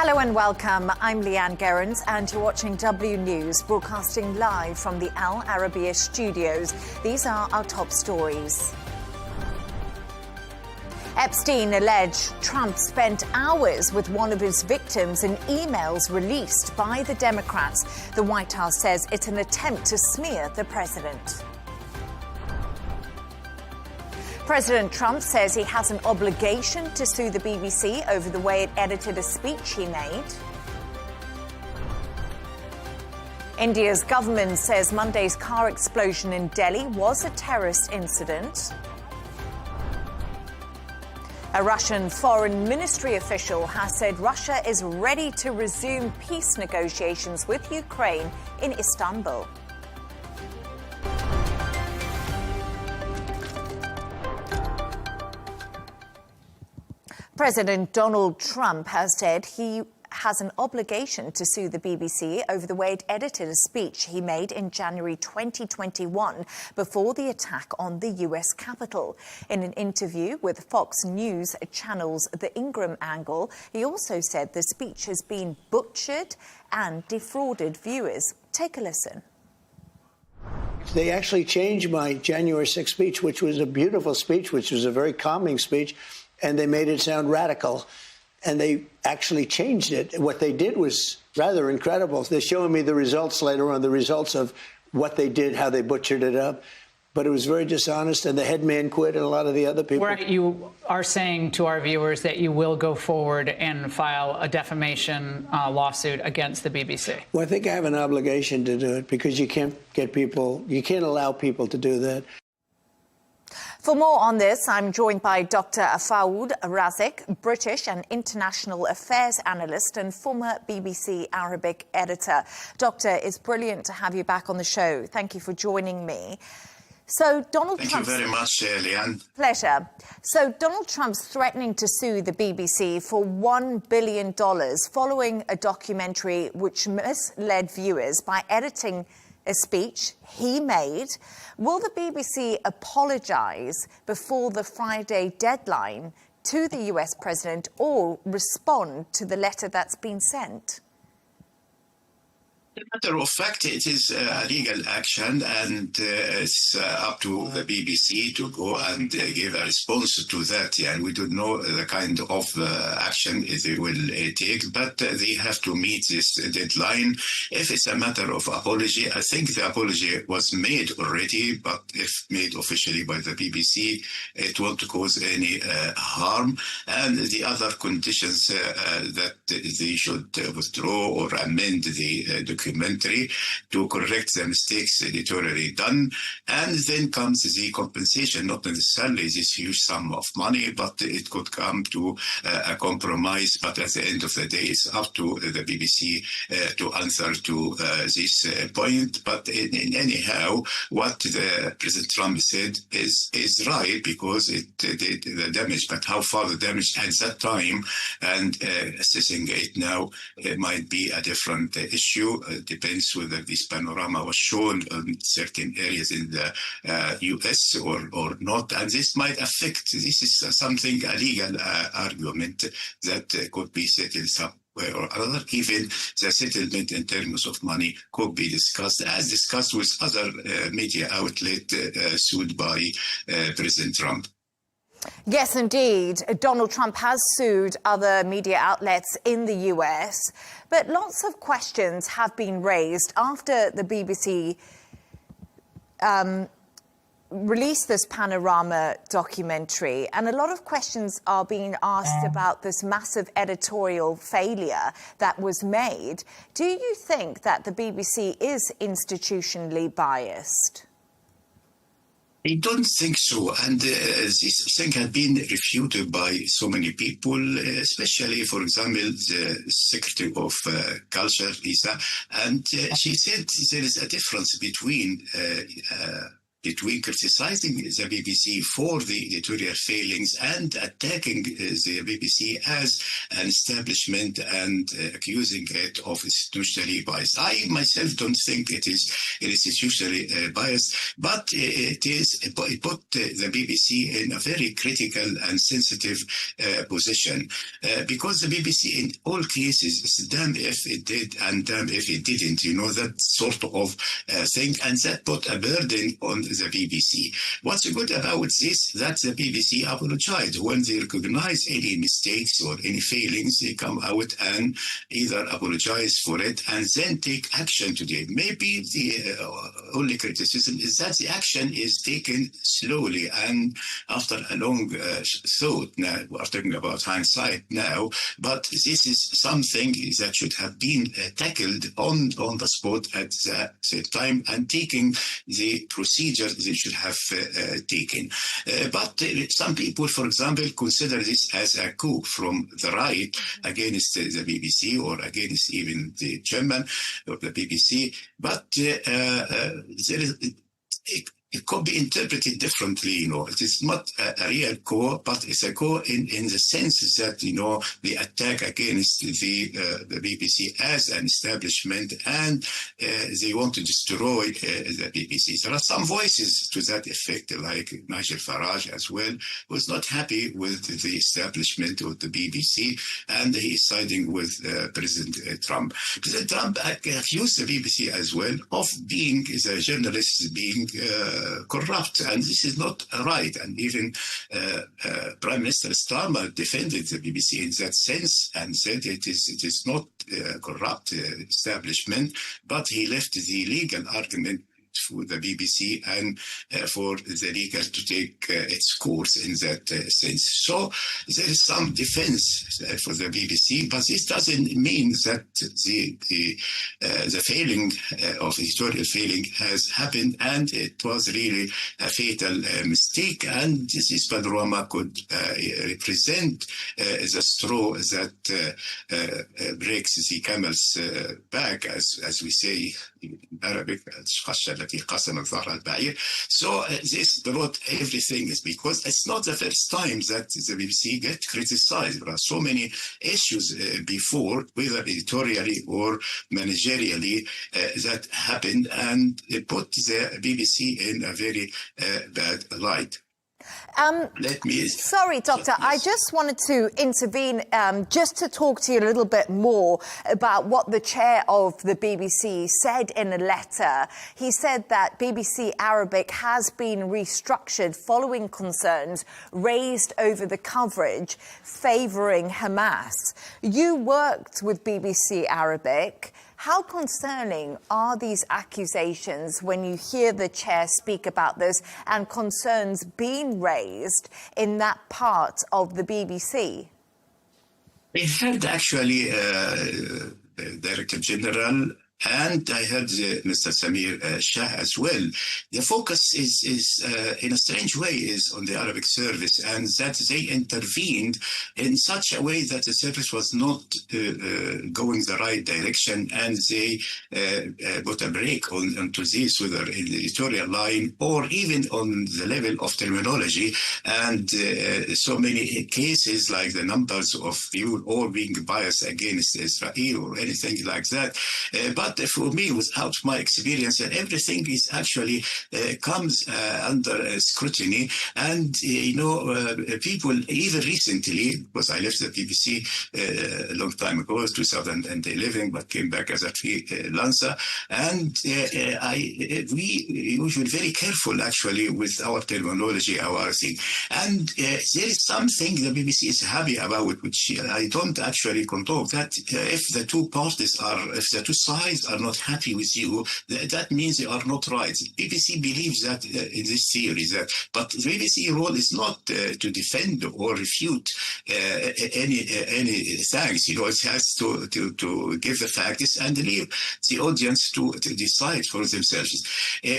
Hello and welcome. I'm Leigh Ann Gerrans and you're watching W News, broadcasting live from the Al Arabiya studios. These are our top stories. Epstein alleged Trump spent hours with one of his victims in emails released by the Democrats. The White House says it's an attempt to smear the president. President Trump says he has an obligation to sue the BBC over the way it edited a speech he made. India's government says Monday's car explosion in Delhi was a terrorist incident. A Russian foreign ministry official has said Russia is ready to resume peace negotiations with Ukraine in Istanbul. President Donald Trump has said he has an obligation to sue the BBC over the way it edited a speech he made in January 2021 before the attack on the US Capitol. In an interview with Fox News Channel's The Ingram Angle, he also said the speech has been butchered and defrauded viewers. Take a listen. They actually changed my January 6th speech, which was a beautiful speech, which was a very calming speech, and they made it sound radical. And they actually changed it. What they did was rather incredible. They're showing me the results later on, the results of what they did, how they butchered it up. But it was very dishonest, and the head man quit, and a lot of the other people. You are saying to our viewers that you will go forward and file a defamation lawsuit against the BBC. Well, I think I have an obligation to do it because you can't allow people to do that. For more on this, I'm joined by Dr. Fawad Razik, British and international affairs analyst and former BBC Arabic editor. Doctor, it's brilliant to have you back on the show. Thank you for joining me. So Donald Trump. Thank you very much, Leigh Ann. Pleasure. So Donald Trump's threatening to sue the BBC for $1 billion following a documentary which misled viewers by editing a speech he made. Will the BBC apologise before the Friday deadline to the US president or respond to the letter that's been sent? As a matter of fact, it is a legal action, and it's up to the BBC to go and give a response to that. Yeah, and we don't know the kind of action they will take, but they have to meet this deadline. If it's a matter of apology, I think the apology was made already, but if made officially by the BBC, it won't cause any harm. And the other conditions that they should withdraw or amend the documentary to correct the mistakes editorially done, and then comes the compensation, not necessarily this huge sum of money, but it could come to a compromise. But at the end of the day, it's up to the BBC to answer to this point. But anyhow, what the President Trump said is right, because it did the damage. But how far the damage at that time and assessing it now, it might be a different issue. Depends whether this panorama was shown in certain areas in the US or not. And this might affect, this is something, a legal argument that could be settled somewhere or other. Even the settlement in terms of money could be discussed, as discussed with other media outlets sued by President Trump. Yes, indeed. Donald Trump has sued other media outlets in the US, but lots of questions have been raised after the BBC released this Panorama documentary, and a lot of questions are being asked about this massive editorial failure that was made. Do you think that the BBC is institutionally biased? I don't think so, and this thing has been refuted by so many people, especially, for example, the Secretary of Culture, Lisa, and she said there is a difference between between criticizing the BBC for the editorial failings and attacking the BBC as an establishment and accusing it of institutionally biased. I myself don't think it is institutionally biased, but it put the BBC in a very critical and sensitive position because the BBC in all cases is damn if it did and damn if it didn't, that sort of thing, and that put a burden on the BBC. What's good about this, that the BBC apologized. When they recognize any mistakes or any failings, they come out and either apologize for it and then take action to it. Maybe the only criticism is that the action is taken slowly and after a long thought. Now, we're talking about hindsight now, but this is something that should have been tackled on the spot at the same time and taking the procedure they should have taken. But some people, for example, consider this as a coup from the right against the BBC or against even the chairman of the BBC. But it could be interpreted differently, It is not a real coup, but it's a coup in the sense that, the attack against the BBC as an establishment, and they want to destroy the BBC. There are some voices to that effect, like Nigel Farage as well, who's not happy with the establishment of the BBC, and he is siding with President Trump. President Trump accused the BBC as well of being, the journalists being corrupt, and this is not right. And even Prime Minister Starmer defended the BBC in that sense and said it is not a corrupt establishment, but he left the legal argument for the BBC and for the legal to take its course in that sense. So there is some defense for the BBC, but this doesn't mean that the failing of editorial failing has happened, and it was really a fatal mistake. And this panorama could represent the straw that breaks the camel's back, as we say in Arabic. So this brought everything, is because it's not the first time that the BBC get criticized. There are so many issues before, whether editorially or managerially, that happened and put the BBC in a very bad light. Sorry, Doctor, I just wanted to intervene just to talk to you a little bit more about what the chair of the BBC said in a letter. He said that BBC Arabic has been restructured following concerns raised over the coverage favouring Hamas. You worked with BBC Arabic. How concerning are these accusations when you hear the chair speak about this and concerns being raised in that part of the BBC? We had actually Director General, and I heard Mr. Samir Shah as well. The focus is in a strange way, is on the Arabic service, and that they intervened in such a way that the service was not going the right direction, and they put a break onto this, whether in the editorial line or even on the level of terminology. And so many cases, like the numbers of you all being biased against Israel or anything like that. But for me, without my experience, everything is actually comes under scrutiny. And, people, even recently, because I left the BBC a long time ago, 2011, but came back as a freelancer. And we usually very careful, actually, with our terminology, our thing. And there is something the BBC is happy about, which I don't actually condone, that if the two parties if the two sides are not happy with you, that means they are not right. BBC believes that in this theory, but the BBC role is not to defend or refute any things. It has to give the facts and leave the audience to decide for themselves.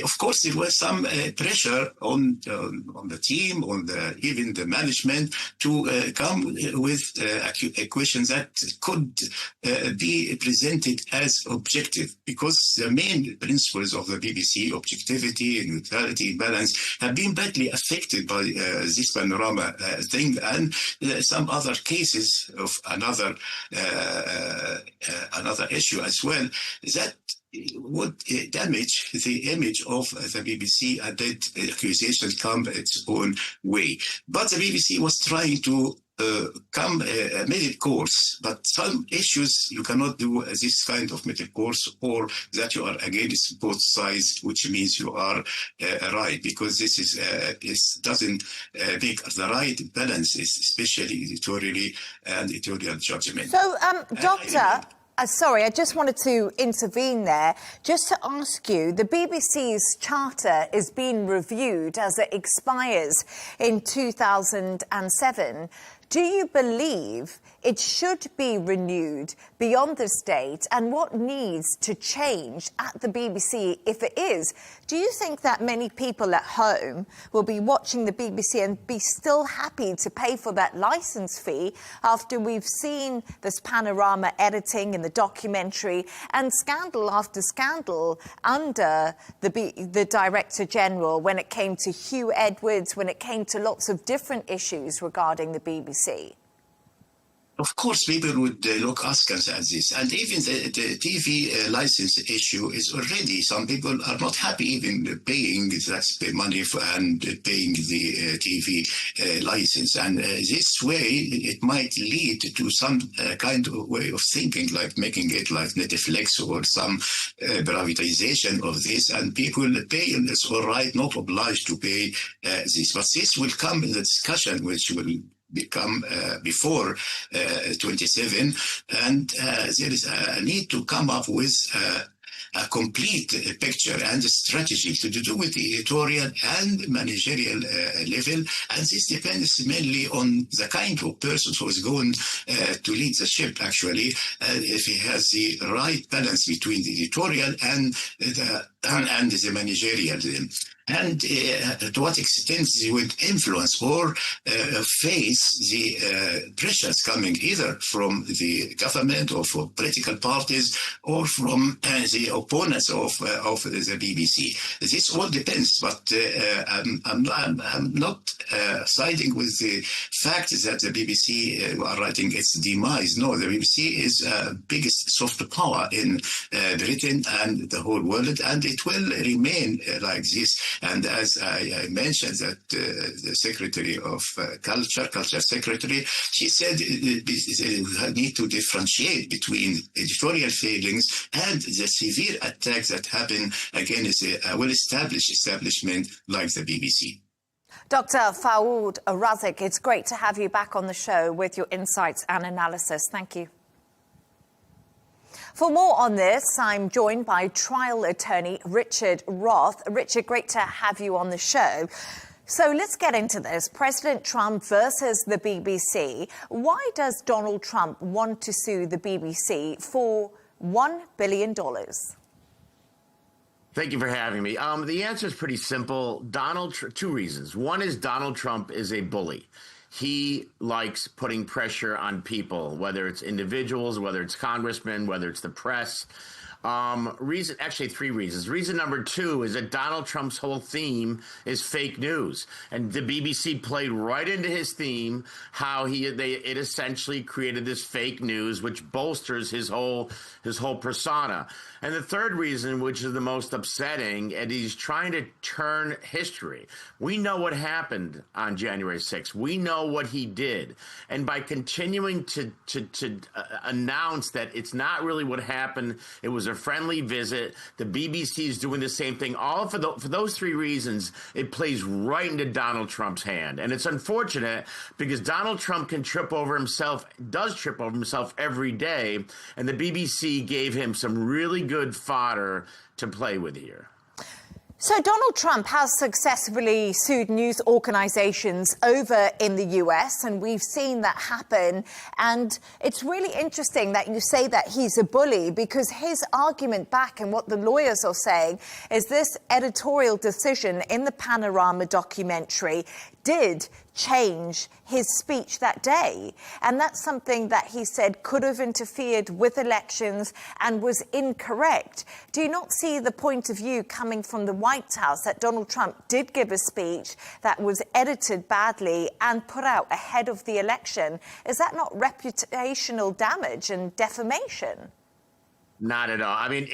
Of course, there was some pressure on the team, on even the management, to come with a question that could be presented as objective effective because the main principles of the BBC, objectivity, neutrality, balance, have been badly affected by this panorama thing and some other cases of another issue as well that would damage the image of the BBC and that accusation come its own way. But the BBC was trying to middle course, but some issues you cannot do this kind of middle course or that you are against both sides, which means you are right, because this doesn't make the right balance, especially editorially and editorial judgment. So, Doctor, sorry, I just wanted to intervene there just to ask you, the BBC's charter is being reviewed as it expires in 2007. Do you believe it should be renewed beyond this date, and what needs to change at the BBC if it is? Do you think that many people at home will be watching the BBC and be still happy to pay for that licence fee after we've seen this panorama editing in the documentary and scandal after scandal under the Director General when it came to Hugh Edwards, when it came to lots of different issues regarding the BBC? Of course, people would look askance at this. And even the TV license issue is already, some people are not happy even paying that money and paying the TV license. And this way, it might lead to some kind of way of thinking, like making it like Netflix or some privatization of this. And people pay, and it's all right, not obliged to pay this. But this will come in the discussion, which will become before 27, and there is a need to come up with a complete picture and a strategy to do with the editorial and managerial level, and this depends mainly on the kind of person who is going to lead the ship, actually, if he has the right balance between the editorial and the managerial. And to what extent they would influence or face the pressures coming either from the government or from political parties or from the opponents of the BBC. This all depends, but I'm not siding with the fact that the BBC are writing its demise. No, the BBC is the biggest soft power in Britain and the whole world, and it will remain like this. And as I mentioned, that the Secretary of Culture Secretary, she said we need to differentiate between editorial failings and the severe attacks that happen against a well-established establishment like the BBC. Dr. Fawad Razik, it's great to have you back on the show with your insights and analysis. Thank you. For more on this, I'm joined by trial attorney Richard Roth. Richard, great to have you on the show. So let's get into this. President Trump versus the BBC. Why does Donald Trump want to sue the BBC for $1 billion? Thank you for having me. The answer is pretty simple. Two reasons. One is Donald Trump is a bully. He likes putting pressure on people, whether it's individuals, whether it's congressmen, whether it's the press. Actually, three reasons. Reason number two is that Donald Trump's whole theme is fake news. And the BBC played right into his theme, how it essentially created this fake news, which bolsters his whole persona. And the third reason, which is the most upsetting, and he's trying to turn history. We know what happened on January 6th. We know what he did. And by continuing to announce that it's not really what happened, it was a friendly visit, the BBC is doing the same thing. All for those three reasons, it plays right into Donald Trump's hand. And it's unfortunate because Donald Trump does trip over himself every day. And the BBC gave him some really good fodder to play with here. So Donald Trump has successfully sued news organizations over in the US, and we've seen that happen. And it's really interesting that you say that he's a bully, because his argument back and what the lawyers are saying is this editorial decision in the Panorama documentary did change his speech that day. And that's something that he said could have interfered with elections and was incorrect. Do you not see the point of view coming from the White House that Donald Trump did give a speech that was edited badly and put out ahead of the election? Is that not reputational damage and defamation? Not at all. I mean,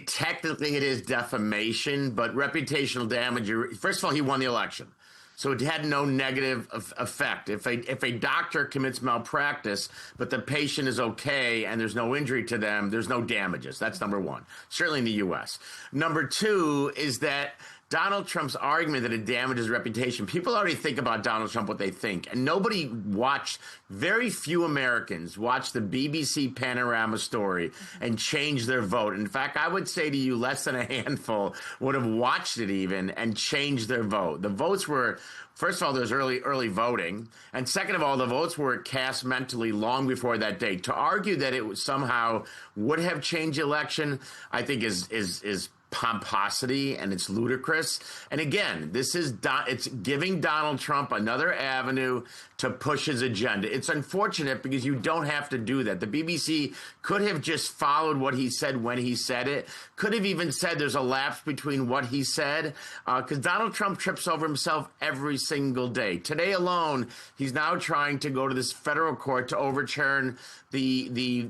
technically it is defamation, but reputational damage. First of all, he won the election, so it had no negative effect. If a doctor commits malpractice, but the patient is okay and there's no injury to them, there's no damages. That's number one, certainly in the U.S. Number two is that Donald Trump's argument that it damages reputation, people already think about Donald Trump what they think. And nobody watched, very few Americans watched the BBC Panorama story and changed their vote. In fact, I would say to you, less than a handful would have watched it even and changed their vote. The votes were, first of all, there's early voting. And second of all, the votes were cast mentally long before that date. To argue that it somehow would have changed the election, I think is pomposity, and it's ludicrous. And again, it's giving Donald Trump another avenue to push his agenda. It's unfortunate because you don't have to do that. The BBC could have just followed what he said when he said it, could have even said there's a lapse between what he said, because Donald Trump trips over himself every single day. Today alone, he's now trying to go to this federal court to overturn the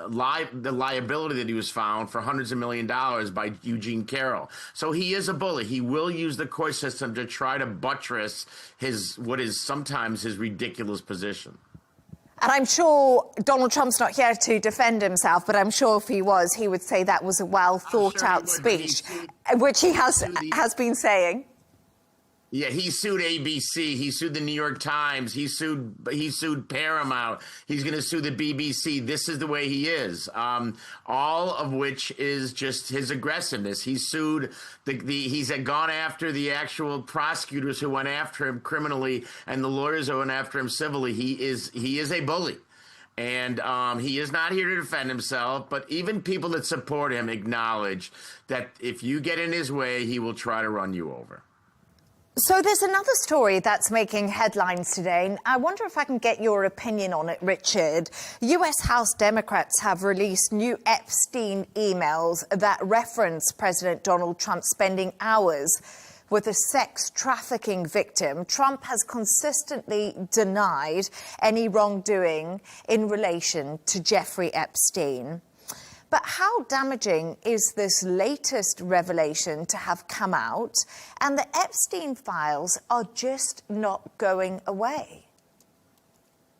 liability that he was found for hundreds of millions of dollars by Eugene Carroll. So he is a bully. He will use the court system to try to buttress what is sometimes his ridiculous position. And I'm sure Donald Trump's not here to defend himself, but I'm sure if he was, he would say that was a well-thought-out speech, which he has been saying. Yeah, he sued ABC. He sued the New York Times. He sued Paramount. He's going to sue the BBC. This is the way he is. All of which is just his aggressiveness. He sued he's gone after the actual prosecutors who went after him criminally and the lawyers who went after him civilly. He is a bully. And he is not here to defend himself, but even people that support him acknowledge that if you get in his way, he will try to run you over. So there's another story that's making headlines today, and I wonder if I can get your opinion on it, Richard. U.S. House Democrats have released new Epstein emails that reference President Donald Trump spending hours with a sex trafficking victim. Trump has consistently denied any wrongdoing in relation to Jeffrey Epstein. But how damaging is this latest revelation to have come out? And the Epstein files are just not going away.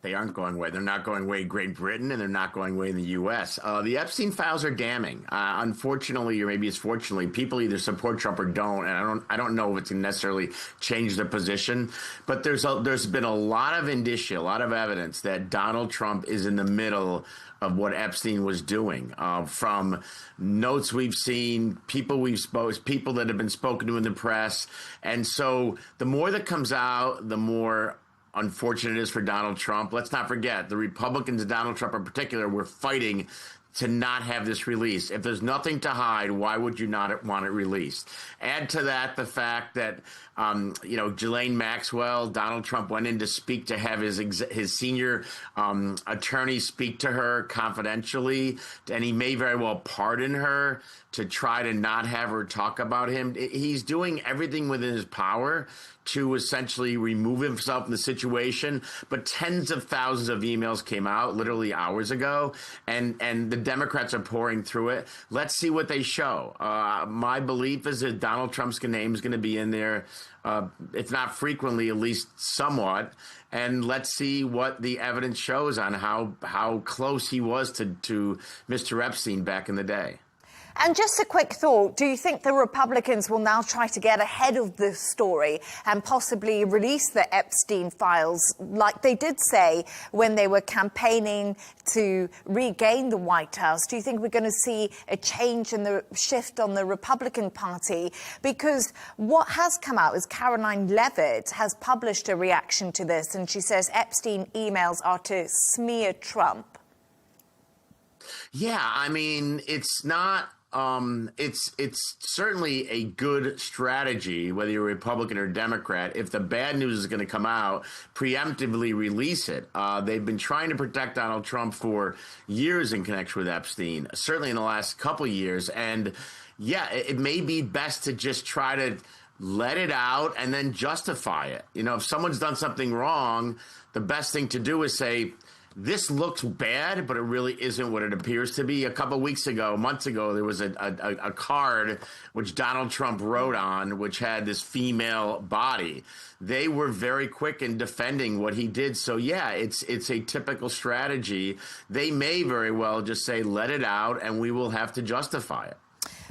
They aren't going away. They're not going away in Great Britain, and they're not going away in the U.S. The Epstein files are damning. Unfortunately, or maybe it's fortunately, people either support Trump or don't, and I don't know if it's necessarily changed their position. But there's been a lot of indicia, a lot of evidence that Donald Trump is in the middle of what Epstein was doing, from notes we've seen, people that have been spoken to in the press. And so the more that comes out, the more unfortunate it is for Donald Trump. Let's not forget, the Republicans and Donald Trump in particular were fighting to not have this released. If there's nothing to hide, why would you not want it released? Add to that the fact that, Ghislaine Maxwell, Donald Trump went in to speak to have his senior attorney speak to her confidentially, and he may very well pardon her to try to not have her talk about him. He's doing everything within his power to essentially remove himself from the situation. But tens of thousands of emails came out literally hours ago, and the Democrats are pouring through it. Let's see what they show. My belief is that Donald Trump's name is going to be in there, if not frequently, at least somewhat. And let's see what the evidence shows on how close he was to Mr. Epstein back in the day. And just a quick thought, do you think the Republicans will now try to get ahead of this story and possibly release the Epstein files like they did say when they were campaigning to regain the White House? Do you think we're going to see a change in the shift on the Republican Party? Because what has come out is Caroline Leavitt has published a reaction to this, and she says Epstein emails are to smear Trump. Yeah, I mean, it's not It's certainly a good strategy, whether you're a Republican or Democrat. If the bad news is going to come out, preemptively release it. They've been trying to protect Donald Trump for years in connection with Epstein, certainly in the last couple of years. And yeah, it may be best to just try to let it out and then justify it. You know, if someone's done something wrong, the best thing to do is say, this looks bad, but it really isn't what it appears to be. A couple of months ago, there was a card which Donald Trump wrote on, which had this female body. They were very quick in defending what he did. So, yeah, it's a typical strategy. They may very well just say, let it out, and we will have to justify it.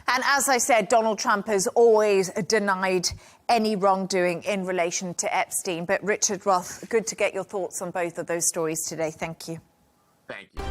And as I said, Donald Trump has always denied any wrongdoing in relation to Epstein. But Richard Roth, good to get your thoughts on both of those stories today. Thank you. Thank you.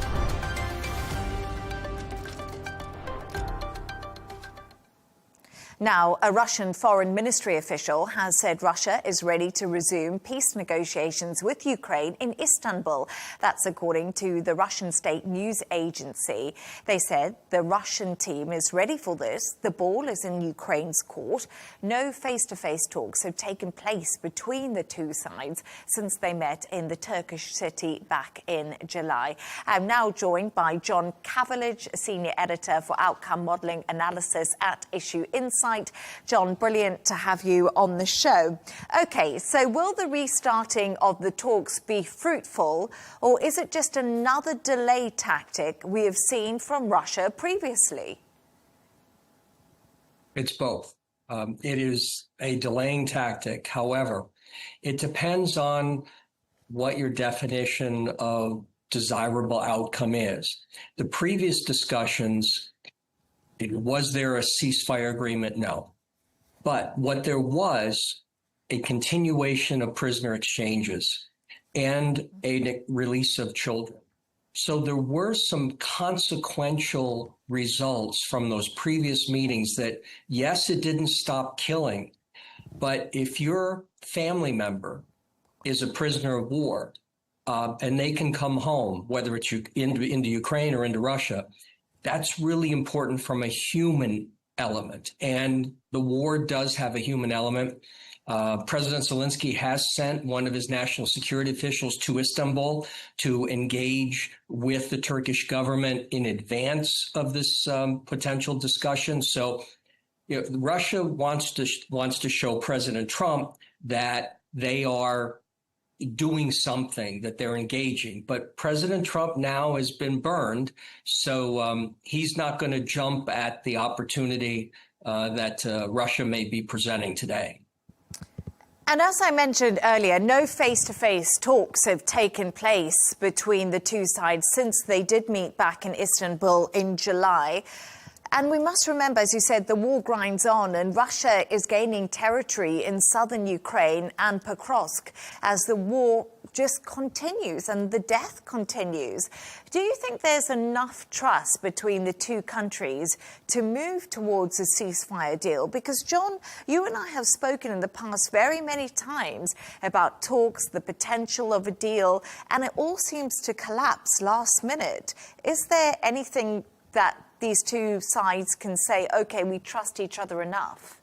Now, a Russian foreign ministry official has said Russia is ready to resume peace negotiations with Ukraine in Istanbul. That's according to the Russian state news agency. They said the Russian team is ready for this. The ball is in Ukraine's court. No face-to-face talks have taken place between the two sides since they met in the Turkish city back in July. I'm now joined by John Cavalage, senior editor for outcome modelling analysis at Issue Insight. John, brilliant to have you on the show. OK, so will the restarting of the talks be fruitful, or is it just another delay tactic we have seen from Russia previously? It's both. It is a delaying tactic. However, it depends on what your definition of desirable outcome is. The previous discussions, was there a ceasefire agreement? No. But what there was, a continuation of prisoner exchanges and a release of children. So there were some consequential results from those previous meetings that, yes, it didn't stop killing, but if your family member is a prisoner of war and they can come home, whether it's into Ukraine or into Russia, that's really important from a human element. And the war does have a human element. President Zelensky has sent one of his national security officials to Istanbul to engage with the Turkish government in advance of this potential discussion. So, you know, Russia wants to show President Trump that they are doing something, that they're engaging. But President Trump now has been burned, so he's not going to jump at the opportunity that Russia may be presenting today. And as I mentioned earlier, no face-to-face talks have taken place between the two sides since they did meet back in Istanbul in July. And we must remember, as you said, the war grinds on and Russia is gaining territory in southern Ukraine and Pokrovsk as the war just continues and the death continues. Do you think there's enough trust between the two countries to move towards a ceasefire deal? Because, John, you and I have spoken in the past very many times about talks, the potential of a deal, and it all seems to collapse last minute. Is there anything that these two sides can say, OK, we trust each other enough?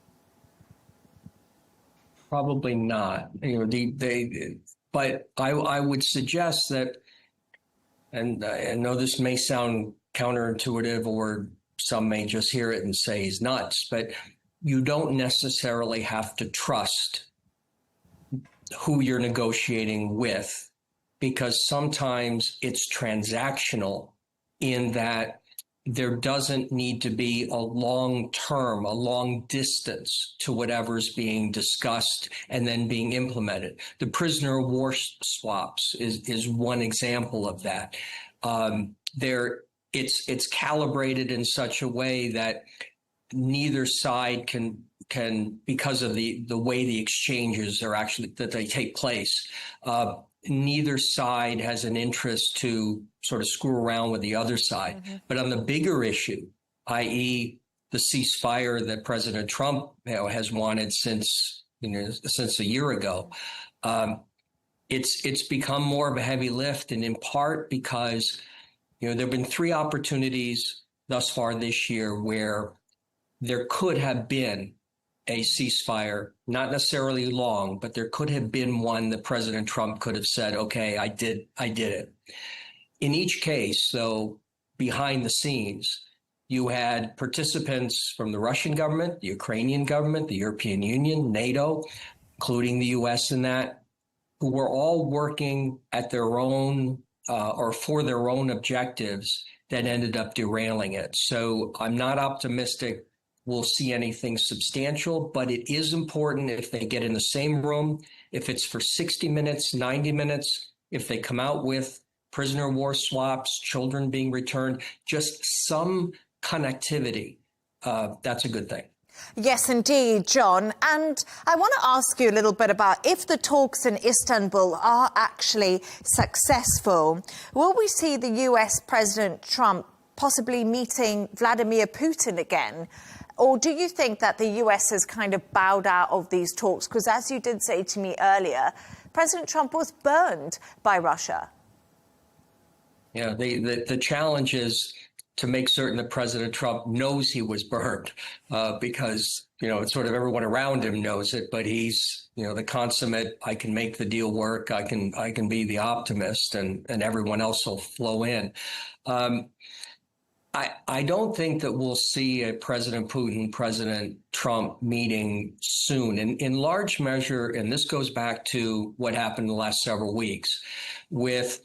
Probably not. You know, but I would suggest that, and I know this may sound counterintuitive, or some may just hear it and say he's nuts, but you don't necessarily have to trust who you're negotiating with, because sometimes it's transactional in that there doesn't need to be a long distance to whatever's being discussed and then being implemented. The prisoner of war swaps is one example of that. It's calibrated in such a way that neither side can because of the way the exchanges are actually that they take place. Neither side has an interest to sort of screw around with the other side. Mm-hmm. But on the bigger issue, i.e. the ceasefire that President Trump has wanted since a year ago, it's become more of a heavy lift, and in part because there have been three opportunities thus far this year where there could have been a ceasefire, not necessarily long, but there could have been one that President Trump could have said, okay, I did it. In each case, though, behind the scenes, you had participants from the Russian government, the Ukrainian government, the European Union, NATO, including the US in that, who were all working at their own or for their own objectives that ended up derailing it. So I'm not optimistic we'll see anything substantial, but it is important if they get in the same room, if it's for 60 minutes, 90 minutes, if they come out with prisoner of war swaps, children being returned, just some connectivity, that's a good thing. Yes, indeed, John. And I want to ask you a little bit about if the talks in Istanbul are actually successful, will we see the US President Trump possibly meeting Vladimir Putin again? Or do you think that the US has kind of bowed out of these talks? Because as you did say to me earlier, President Trump was burned by Russia. Yeah, the challenge is to make certain that President Trump knows he was burned, because, it's sort of everyone around him knows it, but he's, the consummate, I can make the deal work, I can be the optimist, and everyone else will flow in. I don't think that we'll see a President Putin, President Trump meeting soon. And in large measure, and this goes back to what happened in the last several weeks, with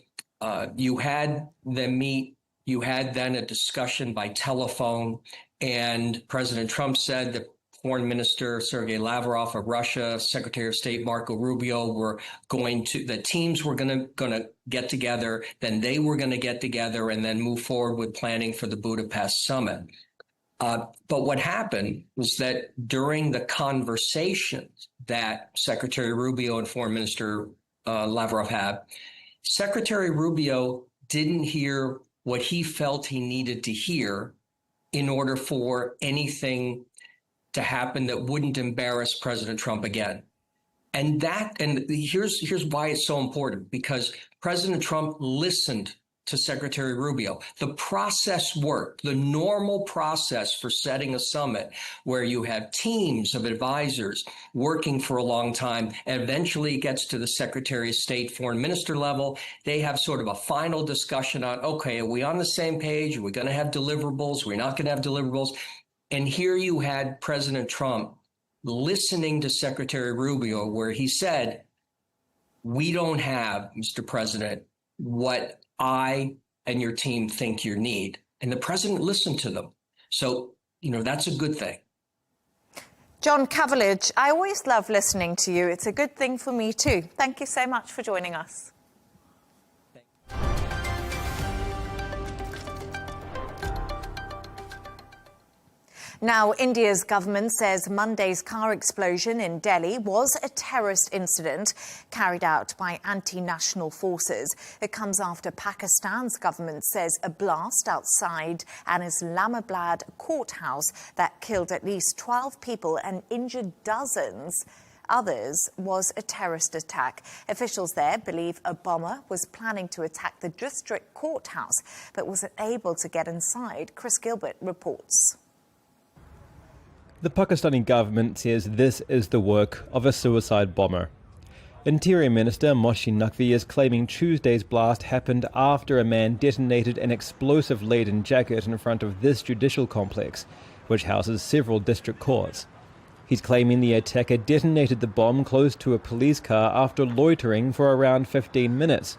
you had them meet, you had then a discussion by telephone, and President Trump said that Foreign Minister Sergei Lavrov of Russia, Secretary of State Marco Rubio were the teams were going to get together, then they were going to get together and then move forward with planning for the Budapest summit. But what happened was that during the conversations that Secretary Rubio and Foreign Minister Lavrov had, Secretary Rubio didn't hear what he felt he needed to hear in order for anything to happen that wouldn't embarrass President Trump again. And here's why it's so important, because President Trump listened to Secretary Rubio. The process worked, the normal process for setting a summit where you have teams of advisors working for a long time, and eventually it gets to the Secretary of State, Foreign Minister level. They have sort of a final discussion on, okay, are we on the same page? Are we going to have deliverables? We're not going to have deliverables. And here you had President Trump listening to Secretary Rubio, where he said, we don't have, Mr. President, what I and your team think you need. And the president listened to them. So, that's a good thing. John Cavillage, I always love listening to you. It's a good thing for me too. Thank you so much for joining us. Now, India's government says Monday's car explosion in Delhi was a terrorist incident carried out by anti-national forces. It comes after Pakistan's government says a blast outside an Islamabad courthouse that killed at least 12 people and injured dozens others was a terrorist attack. Officials there believe a bomber was planning to attack the district courthouse but wasn't able to get inside. Chris Gilbert reports. The Pakistani government says this is the work of a suicide bomber. Interior Minister Mohsin Naqvi is claiming Tuesday's blast happened after a man detonated an explosive-laden jacket in front of this judicial complex, which houses several district courts. He's claiming the attacker detonated the bomb close to a police car after loitering for around 15 minutes.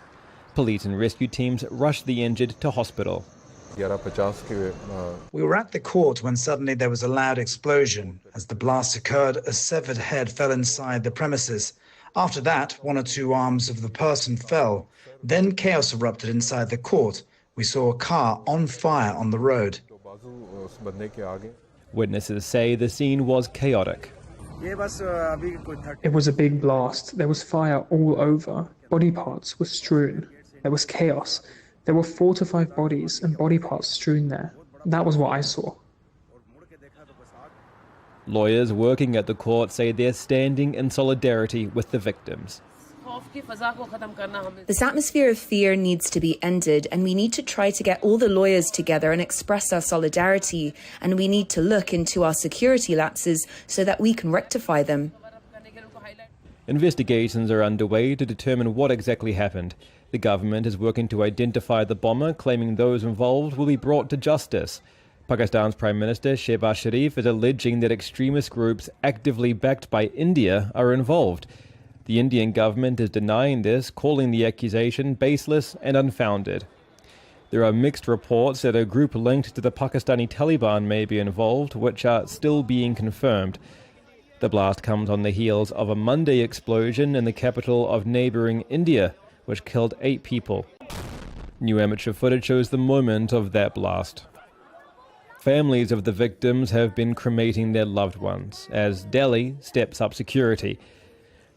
Police and rescue teams rushed the injured to hospital. We were at the court when suddenly there was a loud explosion. As the blast occurred, a severed head fell inside the premises. After that, one or two arms of the person fell. Then chaos erupted inside the court. We saw a car on fire on the road. Witnesses say the scene was chaotic. It was a big blast. There was fire all over. Body parts were strewn. There was chaos. There were 4 to 5 bodies and body parts strewn there. That was what I saw. Lawyers working at the court say they're standing in solidarity with the victims. This atmosphere of fear needs to be ended, and we need to try to get all the lawyers together and express our solidarity, and we need to look into our security lapses so that we can rectify them. Investigations are underway to determine what exactly happened. The government is working to identify the bomber, claiming those involved will be brought to justice. Pakistan's Prime Minister Shehbaz Sharif is alleging that extremist groups actively backed by India are involved. The Indian government is denying this, calling the accusation baseless and unfounded. There are mixed reports that a group linked to the Pakistani Taliban may be involved, which are still being confirmed. The blast comes on the heels of a Monday explosion in the capital of neighbouring India, which killed 8 people. New amateur footage shows the moment of that blast. Families of the victims have been cremating their loved ones, as Delhi steps up security.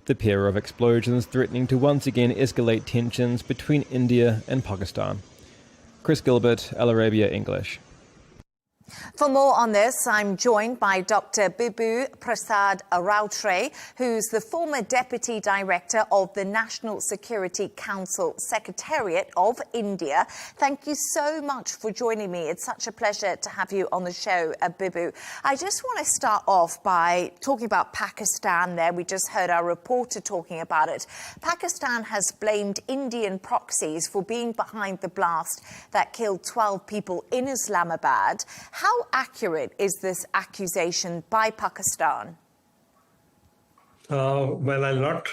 The pair of explosions threatening to once again escalate tensions between India and Pakistan. Chris Gilbert, Arabiya English. For more on this, I'm joined by Dr. Bibu Prasad Rautre, who's the former Deputy Director of the National Security Council Secretariat of India. Thank you so much for joining me. It's such a pleasure to have you on the show, Bibu. I just want to start off by talking about Pakistan there. We just heard our reporter talking about it. Pakistan has blamed Indian proxies for being behind the blast that killed 12 people in Islamabad. How accurate is this accusation by Pakistan? Well, I'll not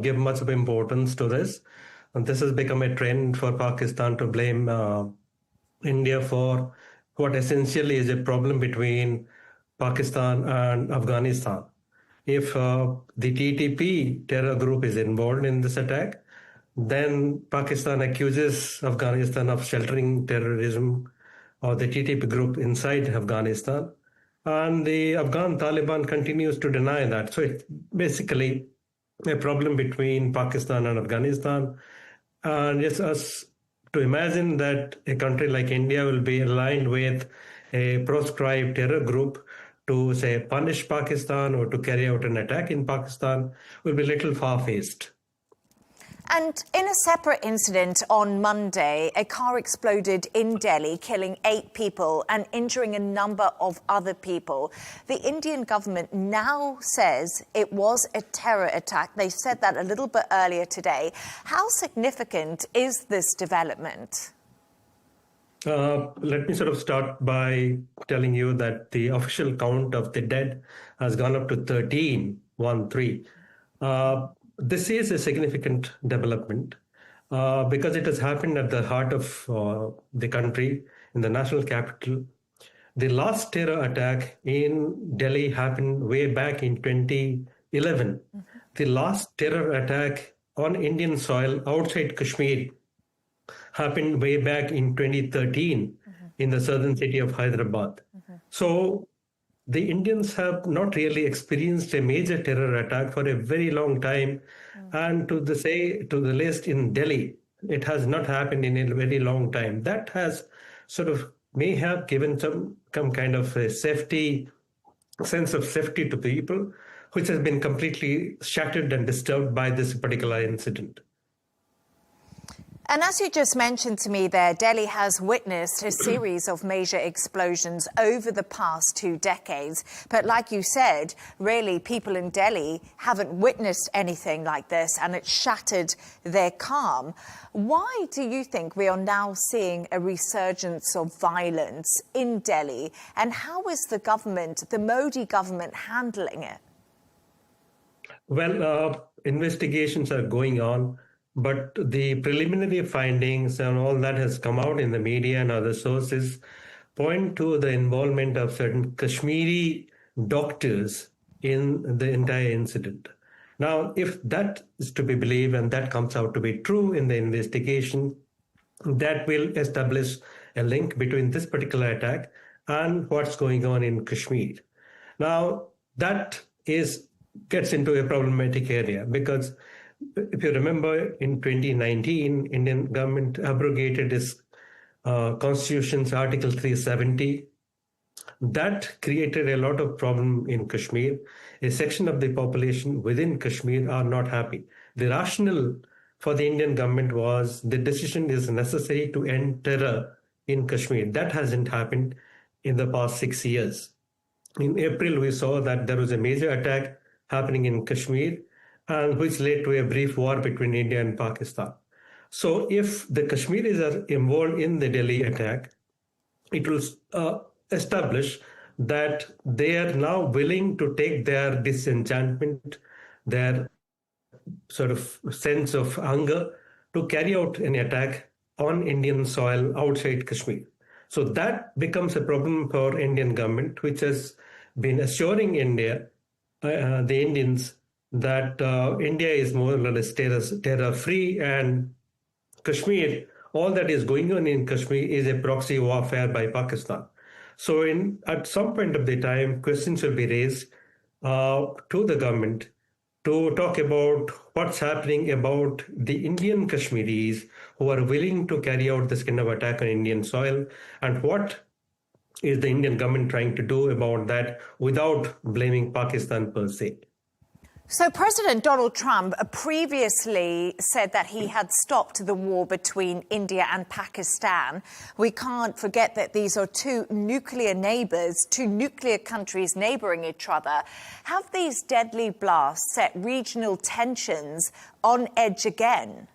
give much of importance to this. And this has become a trend for Pakistan to blame India for what essentially is a problem between Pakistan and Afghanistan. If the TTP terror group is involved in this attack, then Pakistan accuses Afghanistan of sheltering terrorism or the TTP group inside Afghanistan, and the Afghan Taliban continues to deny that. So it's basically a problem between Pakistan and Afghanistan. And it's us to imagine that a country like India will be aligned with a proscribed terror group to, say, punish Pakistan or to carry out an attack in Pakistan will be a little far-fetched. And in a separate incident on Monday, a car exploded in Delhi, killing 8 people and injuring a number of other people. The Indian government now says it was a terror attack. They said that a little bit earlier today. How significant is this development? Let me sort of start by telling you that the official count of the dead has gone up to 13. This is a significant development because it has happened at the heart of the country, in the national capital. The last terror attack in Delhi happened way back in 2011. The last terror attack on Indian soil outside Kashmir happened way back in 2013 in the southern city of Hyderabad. So the Indians have not really experienced a major terror attack for a very long time. And to the list in Delhi, it has not happened in a very long time. That has sort of may have given some kind of a sense of safety to people, which has been completely shattered and disturbed by this particular incident. And as you just mentioned to me there, Delhi has witnessed a series of major explosions over the past 2 decades. But like you said, really, people in Delhi haven't witnessed anything like this, and it shattered their calm. Why do you think we are now seeing a resurgence of violence in Delhi? And how is the government, the Modi government, handling it? Well, investigations are going on. But the preliminary findings and all that has come out in the media and other sources point to the involvement of certain Kashmiri doctors in the entire incident. Now, if that is to be believed and that comes out to be true in the investigation, that will establish a link between this particular attack and what's going on in Kashmir. Now, that gets into a problematic area because if you remember, in 2019, Indian government abrogated its constitution's Article 370. That created a lot of problem in Kashmir. A section of the population within Kashmir are not happy. The rationale for the Indian government was the decision is necessary to end terror in Kashmir. That hasn't happened in the past 6 years. In April, we saw that there was a major attack happening in Kashmir, and which led to a brief war between India and Pakistan. So if the Kashmiris are involved in the Delhi attack, it will establish that they are now willing to take their disenchantment, their sort of sense of anger to carry out an attack on Indian soil outside Kashmir. So that becomes a problem for Indian government, which has been assuring India, the Indians, that India is more or less terror-free, and Kashmir, all that is going on in Kashmir is a proxy warfare by Pakistan. So at some point of the time, questions will be raised to the government to talk about what's happening about the Indian Kashmiris who are willing to carry out this kind of attack on Indian soil, and what is the Indian government trying to do about that without blaming Pakistan per se. So President Donald Trump previously said that he had stopped the war between India and Pakistan. We can't forget that these are two nuclear neighbours, two nuclear countries neighbouring each other. Have these deadly blasts set regional tensions on edge again?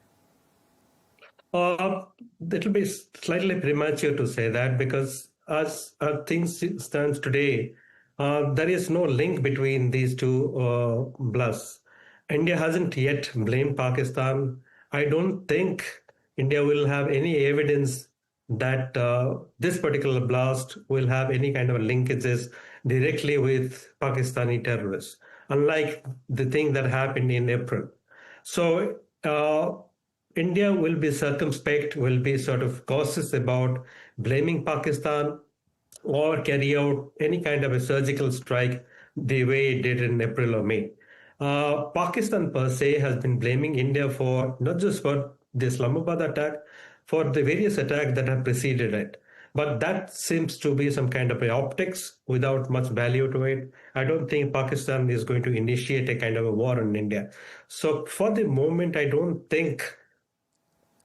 It will be slightly premature to say that, because as things stand today, there is no link between these two blasts. India hasn't yet blamed Pakistan. I don't think India will have any evidence that this particular blast will have any kind of linkages directly with Pakistani terrorists, unlike the thing that happened in April. So India will be circumspect, will be sort of cautious about blaming Pakistan or carry out any kind of a surgical strike the way it did in April or May. Pakistan per se has been blaming India for not just for the Islamabad attack, for the various attacks that have preceded it. But that seems to be some kind of a optics without much value to it. I don't think Pakistan is going to initiate a kind of a war on India. So for the moment, I don't think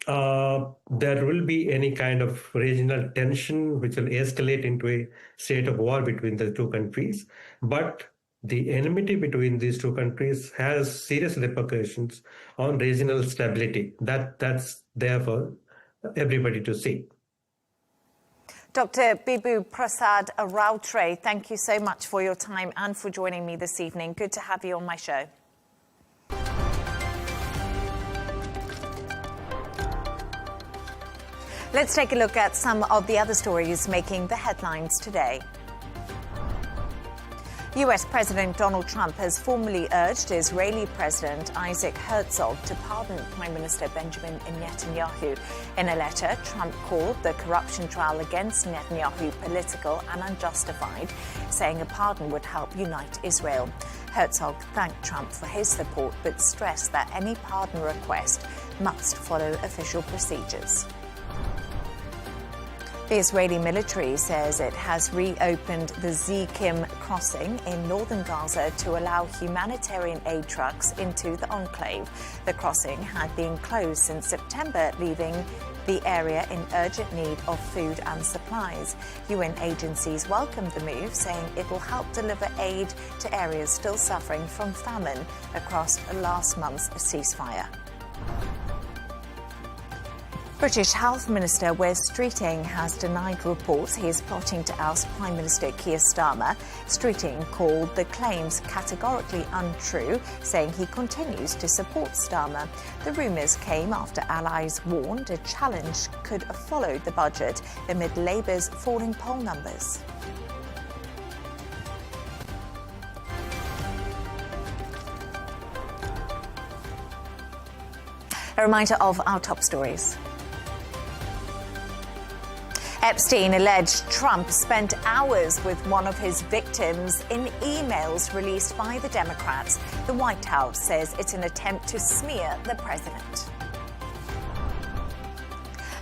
there will be any kind of regional tension which will escalate into a state of war between the two countries. But the enmity between these two countries has serious repercussions on regional stability. That's there for everybody to see. Dr. Bibu Prasad Rautre, thank you so much for your time and for joining me this evening. Good to have you on my show. Let's take a look at some of the other stories making the headlines today. US President Donald Trump has formally urged Israeli President Isaac Herzog to pardon Prime Minister Benjamin Netanyahu. In a letter, Trump called the corruption trial against Netanyahu political and unjustified, saying a pardon would help unite Israel. Herzog thanked Trump for his support, but stressed that any pardon request must follow official procedures. The Israeli military says it has reopened the Zikim crossing in northern Gaza to allow humanitarian aid trucks into the enclave. The crossing had been closed since September, leaving the area in urgent need of food and supplies. UN agencies welcomed the move, saying it will help deliver aid to areas still suffering from famine across last month's ceasefire. British Health Minister Wes Streeting has denied reports he is plotting to oust Prime Minister Keir Starmer. Streeting called the claims categorically untrue, saying he continues to support Starmer. The rumours came after allies warned a challenge could follow the budget amid Labour's falling poll numbers. A reminder of our top stories. Epstein alleged Trump spent hours with one of his victims in emails released by the Democrats. The White House says it's an attempt to smear the president.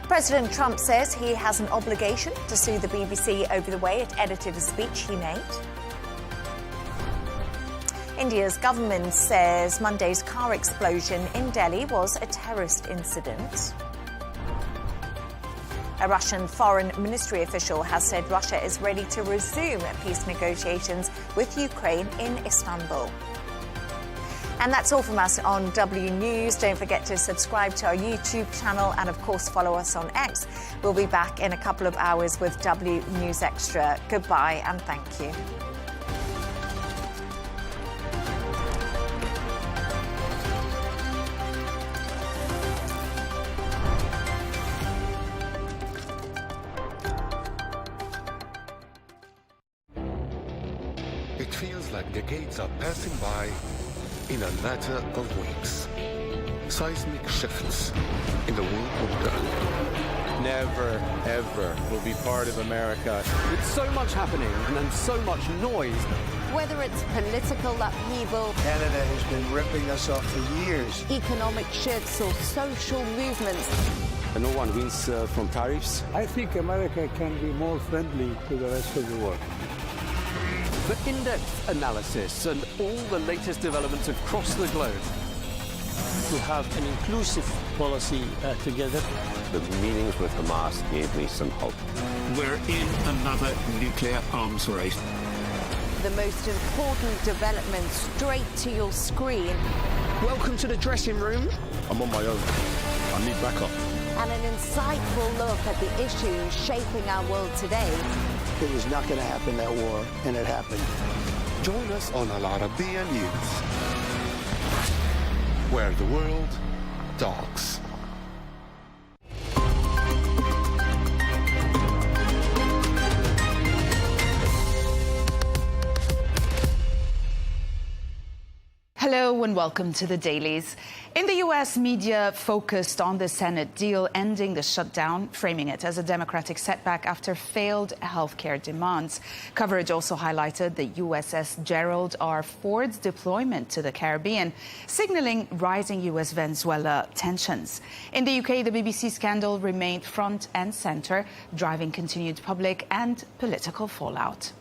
President Trump says he has an obligation to sue the BBC over the way it edited a speech he made. India's government says Monday's car explosion in Delhi was a terrorist incident. A Russian foreign ministry official has said Russia is ready to resume peace negotiations with Ukraine in Istanbul. And that's all from us on W News. Don't forget to subscribe to our YouTube channel and, of course, follow us on X. We'll be back in a couple of hours with W News Extra. Goodbye and thank you. It feels like decades are passing by in a matter of weeks. Seismic shifts in the world order. Never, ever will be part of America. With so much happening and so much noise. Whether it's political upheaval, Canada has been ripping us off for years. economic shifts or social movements. And no one wins from tariffs. I think America can be more friendly to the rest of the world. The in-depth analysis and all the latest developments across the globe. To have an inclusive policy together. The meetings with Hamas gave me some hope. We're in another nuclear arms race. The most important developments straight to your screen. Welcome to the dressing room. I'm on my own. I need backup. And an insightful look at the issues shaping our world today. It was not going to happen, that war, and it happened. Join us on Arabiya News, where the world talks. Hello and welcome to the Dailies. In the U.S., media focused on the Senate deal ending the shutdown, framing it as a Democratic setback after failed healthcare demands. Coverage also highlighted the USS Gerald R. Ford's deployment to the Caribbean, signaling rising U.S.-Venezuela tensions. In the UK, the BBC scandal remained front and centre, driving continued public and political fallout.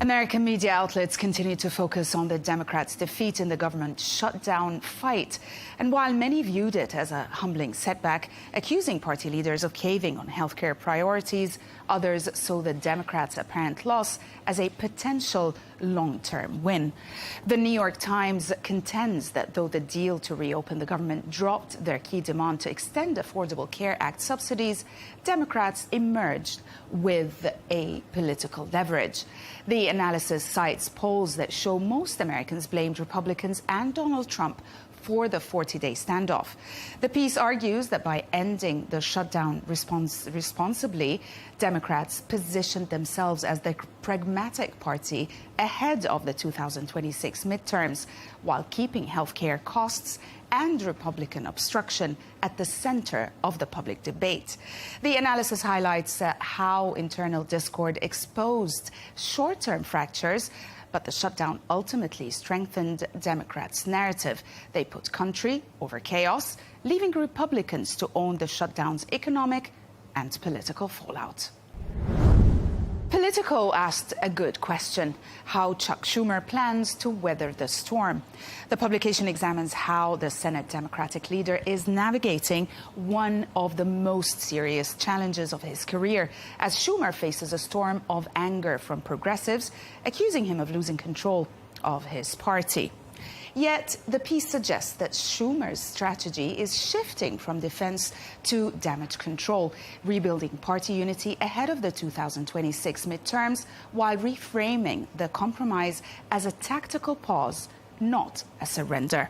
American media outlets continue to focus on the Democrats' defeat in the government shutdown fight. And while many viewed it as a humbling setback, accusing party leaders of caving on healthcare priorities, others saw the Democrats' apparent loss as a potential long-term win. The New York Times contends that though the deal to reopen the government dropped their key demand to extend Affordable Care Act subsidies, Democrats emerged with a political leverage. The analysis cites polls that show most Americans blamed Republicans and Donald Trump for the 40-day standoff. The piece argues that by ending the shutdown responsibly, Democrats positioned themselves as the pragmatic party ahead of the 2026 midterms, while keeping healthcare costs and Republican obstruction at the center of the public debate. The analysis highlights how internal discord exposed short-term fractures, but the shutdown ultimately strengthened Democrats' narrative. They put country over chaos, leaving Republicans to own the shutdown's economic and political fallout. Politico asked a good question: how Chuck Schumer plans to weather the storm. The publication examines how the Senate Democratic leader is navigating one of the most serious challenges of his career, as Schumer faces a storm of anger from progressives, accusing him of losing control of his party. Yet the piece suggests that Schumer's strategy is shifting from defense to damage control, rebuilding party unity ahead of the 2026 midterms, while reframing the compromise as a tactical pause, not a surrender.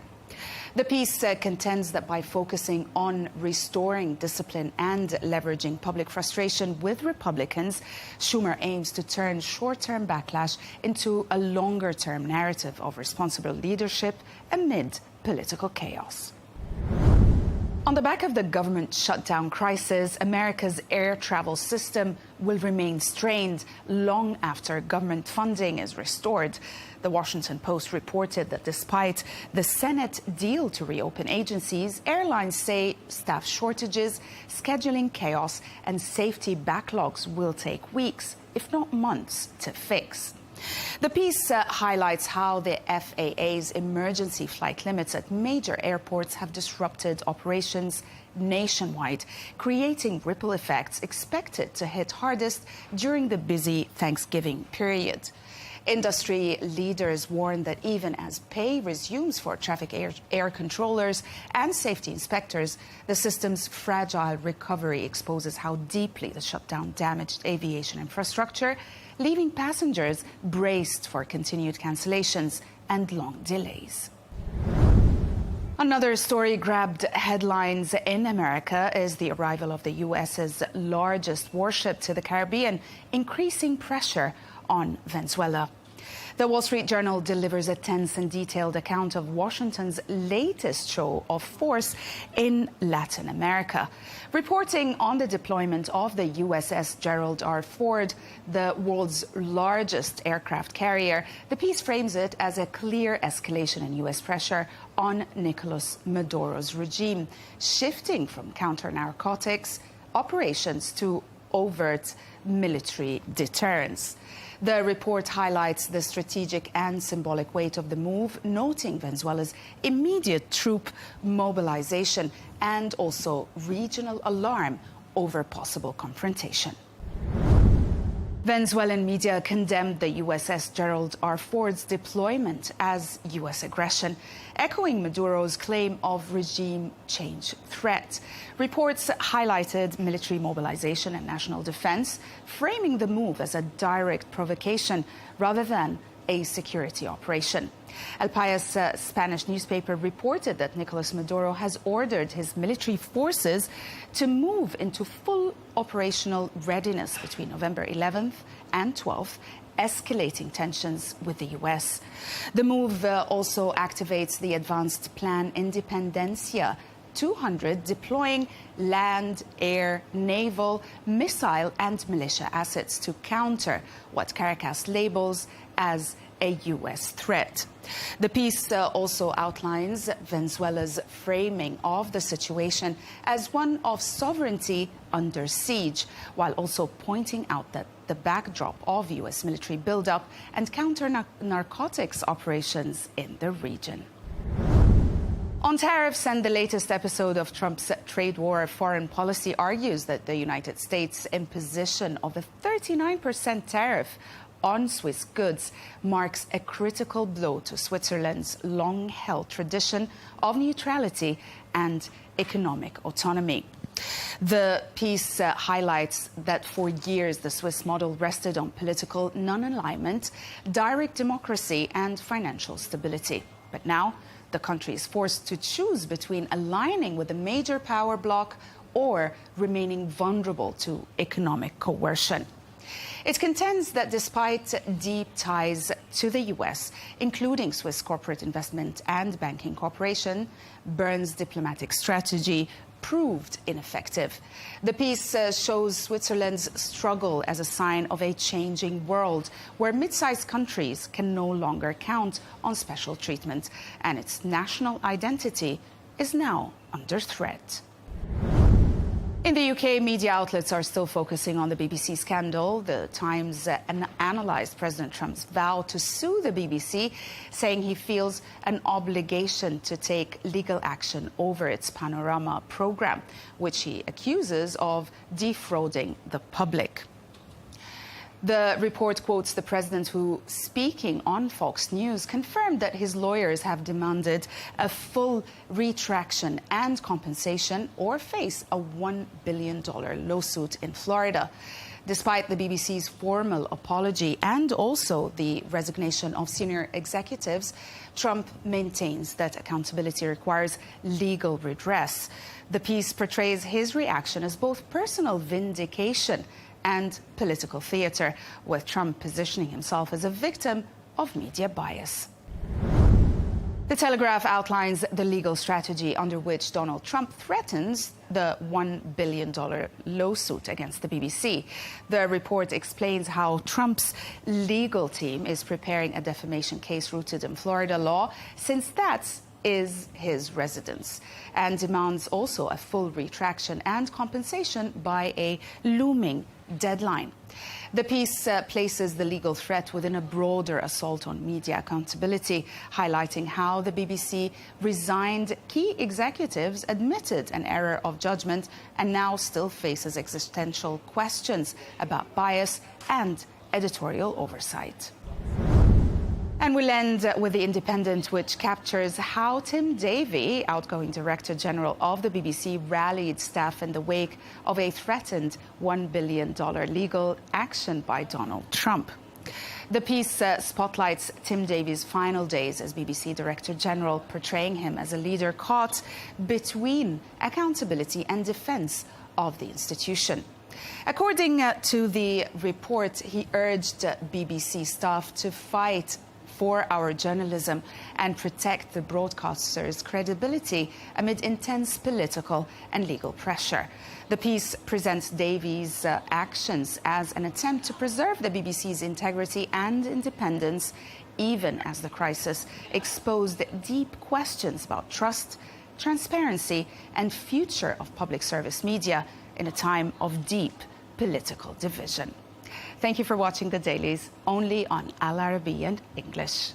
The piece contends that by focusing on restoring discipline and leveraging public frustration with Republicans, Schumer aims to turn short-term backlash into a longer-term narrative of responsible leadership amid political chaos. On the back of the government shutdown crisis, America's air travel system will remain strained long after government funding is restored. The Washington Post reported that despite the Senate deal to reopen agencies, airlines say staff shortages, scheduling chaos, and safety backlogs will take weeks, if not months, to fix. The piece highlights how the FAA's emergency flight limits at major airports have disrupted operations nationwide, creating ripple effects expected to hit hardest during the busy Thanksgiving period. Industry leaders warn that even as pay resumes for traffic air controllers and safety inspectors, the system's fragile recovery exposes how deeply the shutdown damaged aviation infrastructure, leaving passengers braced for continued cancellations and long delays. Another story grabbed headlines in America is the arrival of the U.S.'s largest warship to the Caribbean, increasing pressure on Venezuela. The Wall Street Journal delivers a tense and detailed account of Washington's latest show of force in Latin America. Reporting on the deployment of the USS Gerald R. Ford, the world's largest aircraft carrier, the piece frames it as a clear escalation in U.S. pressure on Nicolas Maduro's regime, shifting from counter-narcotics operations to overt military deterrence. The report highlights the strategic and symbolic weight of the move, noting Venezuela's immediate troop mobilization and also regional alarm over possible confrontation. Venezuelan media condemned the USS Gerald R. Ford's deployment as U.S. aggression, echoing Maduro's claim of regime change threat. Reports highlighted military mobilization and national defense, framing the move as a direct provocation rather than a security operation. El País Spanish newspaper reported that Nicolas Maduro has ordered his military forces to move into full operational readiness between November 11th and 12th, escalating tensions with the U.S. The move also activates the advanced plan Independencia 200, deploying land, air, naval, missile and militia assets to counter what Caracas labels as a U.S. threat. The piece also outlines Venezuela's framing of the situation as one of sovereignty under siege, while also pointing out that the backdrop of U.S. military buildup and counter-narcotics operations in the region. On tariffs and the latest episode of Trump's trade war, foreign policy argues that the United States' imposition of a 39% tariff on Swiss goods marks a critical blow to Switzerland's long-held tradition of neutrality and economic autonomy. The piece highlights that for years the Swiss model rested on political non-alignment, direct democracy and financial stability. But now the country is forced to choose between aligning with a major power bloc or remaining vulnerable to economic coercion. It contends that despite deep ties to the U.S., including Swiss corporate investment and banking corporation, Bern's diplomatic strategy proved ineffective. The piece shows Switzerland's struggle as a sign of a changing world where mid-sized countries can no longer count on special treatment, and its national identity is now under threat. In the UK, media outlets are still focusing on the BBC scandal. The Times analysed President Trump's vow to sue the BBC, saying he feels an obligation to take legal action over its Panorama programme, which he accuses of defrauding the public. The report quotes the president who, speaking on Fox News, confirmed that his lawyers have demanded a full retraction and compensation or face a $1 billion lawsuit in Florida. Despite the BBC's formal apology and also the resignation of senior executives, Trump maintains that accountability requires legal redress. The piece portrays his reaction as both personal vindication and political theatre, with Trump positioning himself as a victim of media bias. The Telegraph outlines the legal strategy under which Donald Trump threatens the $1 billion lawsuit against the BBC. The report explains how Trump's legal team is preparing a defamation case rooted in Florida law, since that's is his residence, and demands also a full retraction and compensation by a looming deadline. The piece places the legal threat within a broader assault on media accountability, highlighting how the BBC resigned key executives, admitted an error of judgment, and now still faces existential questions about bias and editorial oversight. And we'll end with The Independent, which captures how Tim Davie, outgoing Director General of the BBC, rallied staff in the wake of a threatened $1 billion legal action by Donald Trump. The piece spotlights Tim Davie's final days as BBC Director General, portraying him as a leader caught between accountability and defence of the institution. According to the report, he urged BBC staff to fight for our journalism and protect the broadcaster's credibility amid intense political and legal pressure. The piece presents Davie's actions as an attempt to preserve the BBC's integrity and independence, even as the crisis exposed deep questions about trust, transparency, and future of public service media in a time of deep political division. Thank you for watching The Dailies, only on Al Arabiya English.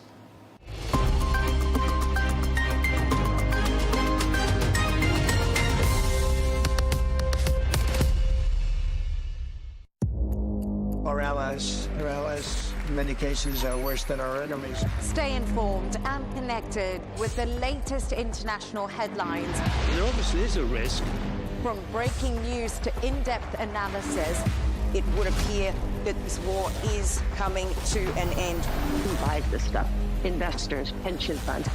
Our allies, in many cases, are worse than our enemies. Stay informed and connected with the latest international headlines. There obviously is a risk. From breaking news to in-depth analysis. It would appear that this war is coming to an end. Who buys this stuff? Investors, pension funds.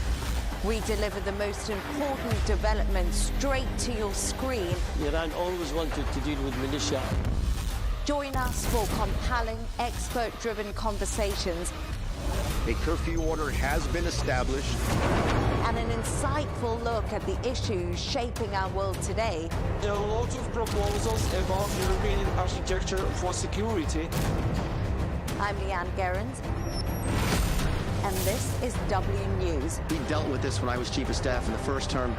We deliver the most important developments straight to your screen. Iran always wanted to deal with militia. Join us for compelling, expert-driven conversations. A curfew order has been established. And an insightful look at the issues shaping our world today. There are lots of proposals about European architecture for security. I'm Leigh Ann Gerrans, and this is W News. We dealt with this when I was Chief of Staff in the first term.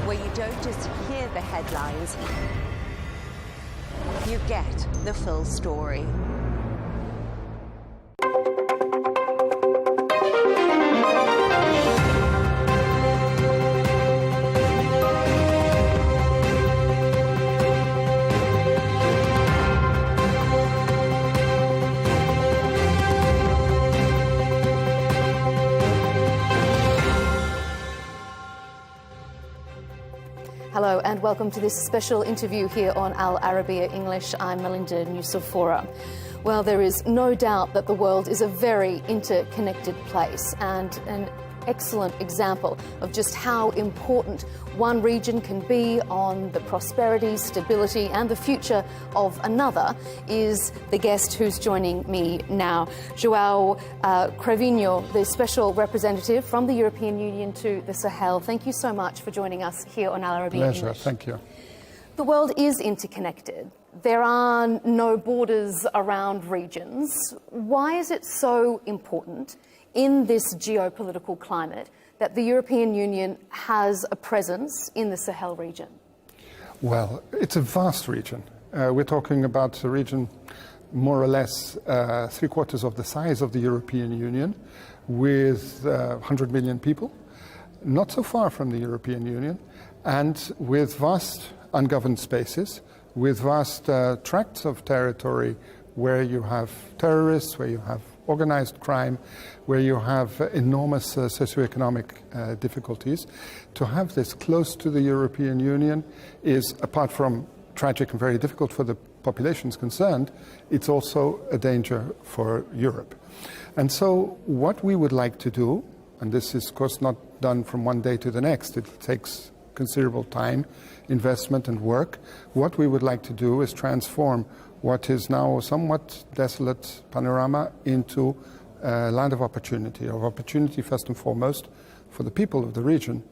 Where you don't just hear the headlines, you get the full story. Hello and welcome to this special interview here on Al Arabiya English. I'm Melinda Nucifora. Well, there is no doubt that the world is a very interconnected place and an excellent example of just how important one region can be on the prosperity, stability and the future of another is the guest who's joining me now. João Cravinho, the Special Representative from the European Union to the Sahel. Thank you so much for joining us here on Al Arabiya English. Pleasure, thank you. The world is interconnected. There are no borders around regions. Why is it so important in this geopolitical climate that the European Union has a presence in the Sahel region? Well, it's a vast region. We're talking about a region more or less 3/4 of the size of the European Union, with 100 million people, not so far from the European Union, and with vast ungoverned spaces, with vast tracts of territory where you have terrorists, where you have organized crime, where you have enormous socioeconomic difficulties. To have this close to the European Union is, apart from tragic and very difficult for the populations concerned, it's also a danger for Europe. And so what we would like to do, and this is of course not done from one day to the next, it takes considerable time, investment and work. What we would like to do is transform what is now a somewhat desolate panorama into a land of opportunity first and foremost for the people of the region,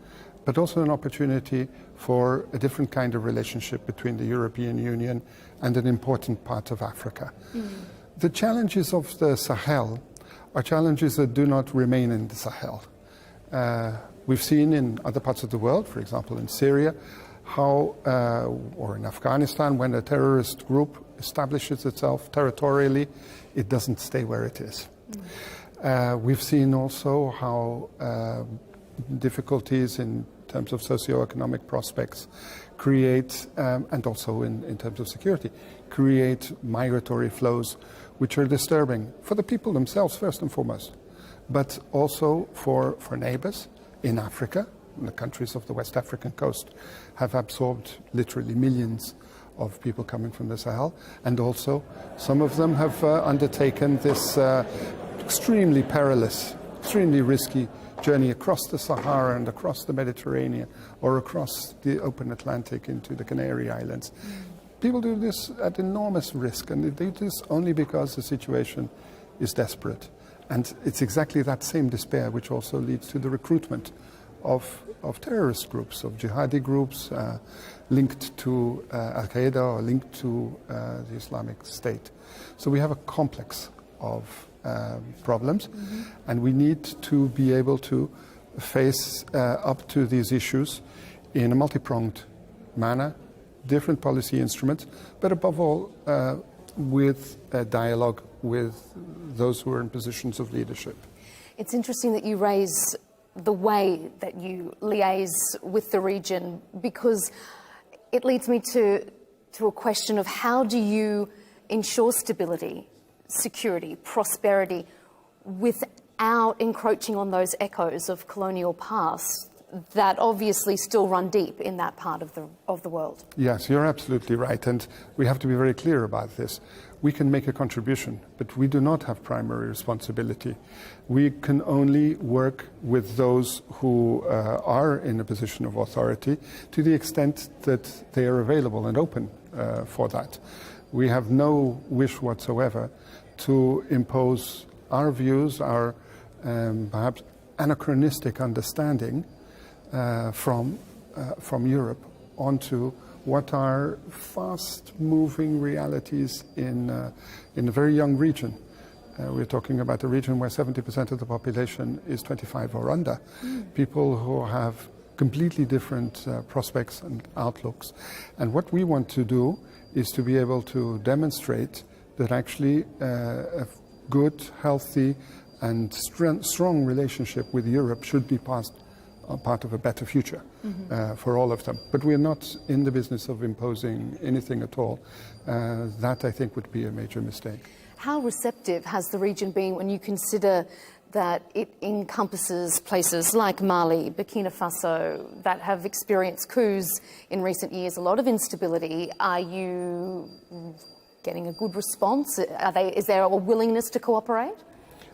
but also an opportunity for a different kind of relationship between the European Union and an important part of Africa. The challenges of the Sahel are challenges that do not remain in the Sahel. We've seen in other parts of the world, for example in Syria, how, or in Afghanistan, when a terrorist group establishes itself territorially, it doesn't stay where it is. We've seen also how difficulties in terms of socio-economic prospects create, and also in terms of security, create migratory flows which are disturbing for the people themselves first and foremost, but also for neighbors in Africa. The countries of the West African coast have absorbed literally millions of people coming from the Sahel, and also some of them have undertaken this extremely perilous, extremely risky journey across the Sahara and across the Mediterranean or across the open Atlantic into the Canary Islands. People do this at enormous risk, and they do this only because the situation is desperate. And it's exactly that same despair which also leads to the recruitment of terrorist groups, of jihadi groups linked to Al-Qaeda or linked to the Islamic State. So we have a complex of problems, and we need to be able to face up to these issues in a multi-pronged manner, different policy instruments, but above all with a dialogue with those who are in positions of leadership. It's interesting that you raise the way that you liaise with the region, because it leads me to a question of how do you ensure stability, security, prosperity without encroaching on those echoes of colonial past that obviously still run deep in that part of the world. Yes, you're absolutely right, and we have to be very clear about this. We can make a contribution, but we do not have primary responsibility. We can only work with those who are in a position of authority to the extent that they are available and open for that. We have no wish whatsoever to impose our views, our perhaps anachronistic understanding from Europe onto what are fast-moving realities in a very young region. We're talking about a region where 70% of the population is 25 or under. People who have completely different prospects and outlooks. And what we want to do is to be able to demonstrate that actually a good, healthy, and strong relationship with Europe should be part of a better future for all of them. But we're not in the business of imposing anything at all. That, I think, would be a major mistake. How receptive has the region been when you consider that it encompasses places like Mali, Burkina Faso, that have experienced coups in recent years, a lot of instability? Are you getting a good response? Is there a willingness to cooperate?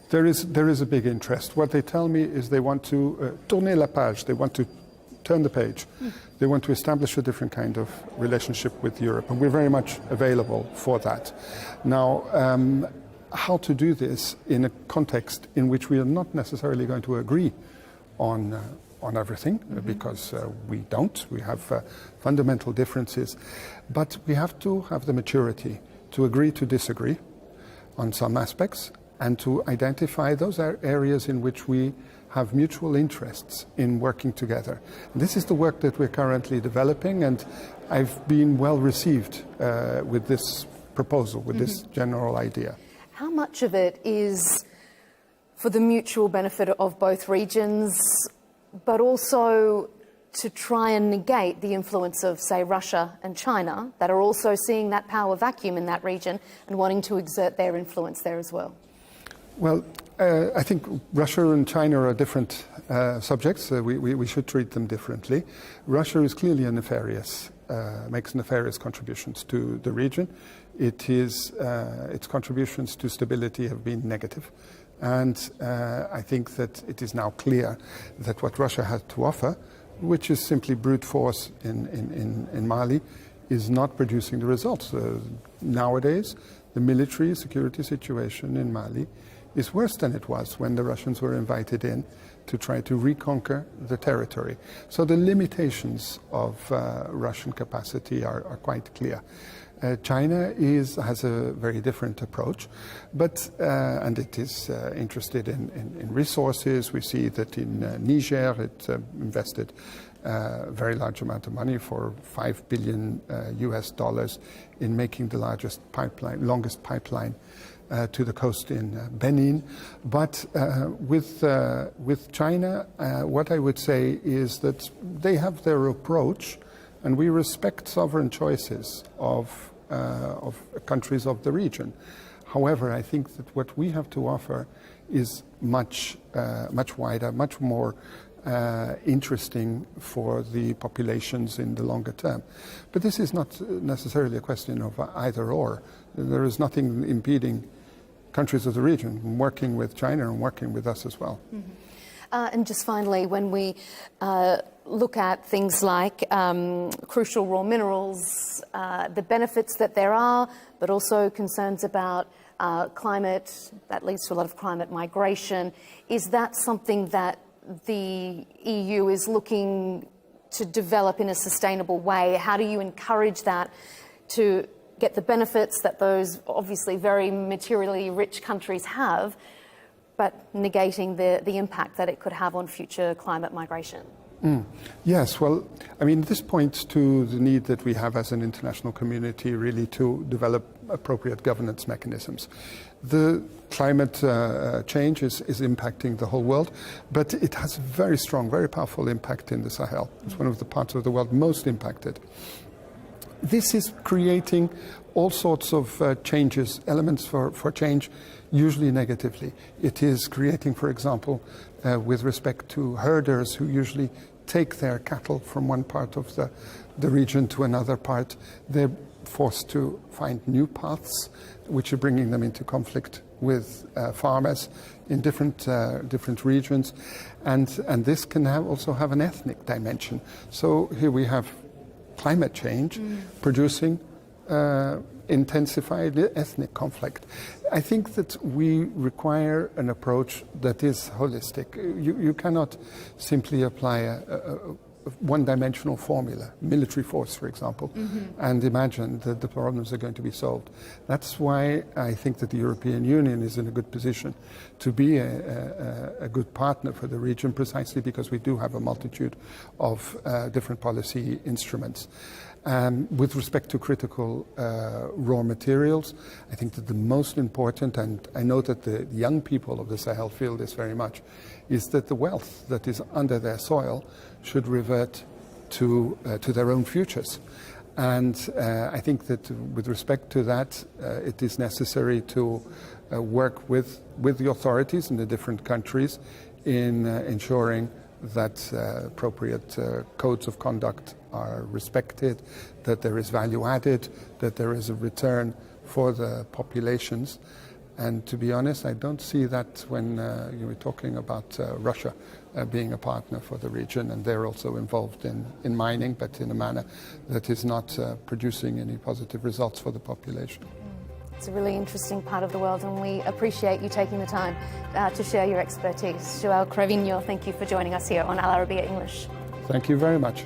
There is a big interest. What they tell me is they want to tourner la page, they want to turn the page. They want to establish a different kind of relationship with Europe, and we're very much available for that. Now, how to do this in a context in which we are not necessarily going to agree on everything, because we don't. We have fundamental differences. But we have to have the maturity to agree to disagree on some aspects, and to identify those areas in which we have mutual interests in working together. And this is the work that we're currently developing, and I've been well received with this proposal, with this general idea. How much of it is for the mutual benefit of both regions, but also to try and negate the influence of, say, Russia and China, that are also seeing that power vacuum in that region and wanting to exert their influence there as well? Well, I think Russia and China are different subjects. We should treat them differently. Russia is clearly a nefarious, makes nefarious contributions to the region. Its contributions to stability have been negative. And I think that it is now clear that what Russia has to offer, which is simply brute force in Mali, is not producing the results. Nowadays, the military security situation in Mali is worse than it was when the Russians were invited in to try to reconquer the territory. So the limitations of Russian capacity are quite clear. China has a very different approach, but and it is interested in resources. We see that in Niger it invested very large amount of money, for $5 billion US dollars, in making the longest pipeline to the coast in Benin. But with China, what I would say is that they have their approach, and we respect sovereign choices of countries of the region. However, I think that what we have to offer is much wider, much more interesting for the populations in the longer term. But this is not necessarily a question of either or. There is nothing impeding countries of the region from working with China and working with us as well. Mm-hmm. And just finally, when we look at things like crucial raw minerals, the benefits that there are, but also concerns about climate, that leads to a lot of climate migration, is that something that the EU is looking to develop in a sustainable way? How do you encourage that to get the benefits that those obviously very materially rich countries have, but negating the impact that it could have on future climate migration? Yes, well, I mean, this points to the need that we have as an international community really to develop appropriate governance mechanisms. The climate change is impacting the whole world, but it has a very strong, very powerful impact in the Sahel. It's one of the parts of the world most impacted. This is creating all sorts of changes, elements for change, usually negatively. It is creating, for example, with respect to herders who usually take their cattle from one part of the region to another part, they're forced to find new paths, which are bringing them into conflict with farmers in different regions. And this can also have an ethnic dimension. So here we have climate change producing intensified ethnic conflict. I think that we require an approach that is holistic. You cannot simply apply a one-dimensional formula, military force, for example, and imagine that the problems are going to be solved. That's why I think that the European Union is in a good position to be a good partner for the region, precisely because we do have a multitude of different policy instruments. With respect to critical raw materials, I think that the most important, and I know that the young people of the Sahel feel this very much, is that the wealth that is under their soil should revert to their own futures. And I think that with respect to that, it is necessary to work with the authorities in the different countries in ensuring that appropriate codes of conduct are respected, that there is value added, that there is a return for the populations. And to be honest, I don't see that when you were talking about Russia being a partner for the region, and they're also involved in mining, but in a manner that is not producing any positive results for the population. It's a really interesting part of the world, and we appreciate you taking the time to share your expertise. Joel Crevigno, thank you for joining us here on Al Arabiya English. Thank you very much.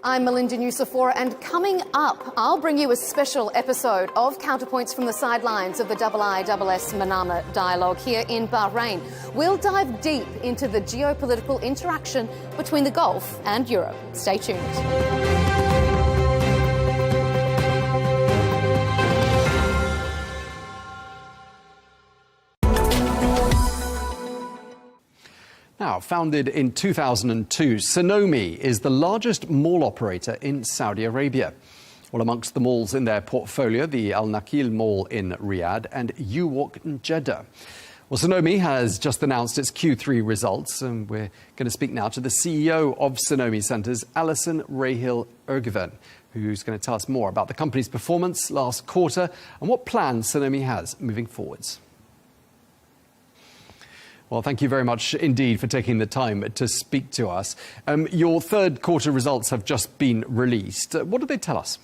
I'm Melinda Nucifora, and coming up, I'll bring you a special episode of Counterpoints from the sidelines of the IISS Manama dialogue here in Bahrain. We'll dive deep into the geopolitical interaction between the Gulf and Europe. Stay tuned. Now, founded in 2002, Sonomi is the largest mall operator in Saudi Arabia. Well, amongst the malls in their portfolio, the Al Nakil Mall in Riyadh and U-Walk in Jeddah. Well, Sonomi has just announced its Q3 results, and we're going to speak now to the CEO of Sonomi Centres, Alison Rahill-Erguven, who's going to tell us more about the company's performance last quarter and what plans Sonomi has moving forwards. Well, thank you very much indeed for taking the time to speak to us. Your third quarter results have just been released. What did they tell us?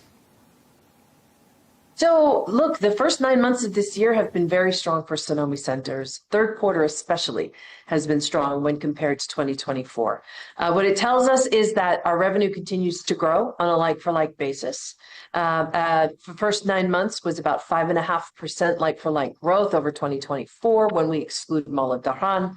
So, look, the first 9 months of this year have been very strong for Sonomi Centers. Third quarter especially has been strong when compared to 2024. What it tells us is that our revenue continues to grow on a like-for-like basis. The first 9 months was about 5.5% like-for-like growth over 2024 when we exclude Mall of Dhahran.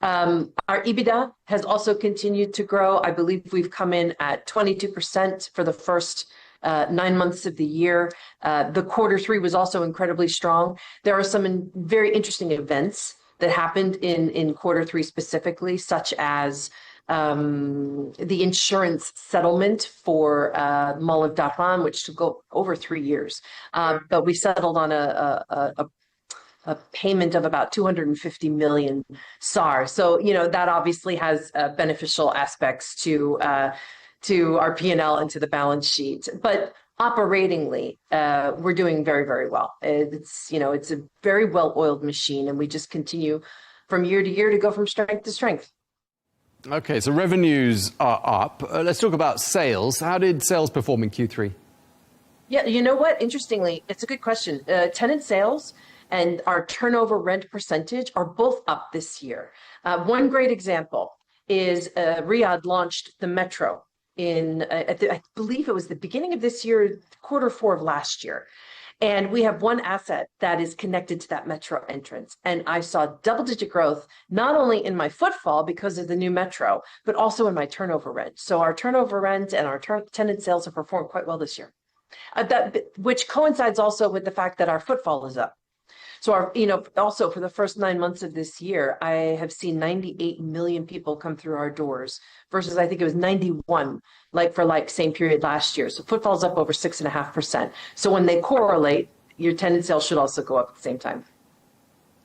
Our EBITDA has also continued to grow. I believe we've come in at 22% for the first 9 months of the year. The quarter three was also incredibly strong. There are some very interesting events that happened in quarter three specifically, such as the insurance settlement for Mall of Dhahran, which took over 3 years. But we settled on a payment of about 250 million SAR. So, that obviously has beneficial aspects to our P&L and to the balance sheet. But operatingly, we're doing very, very well. It's a very well-oiled machine, and we just continue from year to year to go from strength to strength. Okay, so revenues are up. Let's talk about sales. How did sales perform in Q3? Yeah, you know what? Interestingly, it's a good question. Tenant sales and our turnover rent percentage are both up this year. One great example is Riyadh launched the metro I believe it was the beginning of this year, quarter four of last year. And we have one asset that is connected to that metro entrance. And I saw double-digit growth, not only in my footfall because of the new metro, but also in my turnover rent. So our turnover rent and our tenant sales have performed quite well this year, which coincides also with the fact that our footfall is up. So also for the first 9 months of this year, I have seen 98 million people come through our doors versus I think it was 91 like same period last year. So footfall's up over 6.5%. So when they correlate, your tenant sales should also go up at the same time.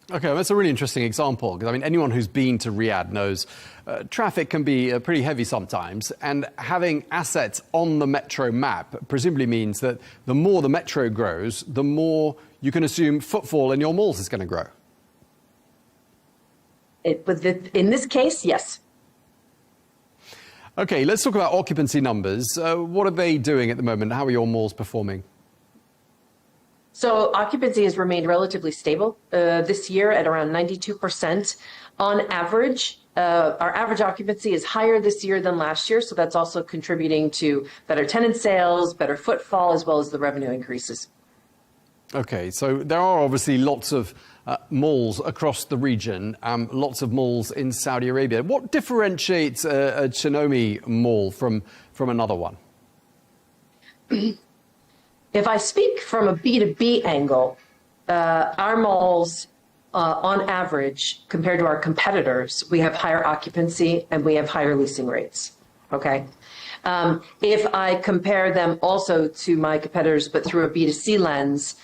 Okay, well, that's a really interesting example, because anyone who's been to Riyadh knows traffic can be pretty heavy sometimes, and having assets on the metro map presumably means that the more the metro grows, the more you can assume footfall in your malls is going to grow. In this case, yes. Okay, let's talk about occupancy numbers. What are they doing at the moment? How are your malls performing? So occupancy has remained relatively stable this year at around 92%. On average, our average occupancy is higher this year than last year, so that's also contributing to better tenant sales, better footfall, as well as the revenue increases. Okay, so there are obviously lots of malls across the region, lots of malls in Saudi Arabia. What differentiates a Sonomi mall from another one? If I speak from a B2B angle, our malls, on average, compared to our competitors, we have higher occupancy and we have higher leasing rates. Okay. If I compare them also to my competitors, but through a B2C lens,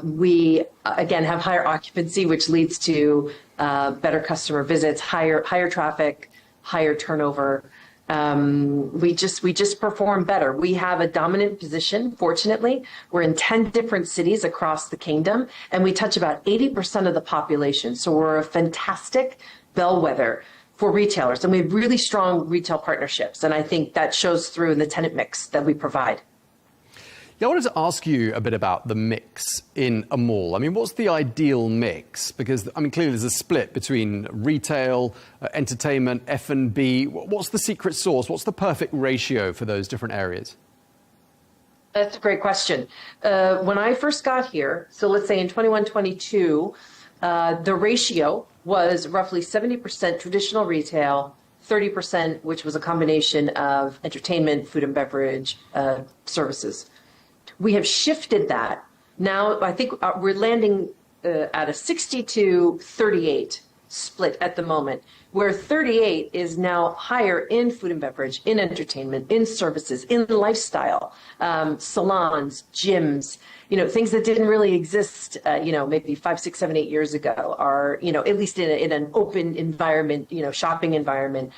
we again have higher occupancy, which leads to better customer visits, higher traffic, higher turnover. We just perform better. We have a dominant position. Fortunately, we're in 10 different cities across the kingdom, and we touch about 80% of the population. So we're a fantastic bellwether for retailers, and we have really strong retail partnerships. And I think that shows through in the tenant mix that we provide. Yeah, I wanted to ask you a bit about the mix in a mall. I mean, what's the ideal mix? Because, clearly there's a split between retail, entertainment, F&B. What's the secret sauce? What's the perfect ratio for those different areas? That's a great question. When I first got here, so let's say in 21-22, the ratio was roughly 70% traditional retail, 30%, which was a combination of entertainment, food and beverage, services. We have shifted that. Now, I think we're landing at a 60-38 split at the moment, where 38 is now higher in food and beverage, in entertainment, in services, in lifestyle, salons, gyms, things that didn't really exist, maybe 5, 6, 7, 8 years ago, are, at least in an open environment, shopping environment,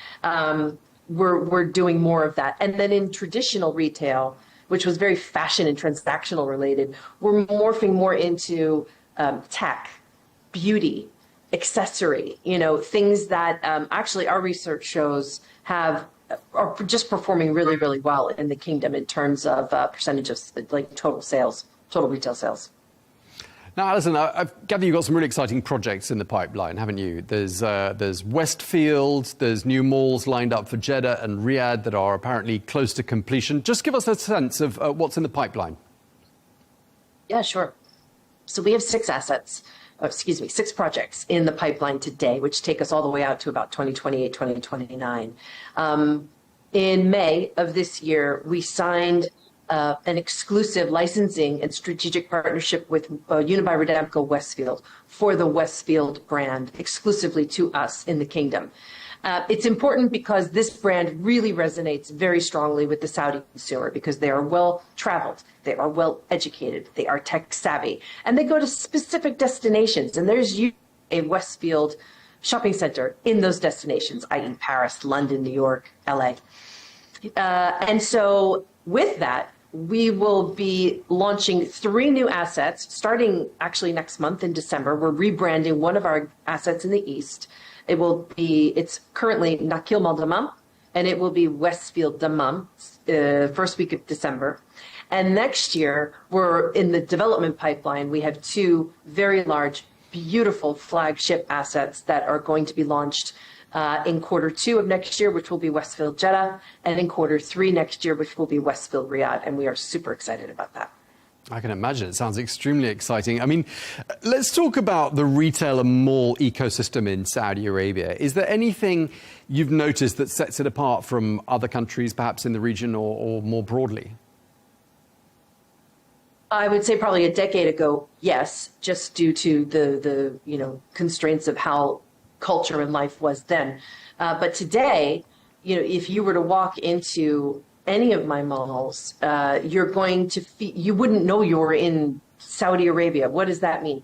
we're doing more of that. And then in traditional retail, which was very fashion and transactional related, we're morphing more into tech, beauty, accessory, things that actually our research shows are just performing really, really well in the kingdom in terms of percentage of like total retail sales. Now, Alison, I gather you've got some really exciting projects in the pipeline, haven't you? There's Westfield, there's new malls lined up for Jeddah and Riyadh that are apparently close to completion. Just give us a sense of what's in the pipeline. Yeah, sure. So we have 6 projects in the pipeline today, which take us all the way out to about 2028, 2029. In May of this year, we signed an exclusive licensing and strategic partnership with Unibail-Rodamco Westfield for the Westfield brand, exclusively to us in the kingdom. It's important because this brand really resonates very strongly with the Saudi consumer because they are well-traveled, they are well-educated, they are tech-savvy, and they go to specific destinations. And there's usually a Westfield shopping center in those destinations, i.e. Paris, London, New York, LA. And so with that, we will be launching 3 new assets starting actually next month in December. We're rebranding one of our assets in the East. It's currently Nakheel Mall Dammam, and it will be Westfield Dammam, first week of December. And next year, we're in the development pipeline. We have 2 very large, beautiful flagship assets that are going to be launched in Q2 of next year, which will be Westfield Jeddah, and in Q3 next year, which will be Westfield Riyadh. And we are super excited about that. I can imagine. It sounds extremely exciting. I mean, let's talk about the retail and mall ecosystem in Saudi Arabia. Is there anything you've noticed that sets it apart from other countries, perhaps in the region or more broadly? I would say probably a decade ago, yes, just due to the constraints of how culture and life was then. But today, if you were to walk into any of my malls, you're going to you wouldn't know you're in Saudi Arabia. What does that mean?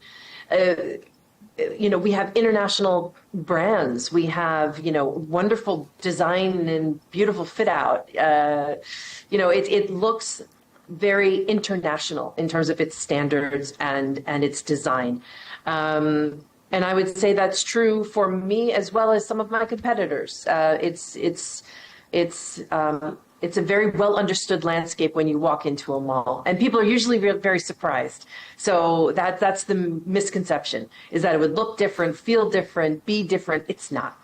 We have international brands. We have, wonderful design and beautiful fit out. It looks very international in terms of its standards and its design. And I would say that's true for me as well as some of my competitors. It's a very well understood landscape when you walk into a mall, and people are usually very surprised. So that's the misconception, is that it would look different, feel different, be different. It's not.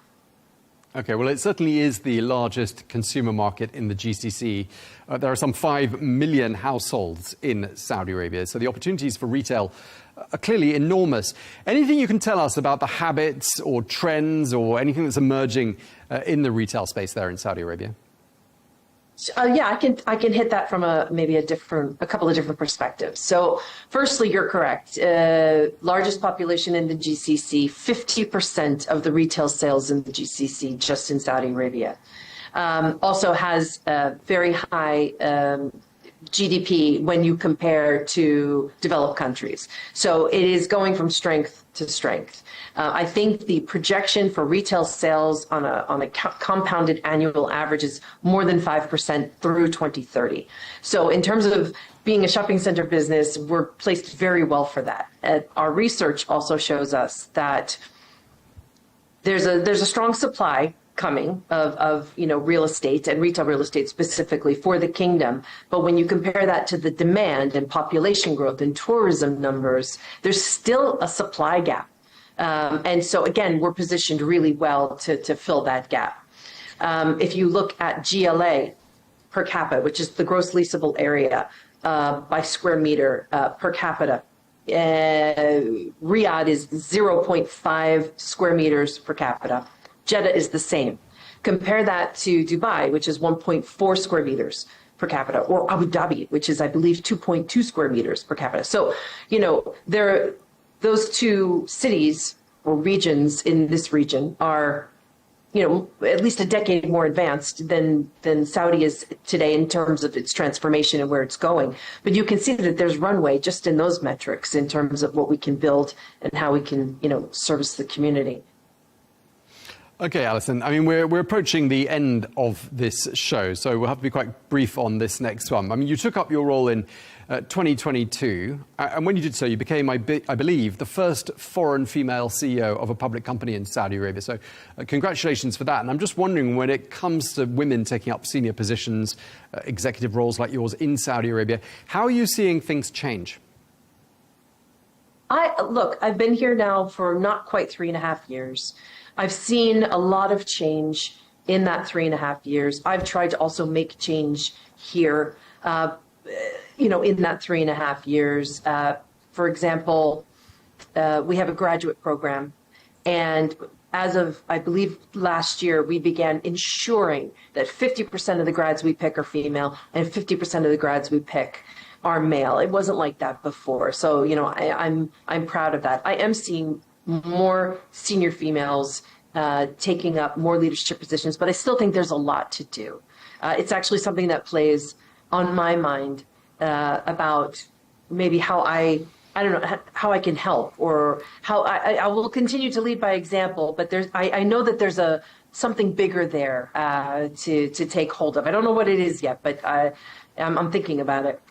Okay, well, it certainly is the largest consumer market in the GCC. There are some 5 million households in Saudi Arabia, so the opportunities for retail are clearly enormous. Anything you can tell us about the habits or trends or anything that's emerging in the retail space there in Saudi Arabia? Yeah, I can hit that from a couple of different perspectives. So, firstly, you're correct. Largest population in the GCC, 50% of the retail sales in the GCC just in Saudi Arabia. Also has a very high GDP when you compare to developed countries. So it is going from strength to strength. I think the projection for retail sales on a compounded annual average is more than 5% through 2030. So in terms of being a shopping center business, we're placed very well for that. Our research also shows us that there's a strong supply coming of real estate and retail real estate specifically for the kingdom. But when you compare that to the demand and population growth and tourism numbers, there's still a supply gap. And so, again, we're positioned really well to fill that gap. If you look at GLA per capita, which is the gross leasable area by square meter per capita, Riyadh is 0.5 square meters per capita. Jeddah is the same. Compare that to Dubai, which is 1.4 square meters per capita, or Abu Dhabi, which is, I believe, 2.2 square meters per capita. So, those 2 cities or regions in this region are, at least a decade more advanced than Saudi is today in terms of its transformation and where it's going. But you can see that there's runway just in those metrics in terms of what we can build and how we can, service the community. OK, Alison, I mean, we're approaching the end of this show, so we'll have to be quite brief on this next one. I mean, you took up your role in 2022, and when you did so, you became, I believe, the first foreign female CEO of a public company in Saudi Arabia. So congratulations for that. And I'm just wondering, when it comes to women taking up senior positions, executive roles like yours in Saudi Arabia, how are you seeing things change? Look, I've been here now for not quite 3.5 years. I've seen a lot of change in that 3.5 years. I've tried to also make change here, in that 3.5 years. For example, we have a graduate program, and as of, I believe, last year, we began ensuring that 50% of the grads we pick are female and 50% of the grads we pick are male. It wasn't like that before. So, I'm proud of that. I am seeing more senior females taking up more leadership positions, but I still think there's a lot to do. It's actually something that plays on my mind about maybe how how I can help, or how I will continue to lead by example. But I know that there's something bigger there to take hold of. I don't know what it is yet, but I'm thinking about it.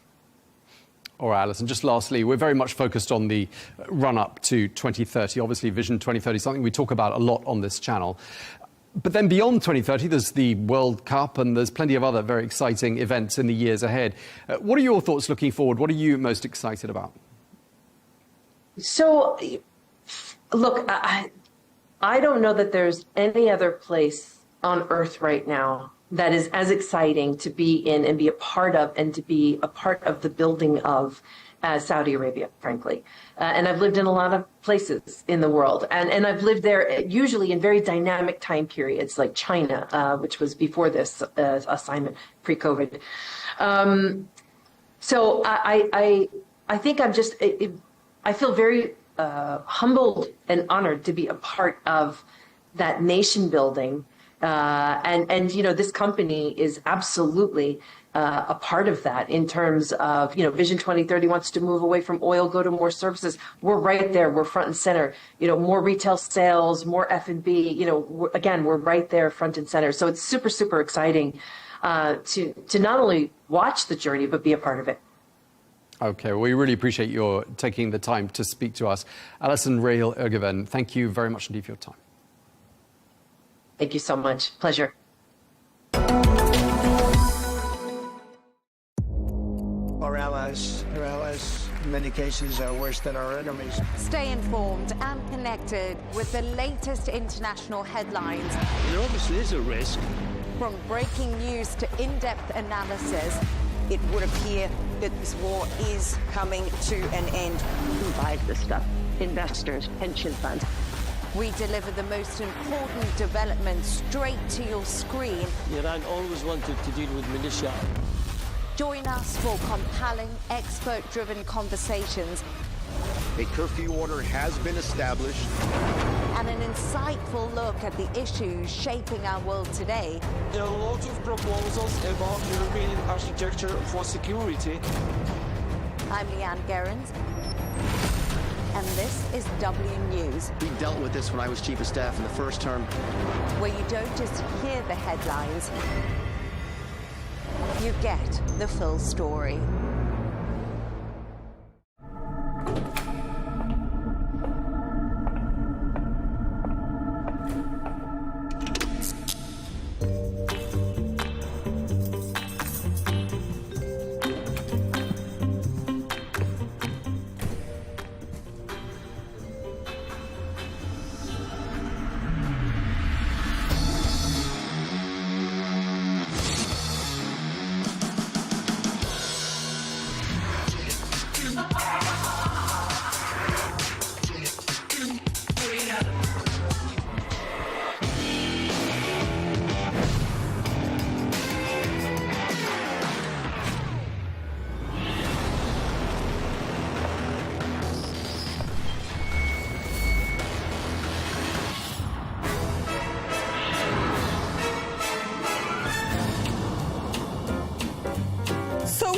All right, Alison, just lastly, we're very much focused on the run-up to 2030. Obviously, Vision 2030 is something we talk about a lot on this channel. But then beyond 2030, there's the World Cup, and there's plenty of other very exciting events in the years ahead. What are your thoughts looking forward? What are you most excited about? So, look, I don't know that there's any other place on Earth right now that is as exciting to be in and be a part of, and to be a part of the building of Saudi Arabia, frankly. And I've lived in a lot of places in the world, and I've lived there usually in very dynamic time periods, like China, which was before this assignment, pre-COVID. So I think I feel very humbled and honored to be a part of that nation building. And this company is absolutely a part of that in terms of, Vision 2030 wants to move away from oil, go to more services. We're right there. We're front and center. More retail sales, more F&B. We're right there, front and center. So it's super, super exciting to not only watch the journey, but be a part of it. OK, well, we really appreciate your taking the time to speak to us. Alison Rail Ergeven, thank you very much indeed for your time. Thank you so much. Pleasure. Our allies, in many cases, are worse than our enemies. Stay informed and connected with the latest international headlines. There obviously is a risk. From breaking news to in-depth analysis, it would appear that this war is coming to an end. Who buys this stuff? Investors, pension funds. we deliver the most important developments straight to your screen. Iran always wanted to deal with militia. Join us for compelling, expert-driven conversations. A curfew order has been established. And an insightful look at the issues shaping our world today. There are lots of proposals about European architecture for security. I'm Leigh Ann Gerrans, and this is W News. We dealt with this when I was Chief of Staff in the first term. Where you don't just hear the headlines, you get the full story.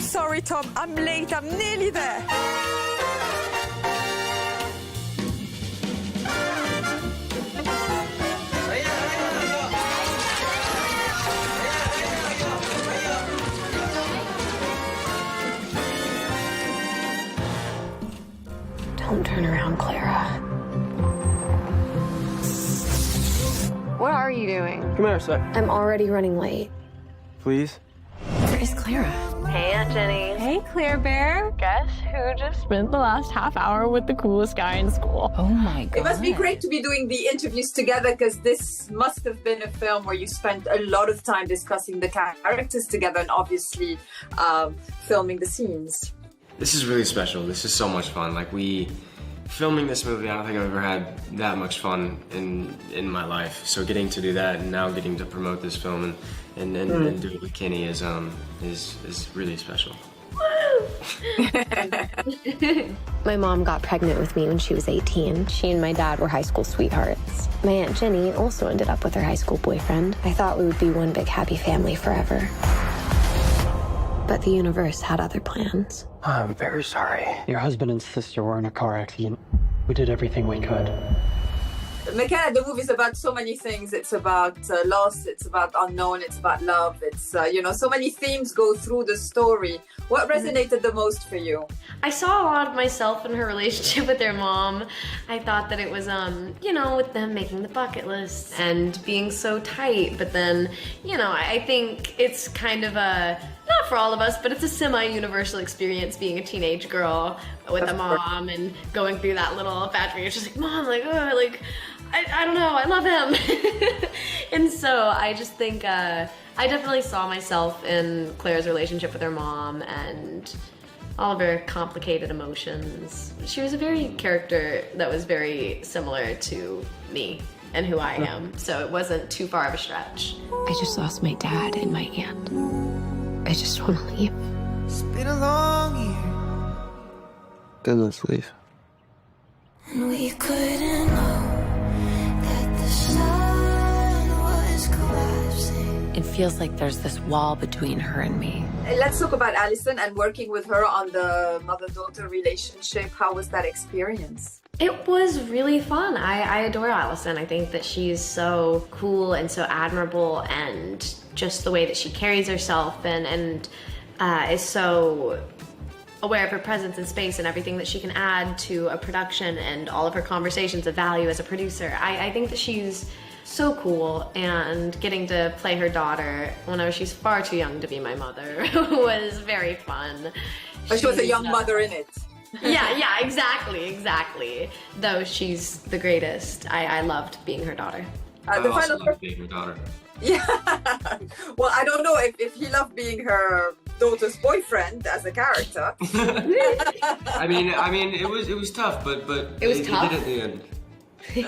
Sorry, Tom, I'm late. I'm nearly there. Clara. What are you doing? Come here a sec. I'm already running late. Please? Where is Clara? Hey, Aunt Jenny. Hey, Claire Bear. Guess who just spent the last half hour with the coolest guy in school? Oh my God. It must be great to be doing the interviews together, because this must have been a film where you spent a lot of time discussing the characters together and obviously filming the scenes. This is really special. This is so much fun. Like, filming this movie, I don't think I've ever had that much fun in my life. So getting to do that and now getting to promote this film and do it with Kenny is really special. My mom got pregnant with me when she was 18. She and my dad were high school sweethearts. My Aunt Jenny also ended up with her high school boyfriend. I thought we would be one big happy family forever. But the universe had other plans. I'm very sorry. Your husband and sister were in a car accident. We did everything we could. McKenna, the movie is about so many things. It's about loss, it's about unknown, it's about love. It's, so many themes go through the story. What resonated the most for you? I saw a lot of myself in her relationship with their mom. I thought that it was, with them making the bucket list and being so tight. But then, I think it's kind of not for all of us, but it's a semi-universal experience being a teenage girl with a mom and going through that little factory. It's just like, Mom, I don't know, I love him. And so I just think I definitely saw myself in Claire's relationship with her mom and all of her complicated emotions. She was a very character that was very similar to me and who I am, so it wasn't too far of a stretch. I just lost my dad and my aunt. I just want to leave. It's been a long year. Then let's leave. And we couldn't know that the sun was collapsing. It feels like there's this wall between her and me. Let's talk about Alison and working with her on the mother-daughter relationship. How was that experience? It was really fun. I adore Alison. I think that she's so cool and so admirable, and just the way that she carries herself and is so aware of her presence in space and everything that she can add to a production and all of her conversations of value as a producer. I think that she's so cool, and getting to play her daughter whenever she's far too young to be my mother was very fun. But she was a young mother in it. Yeah, exactly. Though she's the greatest, I loved being her daughter. I also loved being her daughter. Yeah. Well, I don't know if he loved being her daughter's boyfriend as a character. I mean, it was tough, but it was tough. He did it at the end.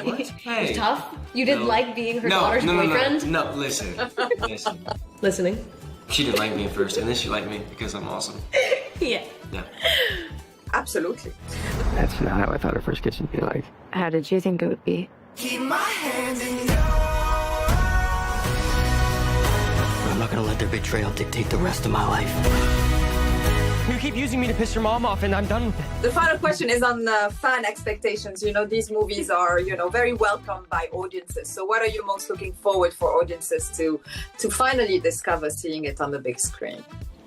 What? Hey. It was tough? You didn't like being her daughter's boyfriend? No, listen. Listening. She didn't like me at first, and then she liked me because I'm awesome. Yeah. Absolutely. That's not how I thought her first kiss would be like. How did you think it would be? Keep my hand in yours. I'm not gonna let their betrayal dictate the rest of my life. You keep using me to piss your mom off, and I'm done with it. The final question is on fan expectations. These movies are, very welcomed by audiences. So what are you most looking forward for audiences to finally discover seeing it on the big screen?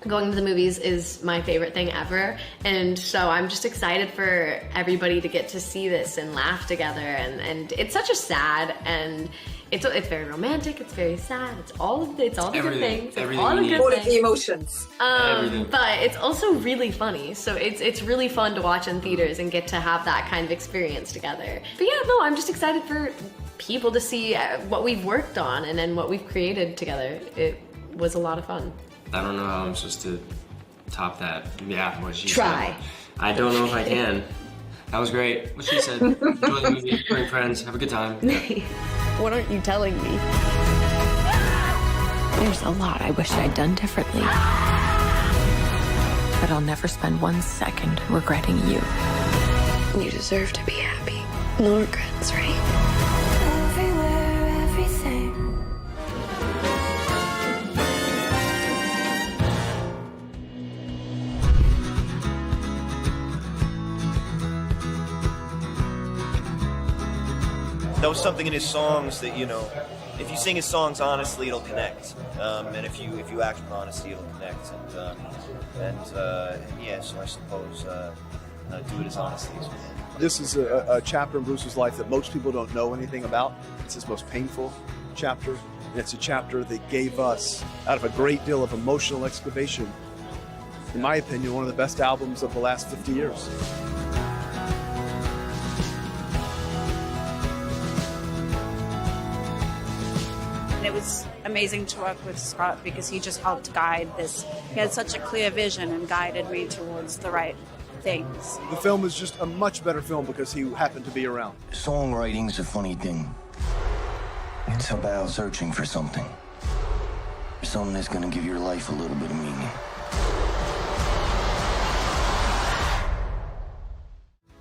Going to the movies is my favorite thing ever, and so I'm just excited for everybody to get to see this and laugh together, and it's such a sad, and it's very romantic, it's very sad, it's all the good things, all of the emotions. But it's also really funny, so it's really fun to watch in theaters and get to have that kind of experience together. But yeah, no, I'm just excited for people to see what we've worked on and then what we've created together. It was a lot of fun. I don't know how I'm supposed to top that. Yeah, what she Try. said. I don't know if I can. That was great. What she said. Enjoy the movie, bring friends, have a good time. Yeah. What aren't you telling me? There's a lot I wish I'd done differently. But I'll never spend 1 second regretting you. You deserve to be happy. No regrets, right? Everywhere, everything. That was something in his songs that, if you sing his songs honestly, it'll connect. And if you act with honesty, it'll connect. So I suppose do it as honestly as you can. This is a chapter in Bruce's life that most people don't know anything about. It's his most painful chapter, and it's a chapter that gave us, out of a great deal of emotional excavation, in my opinion, one of the best albums of the last 50 years. It was amazing to work with Scott because he just helped guide this. He had such a clear vision and guided me towards the right things. The film is just a much better film because he happened to be around. Songwriting's a funny thing. It's about searching for something. Something that's going to give your life a little bit of meaning.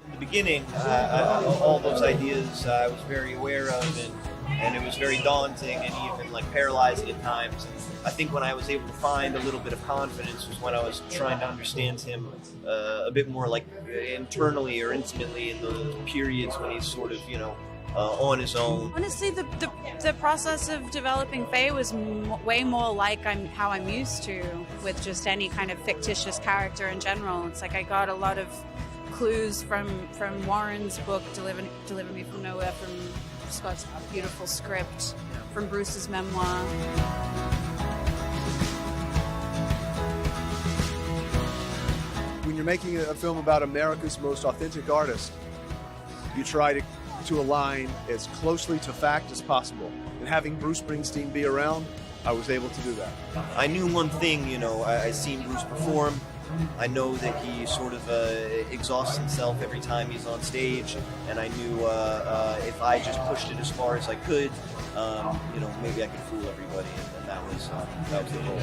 In the beginning, all those ideas I was very aware of, and it was very daunting and even like paralyzing at times. I think when I was able to find a little bit of confidence was when I was trying to understand him a bit more like internally or intimately in the periods when he's sort of, on his own. Honestly, the process of developing Faye was way more like how I'm used to with just any kind of fictitious character in general. It's like I got a lot of clues from Warren's book, Deliver Me From Nowhere, from Scott's beautiful script, from Bruce's memoir. When you're making a film about America's most authentic artist, you try to align as closely to fact as possible. And having Bruce Springsteen be around, I was able to do that. I knew one thing, I seen Bruce perform. I know that he sort of exhausts himself every time he's on stage, and I knew if I just pushed it as far as I could, maybe I could fool everybody, and that was the goal.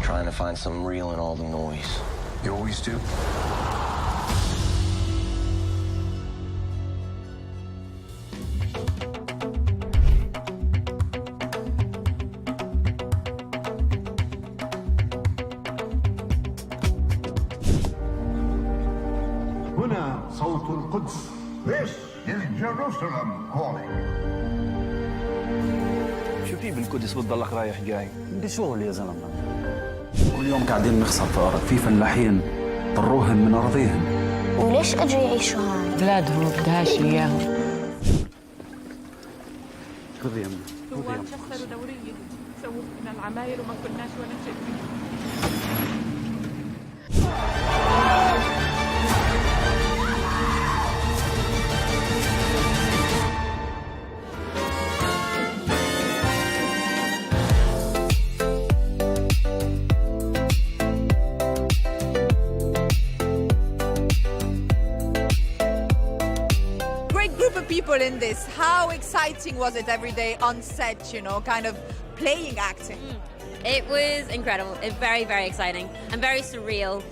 Trying to find some real in all the noise. You always do. صوت القدس. This is Jerusalem calling. شو في بالقدس بتضلك رايح جاي؟ بدي شغل يا زلمه. كل يوم قاعدين نخسر في أرض، في فلاحين ضروهم من أراضيهم. وليش اجوا يعيشوا هون؟ بلادهم بدهاش اياهم. خذي يمي. ثوار شخصروا دورية، سووا لنا العماير وما كناش ولا شيء. In this, how exciting was it every day on set, kind of playing acting? It was incredible. It's very, very exciting and very surreal.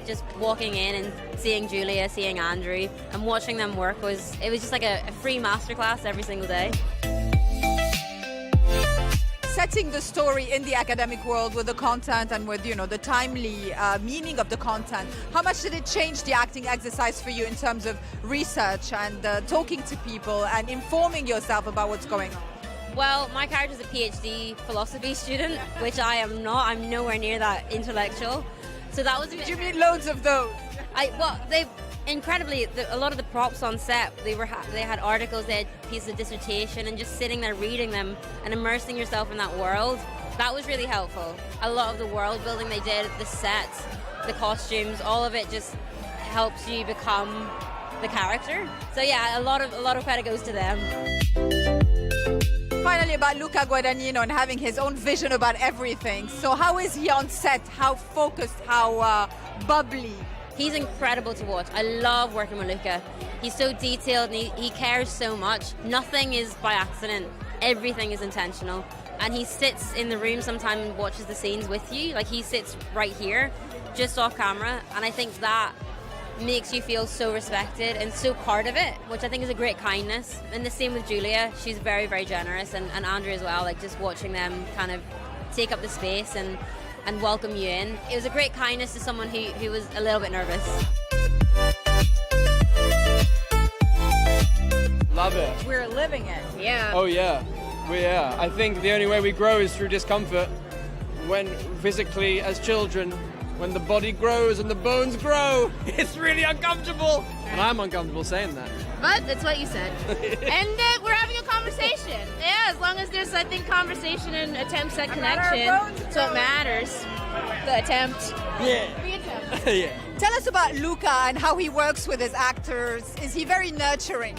Just walking in and seeing Julia, seeing Andrew, and watching them work was just like a free masterclass every single day. Setting the story in the academic world with the content and with, the timely meaning of the content, how much did it change the acting exercise for you in terms of research and talking to people and informing yourself about what's going on? Well, my character's a PhD philosophy student, which I am not. I'm nowhere near that intellectual. So that was... Did you meet loads of those? Incredibly, a lot of the props on set, they had articles, they had pieces of dissertation, and just sitting there reading them and immersing yourself in that world, that was really helpful. A lot of the world building they did, the sets, the costumes, all of it just helps you become the character. So yeah, a lot of credit goes to them. Finally, about Luca Guadagnino and having his own vision about everything. So how is he on set? How focused? How bubbly? He's incredible to watch. I love working with Luca. He's so detailed and he cares so much. Nothing is by accident. Everything is intentional. And he sits in the room sometimes and watches the scenes with you. Like he sits right here, just off camera. And I think that makes you feel so respected and so part of it, which I think is a great kindness. And the same with Julia. She's very, very generous. And Andrew as well, like just watching them kind of take up the space and welcome you in. It was a great kindness to someone who was a little bit nervous. Love it. We're living it. Yeah. Oh yeah. I think the only way we grow is through discomfort. When physically as children when the body grows and the bones grow. It's really uncomfortable. And I'm uncomfortable saying that. But that's what you said. And we're having a conversation. Yeah, as long as there's, I think, conversation and attempts at connection. That's what matters. The attempt. Yeah. The attempt. Yeah. Tell us about Luca and how he works with his actors. Is he very nurturing?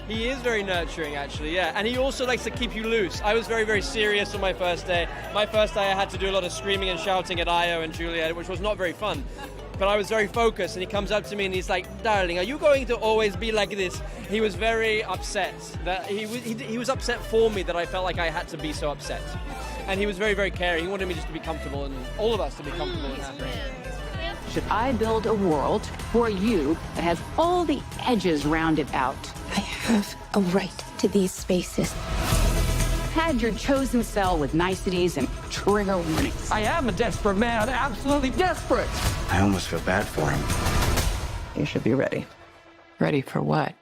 He is very nurturing, actually, yeah. And he also likes to keep you loose. I was very, very serious on my first day. My first day I had to do a lot of screaming and shouting at Io and Juliet, which was not very fun. But I was very focused, and he comes up to me and he's like, darling, are you going to always be like this? He was very upset. That he was upset for me that I felt like I had to be so upset. And he was very, very caring. He wanted me just to be comfortable and all of us to be comfortable and happy. Should I build a world for you that has all the edges rounded out? I have a right to these spaces. Had your chosen cell with niceties and trigger warnings. I am a desperate man, absolutely desperate. I almost feel bad for him. You should be ready. Ready for what?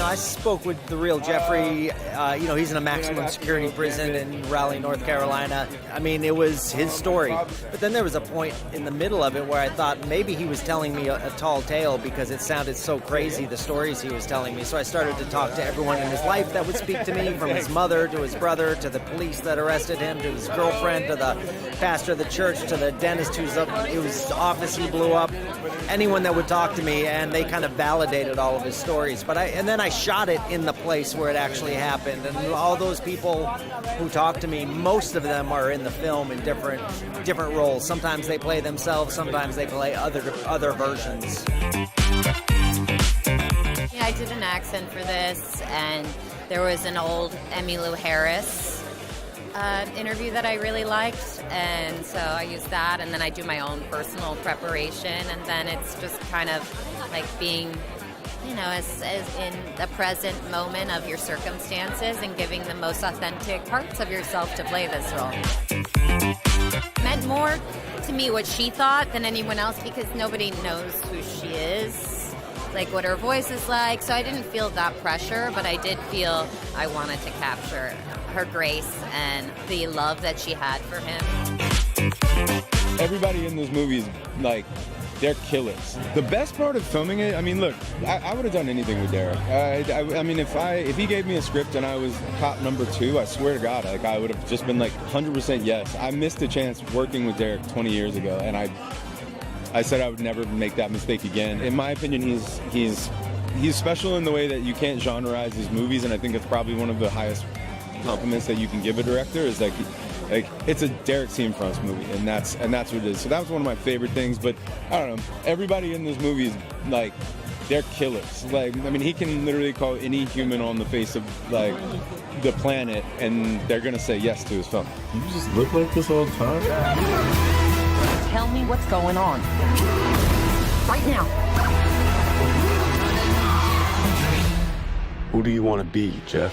I spoke with the real Jeffrey. He's in a maximum security prison in Raleigh, North Carolina. I mean, it was his story. But then there was a point in the middle of it where I thought maybe he was telling me a tall tale because it sounded so crazy, the stories he was telling me. So I started to talk to everyone in his life that would speak to me, from his mother to his brother to the police that arrested him to his girlfriend to the pastor of the church to the dentist whose office he blew up. Anyone that would talk to me, and they kind of validated all of his stories. And then I shot it in the place where it actually happened, and all those people who talk to me, most of them are in the film in different roles. Sometimes they play themselves, sometimes they play other versions. Yeah, I did an accent for this, and there was an old Emmylou Harris interview that I really liked, and so I used that, and then I do my own personal preparation, and then it's just kind of like being, as in the present moment of your circumstances and giving the most authentic parts of yourself to play this role. It meant more to me what she thought than anyone else, because nobody knows who she is, like what her voice is like, so I didn't feel that pressure, but I did feel I wanted to capture her grace and the love that she had for him. Everybody in this movie is like, they're killers. The best part of filming it, I mean, look, I would have done anything with Derek. I mean, if he gave me a script and I was cop number 2, I swear to God, like I would have just been like 100% yes. I missed a chance working with Derek 20 years ago, and I said I would never make that mistake again. In my opinion, he's special in the way that you can't genreize his movies, and I think it's probably one of the highest compliments that you can give a director is like it's a Derek Cianfrance movie, and that's what it is. So that was one of my favorite things. But I don't know, everybody in this movie is like, they're killers. Like, I mean, he can literally call any human on the face of like the planet, and they're gonna say yes to his film. You just look like this all the time. Tell me what's going on. Right now. Who do you want to be, Jeff?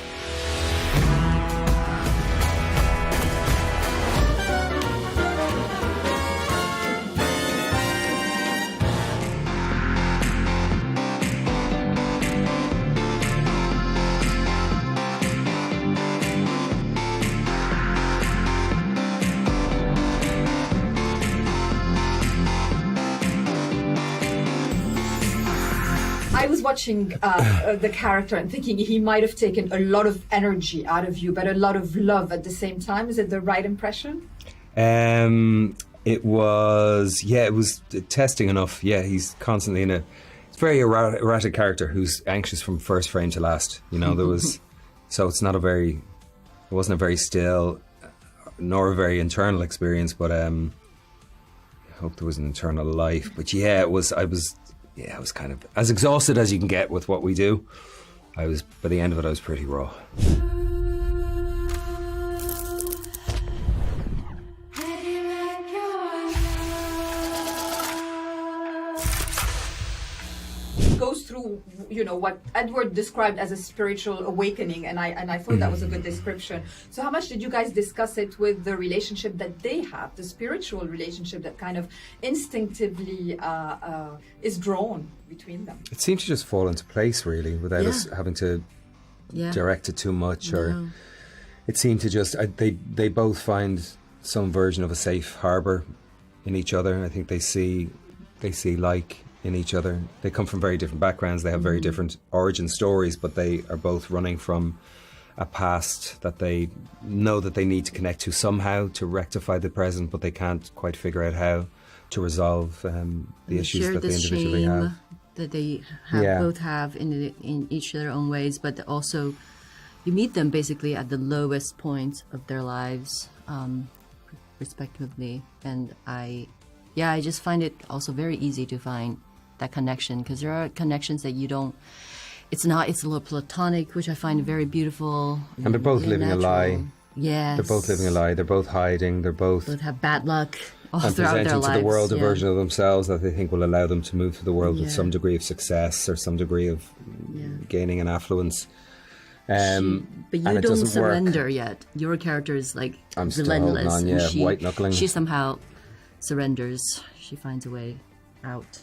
I was watching the character and thinking he might have taken a lot of energy out of you, but a lot of love at the same time. Is it the right impression? It was testing enough. Yeah, he's constantly in it's a very erratic character who's anxious from first frame to last. So it wasn't a very still, nor a very internal experience, but I hope there was an internal life. But yeah, I was kind of as exhausted as you can get with what we do. By the end of it, I was pretty raw. goes through, you know, what Edward described as a spiritual awakening, and I thought that was a good description. So how much did you guys discuss it with the relationship that they have, the spiritual relationship that kind of instinctively is drawn between them? It seemed to just fall into place, really, without us having to direct it too much, or it seemed to just they both find some version of a safe harbor in each other. I think they see like in each other. They come from very different backgrounds, they have very different origin stories, but they are both running from a past that they know that they need to connect to somehow to rectify the present, but they can't quite figure out how to resolve the issues that they individually have. That they both have in each their own ways, but also you meet them basically at the lowest points of their lives, respectively. And I just find it also very easy to find that connection, because there are connections that you don't. It's a little platonic, which I find very beautiful. And they're both living natural. A lie. Yes. They're both living a lie. They're both hiding. They're both have bad luck all and throughout their presenting lives. to the world a version of themselves that they think will allow them to move through the world with some degree of success or some degree of gaining an affluence. But you don't surrender yet. Your character is like I'm relentless. Still holding on, white knuckling. She somehow surrenders. She finds a way out.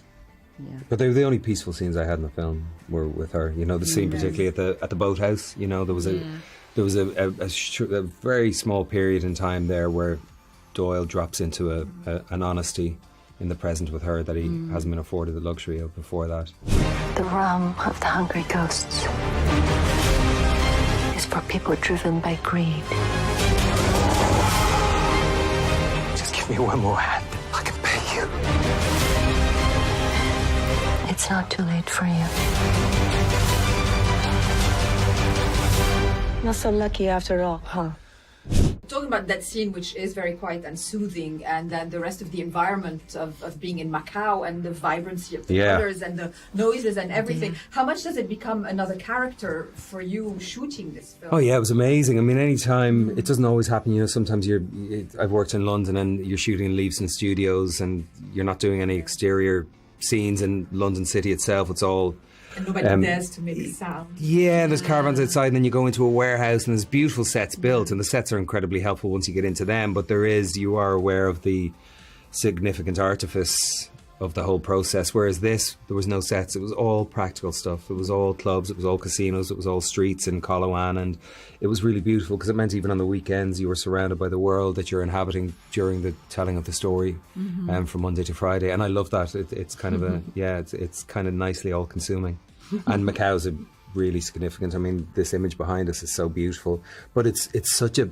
Yeah. But they were the only peaceful scenes I had in the film were with her. You know, the scene particularly at the boathouse. You know, there was a very small period in time there where Doyle drops into an honesty in the present with her that he hasn't been afforded the luxury of before that. The realm of the hungry ghosts is for people driven by greed. Just give me one more hand. I can pay you. It's not too late for you. Not so lucky after all, huh? Talking about that scene, which is very quiet and soothing, and then the rest of the environment of being in Macau and the vibrancy of the colors and the noises and everything. How much does it become another character for you shooting this film? Oh yeah, it was amazing. I mean, anytime, it doesn't always happen, you know, sometimes I've worked in London and you're shooting in Leavesden studios and you're not doing any exterior scenes in London City itself. It's all and nobody dares to make sound. Yeah, there's caravans outside, and then you go into a warehouse and there's beautiful sets built, and the sets are incredibly helpful once you get into them, but you are aware of the significant artifice of the whole process, whereas this, there was no sets. It was all practical stuff. It was all clubs, it was all casinos, it was all streets in Colowan, and it was really beautiful because it meant even on the weekends you were surrounded by the world that you're inhabiting during the telling of the story from Monday to Friday, and I love that. It's kind of it's kind of nicely all-consuming. And Macau's really significant. I mean, this image behind us is so beautiful, but it's such a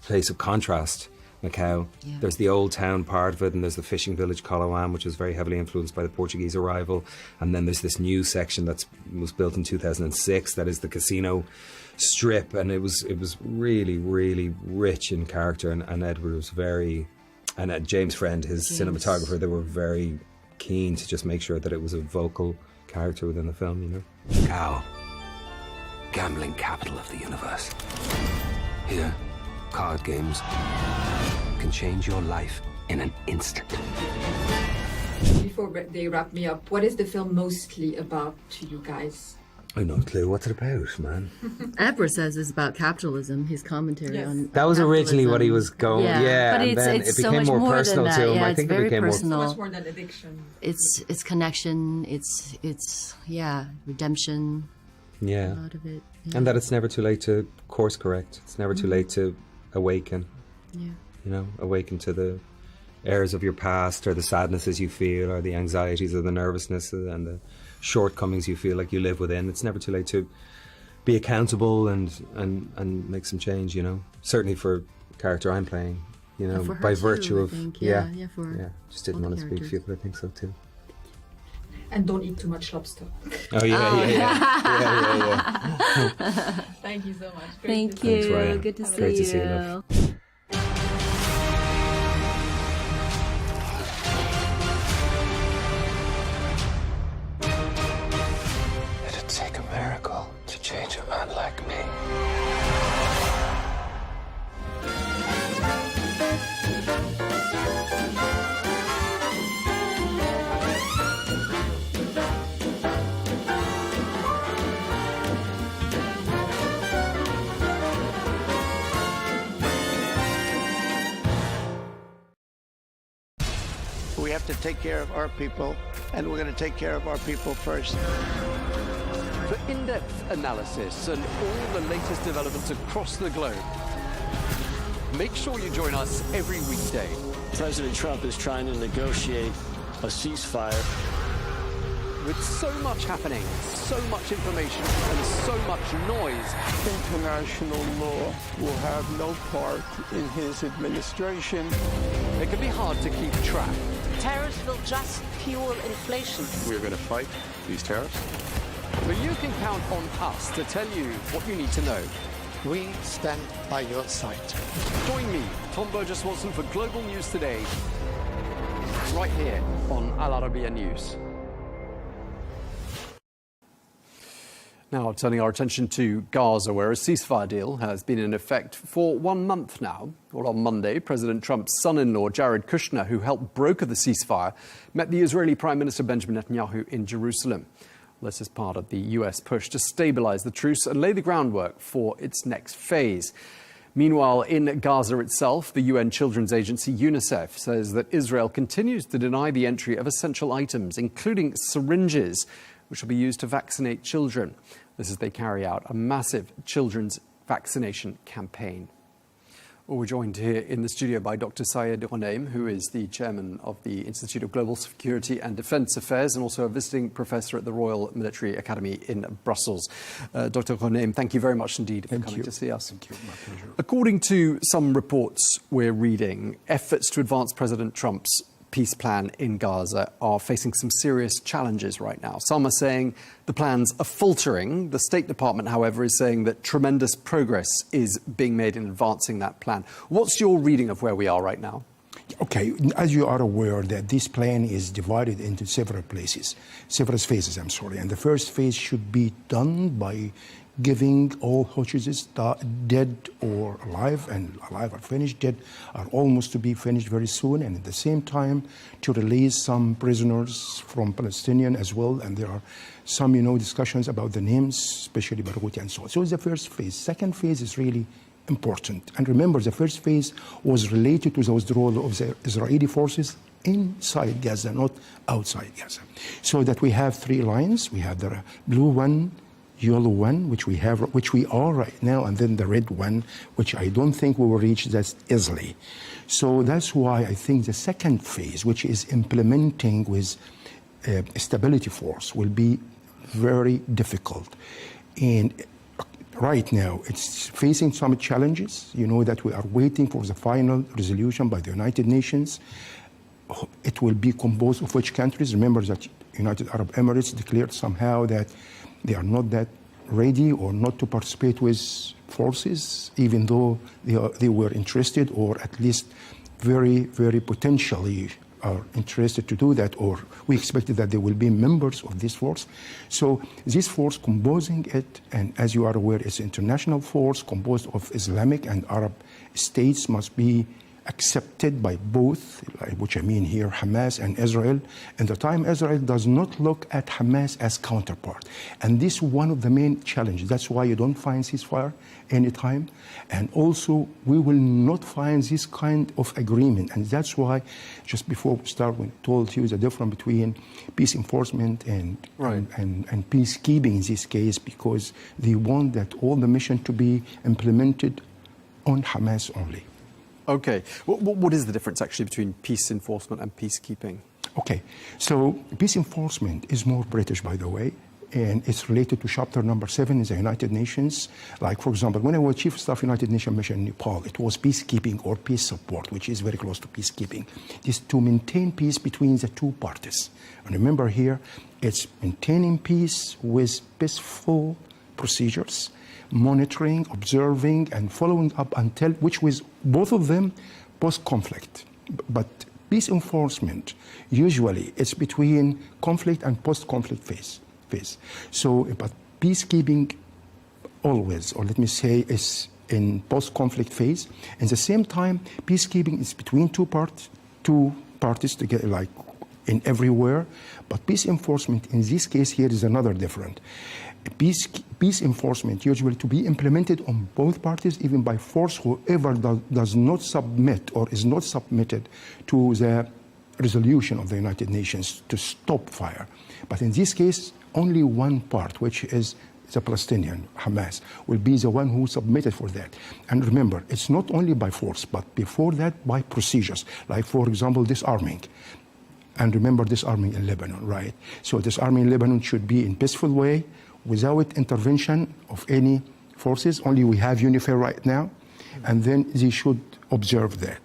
place of contrast, Macau. Yeah. There's the old town part of it, and there's the fishing village Colowan, which was very heavily influenced by the Portuguese arrival, and then there's this new section that was built in 2006 that is the casino strip, and it was really, really rich in character, and Edward was very, and James Friend, his cinematographer, they were very keen to just make sure that it was a vocal character within the film, you know. Macau, gambling capital of the universe. Here, card games can change your life in an instant. Before they wrap me up, what is the film mostly about to you guys? I have no clue. What's it about, man? Edward says it's about capitalism, his commentary on that was originally what he was going, but and then it became more personal to him. I think it became personal. So much more than addiction. It's connection, it's redemption. Yeah. A lot of it. Yeah. And that it's never too late to course correct. It's never too late to awaken. Yeah. You know, awaken to the errors of your past, or the sadnesses you feel, or the anxieties, or the nervousness, and the shortcomings you feel like you live within. It's never too late to be accountable and make some change, you know. Certainly for the character I'm playing, you know, by virtue of just didn't want to speak for you, but I think so too. And don't eat too much lobster. Oh yeah. Thank you so much. Thank you. Thanks, Ryan. Good to see Great you. To see you, love. It'd take a miracle to change a man like me. have to take care of our people, and we're going to take care of our people first. For in-depth analysis and all the latest developments across the globe, make sure you join us every weekday. President Trump is trying to negotiate a ceasefire. With so much happening, so much information, and so much noise, International law will have no part in his administration. it can be hard to keep track. Tariffs will just fuel inflation. We're going to fight these tariffs. But you can count on us to tell you what you need to know. We stand by your side. Join me, Tom Burges Watson, for Global News Today, right here on Al Arabiya News. Now, turning our attention to Gaza, where a ceasefire deal has been in effect for 1 month now. Well, on Monday, President Trump's son-in-law, Jared Kushner, who helped broker the ceasefire, met the Israeli Prime Minister Benjamin Netanyahu in Jerusalem. This is part of the US push to stabilize the truce and lay the groundwork for its next phase. Meanwhile, in Gaza itself, the UN Children's Agency UNICEF says that Israel continues to deny the entry of essential items, including syringes, which will be used to vaccinate children. This as they carry out a massive children's vaccination campaign. Well, we're joined here in the studio by Dr. Sayed Ghanem, who is the chairman of the Institute of Global Security and Defence Affairs and also a visiting professor at the Royal Military Academy in Brussels. Dr. Ghanem, thank you very much indeed for coming to see us. Thank you, my pleasure. According to some reports we're reading, efforts to advance President Trump's peace plan in Gaza are facing some serious challenges right now. Some are saying the plans are faltering. The State Department, however, is saying that tremendous progress is being made in advancing that plan. What's your reading of where we are right now? Okay, as you are aware that this plan is divided into several phases, and the first phase should be done by giving all hostages, dead or alive, and alive are finished, dead are almost to be finished very soon, and at the same time to release some prisoners from Palestinian as well, and there are some, discussions about the names, especially Barouti and so on. So it's the first phase. Second phase is really important. And remember, the first phase was related to the withdrawal of the Israeli forces inside Gaza, not outside Gaza. So that we have 3 lines. We have the blue one, yellow one, which we are right now, and then the red one, which I don't think we will reach that easily. So that's why I think the second phase, which is implementing with a stability force, will be very difficult. And right now, it's facing some challenges. You know that we are waiting for the final resolution by the United Nations. It will be composed of which countries? Remember that United Arab Emirates declared somehow that they are not that ready or not to participate with forces, even though they were interested, or at least very, very potentially are interested to do that, or we expected that they will be members of this force. So this force composing it, and as you are aware, it's an international force composed of Islamic and Arab states, must be accepted by both, which I mean here Hamas and Israel. And the time Israel does not look at Hamas as counterpart. And this is one of the main challenges. That's why you don't find ceasefire anytime. And also, we will not find this kind of agreement. And that's why, just before we start, we told you the difference between peace enforcement and peacekeeping in this case, because they want that all the mission to be implemented on Hamas only. Okay. What is the difference actually between peace enforcement and peacekeeping? Okay. So peace enforcement is more British, by the way, and it's related to chapter number 7 in the United Nations. Like, for example, when I was Chief of Staff United Nations mission in Nepal, it was peacekeeping or peace support, which is very close to peacekeeping. This to maintain peace between the two parties. And remember here, it's maintaining peace with peaceful procedures, monitoring, observing, and following up until, which was both of them post-conflict. But peace enforcement, usually it's between conflict and post-conflict phase. So, but peacekeeping always, or let me say, is in post-conflict phase. At the same time, peacekeeping is between two parties together, like in everywhere. But peace enforcement in this case here is another different. Peace enforcement usually to be implemented on both parties, even by force, whoever does not submit or is not submitted to the resolution of the United Nations to stop fire. But in this case, only one part, which is the Palestinian, Hamas, will be the one who submitted for that. And remember, it's not only by force, but before that, by procedures. Like, for example, disarming. And remember, disarming in Lebanon, right? So disarming in Lebanon should be in peaceful way, without intervention of any forces. Only we have UNIFIL right now. And then they should observe that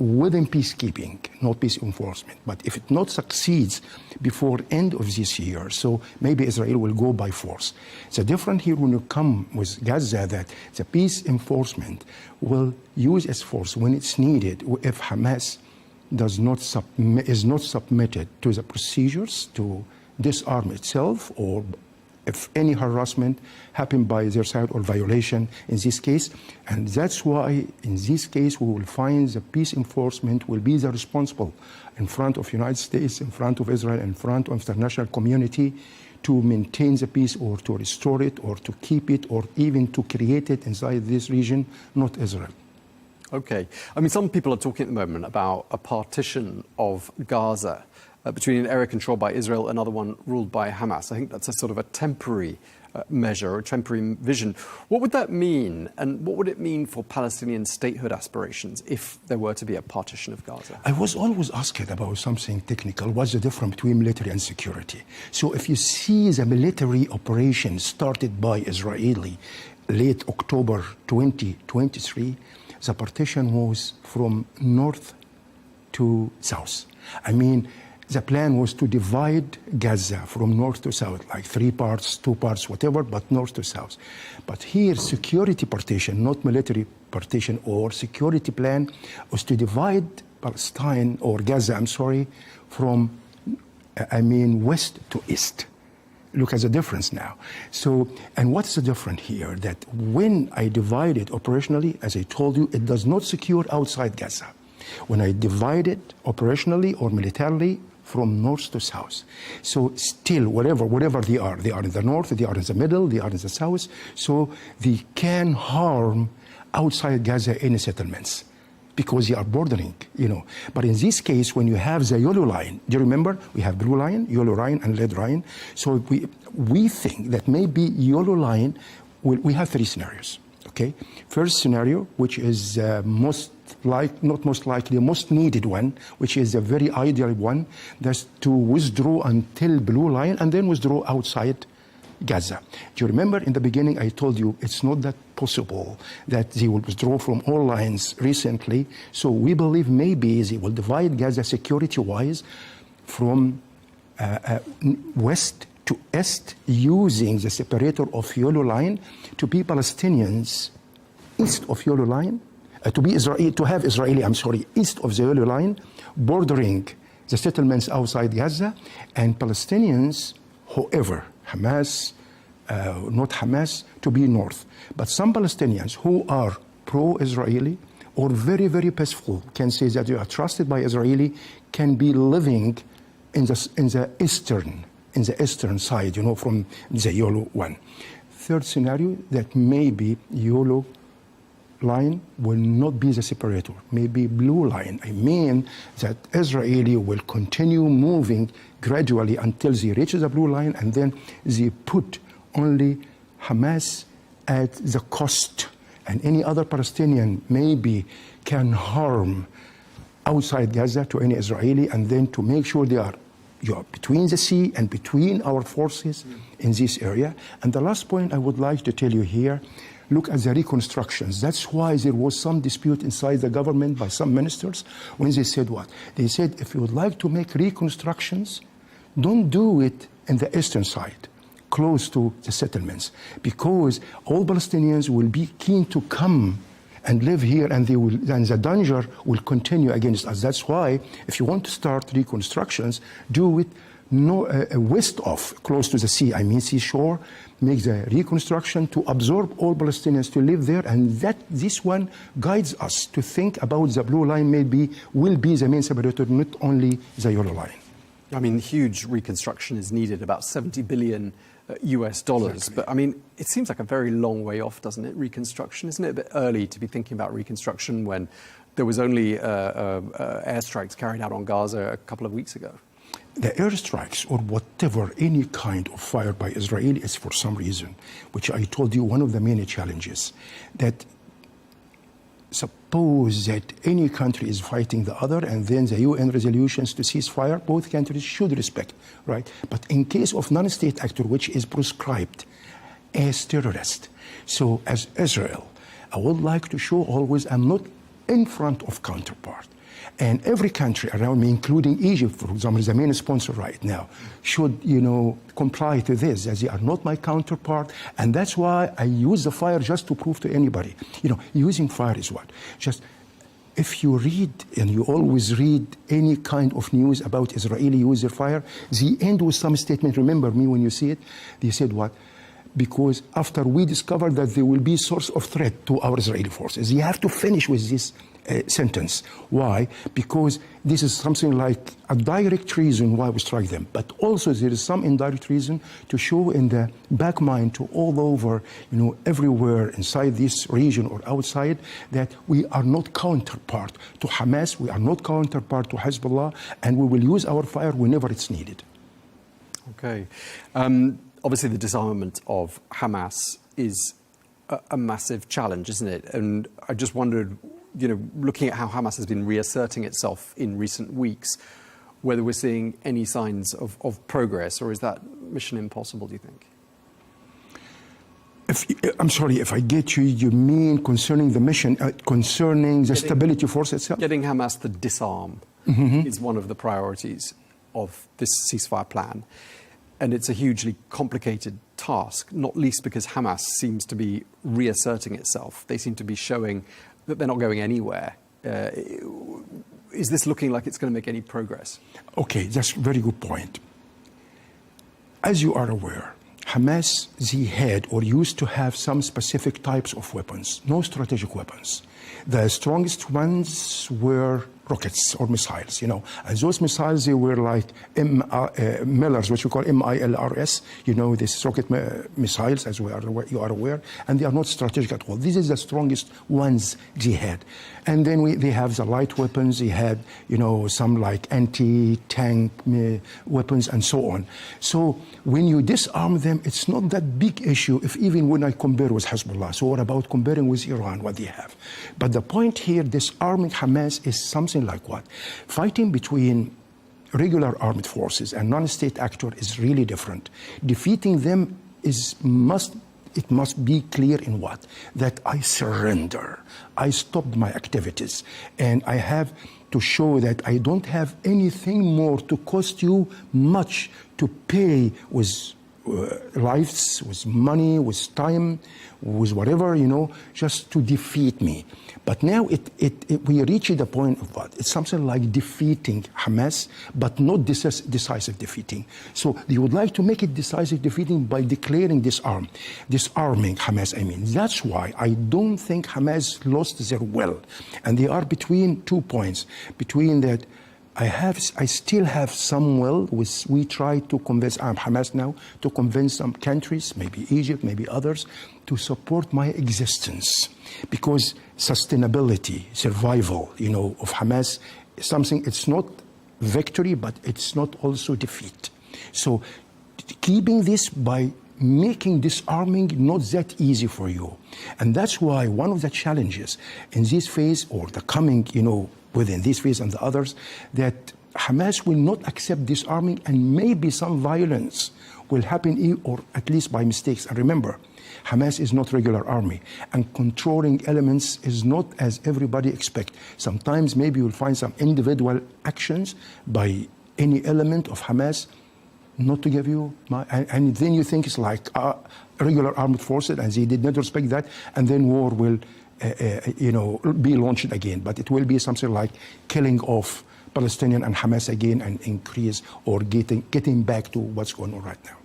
within peacekeeping, not peace enforcement. But if it not succeeds before end of this year, so maybe Israel will go by force. The difference here when you come with Gaza, that the peace enforcement will use its force when it's needed. If Hamas is not submitted to the procedures to disarm itself, or if any harassment happened by their side or violation in this case. And that's why in this case we will find the peace enforcement will be the responsible in front of United States, in front of Israel, in front of the international community to maintain the peace or to restore it or to keep it or even to create it inside this region, not Israel. Okay. I mean, some people are talking at the moment about a partition of Gaza between an area controlled by Israel and another one ruled by Hamas. I think that's a sort of a temporary measure or a temporary vision. What would that mean? And what would it mean for Palestinian statehood aspirations if there were to be a partition of Gaza? I was always asked about something technical. What's the difference between military and security? So if you see the military operation started by Israeli late October 2023, the partition was from north to south. I mean, the plan was to divide Gaza from north to south, like 3 parts, 2 parts, whatever, but north to south. But here, security partition, not military partition or security plan, was to divide Palestine, or Gaza, I'm sorry, from, west to east. Look at the difference now. So, and what's the difference here? That when I divide it operationally, as I told you, it does not secure outside Gaza. When I divide it operationally or militarily, from north to south. So still, whatever they are in the north, they are in the middle, they are in the south, so they can harm outside Gaza any settlements because they are bordering, But in this case, when you have the yellow line, do you remember? We have blue line, yellow line, and red line. So we think that maybe yellow line, we have 3 scenarios, okay? First scenario, which is most needed one, which is a very ideal one, that's to withdraw until blue line and then withdraw outside Gaza. Do you remember in the beginning I told you it's not that possible that they will withdraw from all lines recently, so we believe maybe they will divide Gaza security-wise from west to east using the separator of yellow line to be Palestinians east of yellow line, to have Israeli, east of the yellow line, bordering the settlements outside Gaza, and Palestinians, whoever, Hamas, not Hamas, to be north. But some Palestinians who are pro-Israeli or very, very peaceful, can say that they are trusted by Israeli, can be living in the eastern side, from the yellow one. Third scenario, that maybe yellow line will not be the separator, maybe blue line. I mean that Israeli will continue moving gradually until they reach the blue line, and then they put only Hamas at the coast, and any other Palestinian maybe can harm outside Gaza to any Israeli, and then to make sure they are between the sea and between our forces in this area. And the last point I would like to tell you here, look at the reconstructions. That's why there was some dispute inside the government by some ministers when they said what? They said, if you would like to make reconstructions, don't do it in the eastern side, close to the settlements, because all Palestinians will be keen to come and live here, and the danger will continue against us. That's why, if you want to start reconstructions, do it west of, close to the sea, seashore, make the reconstruction to absorb all Palestinians to live there, and this one guides us to think about the blue line will be the main separator, not only the yellow line. Huge reconstruction is needed, about $70 billion US dollars. But I mean, it seems like a very long way off, doesn't it? Reconstruction, isn't it a bit early to be thinking about reconstruction when there was only airstrikes carried out on Gaza a couple of weeks ago? The airstrikes or whatever, any kind of fire by Israel is for some reason, which I told you one of the many challenges, that suppose that any country is fighting the other and then the UN resolutions to cease fire, both countries should respect, right? But in case of non-state actor, which is prescribed as terrorist, so as Israel, I would like to show always I'm not in front of counterpart. And every country around me, including Egypt, for example, is the main sponsor right now, should, comply to this, as they are not my counterpart. And that's why I use the fire just to prove to anybody. Using fire is what? Just, if you read, and you always read any kind of news about Israeli use of fire, they end with some statement. Remember me when you see it? They said what? Because after we discovered that there will be source of threat to our Israeli forces, you have to finish with this sentence. Why? Because this is something like a direct reason why we strike them, but also there is some indirect reason to show in the back mind to all over, everywhere inside this region or outside, that we are not counterpart to Hamas, we are not counterpart to Hezbollah, and we will use our fire whenever it's needed. Okay. Obviously, the disarmament of Hamas is a massive challenge, isn't it? And I just wondered, looking at how Hamas has been reasserting itself in recent weeks, whether we're seeing any signs of progress, or is that mission impossible, do you think? I'm sorry, if I get you, you mean concerning the mission, concerning the stability force itself? Getting Hamas to disarm is one of the priorities of this ceasefire plan. And it's a hugely complicated task, not least because Hamas seems to be reasserting itself. They seem to be showing that they're not going anywhere. Is this looking like it's going to make any progress? Okay, that's a very good point. As you are aware, Hamas, they had or used to have some specific types of weapons, no strategic weapons. The strongest ones were rockets or missiles, and those missiles, they were like Millers, which we call MILRS, these rocket missiles, as you are aware, and they are not strategic at all. This is the strongest ones they had. And then they have the light weapons, they had, some like anti-tank weapons and so on. So when you disarm them, it's not that big issue, if even when I compare with Hezbollah. So what about comparing with Iran, what they have? But the point here, disarming Hamas is something like what? Fighting between regular armed forces and non-state actor is really different. Defeating them must be clear in what? That I surrender. I stopped my activities. And I have to show that I don't have anything more to cost you much to pay with lives, with money, with time, with whatever, just to defeat me. But now we reach the point of what? It's something like defeating Hamas, but not decisive defeating. So they would like to make it decisive defeating by declaring disarming Hamas, That's why I don't think Hamas lost their will. And they are between 2 points. Between that, I still have some will, which we try to convince Hamas now, to convince some countries, maybe Egypt, maybe others, to support my existence. Because sustainability, survival, of Hamas is something, it's not victory, but it's not also defeat. So keeping this by making disarming not that easy for you. And that's why one of the challenges in this phase, or the coming, within this phase and the others, that Hamas will not accept disarming, and maybe some violence will happen, or at least by mistakes. And remember, Hamas is not regular army, and controlling elements is not as everybody expects. Sometimes maybe you'll find some individual actions by any element of Hamas not to give you, and then you think it's like regular armed forces, and they did not respect that, and then war will be launched again. But it will be something like killing off Palestinian and Hamas again, and increase or getting back to what's going on right now.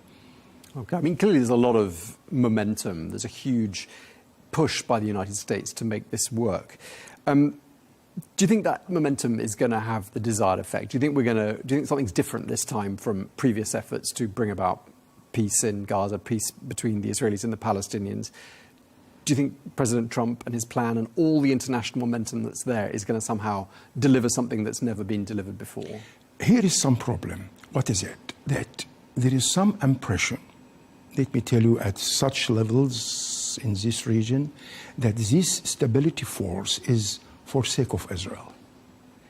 Okay. Clearly there's a lot of momentum. There's a huge push by the United States to make this work. Do you think that momentum is going to have the desired effect? Do you think something's different this time from previous efforts to bring about peace in Gaza, peace between the Israelis and the Palestinians. Do you think President Trump and his plan and all the international momentum that's there is going to somehow deliver something that's never been delivered before? Here is some problem. What is it? That there is some impression, let me tell you, at such levels in this region, that this stability force is for sake of Israel.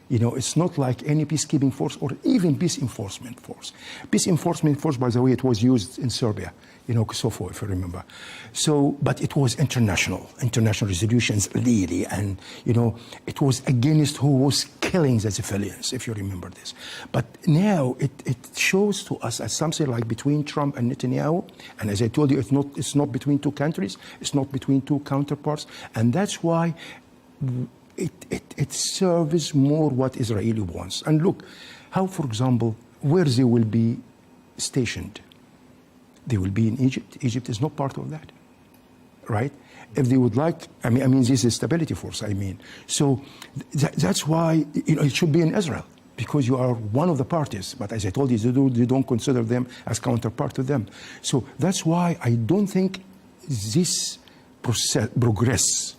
You know, it's not like any peacekeeping force or even peace enforcement force. Peace enforcement force, by the way, it was used in Serbia, you know, Kosovo, if you remember. So, but it was international resolutions, really, and, you know, it was against who was killing the civilians, if you remember this. But now it shows to us as something like between Trump and Netanyahu, and as I told you, it's not between two countries, it's not between two counterparts, and that's why it serves more what Israeli wants. And look, how, for example, where they will be stationed. They will be in Egypt. Egypt is not part of that, right? If they would like, I mean, this is stability force, I mean. So that's why, you know, it should be in Israel, because you are one of the parties. But as I told you, they don't consider them as counterpart to them. So that's why I don't think this progress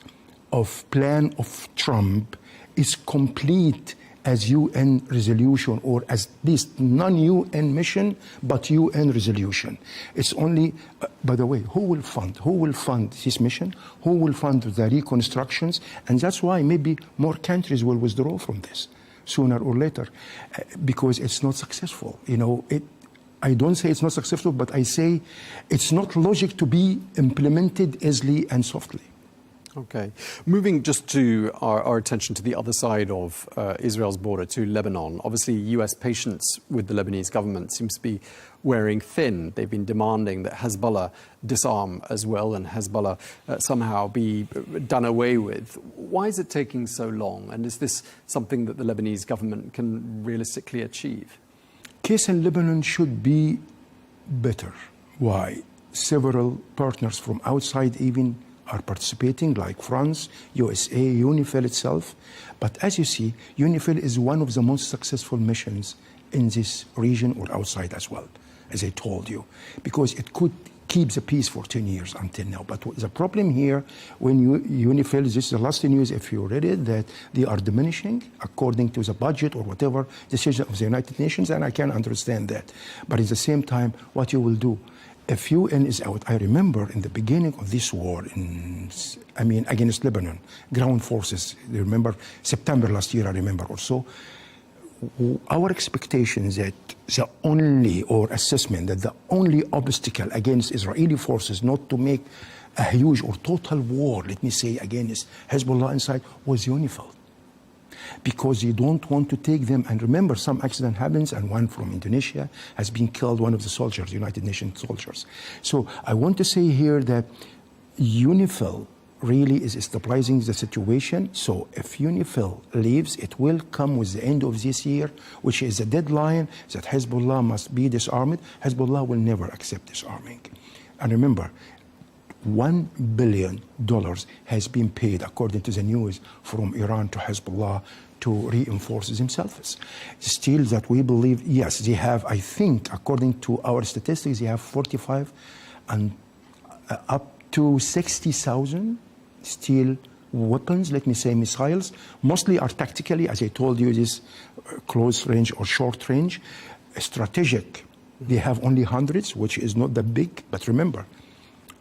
of plan of Trump is complete as UN resolution, or as least non-UN mission, but UN resolution. It's only, by the way, who will fund this mission? Who will fund the reconstructions? And that's why maybe more countries will withdraw from this sooner or later, because it's not successful. You know, I don't say it's not successful, but I say it's not logic to be implemented easily and softly. Okay. Moving just to our attention to the other side of Israel's border, to Lebanon. Obviously, US patience with the Lebanese government seems to be wearing thin. They've been demanding that Hezbollah disarm as well, and Hezbollah somehow be done away with. Why is it taking so long? And is this something that the Lebanese government can realistically achieve? Case in Lebanon should be better. Why? Several partners from outside even are participating, like France, USA, UNIFIL itself. But as you see, UNIFIL is one of the most successful missions in this region or outside as well, as I told you, because it could keep the peace for 10 years until now. But the problem here, when UNIFIL, this is the last news, if you read it, that they are diminishing according to the budget or whatever decision of the United Nations, and I can understand that. But at the same time, what you will do, if UN is out, I remember in the beginning of this war, against Lebanon, ground forces, you remember September last year, I remember also, our expectations that the only, or assessment that the only obstacle against Israeli forces not to make a huge or total war, let me say, against Hezbollah inside, was UNIFIL. Because you don't want to take them, and remember, some accident happens, and one from Indonesia has been killed, one of the soldiers, United Nations soldiers. So I want to say here that UNIFIL really is stabilizing the situation. So if UNIFIL leaves, it will come with the end of this year, which is a deadline that Hezbollah must be disarmed. Hezbollah will never accept disarming. And remember, $1 billion has been paid, according to the news, from Iran to Hezbollah to reinforce themselves. Still, that we believe, yes, they have, I think, according to our statistics, they have 45 and up to 60,000 still weapons, let me say missiles. Mostly are tactically, as I told you, this close range or short range. Strategic, they have only hundreds, which is not that big, but remember,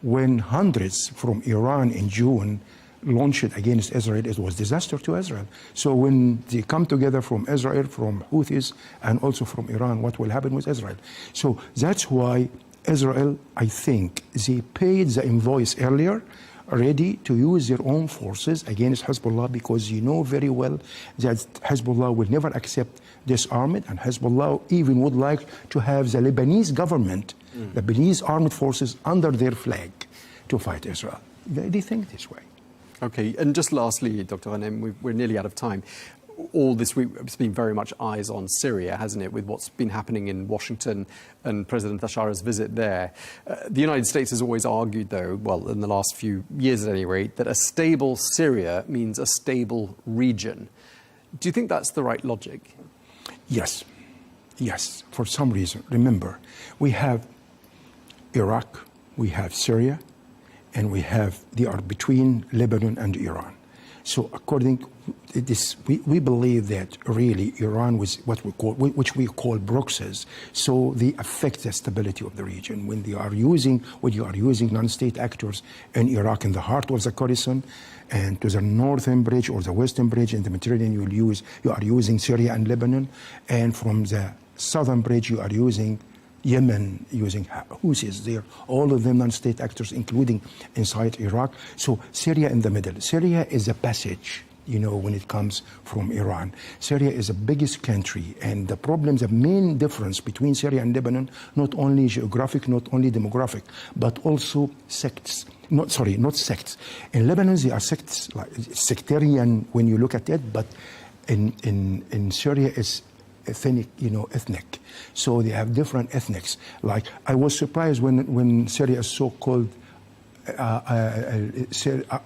when hundreds from Iran in June launched it against Israel, it was disaster to Israel. So when they come together from Israel, from Houthis, and also from Iran, what will happen with Israel? So that's why Israel, I think, they paid the invoice earlier, ready to use their own forces against Hezbollah, because you know very well that Hezbollah will never accept disarmament, and Hezbollah even would like to have the Lebanese government, the Lebanese armed forces, under their flag to fight Israel. They think this way. Okay, and just lastly, Dr. Ghanem, we're nearly out of time. All this week, it's been very much eyes on Syria, hasn't it, with what's been happening in Washington and President Bashar's visit there. The United States has always argued, though, well, in the last few years at any rate, that a stable Syria means a stable region. Do you think that's the right logic? Yes. Yes, for some reason. Remember, we have Iraq, we have Syria, and they are between Lebanon and Iran. So according to this, we believe that really Iran was which we call proxies. So they affect the stability of the region when you are using non-state actors in Iraq in the heart of the Khorasan, and to the northern bridge or the western bridge in the Mediterranean, you are using Syria and Lebanon, and from the southern bridge you are using Yemen, using Houthis there, all of them non-state actors, including inside Iraq. So Syria in the middle. Syria is a passage, when it comes from Iran. Syria is the biggest country, and the main difference between Syria and Lebanon, not only geographic, not only demographic, but also sects. Not sects. In Lebanon, they are sects, like sectarian when you look at it, but in Syria is ethnic. So they have different ethnics. Like, I was surprised when Syria is so-called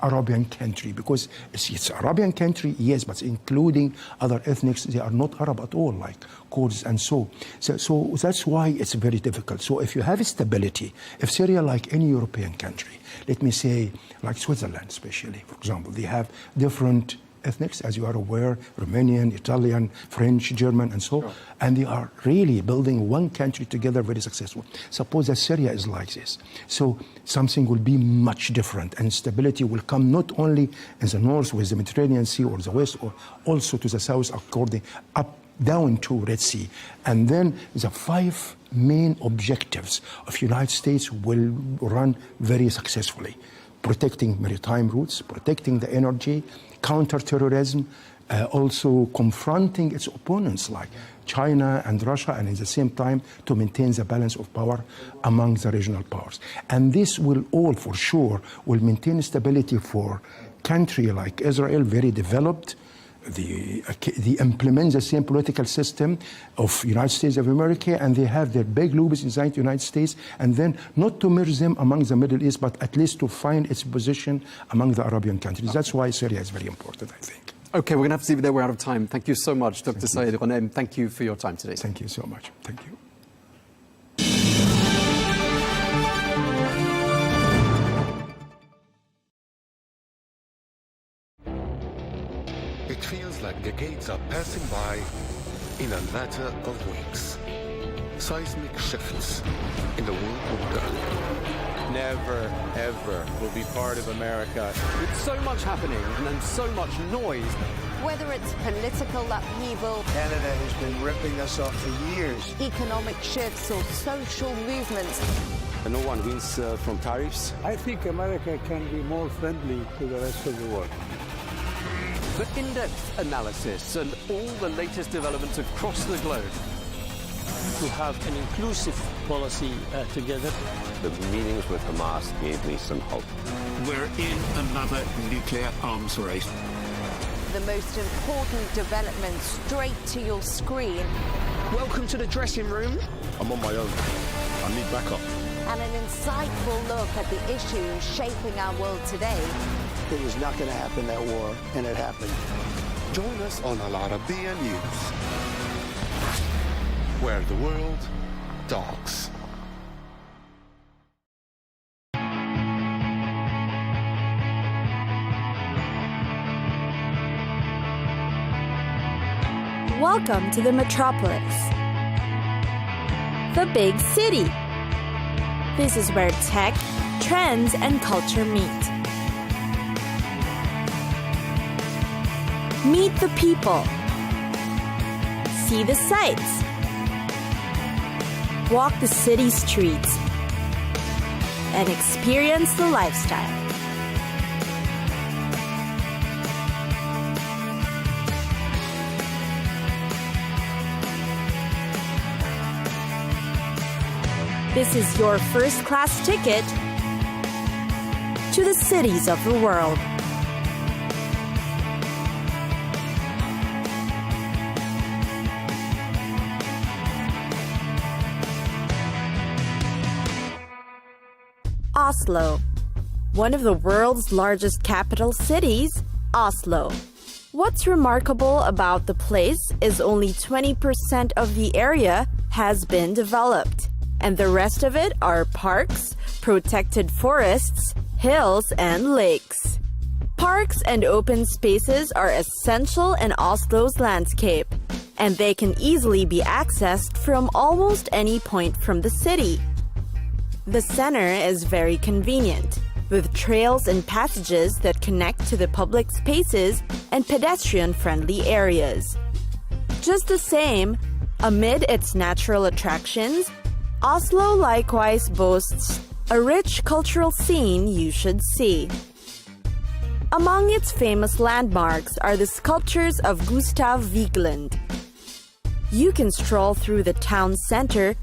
Arabian country, because it's Arabian country, yes, but including other ethnics, they are not Arab at all, like Kurds and so that's why it's very difficult. So if you have stability, if Syria, like any European country, let me say, like Switzerland especially, for example, they have different ethnics, as you are aware, Romanian, Italian, French, German, and so, and they are really building one country together, very successful. Suppose that Syria is like this. So something will be much different, and stability will come not only in the north with the Mediterranean Sea or the west, or also to the south, down to Red Sea. And then the 5 main objectives of United States will run very successfully. Protecting maritime routes, protecting the energy, counter-terrorism, also confronting its opponents like China and Russia, and at the same time to maintain the balance of power among the regional powers. And this will all, for sure, will maintain stability for country like Israel, very developed. They implement the same political system of United States of America, and they have their big lobbies inside the United States, and then not to merge them among the Middle East, but at least to find its position among the Arabian countries. That's why Syria is very important, I think. Okay, we're going to have to leave it there. We're out of time. Thank you so much, Dr. Saeed Ghanem. Thank you for your time today. Thank you so much. Thank you. It feels like decades are passing by in a matter of weeks. Seismic shifts in the world order. Never, ever will be part of America. With so much happening and so much noise. Whether it's political upheaval, Canada has been ripping us off for years. Economic shifts or social movements. And no one wins from tariffs. I think America can be more friendly to the rest of the world. For in-depth analysis and all the latest developments across the globe. To have an inclusive policy together. The meetings with Hamas gave me some hope. We're in another nuclear arms race. The most important development straight to your screen. Welcome to the dressing room. I'm on my own. I need backup. And an insightful look at the issues shaping our world today. It was not going to happen, that war, and it happened. Join us on Arabiya News, where the world talks. Welcome to the metropolis, the big city. This is where tech, trends, and culture meet. Meet the people. See the sights. Walk the city streets. And experience the lifestyle. This is your first-class ticket to the cities of the world. Oslo, one of the world's largest capital cities, Oslo. What's remarkable about the place is only 20% of the area has been developed. and the rest of it are parks, protected forests, hills, and lakes. Parks and open spaces are essential in Oslo's landscape, and they can easily be accessed from almost any point from the city. The center is very convenient, with trails and passages that connect to the public spaces and pedestrian-friendly areas. Just the same, amid its natural attractions, Oslo likewise boasts a rich cultural scene you should see. Among its famous landmarks are the sculptures of Gustav Vigeland. You can stroll through the town center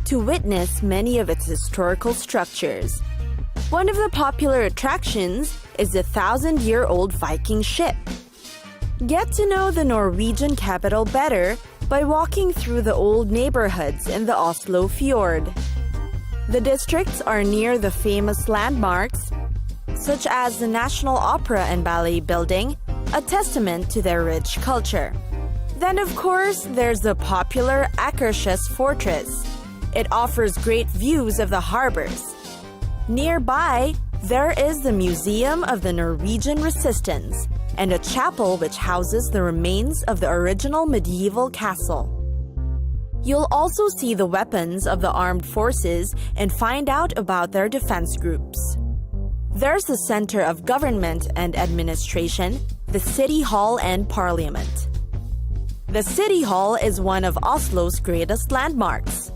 to witness many of its historical structures. One of the popular attractions is the 1,000-year-old Viking ship. Get to know the Norwegian capital better by walking through the old neighborhoods in the Oslo fjord. The districts are near the famous landmarks, such as the National Opera and Ballet Building, a testament to their rich culture. Then, of course, there's the popular Akershus Fortress. It offers great views of the harbors. Nearby, there is the Museum of the Norwegian Resistance and a chapel which houses the remains of the original medieval castle. You'll also see the weapons of the armed forces and find out about their defense groups. There's the Center of Government and Administration, the City Hall and Parliament. The City Hall is one of Oslo's greatest landmarks.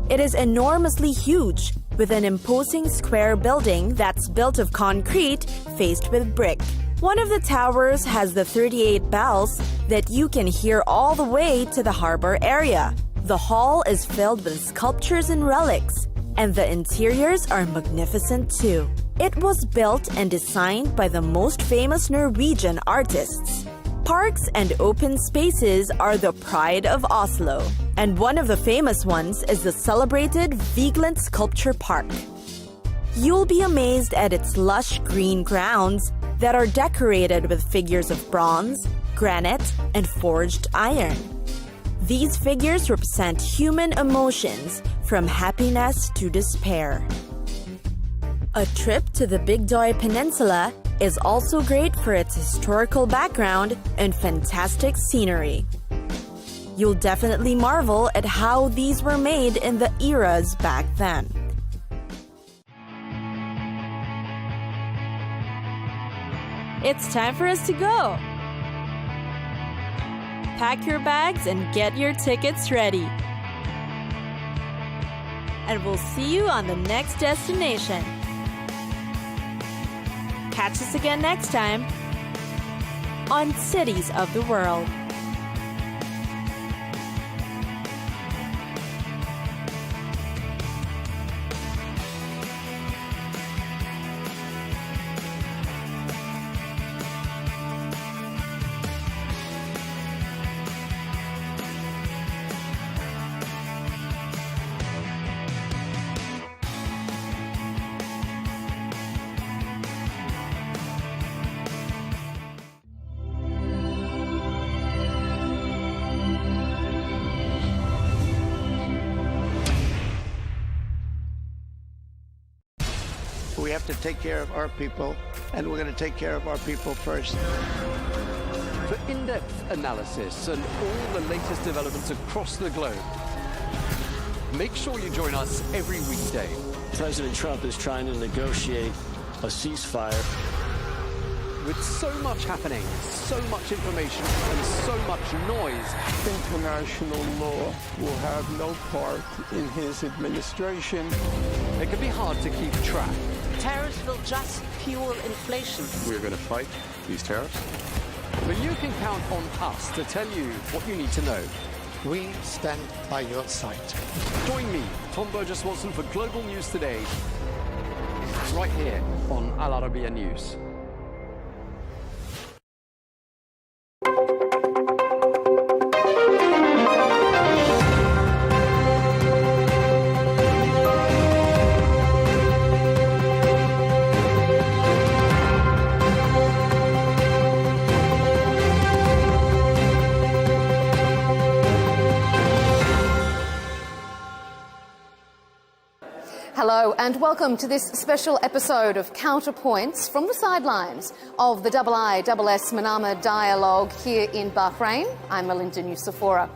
It is enormously huge, with an imposing square building that's built of concrete faced with brick. One of the towers has the 38 bells that you can hear all the way to the harbor area. The hall is filled with sculptures and relics, and the interiors are magnificent too. It was built and designed by the most famous Norwegian artists. Parks and open spaces are the pride of Oslo, and one of the famous ones is the celebrated Vigeland Sculpture Park. You'll be amazed at its lush green grounds that are decorated with figures of bronze, granite, and forged iron. These figures represent human emotions, from happiness to despair. A trip to the Big Doy Peninsula is also great for its historical background and fantastic scenery. You'll definitely marvel at how these were made in the eras back then. It's time for us to go! Pack your bags and get your tickets ready. And we'll see you on the next destination. Catch us again next time on Cities of the World. We have to take care of our people, and we're going to take care of our people first. For in-depth analysis and all the latest developments across the globe, make sure you join us every weekday. President Trump is trying to negotiate a ceasefire. With so much happening, so much information, and so much noise, international law will have no part in his administration. It can be hard to keep track. Tariffs will just fuel inflation. We're going to fight these tariffs. But you can count on us to tell you what you need to know. We stand by your side. Join me, Tom Burges Watson, for Global News Today, right here on Arabiya News. Hello and welcome to this special episode of Counterpoints from the sidelines of the IISS Manama Dialogue here in Bahrain. I'm Melinda Nucifora.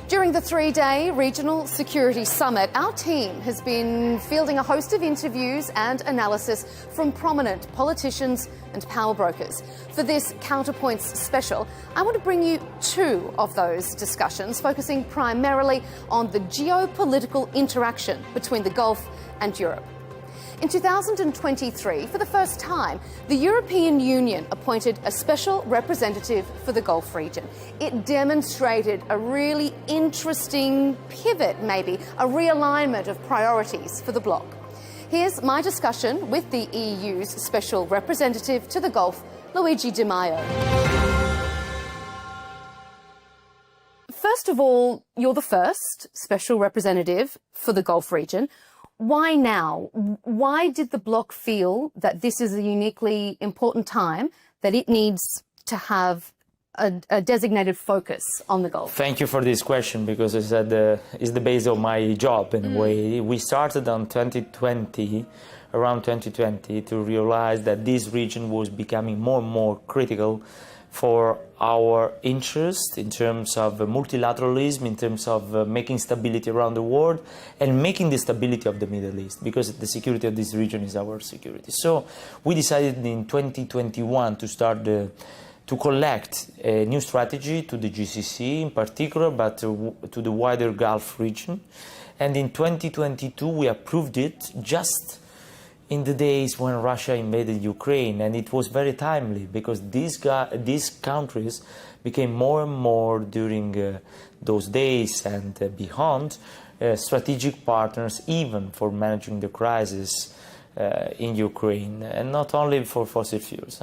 During the three-day Regional Security Summit, our team has been fielding a host of interviews and analysis from prominent politicians and power brokers. For this Counterpoints special, I want to bring you two of those discussions, focusing primarily on the geopolitical interaction between the Gulf and Europe. In 2023, for the first time, the European Union appointed a special representative for the Gulf region. It demonstrated a really interesting pivot, maybe, a realignment of priorities for the bloc. Here's my discussion with the EU's special representative to the Gulf, Luigi Di Maio. First of all, you're the first special representative for the Gulf region. Why now? Why did the bloc feel that this is a uniquely important time, that it needs to have a designated focus on the Gulf? Thank you for this question, because it's the base of my job in a way. We started on around 2020, to realize that this region was becoming more and more critical for our interest in terms of multilateralism, in terms of making stability around the world and making the stability of the Middle East, because the security of this region is our security. So we decided in 2021 to start to collect a new strategy to the GCC in particular, but to the wider Gulf region. And in 2022 we approved it just in the days when Russia invaded Ukraine, and it was very timely because these countries became more and more during those days and beyond strategic partners, even for managing the crisis in Ukraine, and not only for fossil fuels.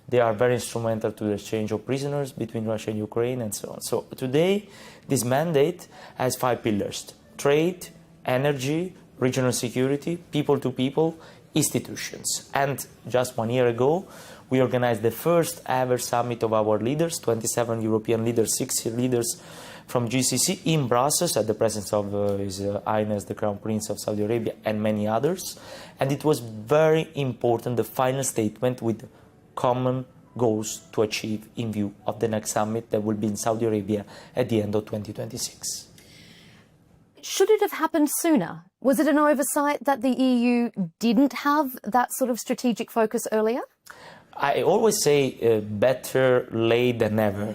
They are very instrumental to the exchange of prisoners between Russia and Ukraine and so on. So today, this mandate has 5 pillars: trade, energy, regional security, people-to-people, institutions. And just 1 year ago, we organized the first ever summit of our leaders, 27 European leaders, 60 leaders from GCC in Brussels, at the presence of His Highness the Crown Prince of Saudi Arabia and many others. And it was very important, the final statement with common goals to achieve in view of the next summit that will be in Saudi Arabia at the end of 2026. Should it have happened sooner? Was it an oversight that the EU didn't have that sort of strategic focus earlier? I always say better late than never.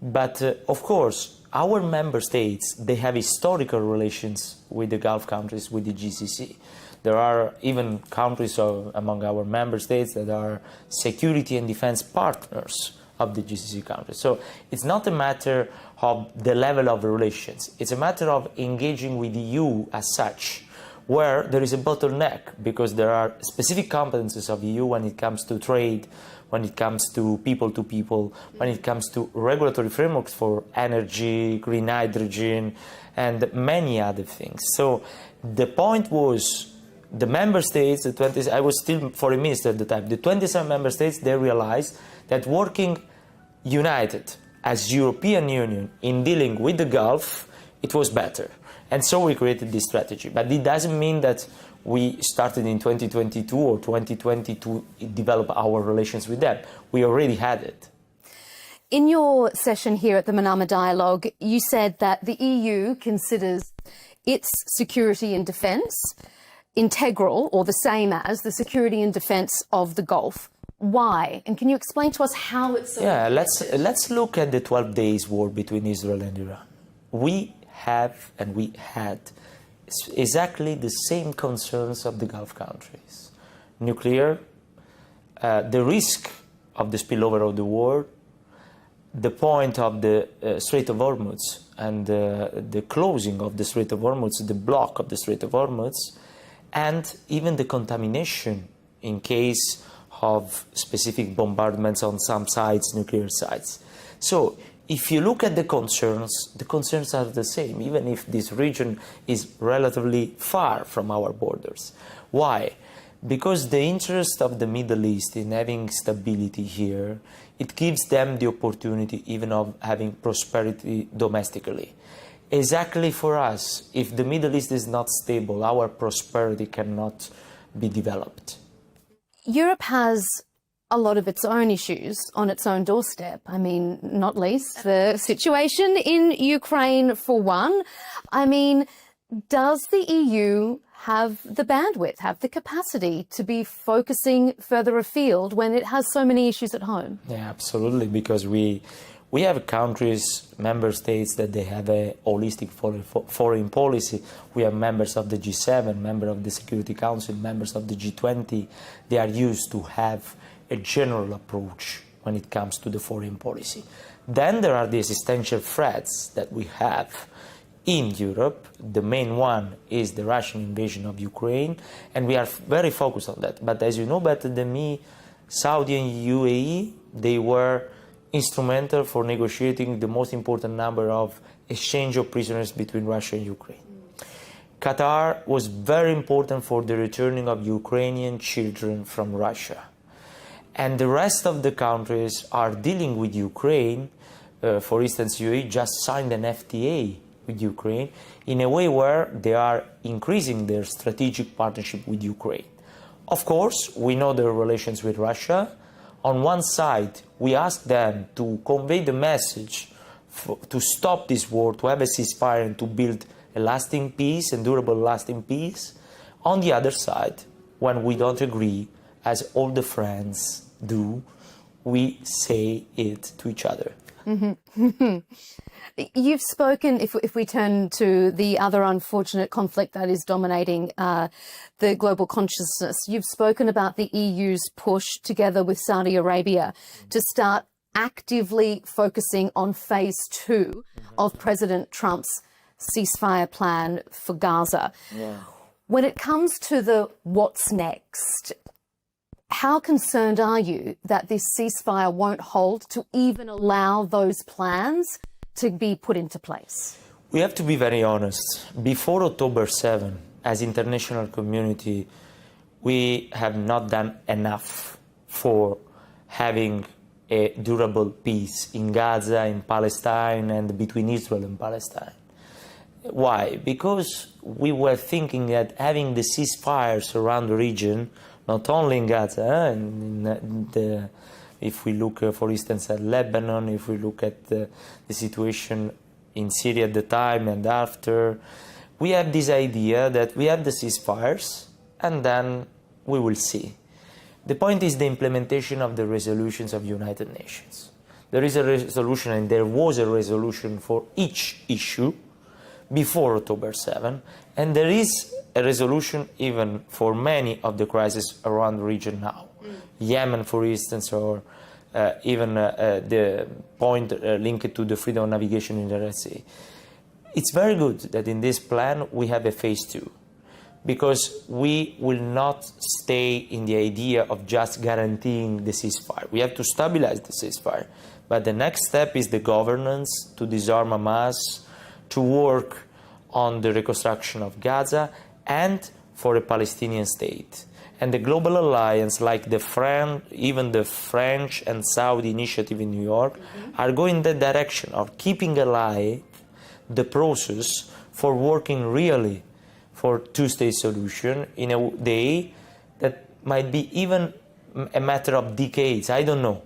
But of course, our member states, they have historical relations with the Gulf countries, with the GCC. There are even countries among our member states that are security and defense partners of the GCC countries. So it's not a matter of the level of relations. It's a matter of engaging with the EU as such, where there is a bottleneck, because there are specific competences of the EU when it comes to trade, when it comes to people, when it comes to regulatory frameworks for energy, green hydrogen, and many other things. So the point was, the member states, I was still foreign minister at the time, the 27 member states, they realized that working united as European Union in dealing with the Gulf, it was better. And so we created this strategy. But it doesn't mean that we started in 2022 or 2020 to develop our relations with them. We already had it. In your session here at the Manama Dialogue, you said that the EU considers its security and defence integral, or the same as the security and defence of the Gulf. Why? And can you explain to us how it's so important? Let's look at the 12 days war between Israel and Iran. We have and we had exactly the same concerns of the Gulf countries. Nuclear, the risk of the spillover of the war, the point of the Strait of Hormuz and the closing of the Strait of Hormuz, the block of the Strait of Hormuz, and even the contamination in case of specific bombardments on some sites, nuclear sites. So if you look at the concerns are the same, even if this region is relatively far from our borders. Why? Because the interest of the Middle East in having stability here, it gives them the opportunity even of having prosperity domestically. exactly for us, if the Middle East is not stable, our prosperity cannot be developed. Europe has a lot of its own issues on its own doorstep. I mean, not least the situation in Ukraine, for one. I mean, does the EU have the bandwidth, have the capacity to be focusing further afield when it has so many issues at home? Yeah, absolutely, because we have countries, member states, that they have a holistic foreign policy. We are members of the G7, members of the Security Council, members of the G20. They are used to have a general approach when it comes to the foreign policy. Then there are the existential threats that we have in Europe. The main one is the Russian invasion of Ukraine, and we are very focused on that. But as you know better than me, Saudi and UAE, they were instrumental for negotiating the most important number of exchange of prisoners between Russia and Ukraine. Qatar was very important for the returning of Ukrainian children from Russia. And the rest of the countries are dealing with Ukraine. For instance, UAE just signed an FTA with Ukraine in a way where they are increasing their strategic partnership with Ukraine. Of course, we know their relations with Russia. On one side, we ask them to convey the message to stop this war, to have a ceasefire and to build a lasting peace and durable lasting peace. On the other side, when we don't agree, as all the friends do, we say it to each other. Mm-hmm. You've spoken, if we turn to the other unfortunate conflict that is dominating the global consciousness, you've spoken about the EU's push together with Saudi Arabia to start actively focusing on phase 2 of President Trump's ceasefire plan for Gaza. Yeah. When it comes to the what's next, how concerned are you that this ceasefire won't hold to even allow those plans to be put into place? We have to be very honest. Before October 7, as international community, we have not done enough for having a durable peace in Gaza, in Palestine, and between Israel and Palestine. Why? Because we were thinking that having the ceasefires around the region, not only in Gaza, if we look, for instance, at Lebanon, if we look at the situation in Syria at the time and after, we have this idea that we have the ceasefires and then we will see. The point is the implementation of the resolutions of United Nations. There is a resolution, and there was a resolution for each issue before October 7, and there is a resolution even for many of the crises around the region now. Yemen, for instance, or even the point linked to the freedom of navigation in the Red Sea. It's very good that in this plan we have a phase 2, because we will not stay in the idea of just guaranteeing the ceasefire. We have to stabilize the ceasefire. But the next step is the governance, to disarm Hamas, to work on the reconstruction of Gaza, and for a Palestinian state. And the global alliance, like even the French and Saudi initiative in New York, are going in the direction of keeping alive the process for working really for two-state solution in a day that might be even a matter of decades. I don't know.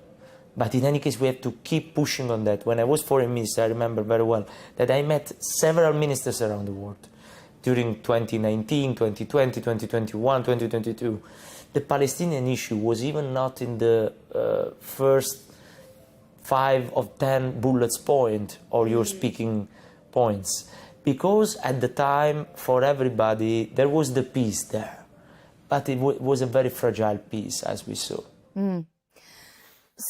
But in any case, we have to keep pushing on that. When I was foreign minister, I remember very well that I met several ministers around the world during 2019, 2020, 2021, 2022. The Palestinian issue was even not in the first 5 of 10 bullets point or your speaking points. Because at the time, for everybody, there was the peace there. But it was a very fragile peace, as we saw.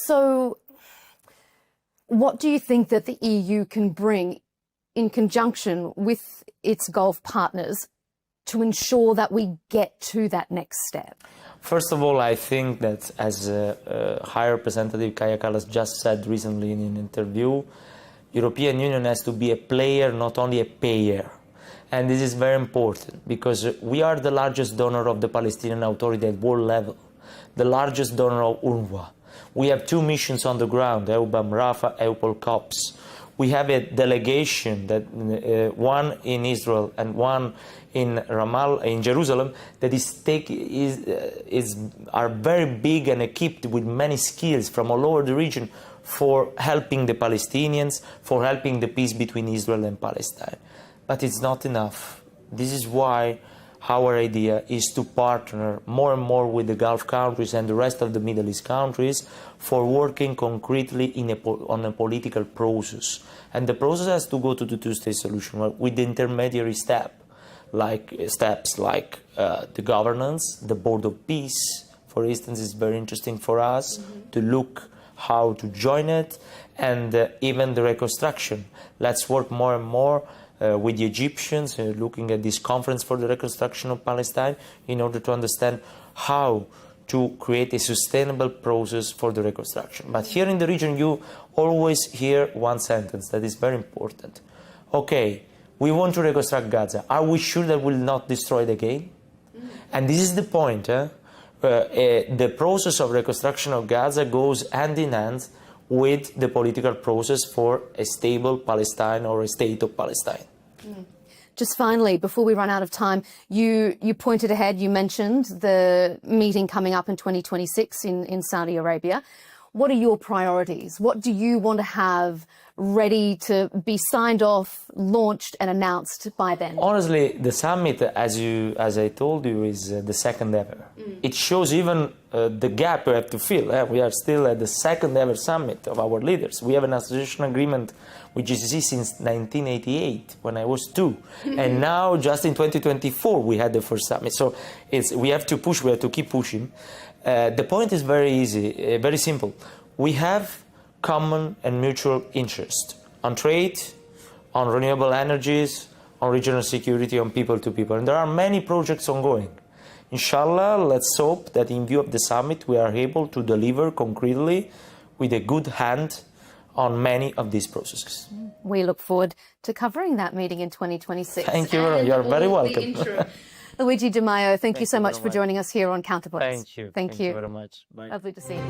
So what do you think that the EU can bring in conjunction with its Gulf partners to ensure that we get to that next step? First of all, I think that, as High Representative Kaja Kallas just said recently in an interview, European Union has to be a player, not only a payer. And this is very important because we are the largest donor of the Palestinian Authority at world level, the largest donor of UNRWA. We have 2 missions on the ground, EUBAM Rafah, EUPOL COPS. We have a delegation, that one in Israel and one in Ramallah, in Jerusalem, that are very big and equipped with many skills from all over the region for helping the Palestinians, for helping the peace between Israel and Palestine. But it's not enough. This is why our idea is to partner more and more with the Gulf countries and the rest of the Middle East countries for working concretely on a political process. And the process has to go to the two-state solution with the intermediary steps like the governance, the Board of Peace, for instance, is very interesting for us to look how to join it, and even the reconstruction. Let's work more and more with the Egyptians, looking at this conference for the reconstruction of Palestine, in order to understand how to create a sustainable process for the reconstruction. But here in the region, you always hear one sentence that is very important. Okay, we want to reconstruct Gaza. Are we sure that we'll not destroy it again? And this is the point. The process of reconstruction of Gaza goes hand in hand with the political process for a stable Palestine or a state of Palestine. Just finally, before we run out of time, you pointed ahead, you mentioned the meeting coming up in 2026 in Saudi Arabia. What are your priorities? What do you want to have ready to be signed off, launched and announced by then? Honestly, the summit, as I told you, is the second ever. It shows even the gap we have to fill. We are still at the second ever summit of our leaders. We have an association agreement with GCC since 1988, when I was 2. And now, just in 2024, we had the first summit. So we have to push, we have to keep pushing. The point is very easy, very simple. We have common and mutual interest on trade, on renewable energies, on regional security, on people to people. And there are many projects ongoing. Inshallah, let's hope that in view of the summit, we are able to deliver concretely with a good hand on many of these processes. We look forward to covering that meeting in 2026. Thank you. You're very welcome. Luigi Di Maio, thank you so much for joining us here on Counterpoints. Thank you. Thank you very much. Bye. Lovely to see you.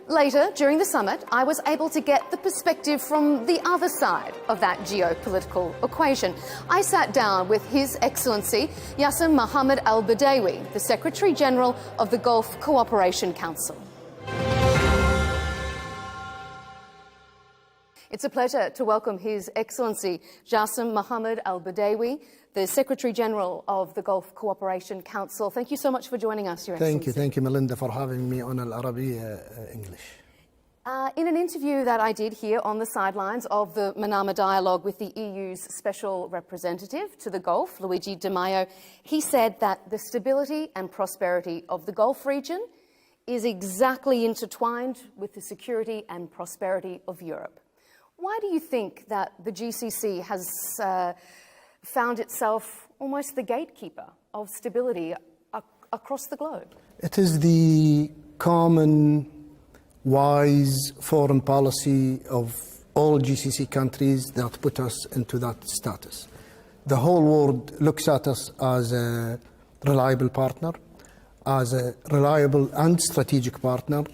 Later, during the summit, I was able to get the perspective from the other side of that geopolitical equation. I sat down with His Excellency Yasser Mohammed Al Badawi, the Secretary General of the Gulf Cooperation Council. It's a pleasure to welcome His Excellency Yasser Mohammed Al Badawi, the Secretary General of the Gulf Cooperation Council. Thank you so much for joining us, Your Excellency. Thank you, Melinda, for having me on Arabiya English. In an interview that I did here on the sidelines of the Manama dialogue with the EU's Special Representative to the Gulf, Luigi Di Maio, he said that the stability and prosperity of the Gulf region is exactly intertwined with the security and prosperity of Europe. Why do you think that the GCC has found itself almost the gatekeeper of stability across the globe? It is the common, wise foreign policy of all GCC countries that put us into that status. The whole world looks at us as a reliable partner, as a reliable and strategic partner.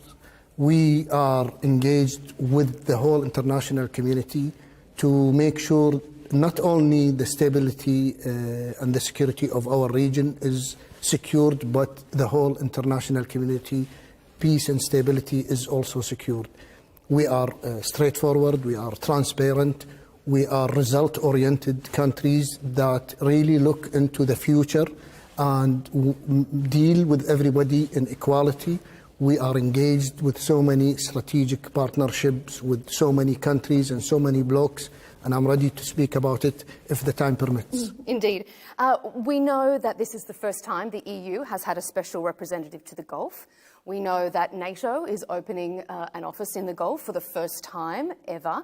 We are engaged with the whole international community to make sure not only the stability and the security of our region is secured, but the whole international community, peace and stability is also secured. We are straightforward, we are transparent, we are result-oriented countries that really look into the future and deal with everybody in equality. We are engaged with so many strategic partnerships with so many countries and so many blocs, and I'm ready to speak about it if the time permits. Indeed. We know that this is the first time the EU has had a special representative to the Gulf. We know that NATO is opening an office in the Gulf for the first time ever.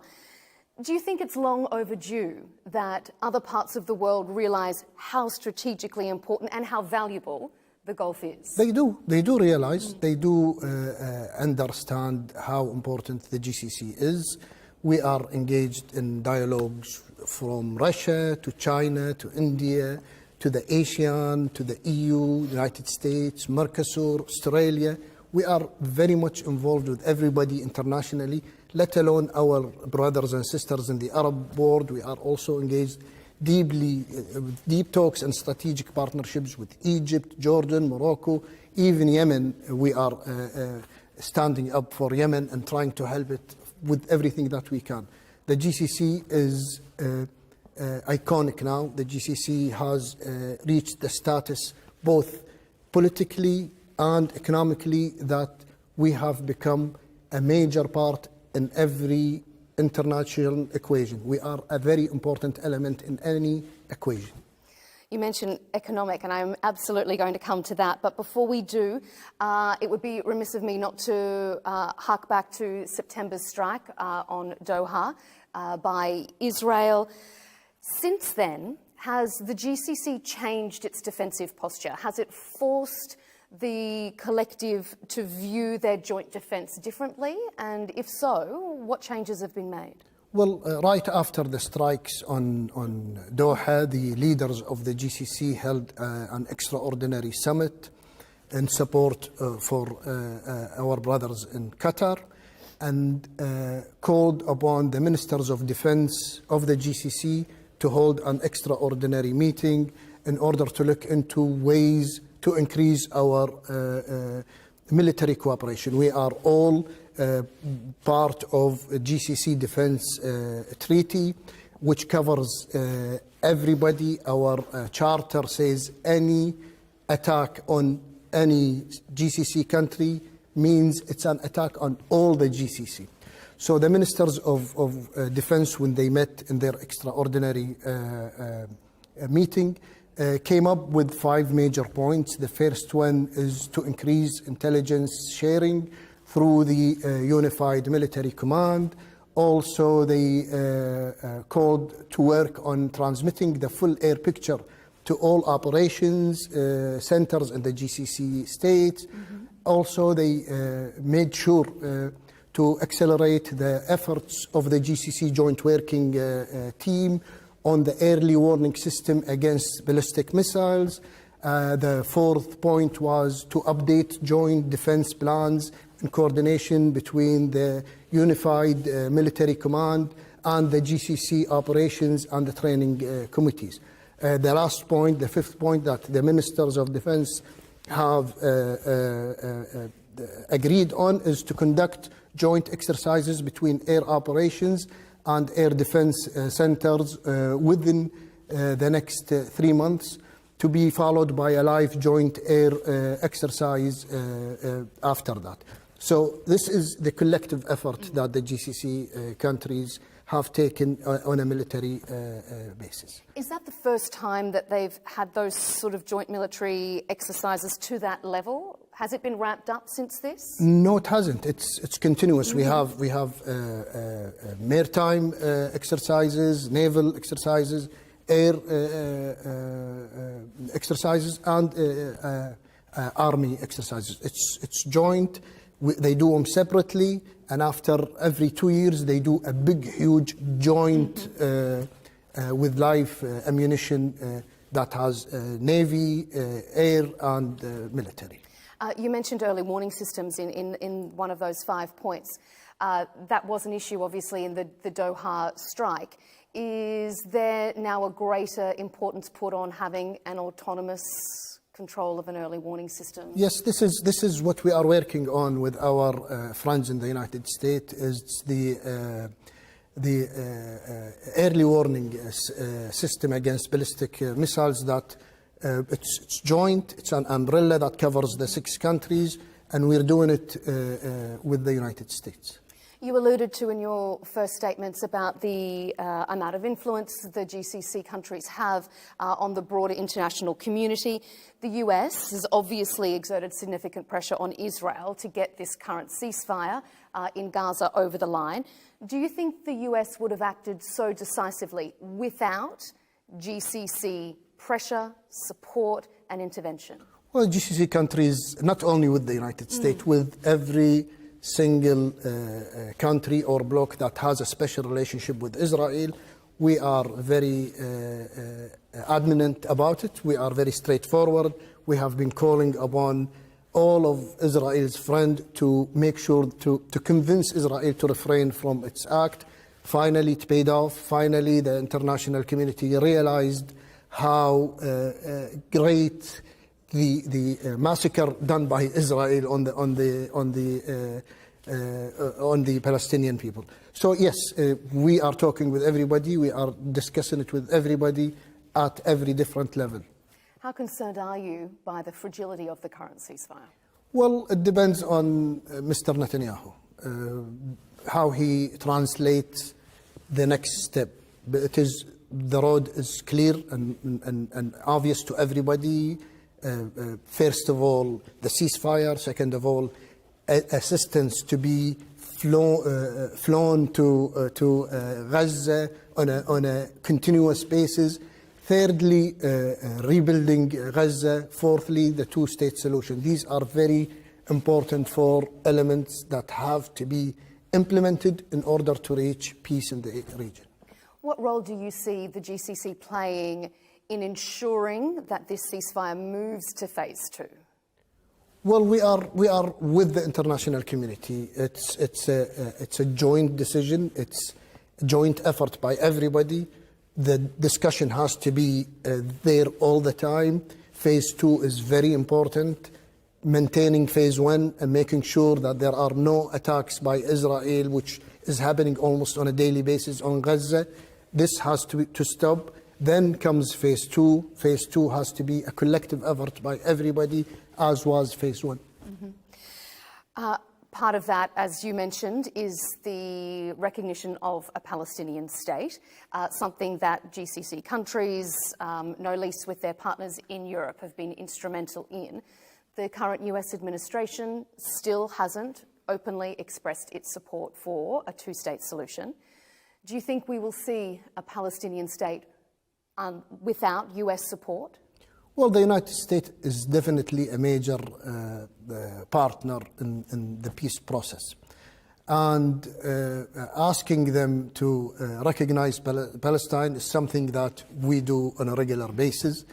Do you think it's long overdue that other parts of the world realise how strategically important and how valuable the Gulf is? They do realize, they do understand how important the GCC is. We are engaged in dialogues from Russia to China to India to the ASEAN, to the EU, United States, Mercosur, Australia. We are very much involved with everybody internationally, let alone our brothers and sisters in the Arab world. We are also engaged deeply with deep talks and strategic partnerships with Egypt, Jordan, Morocco, even Yemen. We are standing up for Yemen and trying to help it with everything that we can. The GCC is iconic now. The GCC has reached the status both politically and economically that we have become a major part in every international equation. We are a very important element in any equation. You mentioned economic, and I'm absolutely going to come to that. But before we do, it would be remiss of me not to hark back to September's strike on Doha by Israel. Since then, has the GCC changed its defensive posture? Has it forced the collective to view their joint defence differently? And if so, what changes have been made? Well, right after the strikes on Doha, the leaders of the GCC held an extraordinary summit in support for our brothers in Qatar and called upon the ministers of defense of the GCC to hold an extraordinary meeting in order to look into ways to increase our military cooperation. We are all part of a GCC defense treaty, which covers everybody. Our charter says any attack on any GCC country means it's an attack on all the GCC. So the ministers of defense, when they met in their extraordinary meeting, came up with 5 major points. The first one is to increase intelligence sharing through the Unified Military Command. Also, they called to work on transmitting the full air picture to all operations centers in the GCC states. Mm-hmm. Also, they made sure to accelerate the efforts of the GCC Joint Working Team on the early warning system against ballistic missiles. The 4th point was to update joint defense plans in coordination between the Unified Military Command and the GCC operations and the training committees. The last point, the 5th point that the ministers of defense have agreed on is to conduct joint exercises between air operations and air defense centers within the next 3 months, to be followed by a live joint air exercise after that. So this is the collective effort that the GCC countries have taken on a military basis. Is that the first time that they've had those sort of joint military exercises to that level? Has it been ramped up since this? No, it hasn't. It's continuous. Mm-hmm. We have maritime exercises, naval exercises, air exercises, and army exercises. It's joint. They do them separately, and after every 2 years, they do a big, huge joint with live ammunition that has Navy, air, and military. You mentioned early warning systems in one of those 5 points. That was an issue, obviously, in the Doha strike. Is there now a greater importance put on having an autonomous control of an early warning system? Yes, this is what we are working on with our friends in the United States. Is the early warning system against ballistic missiles that it's joint. It's an umbrella that covers the 6 countries, and we're doing it with the United States. You alluded to in your first statements about the amount of influence the GCC countries have on the broader international community. The US has obviously exerted significant pressure on Israel to get this current ceasefire in Gaza over the line. Do you think the US would have acted so decisively without GCC pressure, support, and intervention? Well, GCC countries, not only with the United States, with every single country or bloc that has a special relationship with Israel, We are very adamant about it. We are very straightforward. We have been calling upon all of Israel's friends to make sure to convince Israel to refrain from its act. Finally, it paid off. Finally, the international community realized how great the massacre done by Israel on the Palestinian people. So yes, we are talking with everybody. We are discussing it with everybody at every different level. How concerned are you by the fragility of the current ceasefire? Well, it depends on Mr. Netanyahu, how he translates the next step. But the road is clear and obvious to everybody. First of all, the ceasefire. Second of all, assistance to be flown to Gaza on a continuous basis. Thirdly, rebuilding Gaza. Fourthly, the two-state solution. These are very important four elements that have to be implemented in order to reach peace in the region. What role do you see the GCC playing in ensuring that this ceasefire moves to phase two? Well, we are with the international community. It's a joint decision. It's a joint effort by everybody. The discussion has to be there all the time. Phase two is very important. Maintaining phase one and making sure that there are no attacks by Israel, which is happening almost on a daily basis on Gaza. This has to stop. Then comes phase two. Phase two has to be a collective effort by everybody, as was phase one. Mm-hmm. Part of that, as you mentioned, is the recognition of a Palestinian state, something that GCC countries, no least with their partners in Europe, have been instrumental in. The current US administration still hasn't openly expressed its support for a two-state solution. Do you think we will see a Palestinian state without US support? Well, the United States is definitely a major partner in the peace process. And asking them to recognize Palestine is something that we do on a regular basis.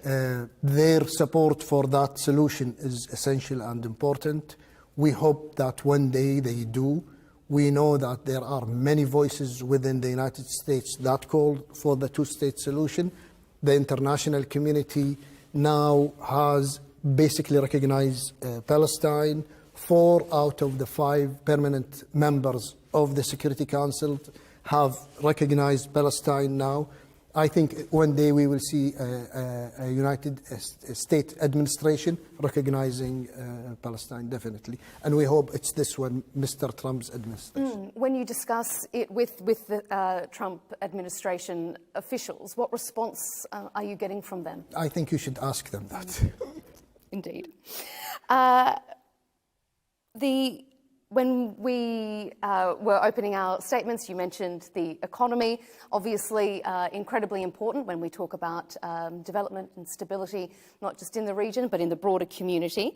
Their support for that solution is essential and important. We hope that one day they do. We know that there are many voices within the United States that call for the two-state solution. The international community now has basically recognized Palestine. 4 out of the 5 permanent members of the Security Council have recognized Palestine now. I think one day we will see a United States administration recognizing Palestine, definitely. And we hope it's this one, Mr. Trump's administration. When you discuss it with the Trump administration officials, what response are you getting from them? I think you should ask them that. Indeed. When we were opening our statements, you mentioned the economy, obviously incredibly important when we talk about development and stability, not just in the region, but in the broader community.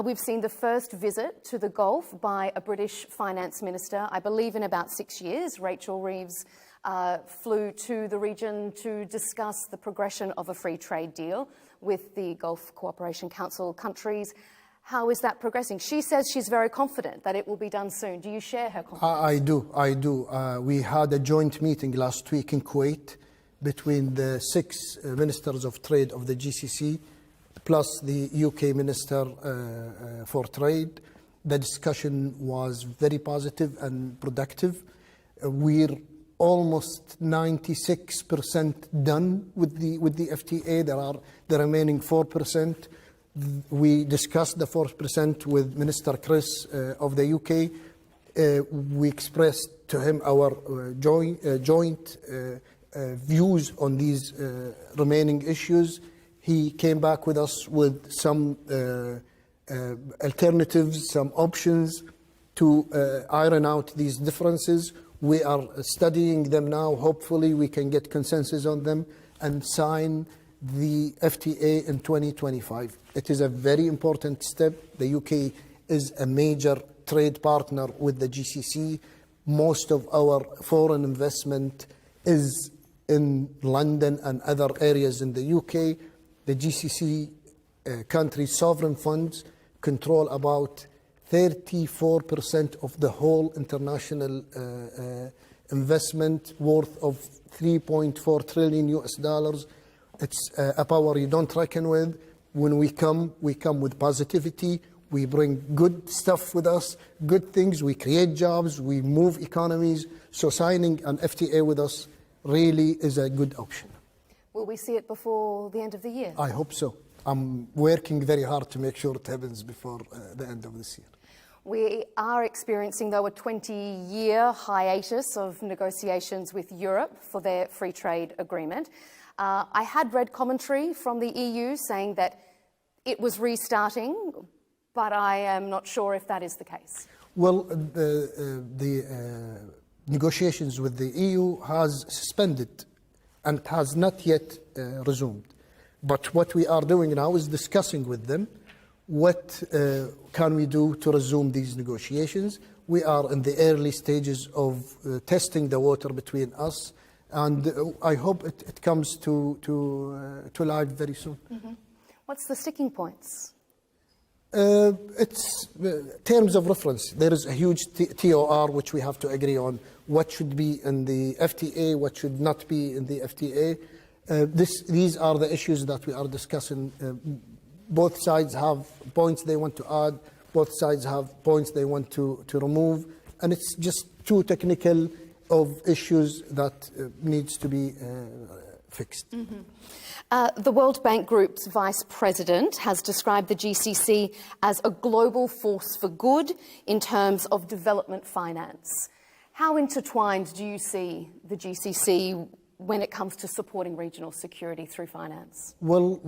We've seen the first visit to the Gulf by a British finance minister, I believe in about 6 years. Rachel Reeves flew to the region to discuss the progression of a free trade deal with the Gulf Cooperation Council countries. How is that progressing? She says she's very confident that it will be done soon. Do you share her confidence? I do. We had a joint meeting last week in Kuwait between the 6 ministers of trade of the GCC plus the UK Minister for Trade. The discussion was very positive and productive. We're almost 96% done with the FTA. There are the remaining 4%. We discussed the 4% with Minister Chris of the UK. We expressed to him our joint views on these remaining issues. He came back with us with some alternatives, some options to iron out these differences. We are studying them now. Hopefully we can get consensus on them and sign the FTA in 2025. It is a very important step. The UK is a major trade partner with the GCC. Most of our foreign investment is in London and other areas in the UK. The GCC countries' sovereign funds control about 34% of the whole international investment worth of $3.4 trillion US. It's a power you don't reckon with. When we come with positivity. We bring good stuff with us, good things. We create jobs. We move economies. So signing an FTA with us really is a good option. Will we see it before the end of the year? I hope so. I'm working very hard to make sure it happens before the end of this year. We are experiencing, though, a 20-year hiatus of negotiations with Europe for their free trade agreement. I had read commentary from the EU saying that it was restarting, but I am not sure if that is the case. Well, the negotiations with the EU has suspended and has not yet resumed. But what we are doing now is discussing with them what can we do to resume these negotiations. We are in the early stages of testing the water between us, and I hope it comes to life very soon. Mm-hmm. What's the sticking points? It's terms of reference. There is a huge TOR which we have to agree on. What should be in the FTA, what should not be in the FTA. These are the issues that we are discussing. Both sides have points they want to add. Both sides have points they want to remove. And it's just too technical of issues that needs to be fixed. Mm-hmm. The World Bank Group's Vice President has described the GCC as a global force for good in terms of development finance. How intertwined do you see the GCC when it comes to supporting regional security through finance? Well,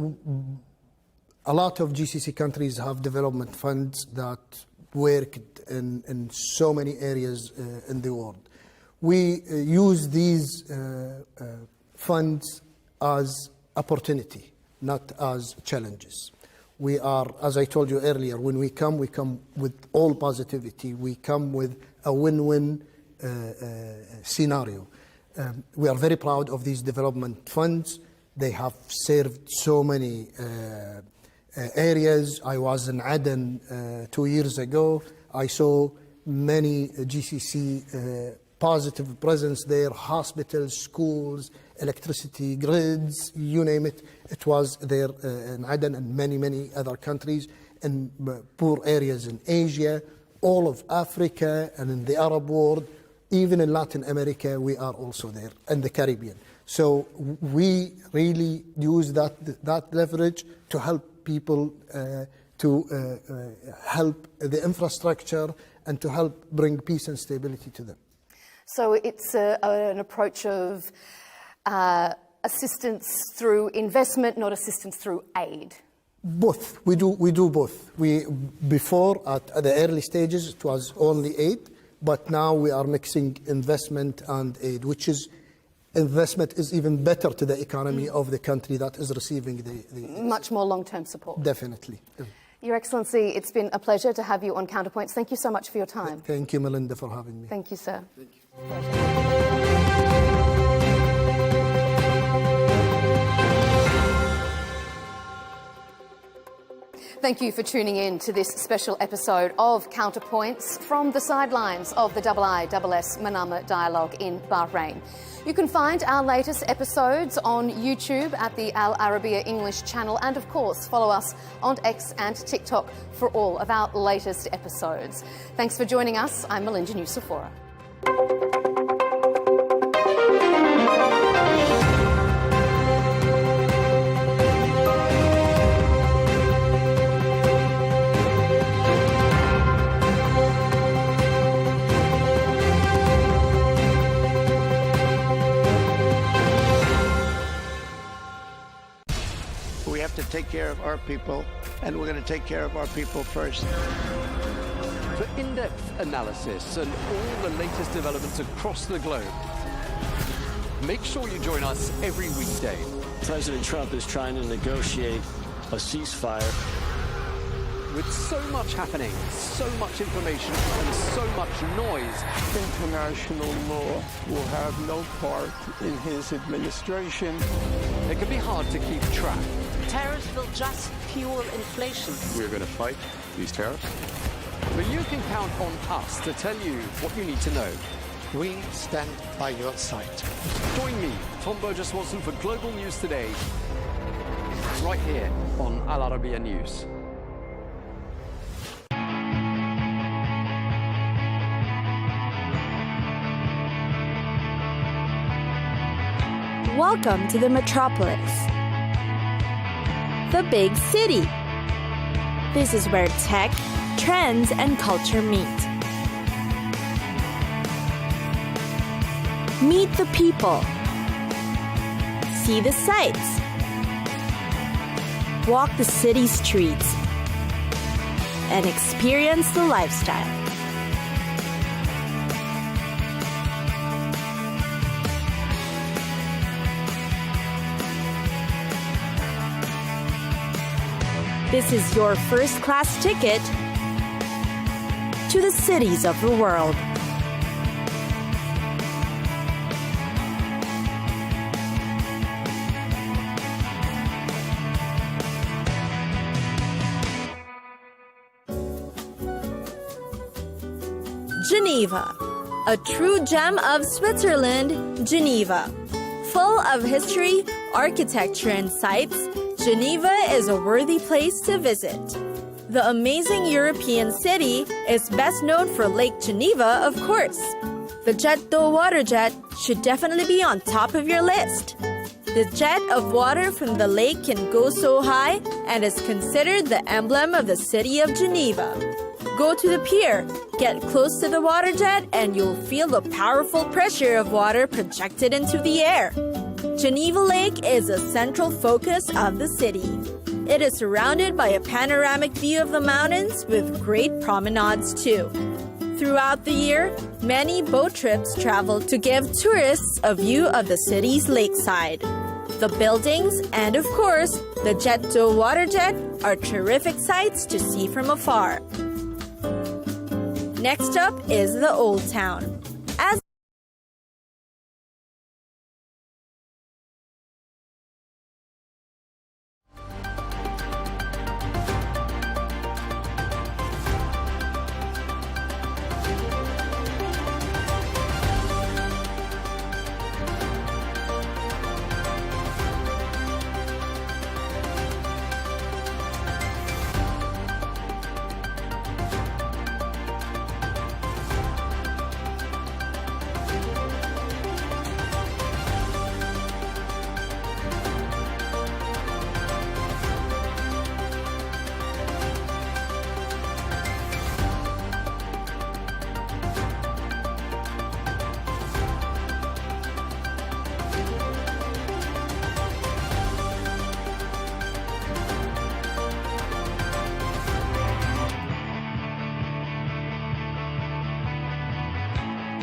a lot of GCC countries have development funds that work in so many areas in the world. We use these funds as opportunity, not as challenges. We are, as I told you earlier, when we come with all positivity. We come with a win-win scenario. We are very proud of these development funds. They have served so many areas. I was in Aden 2 years ago. I saw many GCC positive presence there, hospitals, schools, electricity grids, you name it. It was there in Aden and many other countries, in poor areas in Asia, all of Africa and in the Arab world, even in Latin America, we are also there, and the Caribbean. So we really use that leverage to help people, to help the infrastructure and to help bring peace and stability to them. So it's an approach of assistance through investment, not assistance through aid. Both. We do both. Before, at the early stages, it was only aid, but now we are mixing investment and aid, which is investment is even better to the economy of the country that is receiving the much more long-term support. Definitely. Your Excellency, it's been a pleasure to have you on Counterpoints. Thank you so much for your time. Thank you, Melinda, for having me. Thank you, sir. Thank you. Thank you for tuning in to this special episode of Counterpoints from the sidelines of the IISS Manama Dialogue in Bahrain. You can find our latest episodes on YouTube at the Arabiya English channel, and of course follow us on X and TikTok for all of our latest episodes. Thanks for joining us. I'm Melinda Nucifora. We have to take care of our people, and we're going to take care of our people first. For in-depth analysis and all the latest developments across the globe, make sure you join us every weekday. President Trump is trying to negotiate a ceasefire. with so much happening, so much information, and so much noise. International law will have no part in his administration. It can be hard to keep track. Tariffs will just fuel inflation. We're going to fight these tariffs. But you can count on us to tell you what you need to know. We stand by your side. Join me, Tom Burges Watson, for Global News Today, right here on Al Arabiya News. Welcome to the metropolis, the big city. This is where tech, trends, and culture meet. Meet the people. See the sights. Walk the city streets. And experience the lifestyle. This is your first-class ticket to the cities of the world. Geneva, a true gem of Switzerland, Geneva. Full of history, architecture, and sights, Geneva is a worthy place to visit. The amazing European city is best known for Lake Geneva, of course. The jet d'eau water jet should definitely be on top of your list. The jet of water from the lake can go so high and is considered the emblem of the city of Geneva. Go to the pier, get close to the water jet, and you'll feel the powerful pressure of water projected into the air. Geneva Lake is a central focus of the city. It is surrounded by a panoramic view of the mountains with great promenades too. Throughout the year, many boat trips travel to give tourists a view of the city's lakeside. The buildings and, of course, the jet d'eau water jet are terrific sights to see from afar. Next up is the Old Town.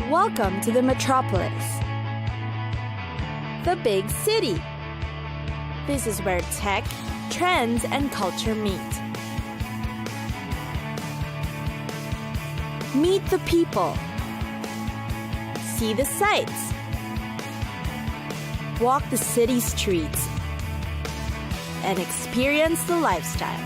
Welcome to the metropolis, the big city. This is where tech, trends, and culture meet. Meet the people. See the sights. Walk the city streets. And experience the lifestyle.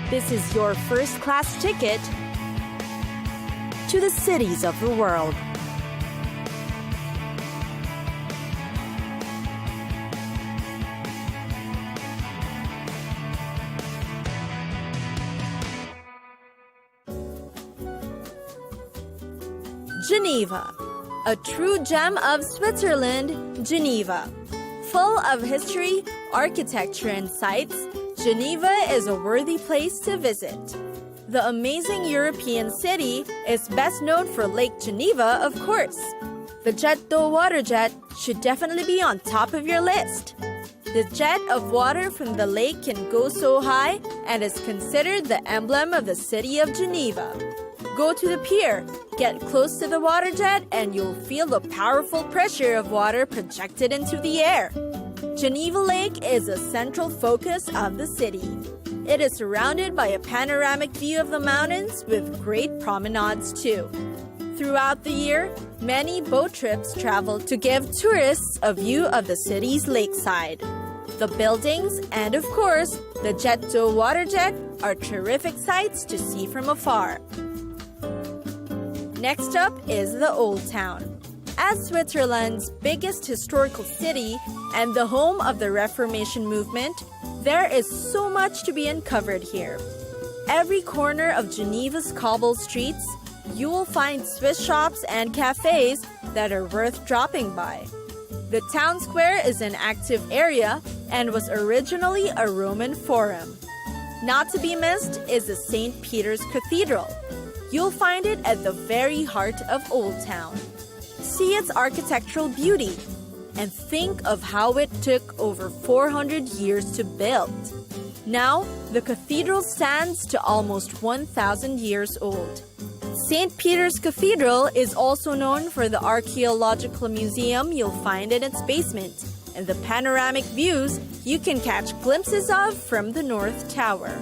This is your first-class ticket to the cities of the world. Geneva, a true gem of Switzerland, Geneva. Full of history, architecture, and sights, Geneva is a worthy place to visit. The amazing European city is best known for Lake Geneva, of course. The jet d'eau water jet should definitely be on top of your list. The jet of water from the lake can go so high and is considered the emblem of the city of Geneva. Go to the pier, Get close to the water jet and you'll feel the powerful pressure of water projected into the air. Geneva Lake is a central focus of the city. It is surrounded by a panoramic view of the mountains with great promenades too. Throughout the year, many boat trips travel to give tourists a view of the city's lakeside. The buildings and, of course, the jet d'eau water jet are terrific sights to see from afar. Next up is the Old Town. As Switzerland's biggest historical city and the home of the Reformation movement, there is so much to be uncovered here. Every corner of Geneva's cobbled streets, you will find Swiss shops and cafes that are worth dropping by. The town square is an active area and was originally a Roman forum. Not to be missed is the St. Peter's Cathedral. You'll find it at the very heart of Old Town. See its architectural beauty and think of how it took over 400 years to build. Now, the cathedral stands to almost 1,000 years old. St. Peter's Cathedral is also known for the archaeological museum you'll find in its basement and the panoramic views you can catch glimpses of from the North Tower.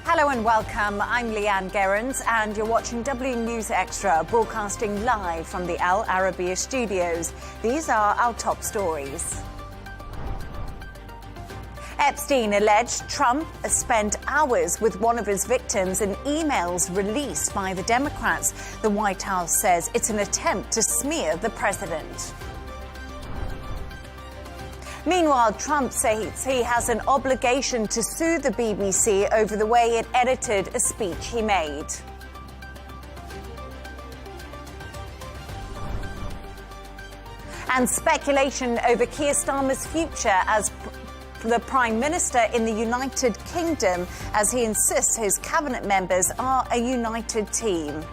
Hello and welcome. I'm Leigh Ann Gerrans and you're watching W News Extra, broadcasting live from the Al Arabiya studios. These are our top stories. Epstein alleged Trump spent hours with one of his victims in emails released by the Democrats. The White House says it's an attempt to smear the president. Meanwhile, Trump says he has an obligation to sue the BBC over the way it edited a speech he made. And speculation over Keir Starmer's future as the Prime Minister in the United Kingdom, as he insists his cabinet members are a united team.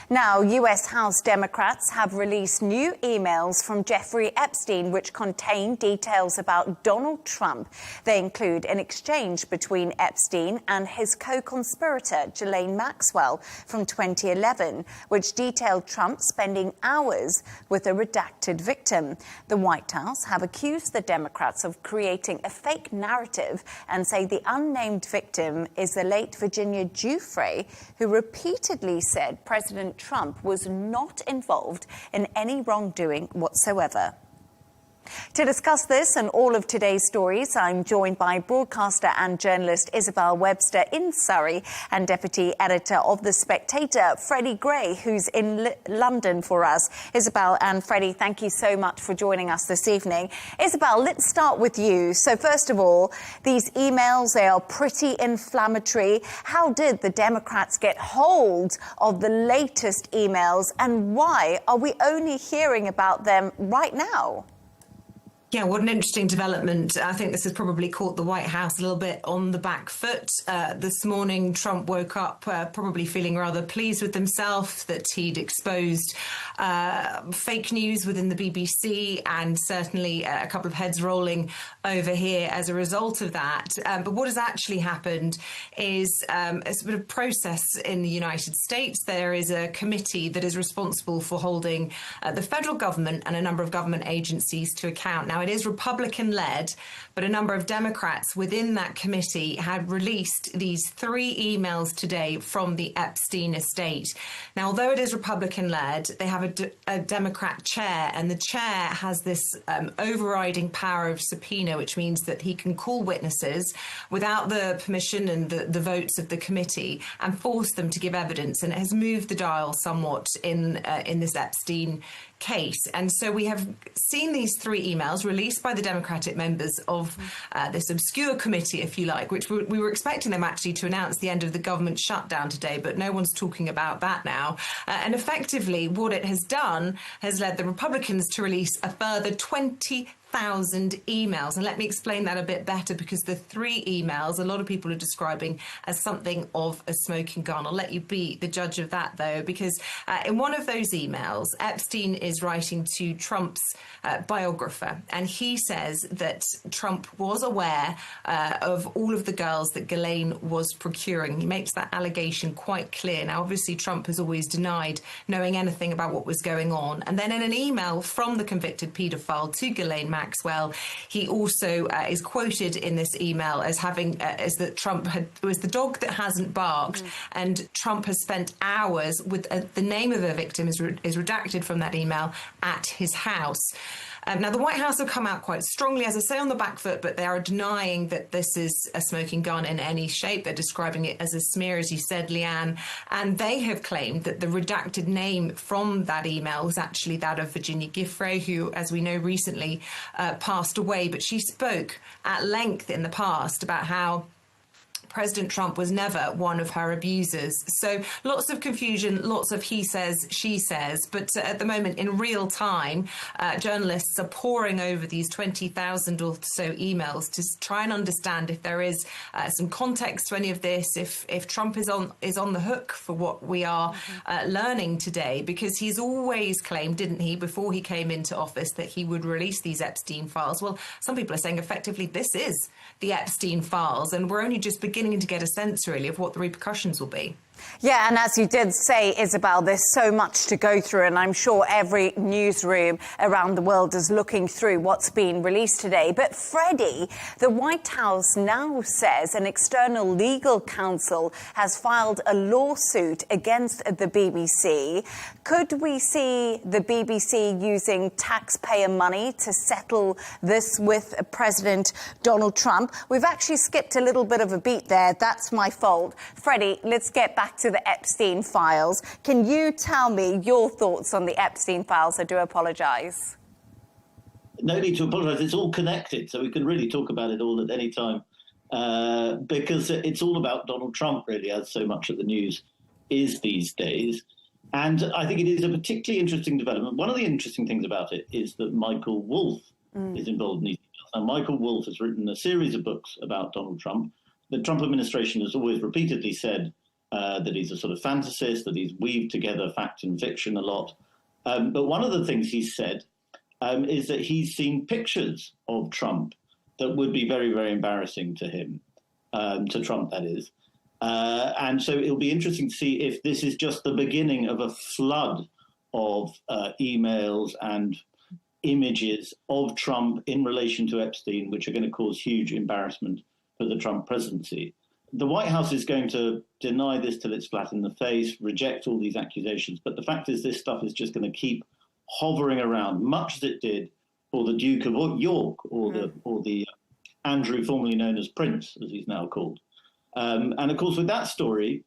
Now, US House Democrats have released new emails from Jeffrey Epstein which contain details about Donald Trump. They include an exchange between Epstein and his co-conspirator, Ghislaine Maxwell, from 2011, which detailed Trump spending hours with a redacted victim. The White House have accused the Democrats of creating a fake narrative and say the unnamed victim is the late Virginia Giuffre, who repeatedly said President Trump was not involved in any wrongdoing whatsoever. To discuss this and all of today's stories, I'm joined by broadcaster and journalist Isabel Webster in Surrey and deputy editor of The Spectator, Freddie Gray, who's in London for us. Isabel and Freddie, thank you so much for joining us this evening. Isabel, let's start with you. So first of all, these emails, they are pretty inflammatory. How did the Democrats get hold of the latest emails and why are we only hearing about them right now? Yeah, what an interesting development. I think this has probably caught the White House a little bit on the back foot. This morning, Trump woke up probably feeling rather pleased with himself that he'd exposed fake news within the BBC and certainly a couple of heads rolling over here as a result of that. But what has actually happened is a sort of process in the United States. There is a committee that is responsible for holding the federal government and a number of government agencies to account. Now, it is Republican-led, but a number of Democrats within that committee had released these 3 emails today from the Epstein estate. Now, although it is Republican-led, they have a Democrat chair, and the chair has this overriding power of subpoena, which means that he can call witnesses without the permission and the votes of the committee and force them to give evidence. And it has moved the dial somewhat in this Epstein case. And so we have seen these 3 emails released by the Democratic members of this obscure committee, if you like, which we were expecting them actually to announce the end of the government shutdown today, but no one's talking about that now. And effectively, what it has done has led the Republicans to release a further 20,000 emails. And let me explain that a bit better, because the 3 emails, a lot of people are describing as something of a smoking gun. I'll let you be the judge of that, though, because in one of those emails, Epstein is writing to Trump's biographer, and he says that Trump was aware of all of the girls that Ghislaine was procuring. He makes that allegation quite clear. Now, obviously, Trump has always denied knowing anything about what was going on. And then in an email from the convicted paedophile to Ghislaine Maxwell, he also is quoted in this email as having as that Trump was the dog that hasn't barked, and Trump has spent hours with the name of the victim is redacted from that email at his house. Now, the White House have come out quite strongly, as I say, on the back foot, but they are denying that this is a smoking gun in any shape. They're describing it as a smear, as you said, Leigh Ann. And they have claimed that the redacted name from that email was actually that of Virginia Giuffre, who, as we know, recently passed away. But she spoke at length in the past about how President Trump was never one of her abusers. So lots of confusion, lots of he says, she says. But at the moment, in real time, journalists are poring over these 20,000 or so emails to try and understand if there is some context to any of this, if Trump is on the hook for what we are learning today, because he's always claimed, didn't he, before he came into office, that he would release these Epstein files. Well, some people are saying effectively this is the Epstein files, and we're only just beginning to get a sense, really, of what the repercussions will be. Yeah, and as you did say, Isabel, there's so much to go through, and I'm sure every newsroom around the world is looking through what's been released today. But Freddie, the White House now says an external legal counsel has filed a lawsuit against the BBC. Could we see the BBC using taxpayer money to settle this with President Donald Trump? We've actually skipped a little bit of a beat there. That's my fault. Freddie, let's get back to the Epstein files. Can you tell me your thoughts on the Epstein files? I do apologise. No need to apologise. It's all connected, so we can really talk about it all at any time, because it's all about Donald Trump, really, as so much of the news is these days. And I think it is a particularly interesting development. One of the interesting things about it is that Michael Wolff is involved in these details. And Michael Wolff has written a series of books about Donald Trump. The Trump administration has always repeatedly said that he's a sort of fantasist, that he's weaved together fact and fiction a lot. But one of the things he's said is that he's seen pictures of Trump that would be very, very embarrassing to him, to Trump, that is. And so it'll be interesting to see if this is just the beginning of a flood of emails and images of Trump in relation to Epstein, which are going to cause huge embarrassment for the Trump presidency. The White House is going to deny this till it's flat in the face, reject all these accusations. But the fact is this stuff is just going to keep hovering around, much as it did for the Duke of York or the Andrew, formerly known as Prince, as he's now called. And of course, with that story,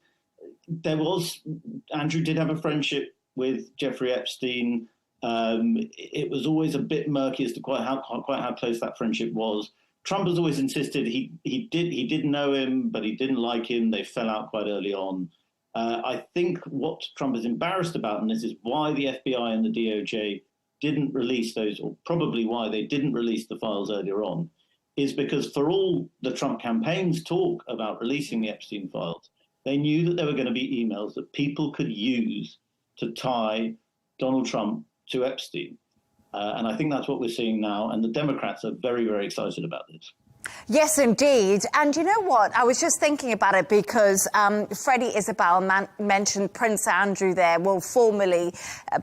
Andrew did have a friendship with Jeffrey Epstein. It was always a bit murky as to quite how close that friendship was. Trump has always insisted he did know him, but he didn't like him. They fell out quite early on. I think what Trump is embarrassed about, and this is why the FBI and the DOJ didn't release those, or probably why they didn't release the files earlier on, is because for all the Trump campaign's talk about releasing the Epstein files, they knew that there were going to be emails that people could use to tie Donald Trump to Epstein. And I think that's what we're seeing now. And the Democrats are very, very excited about this. Yes, indeed. And you know what? I was just thinking about it because Freddie Isabel mentioned Prince Andrew there. Well, formerly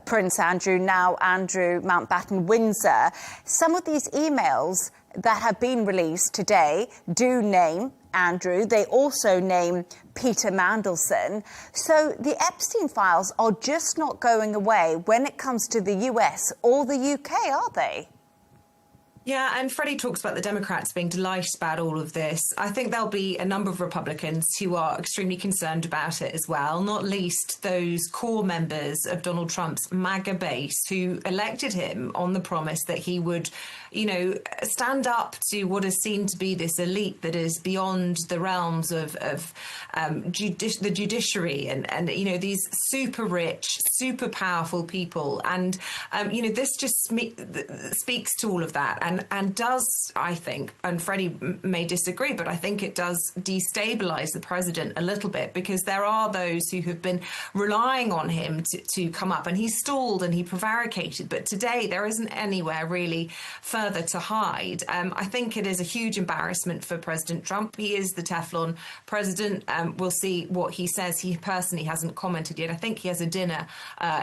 Prince Andrew, now Andrew Mountbatten Windsor. Some of these emails that have been released today do name Andrew. They also name Peter Mandelson. So the Epstein files are just not going away when it comes to the US or the UK, are they? Yeah, and Freddie talks about the Democrats being delighted about all of this. I think there'll be a number of Republicans who are extremely concerned about it as well, not least those core members of Donald Trump's MAGA base who elected him on the promise that he would, stand up to what is seen to be this elite that is beyond the realms of the judiciary and these super rich, super powerful people. And, this just speaks to all of that. And does, I think, and Freddie may disagree, but I think it does destabilise the president a little bit, because there are those who have been relying on him to come up, and he stalled and he prevaricated. But today there isn't anywhere really further to hide. I think it is a huge embarrassment for President Trump. He is the Teflon president. We'll see what he says. He personally hasn't commented yet. I think he has a dinner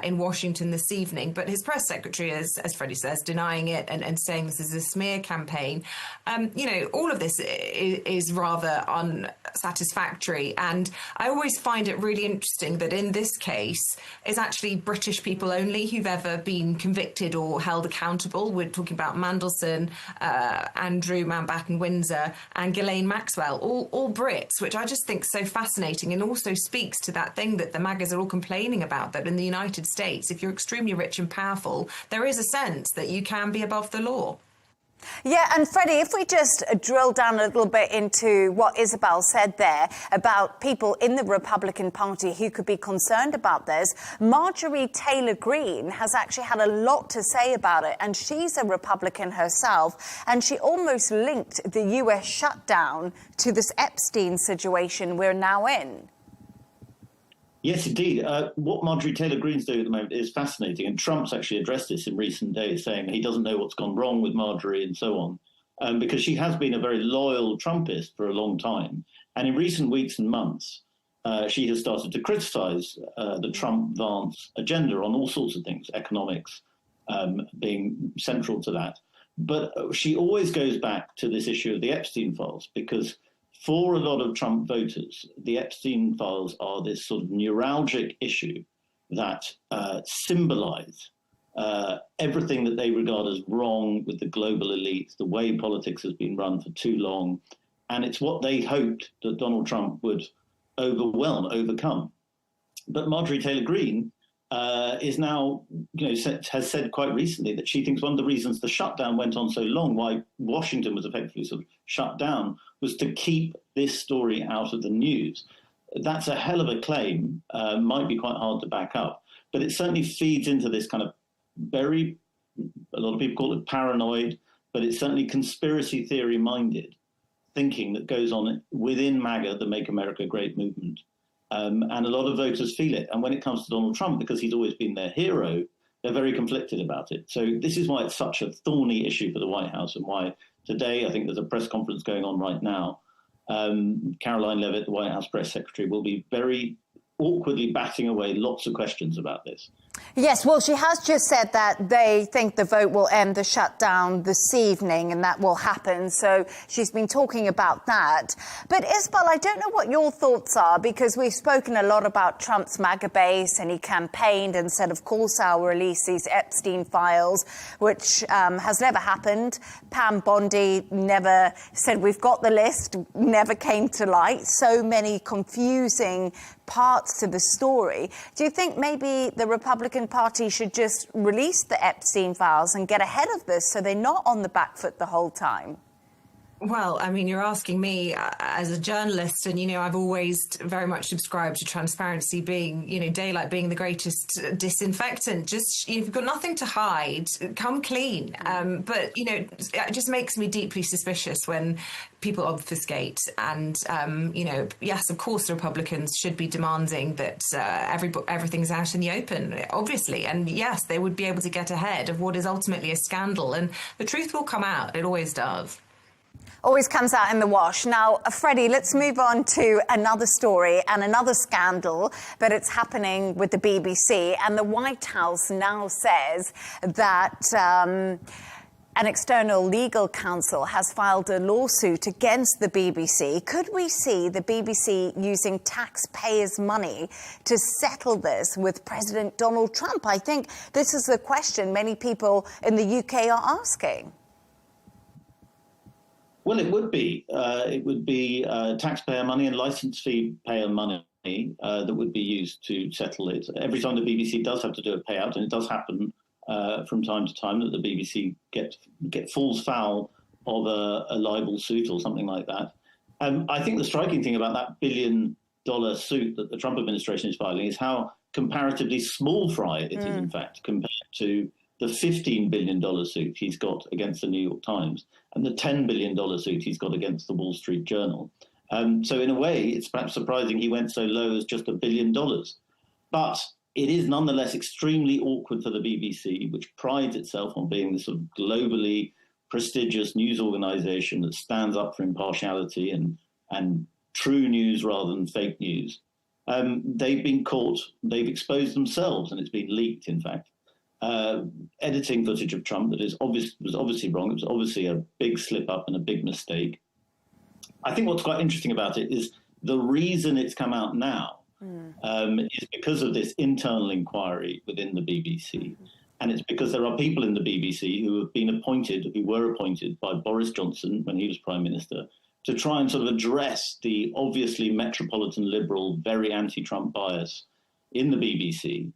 in Washington this evening, but his press secretary is, as Freddie says, denying it and saying this is a smear campaign. All of this is rather unsatisfactory, and I always find it really interesting that in this case it's actually British people only who've ever been convicted or held accountable. We're talking about Mandelson, Andrew Mountbatten-Windsor and Ghislaine Maxwell, all Brits, which I just think is so fascinating, and also speaks to that thing that the MAGAs are all complaining about, that in the United States, if you're extremely rich and powerful, there is a sense that you can be above the law. Yeah, and Freddie, if we just drill down a little bit into what Isabel said there about people in the Republican Party who could be concerned about this, Marjorie Taylor Greene has actually had a lot to say about it, and she's a Republican herself, and she almost linked the US shutdown to this Epstein situation we're now in. Yes, indeed. What Marjorie Taylor Greene's doing at the moment is fascinating, and Trump's actually addressed this in recent days, saying he doesn't know what's gone wrong with Marjorie and so on, because she has been a very loyal Trumpist for a long time. And in recent weeks and months, she has started to criticize the Trump-Vance agenda on all sorts of things, economics being central to that. But she always goes back to this issue of the Epstein files, because for a lot of Trump voters, the Epstein files are this sort of neuralgic issue that symbolize everything that they regard as wrong with the global elite, the way politics has been run for too long. And it's what they hoped that Donald Trump would overcome. But Marjorie Taylor Greene is now, has said quite recently that she thinks one of the reasons the shutdown went on so long, why Washington was effectively sort of shut down, was to keep this story out of the news. That's a hell of a claim, might be quite hard to back up, but it certainly feeds into this kind of a lot of people call it paranoid, but it's certainly conspiracy theory minded thinking that goes on within MAGA, the Make America Great movement. And a lot of voters feel it. And when it comes to Donald Trump, because he's always been their hero, they're very conflicted about it. So this is why it's such a thorny issue for the White House, and why today, I think there's a press conference going on right now. Caroline Leavitt, the White House press secretary, will be very awkwardly batting away lots of questions about this. Yes, well, she has just said that they think the vote will end the shutdown this evening, and that will happen. So she's been talking about that. But Isabel, I don't know what your thoughts are, because we've spoken a lot about Trump's MAGA base, and he campaigned and said, of course, I'll release these Epstein files, which has never happened. Pam Bondi never said, we've got the list, never came to light. So many confusing parts to the story. Do you think maybe the Republican Party should just release the Epstein files and get ahead of this so they're not on the back foot the whole time? Well, I mean, you're asking me as a journalist, and, I've always very much subscribed to transparency being, daylight being the greatest disinfectant. Just, if you've got nothing to hide, come clean. But, it just makes me deeply suspicious when people obfuscate. And, yes, of course, the Republicans should be demanding that everything's out in the open, obviously. And, yes, they would be able to get ahead of what is ultimately a scandal. And the truth will come out. It always does. Always comes out in the wash. Now, Freddie, let's move on to another story and another scandal, but it's happening with the BBC. And the White House now says that an external legal counsel has filed a lawsuit against the BBC. Could we see the BBC using taxpayers' money to settle this with President Donald Trump? I think this is the question many people in the UK are asking. Well, it would be. It would be taxpayer money and license fee payer money that would be used to settle it. Every time the BBC does have to do a payout, and it does happen from time to time that the BBC falls foul of a libel suit or something like that. I think the striking thing about that $1 billion suit that the Trump administration is filing is how comparatively small fry it is, in fact, compared to the $15 billion suit he's got against the New York Times and the $10 billion suit he's got against the Wall Street Journal. So in a way, it's perhaps surprising he went so low as just $1 billion. But it is nonetheless extremely awkward for the BBC, which prides itself on being this sort of globally prestigious news organisation that stands up for impartiality and true news rather than fake news. They've been caught, they've exposed themselves, and it's been leaked, in fact. Editing footage of Trump that was obviously wrong. It was obviously a big slip up and a big mistake. I think what's quite interesting about it is the reason it's come out now is because of this internal inquiry within the BBC. And it's because there are people in the BBC who were appointed by Boris Johnson when he was Prime Minister to try and sort of address the obviously metropolitan liberal, very anti-Trump bias in the BBC.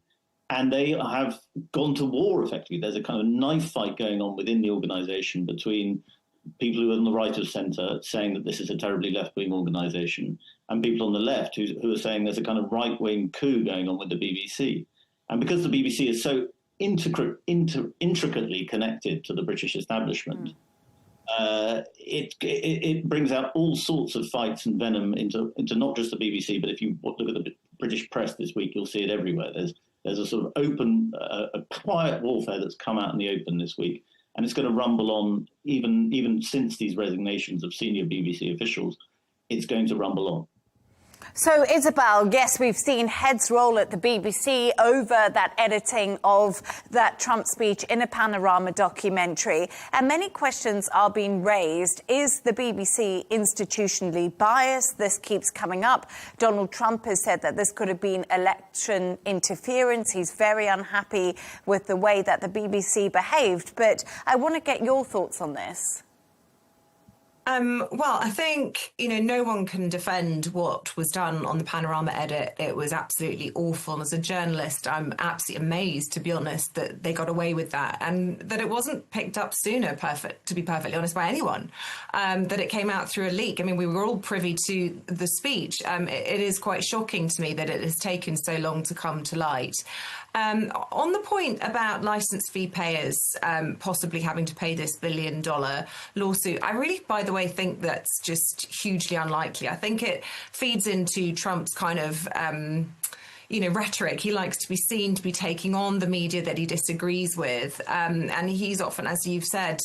And they have gone to war, effectively. There's a kind of knife fight going on within the organisation between people who are on the right of centre saying that this is a terribly left-wing organisation and people on the left who are saying there's a kind of right-wing coup going on with the BBC. And because the BBC is so intricately connected to the British establishment, it brings out all sorts of fights and venom into not just the BBC, but if you look at the British press this week, you'll see it everywhere. There's a sort of open, a quiet warfare that's come out in the open this week, and it's going to rumble on even since these resignations of senior BBC officials. It's going to rumble on. So, Isabel, yes, we've seen heads roll at the BBC over that editing of that Trump speech in a Panorama documentary. And many questions are being raised. Is the BBC institutionally biased? This keeps coming up. Donald Trump has said that this could have been election interference. He's very unhappy with the way that the BBC behaved. But I want to get your thoughts on this. Well, I think, no one can defend what was done on the Panorama edit. It was absolutely awful. And as a journalist, I'm absolutely amazed, to be honest, that they got away with that and that it wasn't picked up sooner, to be perfectly honest, by anyone, that it came out through a leak. I mean, we were all privy to the speech. It is quite shocking to me that it has taken so long to come to light. On the point about licence fee payers possibly having to pay this $1 billion lawsuit, I really, by the way, think that's just hugely unlikely. I think it feeds into Trump's kind of rhetoric. He likes to be seen to be taking on the media that he disagrees with. And he's often, as you've said,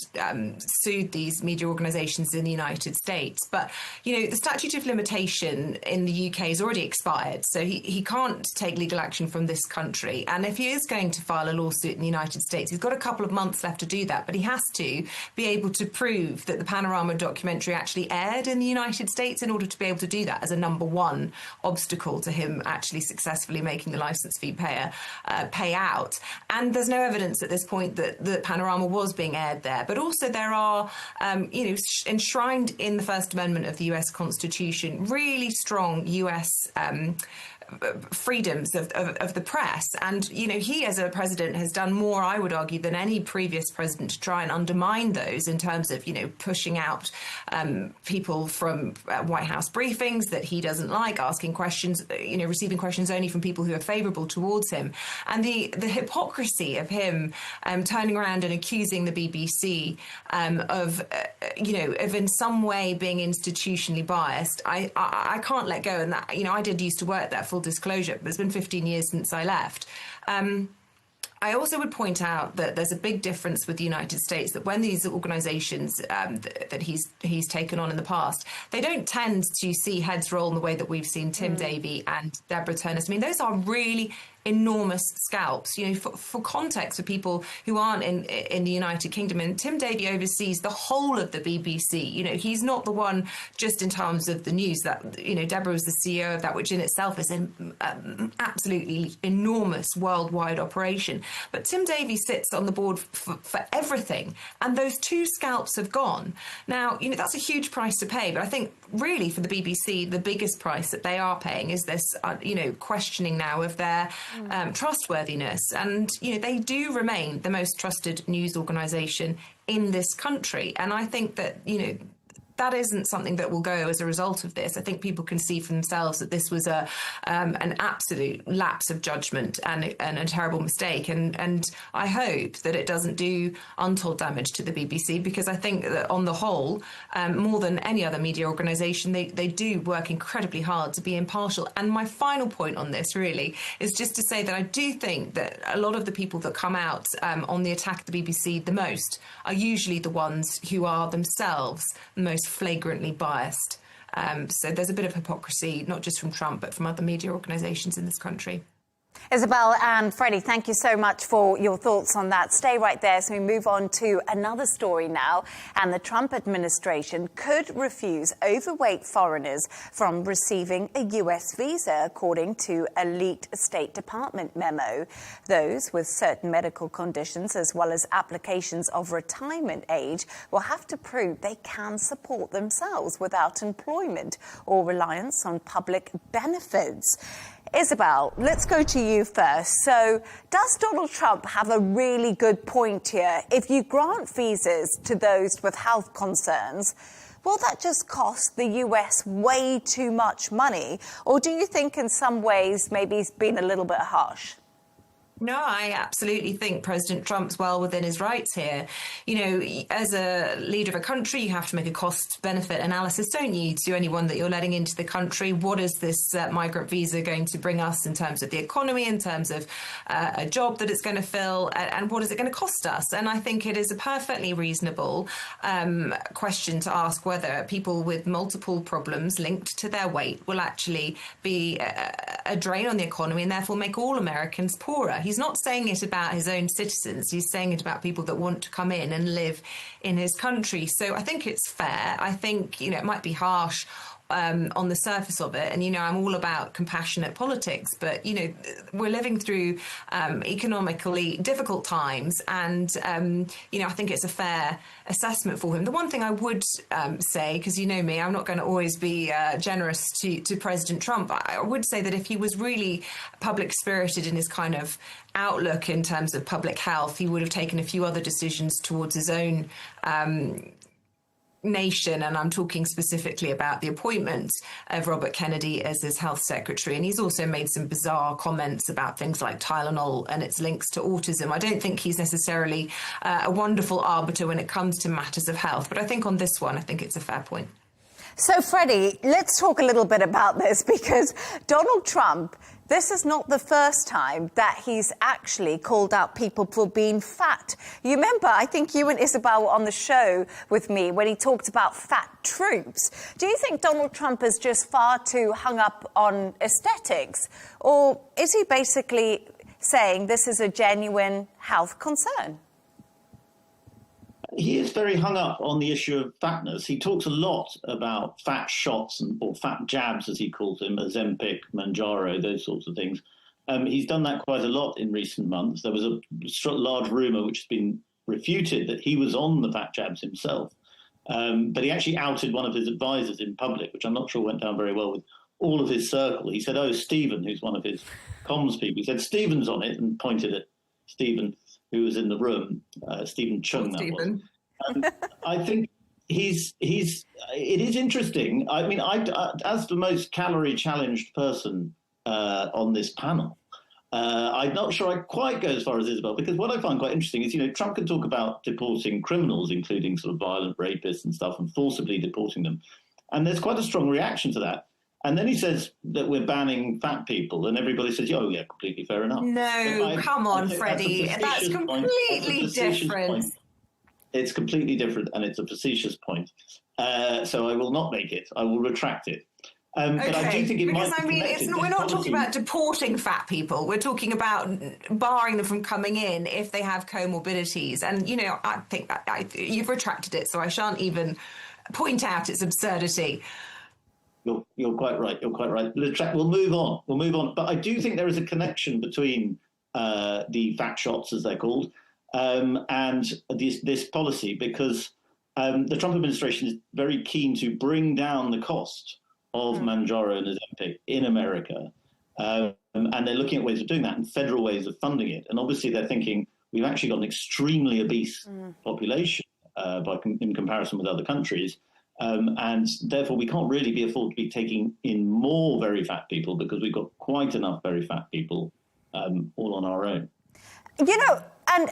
sued these media organisations in the United States. But, the statute of limitation in the UK has already expired. So he can't take legal action from this country. And if he is going to file a lawsuit in the United States, he's got a couple of months left to do that. But he has to be able to prove that the Panorama documentary actually aired in the United States in order to be able to do that as a number one obstacle to him actually successfully making the licence fee payer pay out. And there's no evidence at this point that the Panorama was being aired there. But also there are, enshrined in the First Amendment of the US Constitution, really strong US freedoms of the press. And, he as a president has done more, I would argue, than any previous president to try and undermine those in terms of, pushing out people from White House briefings that he doesn't like, asking questions, receiving questions only from people who are favourable towards him. And the hypocrisy of him turning around and accusing the BBC of in some way being institutionally biased, I can't let go. And that, I did used to work there, full disclosure, but it's been 15 years since I left. I also would point out that there's a big difference with the United States, that when these organisations that he's taken on in the past, they don't tend to see heads roll in the way that we've seen Tim Davie and Deborah Turnus. I mean, those are really enormous scalps. You know, for context, for people who aren't in the United Kingdom, and Tim Davie oversees the whole of the BBC. You know, he's not the one just in terms of the news. That, you know, Deborah was the CEO of that, which in itself is an absolutely enormous worldwide operation. But Tim Davie sits on the board for everything, and those two scalps have gone. Now, you know, that's a huge price to pay, but I think really for the BBC, the biggest price that they are paying is this, you know, questioning now of their trustworthiness. And, you know, they do remain the most trusted news organisation in this country. And I think that, you know, that isn't something that will go as a result of this. I think people can see for themselves that this was an absolute lapse of judgment and a terrible mistake. And I hope that it doesn't do untold damage to the BBC, because I think that on the whole, more than any other media organisation, they do work incredibly hard to be impartial. And my final point on this really is just to say that I do think that a lot of the people that come out on the attack of the BBC the most are usually the ones who are themselves the most flagrantly biased. So there's a bit of hypocrisy, not just from Trump, but from other media organisations in this country. Isabel and Freddie, thank you so much for your thoughts on that. Stay right there as we move on to another story now. And the Trump administration could refuse overweight foreigners from receiving a US visa, according to a leaked State Department memo. Those with certain medical conditions, as well as applications of retirement age, will have to prove they can support themselves without employment or reliance on public benefits. Isabel, let's go to you first. So, does Donald Trump have a really good point here? If you grant visas to those with health concerns, will that just cost the US way too much money? Or do you think in some ways maybe he's been a little bit harsh? No, I absolutely think President Trump's well within his rights here. You know, as a leader of a country, you have to make a cost-benefit analysis, don't you, to anyone that you're letting into the country? What is this migrant visa going to bring us in terms of the economy, in terms of a job that it's going to fill, and what is it going to cost us? And I think it is a perfectly reasonable question to ask whether people with multiple problems linked to their weight will actually be a drain on the economy and therefore make all Americans poorer. He's not saying it about his own citizens. He's saying it about people that want to come in and live in his country. So I think it's fair. I think, you know, it might be harsh on the surface of it. And, you know, I'm all about compassionate politics, but, you know, we're living through economically difficult times. And, you know, I think it's a fair assessment for him. The one thing I would say, because you know me, I'm not going to always be generous to President Trump. I would say that if he was really public spirited in his kind of outlook in terms of public health, he would have taken a few other decisions towards his own nation, and I'm talking specifically about the appointment of Robert Kennedy as his health secretary. And he's also made some bizarre comments about things like Tylenol and its links to autism. I don't think he's necessarily a wonderful arbiter when it comes to matters of health, but I think on this one, I think it's a fair point. So, Freddie, let's talk a little bit about this, because Donald Trump, this is not the first time that he's actually called out people for being fat. You remember, I think you and Isabel were on the show with me when he talked about fat troops. Do you think Donald Trump is just far too hung up on aesthetics? Or is he basically saying this is a genuine health concern? He is very hung up on the issue of fatness. He talks a lot about fat shots or fat jabs, as he calls them, Ozempic, Mounjaro, those sorts of things. He's done that quite a lot in recent months. There was a large rumour, which has been refuted, that he was on the fat jabs himself. But he actually outed one of his advisors in public, which I'm not sure went down very well with all of his circle. He said, oh, Stephen, who's one of his comms people, he said, Stephen's on it, and pointed at Stephen, who was in the room, Stephen Chung, that was. I think it is interesting. I mean, as the most calorie-challenged person on this panel, I'm not sure I quite go as far as Isabel, because what I find quite interesting is, you know, Trump can talk about deporting criminals, including sort of violent rapists and stuff, and forcibly deporting them. And there's quite a strong reaction to that. And then he says that we're banning fat people, and everybody says, oh, yeah, completely fair enough. No, come on, Freddie. That's completely different. It's completely different, and it's a facetious point. So I will not make it. I will retract it. But I do think it might be connected. We're not talking about deporting fat people. We're talking about barring them from coming in if they have comorbidities. And, you know, I think you've retracted it, so I shan't even point out its absurdity. You're quite right. You're quite right. We'll move on. We'll move on. But I do think there is a connection between the fat shots, as they're called, and this policy, because the Trump administration is very keen to bring down the cost of Mounjaro and Ozempic in America. And they're looking at ways of doing that and federal ways of funding it. And obviously they're thinking we've actually got an extremely obese population in comparison with other countries. And therefore we can't really afford to be taking in more very fat people because we've got quite enough very fat people all on our own. You know, and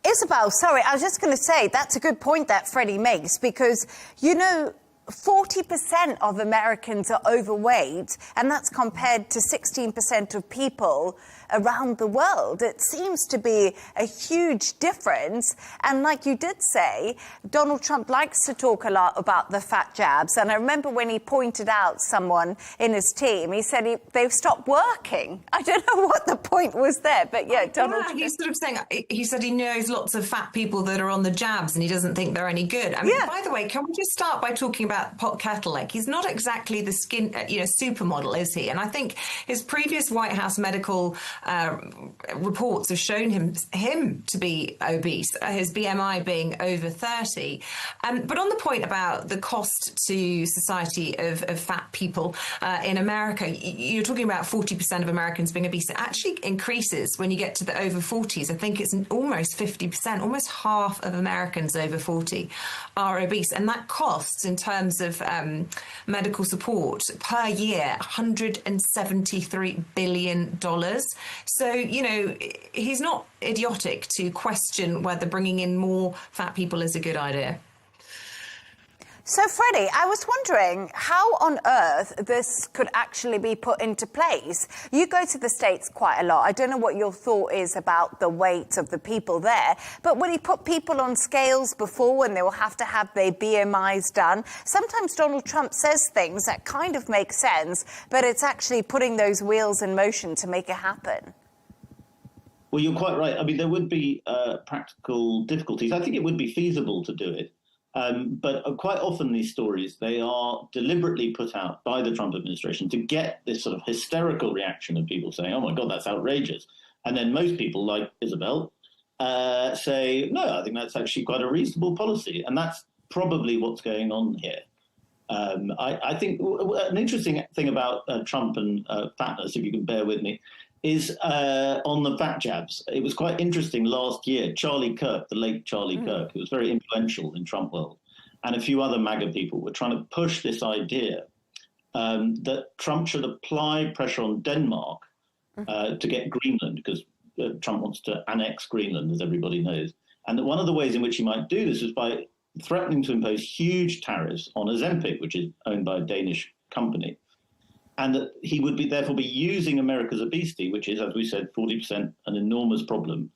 Isabel, sorry, I was just going to say that's a good point that Freddie makes because, you know, 40% of Americans are overweight, and that's compared to 16% of people around the world. It seems to be a huge difference. And like you did say, Donald Trump likes to talk a lot about the fat jabs. And I remember when he pointed out someone in his team, he said they've stopped working. I don't know what the point was there, but yeah, Donald Trump. He's sort of saying, he said he knows lots of fat people that are on the jabs and he doesn't think they're any good. I mean, by the way, can we just start by talking about pot kettle leg? He's not exactly the supermodel, is he? And I think his previous White House medical reports have shown him to be obese, his BMI being over 30. But on the point about the cost to society of fat people in America, you're talking about 40% of Americans being obese. It actually increases when you get to the over 40s. I think it's almost 50%, almost half of Americans over 40 are obese. And that costs, in terms of medical support per year, $173 billion. So, you know, he's not idiotic to question whether bringing in more fat people is a good idea. So, Freddie, I was wondering how on earth this could actually be put into place. You go to the States quite a lot. I don't know what your thought is about the weight of the people there, but when he put people on scales before and they will have to have their BMIs done, sometimes Donald Trump says things that kind of make sense, but it's actually putting those wheels in motion to make it happen. Well, you're quite right. I mean, there would be practical difficulties. I think it would be feasible to do it. But quite often these stories, they are deliberately put out by the Trump administration to get this sort of hysterical reaction of people saying, oh, my God, that's outrageous. And then most people, like Isabel, say, no, I think that's actually quite a reasonable policy. And that's probably what's going on here. I think an interesting thing about Trump and fatness, if you can bear with me, is on the fat jabs. It was quite interesting last year. Charlie Kirk, the late Charlie Kirk, who was very influential in Trump world, and a few other MAGA people were trying to push this idea that Trump should apply pressure on Denmark to get Greenland, because Trump wants to annex Greenland, as everybody knows. And that one of the ways in which he might do this is by threatening to impose huge tariffs on Ozempic, which is owned by a Danish company. And that he would therefore be using America's obesity, which is, as we said, 40% an enormous problem,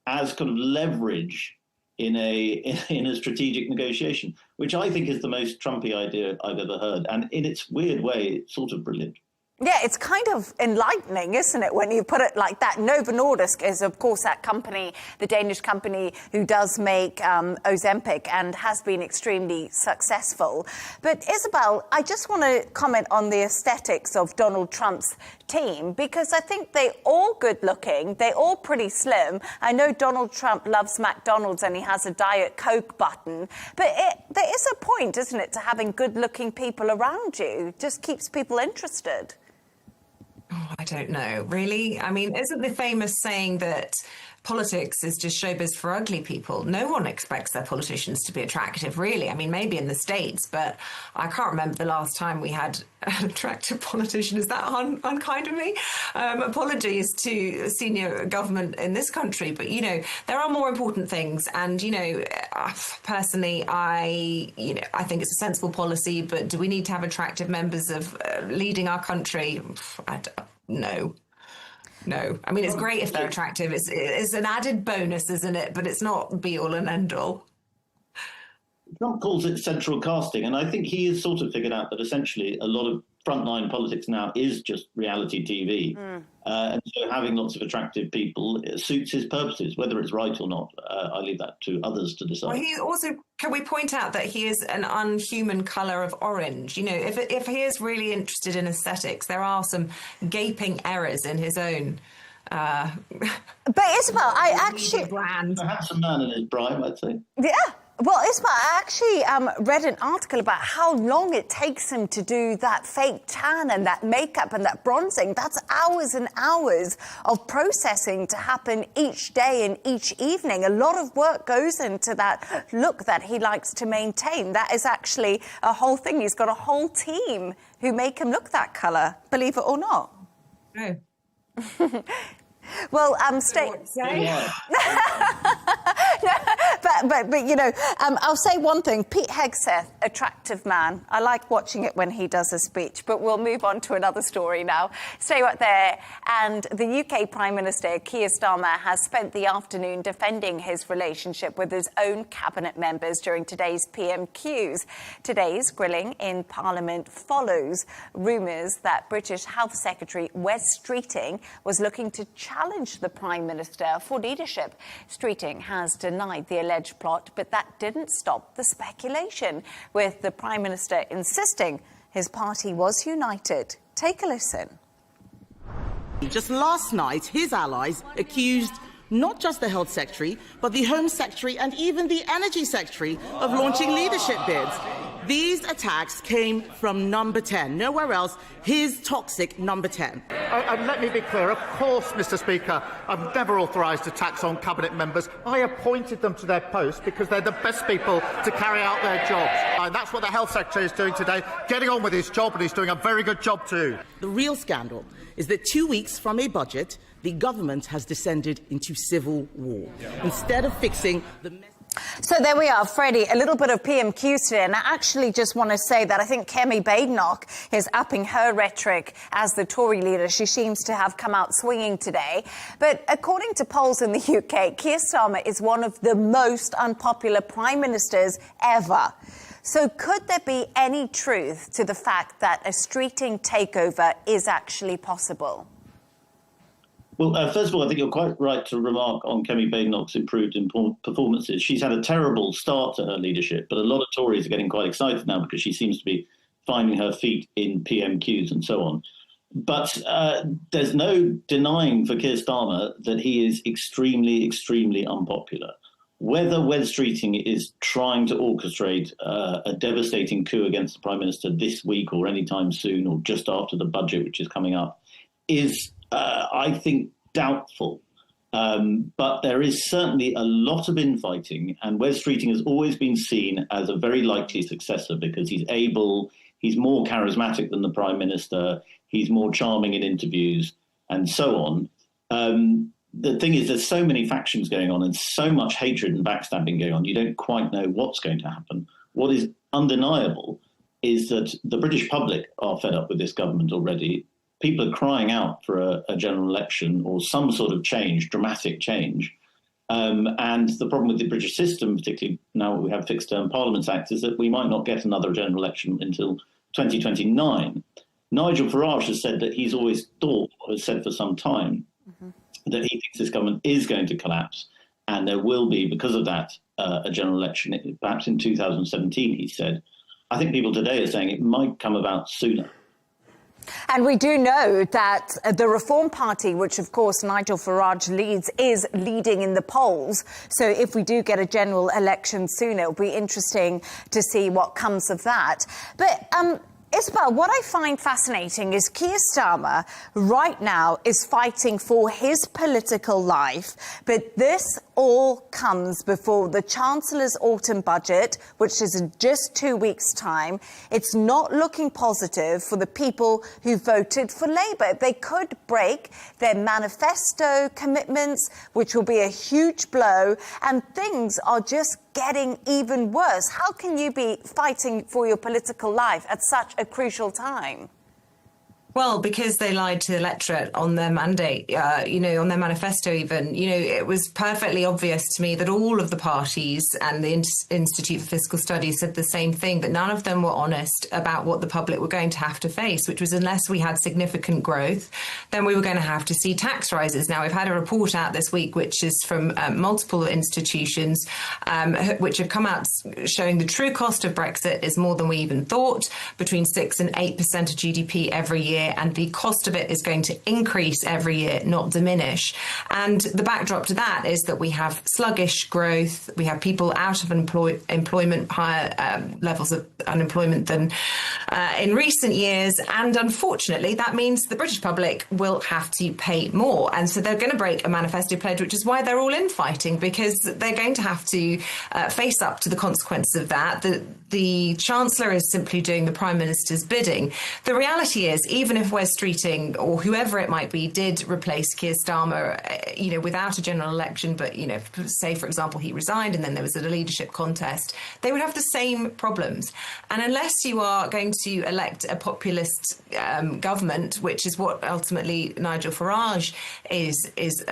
as kind of leverage in a strategic negotiation, which I think is the most Trumpy idea I've ever heard. And in its weird way, it's sort of brilliant. Yeah, it's kind of enlightening, isn't it, when you put it like that? Novo Nordisk is, of course, that company, the Danish company who does make Ozempic and has been extremely successful. But, Isabel, I just want to comment on the aesthetics of Donald Trump's team, because I think they're all good-looking, they're all pretty slim. I know Donald Trump loves McDonald's and he has a Diet Coke button, but there is a point, isn't it, to having good-looking people around you? It just keeps people interested. Oh, I don't know, really. I mean, isn't the famous saying that politics is just showbiz for ugly people? No one expects their politicians to be attractive, really. I mean, maybe in the States, but I can't remember the last time we had an attractive politician. Is that unkind of me? Apologies to senior government in this country, but, you know, there are more important things. And, you know, personally, I think it's a sensible policy, but do we need to have attractive members of leading our country? No. No. I mean, it's great if they're attractive. It's an added bonus, isn't it? But it's not be-all and end-all. Trump calls it central casting, and I think he has sort of figured out that essentially a lot of frontline politics now is just reality TV. And so having lots of attractive people suits his purposes. Whether it's right or not, I leave that to others to decide. Well, he also, can we point out that he is an unhuman colour of orange? You know, if he is really interested in aesthetics, there are some gaping errors in his own. But Isabel, I actually... A handsome man in his prime, I'd say. Yeah. Well, Isabel, I actually read an article about how long it takes him to do that fake tan and that makeup and that bronzing. That's hours and hours of processing to happen each day and each evening. A lot of work goes into that look that he likes to maintain. That is actually a whole thing. He's got a whole team who make him look that colour, believe it or not. No. Well, stay. But you know, I'll say one thing. Pete Hegseth, attractive man. I like watching it when he does a speech. But we'll move on to another story now. Stay right there. And the UK Prime Minister Keir Starmer has spent the afternoon defending his relationship with his own cabinet members during today's PMQs. Today's grilling in Parliament follows rumours that British Health Secretary Wes Streeting was looking to challenge the Prime Minister for leadership. Streeting has denied the alleged plot, but that didn't stop the speculation, with the Prime Minister insisting his party was united. Take a listen. Just last night, his allies accused not just the Health Secretary, but the Home Secretary and even the Energy Secretary of launching leadership bids. These attacks came from Number 10, nowhere else, his toxic Number 10. Let me be clear. Of course, Mr. Speaker, I've never authorised attacks on cabinet members. I appointed them to their posts because they're the best people to carry out their jobs. And that's what the Health Secretary is doing today, getting on with his job, and he's doing a very good job too. The real scandal is that 2 weeks from a budget, the government has descended into civil war. Instead of fixing the... So there we are, Freddie, a little bit of PMQs today. And I actually just want to say that I think Kemi Badenoch is upping her rhetoric as the Tory leader. She seems to have come out swinging today. But according to polls in the UK, Keir Starmer is one of the most unpopular prime ministers ever. So could there be any truth to the fact that a Streeting takeover is actually possible? Well, first of all, I think you're quite right to remark on Kemi Badenoch's improved performances. She's had a terrible start to her leadership, but a lot of Tories are getting quite excited now because she seems to be finding her feet in PMQs and so on. But there's no denying for Keir Starmer that he is extremely, extremely unpopular. Whether Wes Streeting is trying to orchestrate a devastating coup against the Prime Minister this week or anytime soon or just after the budget, which is coming up, is... I think, doubtful. But there is certainly a lot of infighting, and Wes Streeting has always been seen as a very likely successor because he's able, he's more charismatic than the Prime Minister, he's more charming in interviews, and so on. The thing is, there's so many factions going on and so much hatred and backstabbing going on, you don't quite know what's going to happen. What is undeniable is that the British public are fed up with this government already. People are crying out for a general election or some sort of change, dramatic change. And the problem with the British system, particularly now we have Fixed-Term Parliaments Act, is that we might not get another general election until 2029. Nigel Farage has said that he's always thought, or has said for some time, that he thinks this government is going to collapse. And there will be, because of that, a general election, perhaps in 2017, he said. I think people today are saying it might come about sooner. And we do know that the Reform Party, which, of course, Nigel Farage leads, is leading in the polls. So if we do get a general election soon, it'll be interesting to see what comes of that. But Isabel, what I find fascinating is Keir Starmer right now is fighting for his political life, but this all comes before the Chancellor's autumn budget, which is in just 2 weeks' time. It's not looking positive for the people who voted for Labour. They could break their manifesto commitments, which will be a huge blow, and things are just getting even worse. How can you be fighting for your political life at such a crucial time? Well, because they lied to the electorate on their mandate, on their manifesto even. It was perfectly obvious to me that all of the parties and the Institute for Fiscal Studies said the same thing, that none of them were honest about what the public were going to have to face, which was unless we had significant growth, then we were going to have to see tax rises. Now, we've had a report out this week, which is from multiple institutions, which have come out showing the true cost of Brexit is more than we even thought, between 6 and 8% of GDP every year, and the cost of it is going to increase every year, not diminish. And the backdrop to that is that we have sluggish growth, we have people out of employment, higher levels of unemployment than in recent years, and unfortunately that means the British public will have to pay more. And so they're going to break a manifesto pledge, which is why they're all infighting, because they're going to have to face up to the consequences of that. The Chancellor is simply doing the Prime Minister's bidding. The reality is, even if Wes Streeting or whoever it might be did replace Keir Starmer, without a general election, but, say, for example, he resigned and then there was a leadership contest, they would have the same problems. And unless you are going to elect a populist government, which is what ultimately Nigel Farage is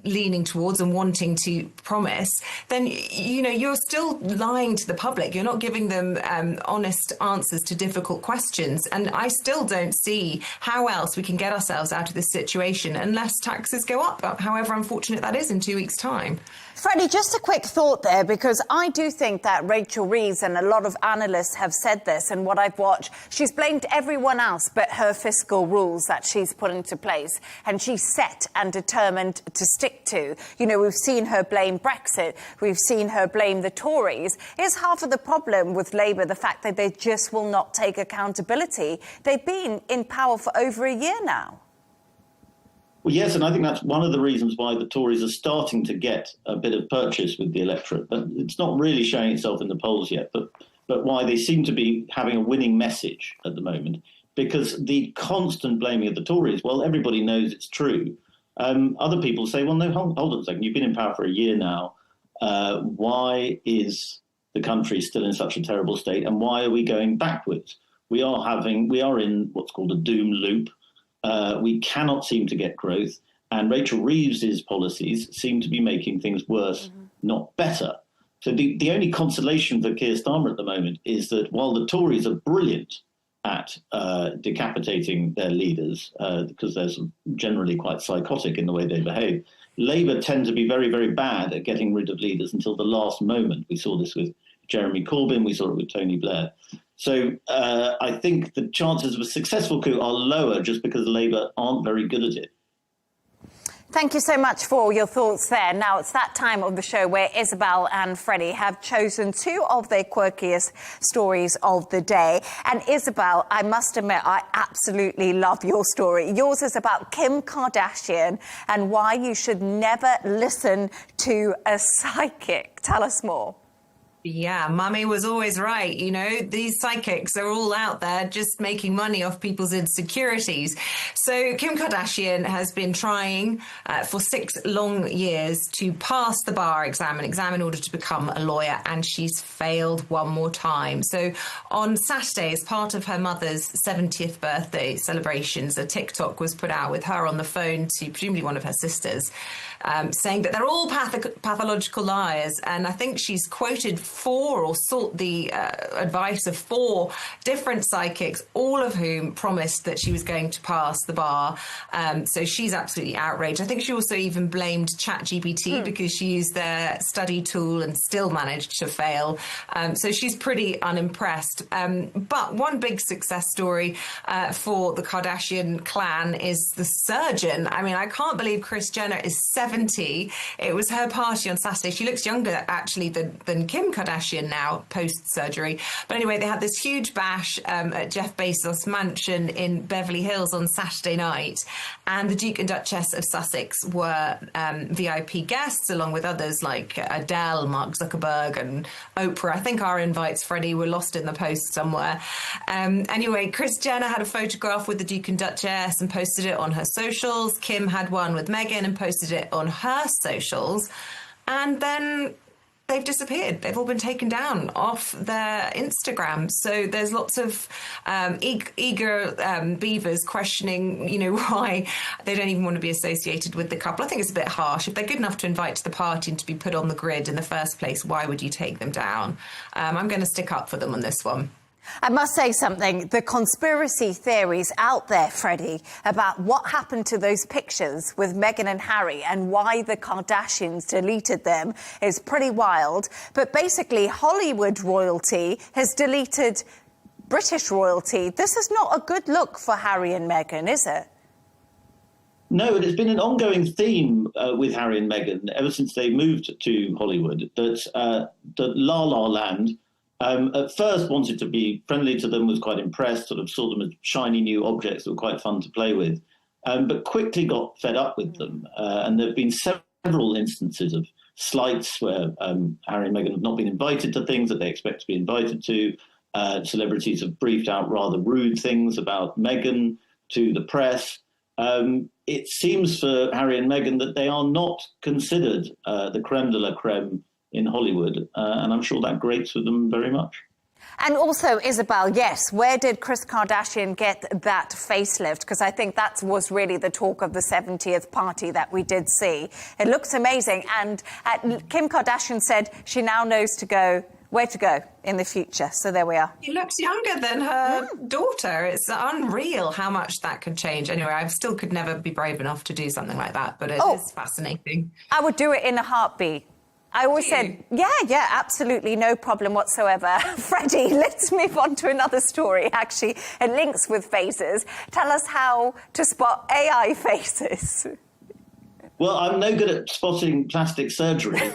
leaning towards and wanting to promise, then, you're still lying to the public. You're not giving them honest answers to difficult questions. And I still don't see how else we can get ourselves out of this situation unless taxes go up, however unfortunate that is in 2 weeks' time. Freddie, just a quick thought there, because I do think that Rachel Reeves and a lot of analysts have said this, and what I've watched, she's blamed everyone else but her fiscal rules that she's put into place, and she's set and determined to stick to. We've seen her blame Brexit, we've seen her blame the Tories. Is half of the problem with Labour the fact that they just will not take accountability? They've been in power for over a year now. Well, yes, and I think that's one of the reasons why the Tories are starting to get a bit of purchase with the electorate. But it's not really showing itself in the polls yet, but why they seem to be having a winning message at the moment, because the constant blaming of the Tories, well, everybody knows it's true. Other people say, well, no, hold on a second, you've been in power for a year now. Why is the country still in such a terrible state, and why are we going backwards? We are in what's called a doom loop. We cannot seem to get growth, and Rachel Reeves's policies seem to be making things worse, not better. So the only consolation for Keir Starmer at the moment is that while the Tories are brilliant at decapitating their leaders, because they're generally quite psychotic in the way they behave, Labour tend to be very, very bad at getting rid of leaders until the last moment. We saw this with Jeremy Corbyn, we saw it with Tony Blair. So I think the chances of a successful coup are lower just because Labour aren't very good at it. Thank you so much for your thoughts there. Now, it's that time of the show where Isabel and Freddie have chosen two of their quirkiest stories of the day. And Isabel, I must admit, I absolutely love your story. Yours is about Kim Kardashian and why you should never listen to a psychic. Tell us more. Yeah, Mummy was always right. These psychics are all out there just making money off people's insecurities. So Kim Kardashian has been trying for 6 long years to pass the bar exam in order to become a lawyer, and she's failed one more time. So on Saturday, as part of her mother's 70th birthday celebrations, a TikTok was put out with her on the phone to presumably one of her sisters, saying that they're all pathological liars. And I think she's quoted 4 or sought the advice of 4 different psychics, all of whom promised that she was going to pass the bar. So she's absolutely outraged. I think she also even blamed ChatGPT because she used their study tool and still managed to fail. So she's pretty unimpressed. But one big success story for the Kardashian clan is the surgeon. I mean, I can't believe Kris Jenner is 70. It was her party on Saturday. She looks younger, actually, than Kim Kardashian now, post-surgery. But anyway, they had this huge bash at Jeff Bezos' mansion in Beverly Hills on Saturday night. And the Duke and Duchess of Sussex were VIP guests, along with others like Adele, Mark Zuckerberg and Oprah. I think our invites, Freddie, were lost in the post somewhere. Anyway, Kris Jenner had a photograph with the Duke and Duchess and posted it on her socials. Kim had one with Meghan and posted it on her socials. And then they've disappeared. They've all been taken down off their Instagram. So there's lots of eager beavers questioning, why they don't even want to be associated with the couple. I think it's a bit harsh. If they're good enough to invite to the party and to be put on the grid in the first place, why would you take them down? I'm going to stick up for them on this one. I must say something. The conspiracy theories out there, Freddie, about what happened to those pictures with Meghan and Harry and why the Kardashians deleted them is pretty wild. But basically, Hollywood royalty has deleted British royalty. This is not a good look for Harry and Meghan, is it? No, it has been an ongoing theme with Harry and Meghan ever since they moved to Hollywood, that La La Land at first wanted to be friendly to them, was quite impressed, sort of saw them as shiny new objects that were quite fun to play with, but quickly got fed up with them. And there have been several instances of slights where Harry and Meghan have not been invited to things that they expect to be invited to. Celebrities have briefed out rather rude things about Meghan to the press. It seems for Harry and Meghan that they are not considered the creme de la creme in Hollywood, and I'm sure that grates with them very much. And also, Isabel, yes, where did Kris Kardashian get that facelift? Because I think that was really the talk of the 70th party that we did see. It looks amazing. And Kim Kardashian said she now knows where to go in the future. So there we are. She looks younger than her daughter. It's unreal how much that could change. Anyway, I still could never be brave enough to do something like that, but it is fascinating. I would do it in a heartbeat. I always said, yeah, absolutely, no problem whatsoever. Freddie, let's move on to another story, actually. It links with faces. Tell us how to spot AI faces. Well, I'm no good at spotting plastic surgery,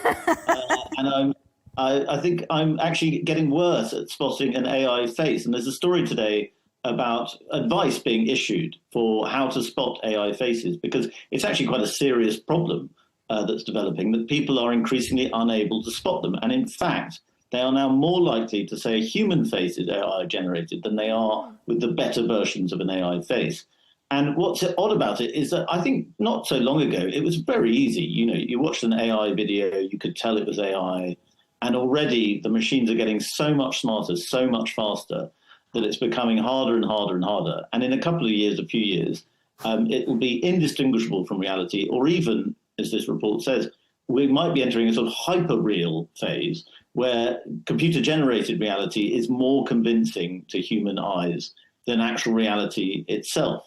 and I think I'm actually getting worse at spotting an AI face. And there's a story today about advice being issued for how to spot AI faces, because it's actually quite a serious problem that's developing, that people are increasingly unable to spot them. And in fact, they are now more likely to say a human face is AI generated than they are with the better versions of an AI face. And what's odd about it is that I think not so long ago, it was very easy. You watched an AI video, you could tell it was AI, and already the machines are getting so much smarter, so much faster, that it's becoming harder and harder and harder. And in a couple of years, a few years, it will be indistinguishable from reality, or even, as this report says, we might be entering a sort of hyper-real phase where computer-generated reality is more convincing to human eyes than actual reality itself.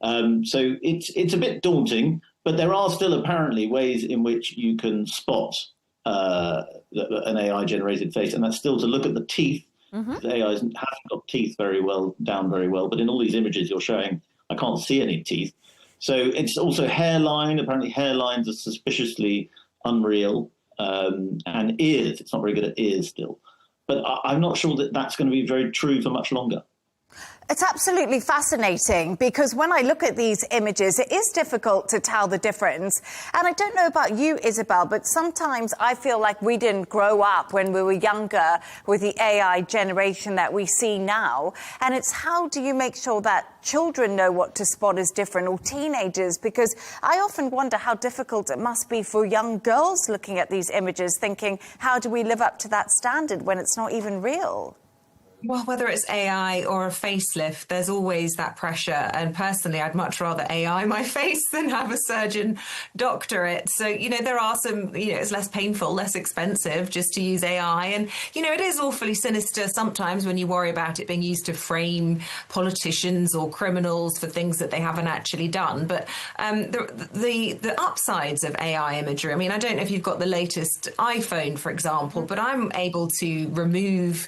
So it's a bit daunting, but there are still apparently ways in which you can spot an AI-generated face, and that's still to look at the teeth. The AI hasn't got teeth very well, but in all these images you're showing, I can't see any teeth. So it's also hairline. Apparently hairlines are suspiciously unreal, and ears. It's not very good at ears still. But I'm not sure that that's going to be very true for much longer. It's absolutely fascinating, because when I look at these images, it is difficult to tell the difference. And I don't know about you, Isabel, but sometimes I feel like we didn't grow up when we were younger with the AI generation that we see now. And it's how do you make sure that children know what to spot as different, or teenagers? Because I often wonder how difficult it must be for young girls looking at these images, thinking, how do we live up to that standard when it's not even real? Well, whether it's AI or a facelift, there's always that pressure. And personally, I'd much rather AI my face than have a surgeon doctor it. So, there are some, it's less painful, less expensive just to use AI. And, it is awfully sinister sometimes when you worry about it being used to frame politicians or criminals for things that they haven't actually done. But the upsides of AI imagery, I don't know if you've got the latest iPhone, for example, but I'm able to remove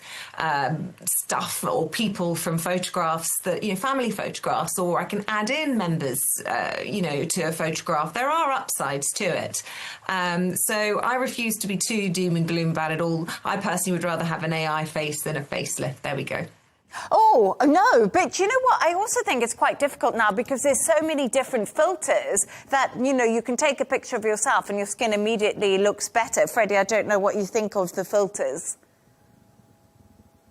stuff or people from photographs that, family photographs, or I can add in members, to a photograph. There are upsides to it. So I refuse to be too doom and gloom about it all. I personally would rather have an AI face than a facelift. There we go. Oh, no, but you know what? I also think it's quite difficult now because there's so many different filters that, you can take a picture of yourself and your skin immediately looks better. Freddie, I don't know what you think of the filters.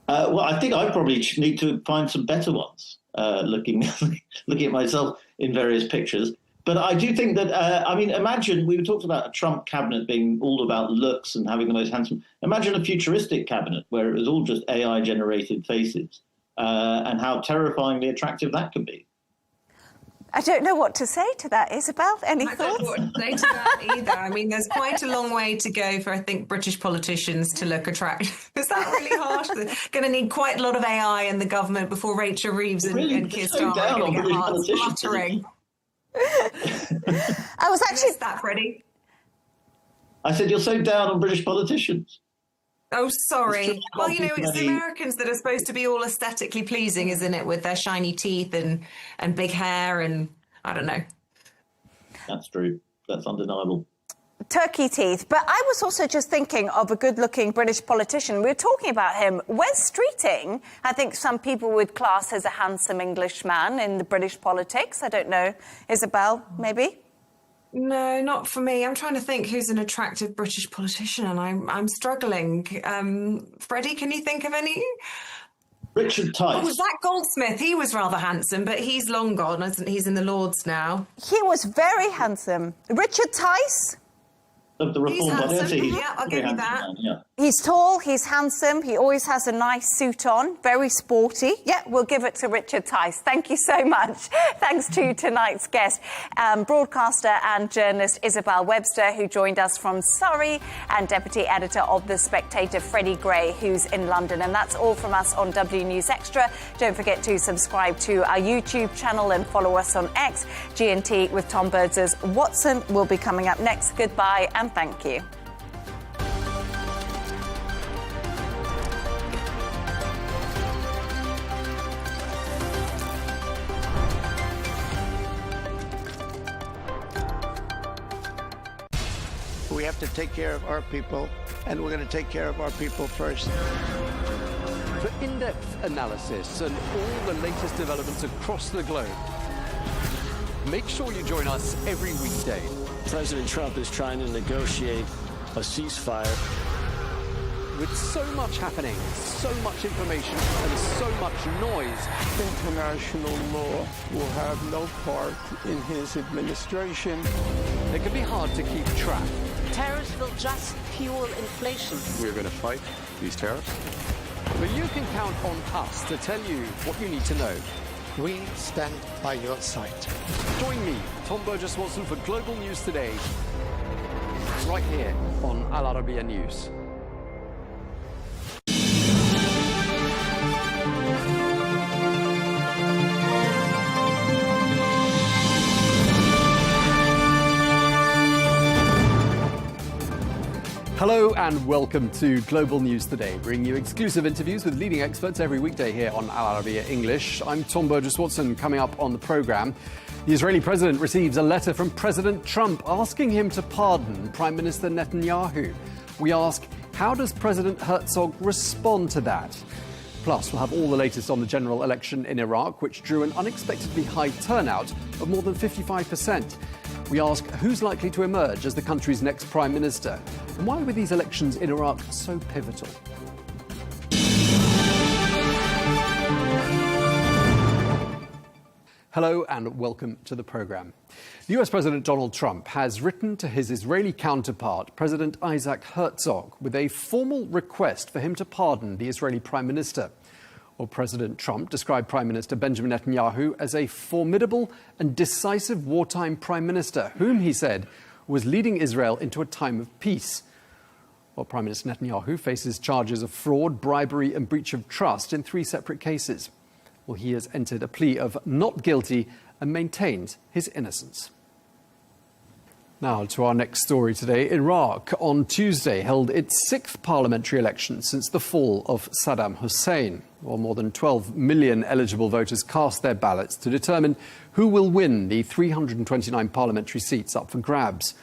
Well, I think I probably need to find some better ones, looking at myself in various pictures. But I do think that, I mean, imagine, we talked about a Trump cabinet being all about looks and having the most handsome. Imagine a futuristic cabinet where it was all just AI-generated faces and how terrifyingly attractive that could be. I don't know what to say to that, Isabel. Any thoughts? I don't know what to say to that either. I mean, there's quite a long way to go for, I think, British politicians to look attractive. Is that really harsh? They're going to need quite a lot of AI in the government before Rachel Reeves and Keir Starmer are going to get hearts fluttering. I was actually... that, Freddie? I said, you're so down on British politicians. Oh, sorry. Well, you know, it's the Americans that are supposed to be all aesthetically pleasing, isn't it, with their shiny teeth and big hair and, I don't know. That's true. That's undeniable. Turkey teeth. But I was also just thinking of a good-looking British politician. We were talking about him. Wes Streeting, I think some people would class as a handsome Englishman in the British politics. I don't know. Isabel, maybe? No, not for me. I'm trying to think who's an attractive British politician, and I'm struggling. Freddie, can you think of any? Richard Tice. Oh, Zach Goldsmith. He was rather handsome, but he's long gone, isn't he? He's in the Lords now. He was very handsome. Richard Tice? Of the Reform Party. Yeah, I'll give you that. Man, yeah. He's tall, he's handsome, he always has a nice suit on, very sporty. Yeah, we'll give it to Richard Tice. Thank you so much. Thanks to tonight's guest, broadcaster and journalist Isabel Webster, who joined us from Surrey, and deputy editor of The Spectator, Freddie Gray, who's in London. And that's all from us on W News Extra. Don't forget to subscribe to our YouTube channel and follow us on X. G&T with Tom Burges Watson will be coming up next. Goodbye and thank you. We have to take care of our people, and we're going to take care of our people first. For in-depth analysis and all the latest developments across the globe, make sure you join us every weekday. President Trump is trying to negotiate a ceasefire. With so much happening, so much information, and so much noise, International law will have no part in his administration. it can be hard to keep track. Tariffs will just fuel inflation. We're going to fight these tariffs. But you can count on us to tell you what you need to know. We stand by your side. Join me, Tom Burges Watson, for Global News Today, right here on Al Arabiya News. Hello and welcome to Global News Today, bringing you exclusive interviews with leading experts every weekday here on Al Arabiya English. I'm Tom Burges Watson. Coming up on the programme, the Israeli president receives a letter from President Trump asking him to pardon Prime Minister Netanyahu. We ask, how does President Herzog respond to that? Plus, we'll have all the latest on the general election in Iraq, which drew an unexpectedly high turnout of more than 55%. We ask who's likely to emerge as the country's next prime minister, and why were these elections in Iraq so pivotal? Hello and welcome to the programme. The US President Donald Trump has written to his Israeli counterpart, President Isaac Herzog, with a formal request for him to pardon the Israeli Prime Minister. Well, President Trump described Prime Minister Benjamin Netanyahu as a formidable and decisive wartime Prime Minister, whom he said was leading Israel into a time of peace. Well, Prime Minister Netanyahu faces charges of fraud, bribery and breach of trust in 3 separate cases. Well, he has entered a plea of not guilty and maintains his innocence. Now to our next story today. Iraq on Tuesday held its 6th parliamentary election since the fall of Saddam Hussein. Well, more than 12 million eligible voters cast their ballots to determine who will win the 329 parliamentary seats up for grabs.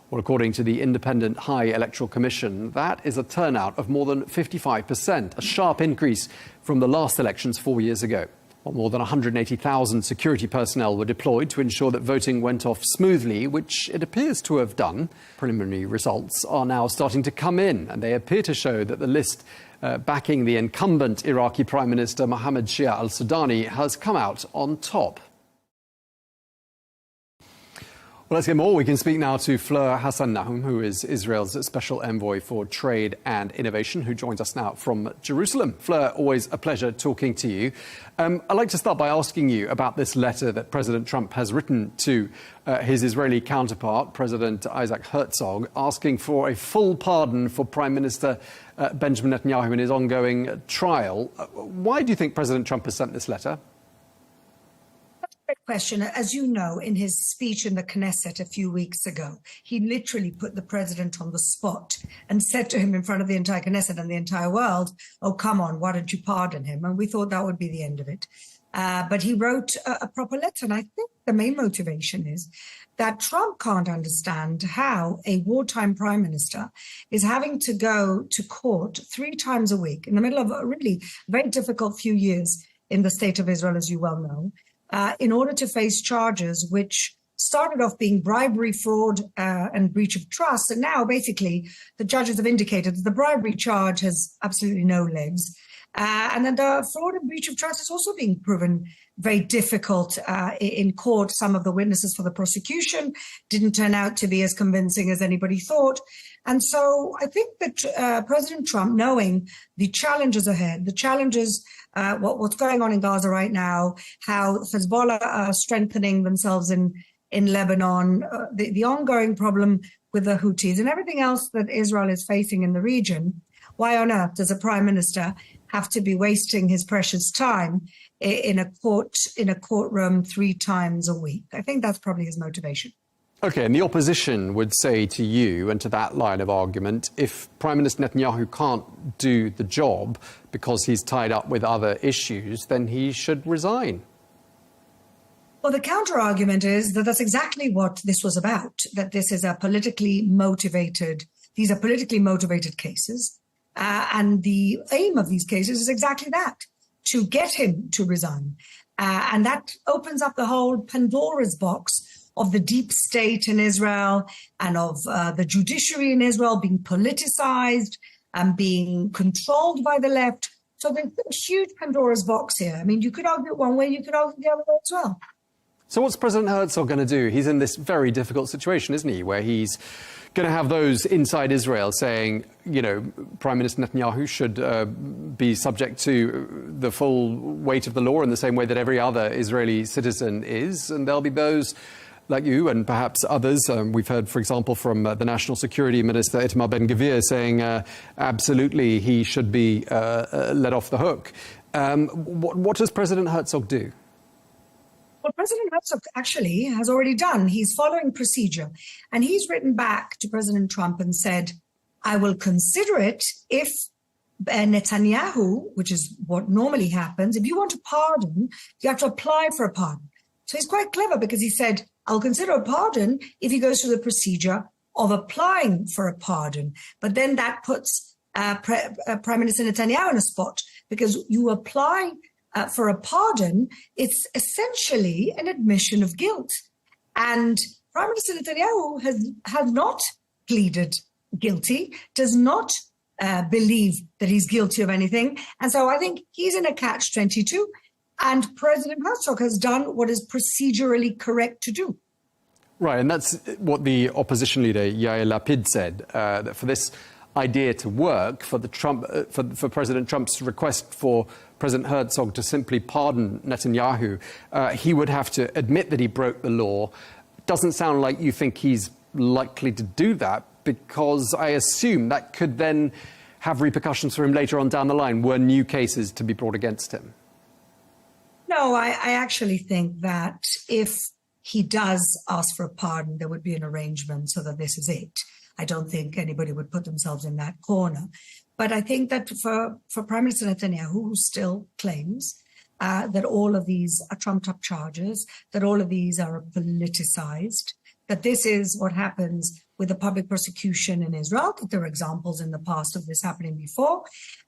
Well, according to the Independent High Electoral Commission, that is a turnout of more than 55%, a sharp increase from the last elections 4 years ago. Well, more than 180,000 security personnel were deployed to ensure that voting went off smoothly, which it appears to have done. Preliminary results are now starting to come in, and they appear to show that the list backing the incumbent Iraqi Prime Minister Mohammed Shia al-Sudani has come out on top. Well, let's get more. We can speak now to Fleur Hassan-Nahum, who is Israel's Special Envoy for Trade and Innovation, who joins us now from Jerusalem. Fleur, always a pleasure talking to you. I'd like to start by asking you about this letter that President Trump has written to his Israeli counterpart, President Isaac Herzog, asking for a full pardon for Prime Minister Benjamin Netanyahu in his ongoing trial. Why do you think President Trump has sent this letter? Great question. As you know, in his speech in the Knesset a few weeks ago, he literally put the president on the spot and said to him in front of the entire Knesset and the entire world, oh, come on, why don't you pardon him? And we thought that would be the end of it. But he wrote a proper letter. And I think the main motivation is that Trump can't understand how a wartime prime minister is having to go to court 3 times a week in the middle of a really very difficult few years in the state of Israel, as you well know, in order to face charges which started off being bribery, fraud, and breach of trust. And now, basically, the judges have indicated that the bribery charge has absolutely no legs. And then the fraud and breach of trust is also being proven very difficult in court. Some of the witnesses for the prosecution didn't turn out to be as convincing as anybody thought. And so I think that President Trump, knowing the challenges ahead, the challenges, what's going on in Gaza right now, how Hezbollah are strengthening themselves in Lebanon, the ongoing problem with the Houthis and everything else that Israel is facing in the region, why on earth does a prime minister have to be wasting his precious time in a courtroom 3 times a week? I think that's probably his motivation. OK, and the opposition would say to you and to that line of argument, if Prime Minister Netanyahu can't do the job because he's tied up with other issues, then he should resign. Well, the counter-argument is that that's exactly what this was about, that this is a politically motivated, these are politically motivated cases. And the aim of these cases is exactly that, to get him to resign. And that opens up the whole Pandora's box of the deep state in Israel and of the judiciary in Israel being politicized and being controlled by the left. So there's a huge Pandora's box here. I mean, you could argue it one way, you could argue the other way as well. So what's President Herzog going to do? He's in this very difficult situation, isn't he, where he's going to have those inside Israel saying, you know, Prime Minister Netanyahu should be subject to the full weight of the law in the same way that every other Israeli citizen is. And there'll be those like you and perhaps others. We've heard, for example, from the National Security Minister, Itamar Ben-Gvir, saying absolutely he should be let off the hook. What does President Herzog do? Well, President Herzog actually has already done. He's following procedure. And he's written back to President Trump and said, I will consider it if Netanyahu, which is what normally happens, if you want a pardon, you have to apply for a pardon. So he's quite clever because he said, I'll consider a pardon if he goes through the procedure of applying for a pardon. But then that puts Prime Minister Netanyahu in a spot because you apply for a pardon, it's essentially an admission of guilt. And Prime Minister Netanyahu has not pleaded guilty, does not believe that he's guilty of anything. And so I think he's in a catch-22. And President Herzog has done what is procedurally correct to do. Right, and that's what the opposition leader Yair Lapid said, that for this idea to work, for President Trump's request for President Herzog to simply pardon Netanyahu, he would have to admit that he broke the law. Doesn't sound like you think he's likely to do that, because I assume that could then have repercussions for him later on down the line, were new cases to be brought against him. No, I actually think that if he does ask for a pardon, there would be an arrangement so that this is it. I don't think anybody would put themselves in that corner. But I think that for Prime Minister Netanyahu, who still claims that all of these are trumped-up charges, that all of these are politicized, that this is what happens with the public prosecution in Israel, that there are examples in the past of this happening before,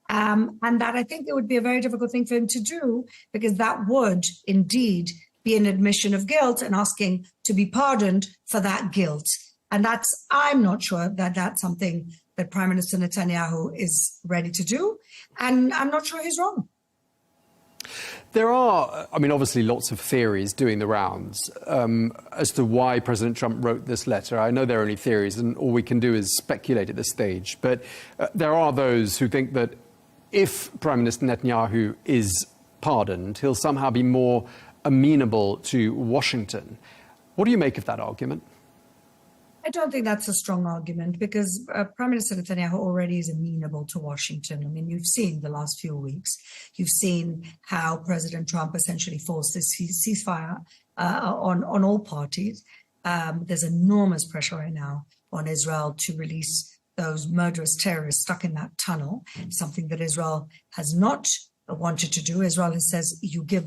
and that I think it would be a very difficult thing for him to do, because that would indeed be an admission of guilt and asking to be pardoned for that guilt. And I'm not sure that that's something that Prime Minister Netanyahu is ready to do. And I'm not sure he's wrong. There are, I mean, obviously lots of theories doing the rounds as to why President Trump wrote this letter. I know there are only theories, and all we can do is speculate at this stage. But there are those who think that if Prime Minister Netanyahu is pardoned, he'll somehow be more amenable to Washington. What do you make of that argument? I don't think that's a strong argument because Prime Minister Netanyahu already is amenable to Washington. I mean, you've seen the last few weeks. You've seen how President Trump essentially forced this ceasefire on all parties. There's enormous pressure right now on Israel to release those murderous terrorists stuck in that tunnel, something that Israel has not wanted to do. Israel has says, you give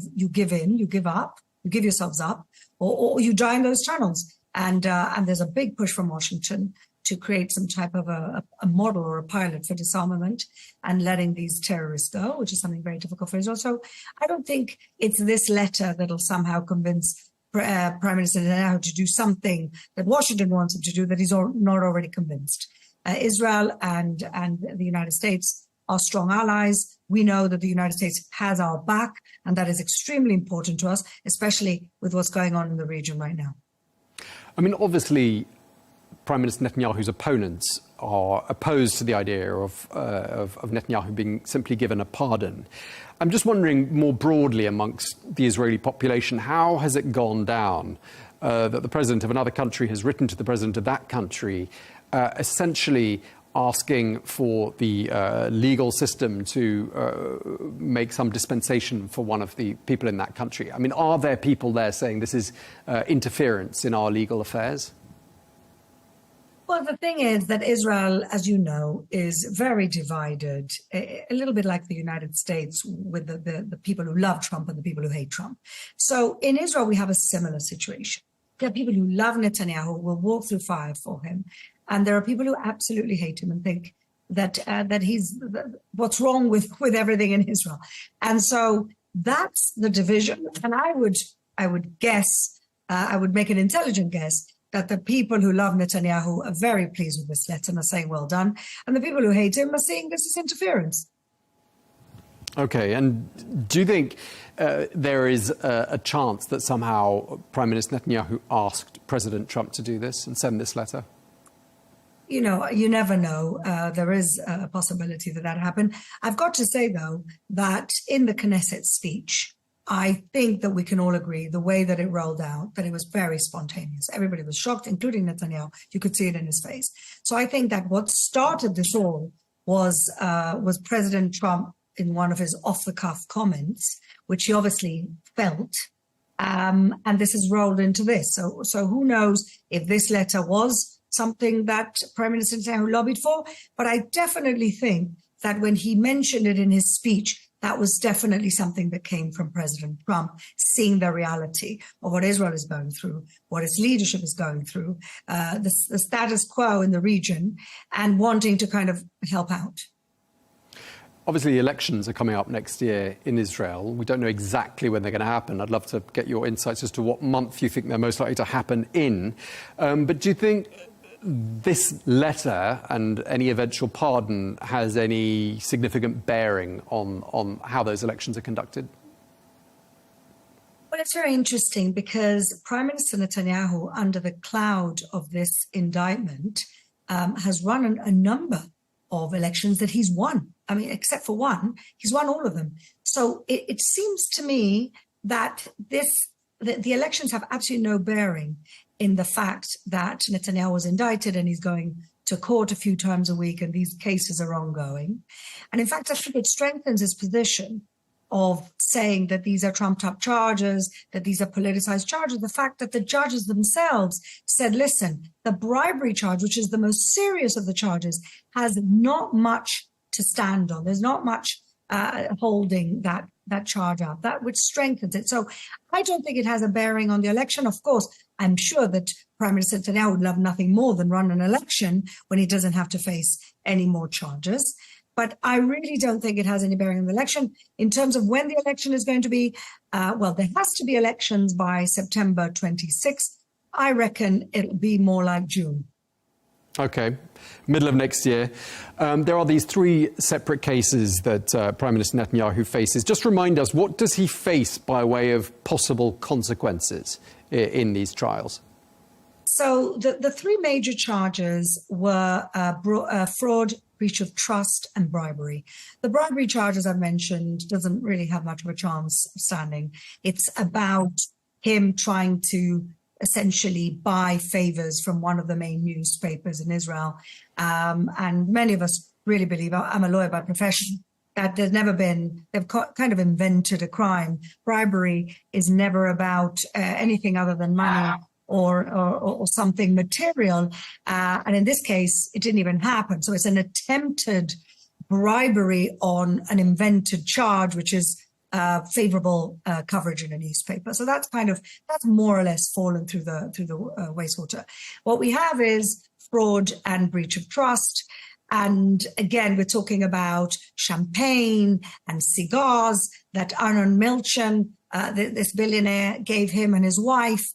in, you give up, you give yourselves up, or you die in those tunnels. And there's a big push from Washington to create some type of a model or a pilot for disarmament and letting these terrorists go, which is something very difficult for Israel. So I don't think it's this letter that'll somehow convince Prime Minister Netanyahu to do something that Washington wants him to do that he's not already convinced. Israel and the United States are strong allies. We know that the United States has our back, and that is extremely important to us, especially with what's going on in the region right now. I mean, obviously, Prime Minister Netanyahu's opponents are opposed to the idea of Netanyahu being simply given a pardon. I'm just wondering more broadly amongst the Israeli population, how has it gone down that the president of another country has written to the president of that country, essentially asking for the legal system to make some dispensation for one of the people in that country? I mean, are there people there saying this is interference in our legal affairs? Well, the thing is that Israel, as you know, is very divided, a little bit like the United States with the people who love Trump and the people who hate Trump. So in Israel, we have a similar situation. There are people who love Netanyahu, will walk through fire for him. And there are people who absolutely hate him and think that he's what's wrong with everything in Israel. And so that's the division. And I would guess, I would make an intelligent guess that the people who love Netanyahu are very pleased with this letter and are saying, well done. And the people who hate him are saying this is interference. OK, and do you think there is a chance that somehow Prime Minister Netanyahu asked President Trump to do this and send this letter? You know, you never know. There is a possibility that happened. I've got to say, though, that in the Knesset speech, I think that we can all agree the way that it rolled out, that it was very spontaneous. Everybody was shocked, including Netanyahu. You could see it in his face. So I think that what started this all was President Trump in one of his off-the-cuff comments, which he obviously felt. And this has rolled into this. So who knows if this letter was something that Prime Minister Netanyahu lobbied for. But I definitely think that when he mentioned it in his speech, that was definitely something that came from President Trump, seeing the reality of what Israel is going through, what its leadership is going through, the status quo in the region, and wanting to kind of help out. Obviously, elections are coming up next year in Israel. We don't know exactly when they're going to happen. I'd love to get your insights as to what month you think they're most likely to happen in. But do you think this letter and any eventual pardon has any significant bearing on how those elections are conducted? Well, it's very interesting because Prime Minister Netanyahu, under the cloud of this indictment, has run a number of elections that he's won. I mean, except for one, he's won all of them. So it seems to me that the elections have absolutely no bearing in the fact that Netanyahu was indicted and he's going to court a few times a week and these cases are ongoing. And in fact, I think it strengthens his position of saying that these are trumped-up charges, that these are politicized charges. The fact that the judges themselves said, listen, the bribery charge, which is the most serious of the charges, has not much to stand on. There's not much holding that charge up, that which strengthens it. So I don't think it has a bearing on the election. Of course, I'm sure that Prime Minister Netanyahu would love nothing more than run an election when he doesn't have to face any more charges. But I really don't think it has any bearing on the election. In terms of when the election is going to be, well, there has to be elections by September 26th. I reckon it'll be more like June. OK. Middle of next year. There are these 3 separate cases that Prime Minister Netanyahu faces. Just remind us, what does he face by way of possible consequences in these trials? So the 3 major charges were fraud, breach of trust, and bribery. The bribery charge, as I mentioned, doesn't really have much of a chance of standing. It's about him trying to essentially buy favors from one of the main newspapers in Israel. And many of us really believe, I'm a lawyer by profession, that they've kind of invented a crime. Bribery is never about anything other than money or something material. And in this case, it didn't even happen. So it's an attempted bribery on an invented charge, which is favorable coverage in a newspaper. So that's more or less fallen through the wastewater. What we have is fraud and breach of trust. And again, we're talking about champagne and cigars that Arnon Milchan, this billionaire, gave him and his wife.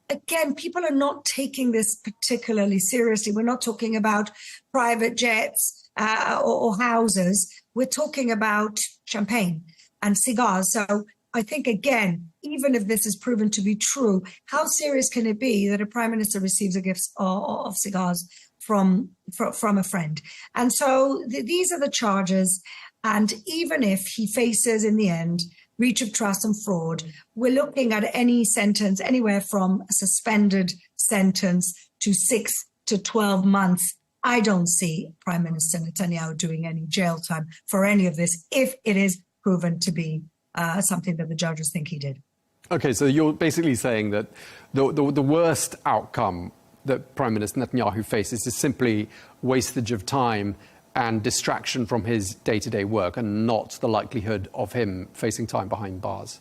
Again, people are not taking this particularly seriously. We're not talking about private jets or houses. We're talking about champagne and cigars. So I think, again, even if this is proven to be true, how serious can it be that a prime minister receives a gift of cigars from a friend? And so these are the charges. And even if he faces, in the end, breach of trust and fraud, we're looking at any sentence anywhere from a suspended sentence to 6 to 12 months. I don't see Prime Minister Netanyahu doing any jail time for any of this if it is proven to be something that the judges think he did. OK, so you're basically saying that the worst outcome that Prime Minister Netanyahu faces is simply wastage of time and distraction from his day-to-day work, and not the likelihood of him facing time behind bars?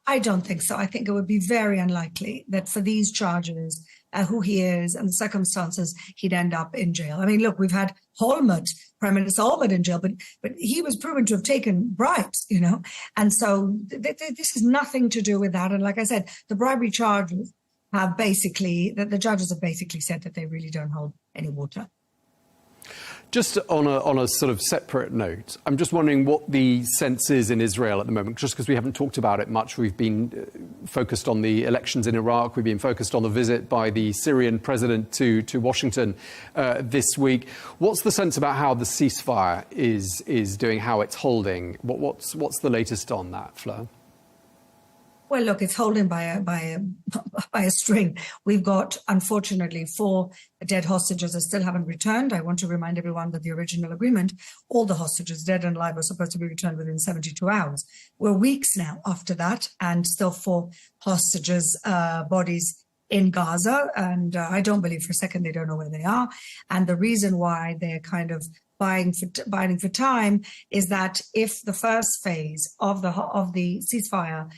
I don't think so. I think it would be very unlikely that for these charges, who he is and the circumstances, he'd end up in jail. I mean, look, we've had Prime Minister Olmert in jail, but he was proven to have taken bribes, and so this has nothing to do with that. And like I said, the bribery charges have the judges have basically said that they really don't hold any water. Just on a sort of separate note, I'm just wondering what the sense is in Israel at the moment, just because we haven't talked about it much. We've been focused on the elections in Iraq. We've been focused on the visit by the Syrian president to Washington this week. What's the sense about how the ceasefire is doing, how it's holding? What's the latest on that, Fleur? Well, look, it's holding by a string. We've got, unfortunately, 4 dead hostages that still haven't returned. I want to remind everyone that the original agreement, all the hostages, dead and alive, were supposed to be returned within 72 hours. We're weeks now after that, and still 4 hostages' bodies in Gaza. And I don't believe for a second they don't know where they are. And the reason why they're kind of biding for time is that if the first phase of the ceasefire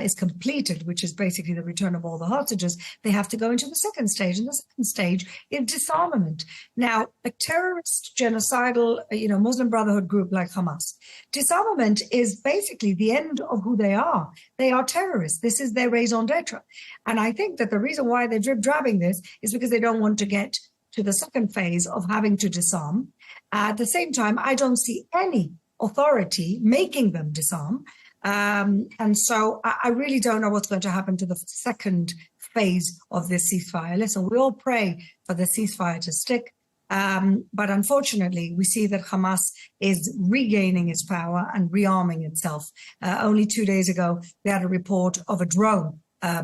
is completed, which is basically the return of all the hostages, they have to go into the second stage. And the second stage is disarmament. Now, a terrorist, genocidal, Muslim Brotherhood group like Hamas, disarmament is basically the end of who they are. They are terrorists. This is their raison d'etre. And I think that the reason why they're drip-drabbing this is because they don't want to get to the second phase of having to disarm. At the same time, I don't see any authority making them disarm. And so I really don't know what's going to happen to the second phase of this ceasefire. Listen, we all pray for the ceasefire to stick. But unfortunately, we see that Hamas is regaining its power and rearming itself. Only 2 days ago, we had a report of a drone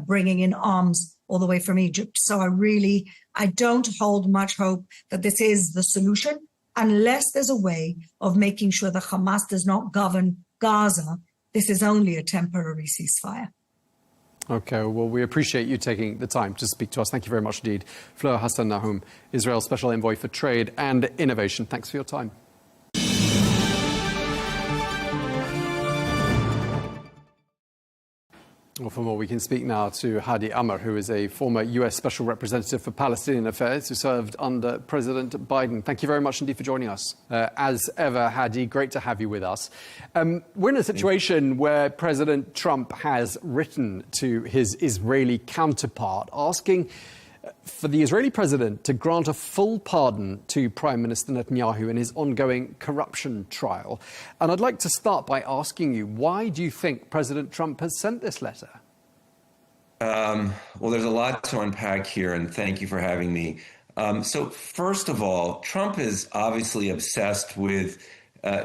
bringing in arms all the way from Egypt. So I don't hold much hope that this is the solution, unless there's a way of making sure that Hamas does not govern Gaza. This is only a temporary ceasefire. OK, well, we appreciate you taking the time to speak to us. Thank you very much indeed. Fleur Hassan-Nahum, Israel's Special Envoy for Trade and Innovation. Thanks for your time. Well, for more, we can speak now to Hadi Amr, who is a former US Special Representative for Palestinian Affairs who served under President Biden. Thank you very much indeed for joining us. As ever, Hadi, great to have you with us. We're in a situation where President Trump has written to his Israeli counterpart asking for the Israeli president to grant a full pardon to Prime Minister Netanyahu in his ongoing corruption trial. And I'd like to start by asking you, why do you think President Trump has sent this letter? Well, there's a lot to unpack here, and thank you for having me. So first of all, Trump is obviously obsessed with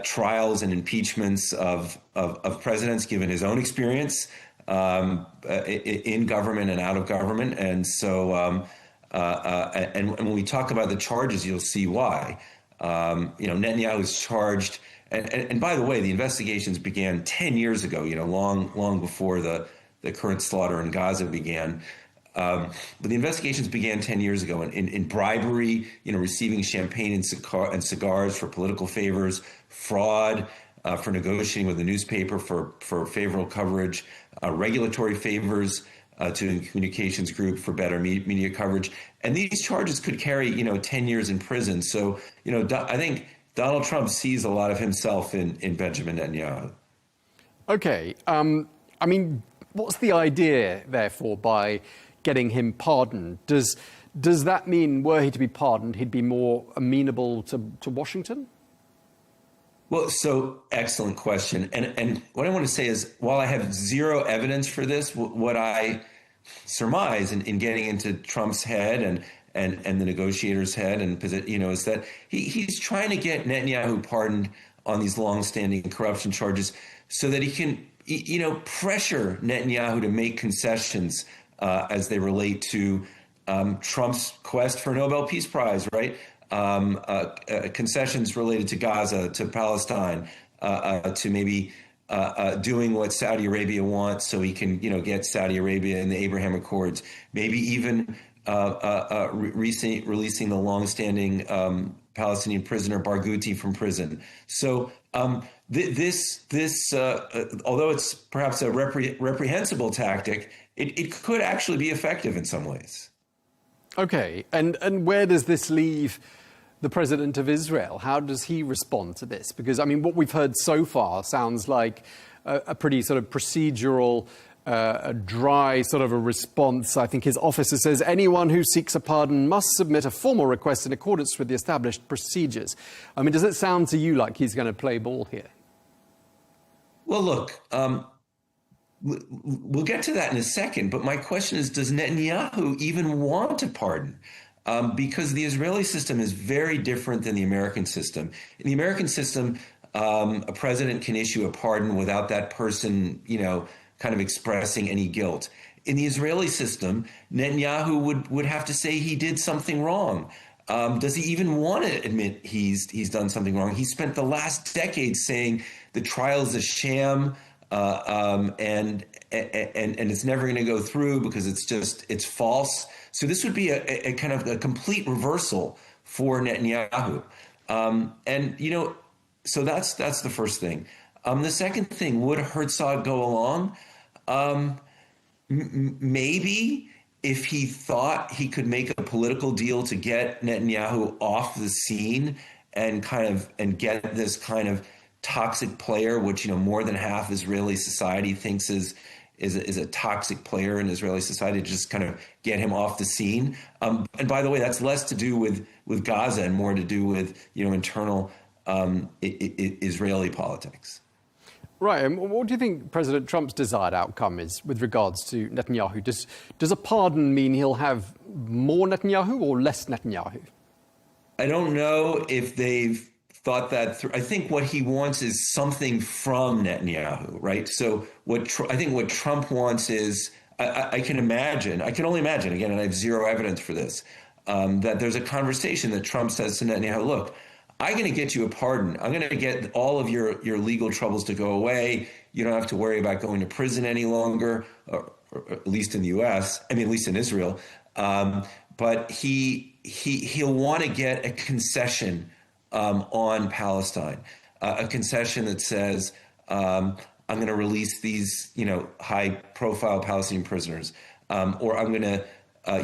trials and impeachments of presidents, given his own experience in government and out of government. And so and when we talk about the charges, you'll see why. Netanyahu is charged. And by the way, the investigations began 10 years ago, long before the current slaughter in Gaza began. But the investigations began 10 years ago in bribery, receiving champagne and cigars for political favors, fraud, for negotiating with the newspaper for favorable coverage, regulatory favors to a communications group for better media coverage. And these charges could carry, 10 years in prison. So, I think Donald Trump sees a lot of himself in Benjamin Netanyahu. Okay. What's the idea, therefore, by getting him pardoned? Does that mean, were he to be pardoned, he'd be more amenable to Washington? Well, so excellent question. And what I want to say is, while I have zero evidence for this, what I surmise in getting into Trump's head and the negotiator's head is that he's trying to get Netanyahu pardoned on these longstanding corruption charges so that he can, pressure Netanyahu to make concessions as they relate to Trump's quest for a Nobel Peace Prize, right? Concessions related to Gaza, to Palestine, to maybe doing what Saudi Arabia wants so he can, get Saudi Arabia in the Abraham Accords, maybe even releasing the longstanding Palestinian prisoner Barghouti from prison. So this although it's perhaps a reprehensible tactic, it could actually be effective in some ways. Okay, and where does this leave the president of Israel? How does he respond to this? Because, what we've heard so far sounds like a pretty sort of procedural, a dry sort of a response. I think his officer says anyone who seeks a pardon must submit a formal request in accordance with the established procedures. Does it sound to you like he's going to play ball here? Well, look, we'll get to that in a second, but my question is, does Netanyahu even want a pardon? Because the Israeli system is very different than the American system. In the American system, a president can issue a pardon without that person, kind of expressing any guilt. In the Israeli system, Netanyahu would have to say he did something wrong. Does he even want to admit he's done something wrong? He spent the last decade saying the trial is a sham, and it's never going to go through because it's false. So this would be a kind of a complete reversal for Netanyahu. So that's the first thing. The second thing, would Herzog go along? Maybe, if he thought he could make a political deal to get Netanyahu off the scene and get this kind of toxic player, which more than half Israeli society thinks is a toxic player in Israeli society, to just kind of get him off the scene. And by the way, that's less to do with Gaza and more to do with internal Israeli politics. Right. And what do you think President Trump's desired outcome is with regards to Netanyahu? Does a pardon mean he'll have more Netanyahu or less Netanyahu? I don't know if they've thought that through. I think what he wants is something from Netanyahu, right? So I think what Trump wants is, I can only imagine, again, and I have zero evidence for this, that there's a conversation that Trump says to Netanyahu, look, I'm going to get you a pardon. I'm going to get all of your legal troubles to go away. You don't have to worry about going to prison any longer, or at least in the U.S., at least in Israel. But he'll want to get a concession on Palestine, a concession that says, I'm going to release these, high-profile Palestinian prisoners, or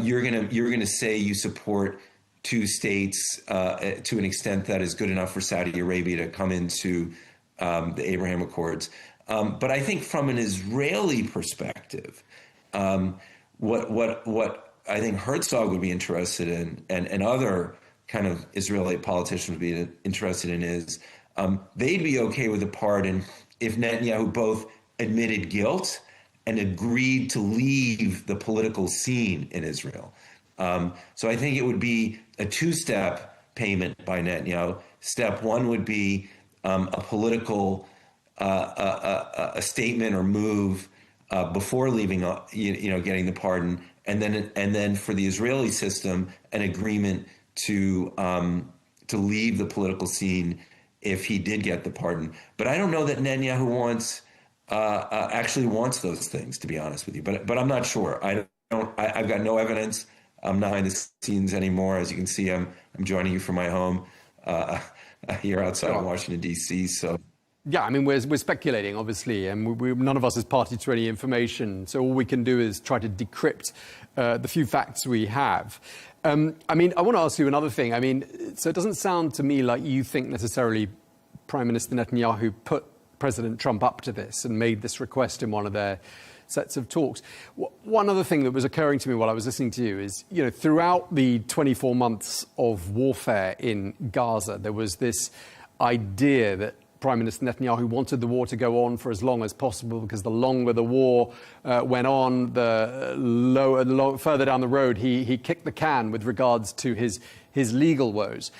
you're going to say you support two states to an extent that is good enough for Saudi Arabia to come into the Abraham Accords. But I think from an Israeli perspective, what I think Herzog would be interested in, and other kind of Israeli politicians would be interested in, is they'd be okay with a pardon if Netanyahu both admitted guilt and agreed to leave the political scene in Israel. So I think it would be a two-step payment by Netanyahu. Step one would be a political a statement or move before leaving, getting the pardon, and then for the Israeli system, an agreement to leave the political scene if he did get the pardon. But I don't know that Netanyahu actually wants those things, to be honest with you. But I'm not sure. I've got no evidence. I'm not behind the scenes anymore. As you can see, I'm joining you from my home here outside of Washington, D.C. So. Yeah, I mean, we're speculating, obviously, and none of us is party to any information. So all we can do is try to decrypt the few facts we have. I mean, I want to ask you another thing. I mean, so it doesn't sound to me like you think necessarily Prime Minister Netanyahu put President Trump up to this and made this request in one of their sets of talks. One other thing that was occurring to me while I was listening to you is, throughout the 24 months of warfare in Gaza, there was this idea that Prime Minister Netanyahu wanted the war to go on for as long as possible, because the longer the war went on, the further down the road he kicked the can with regards to his legal woes.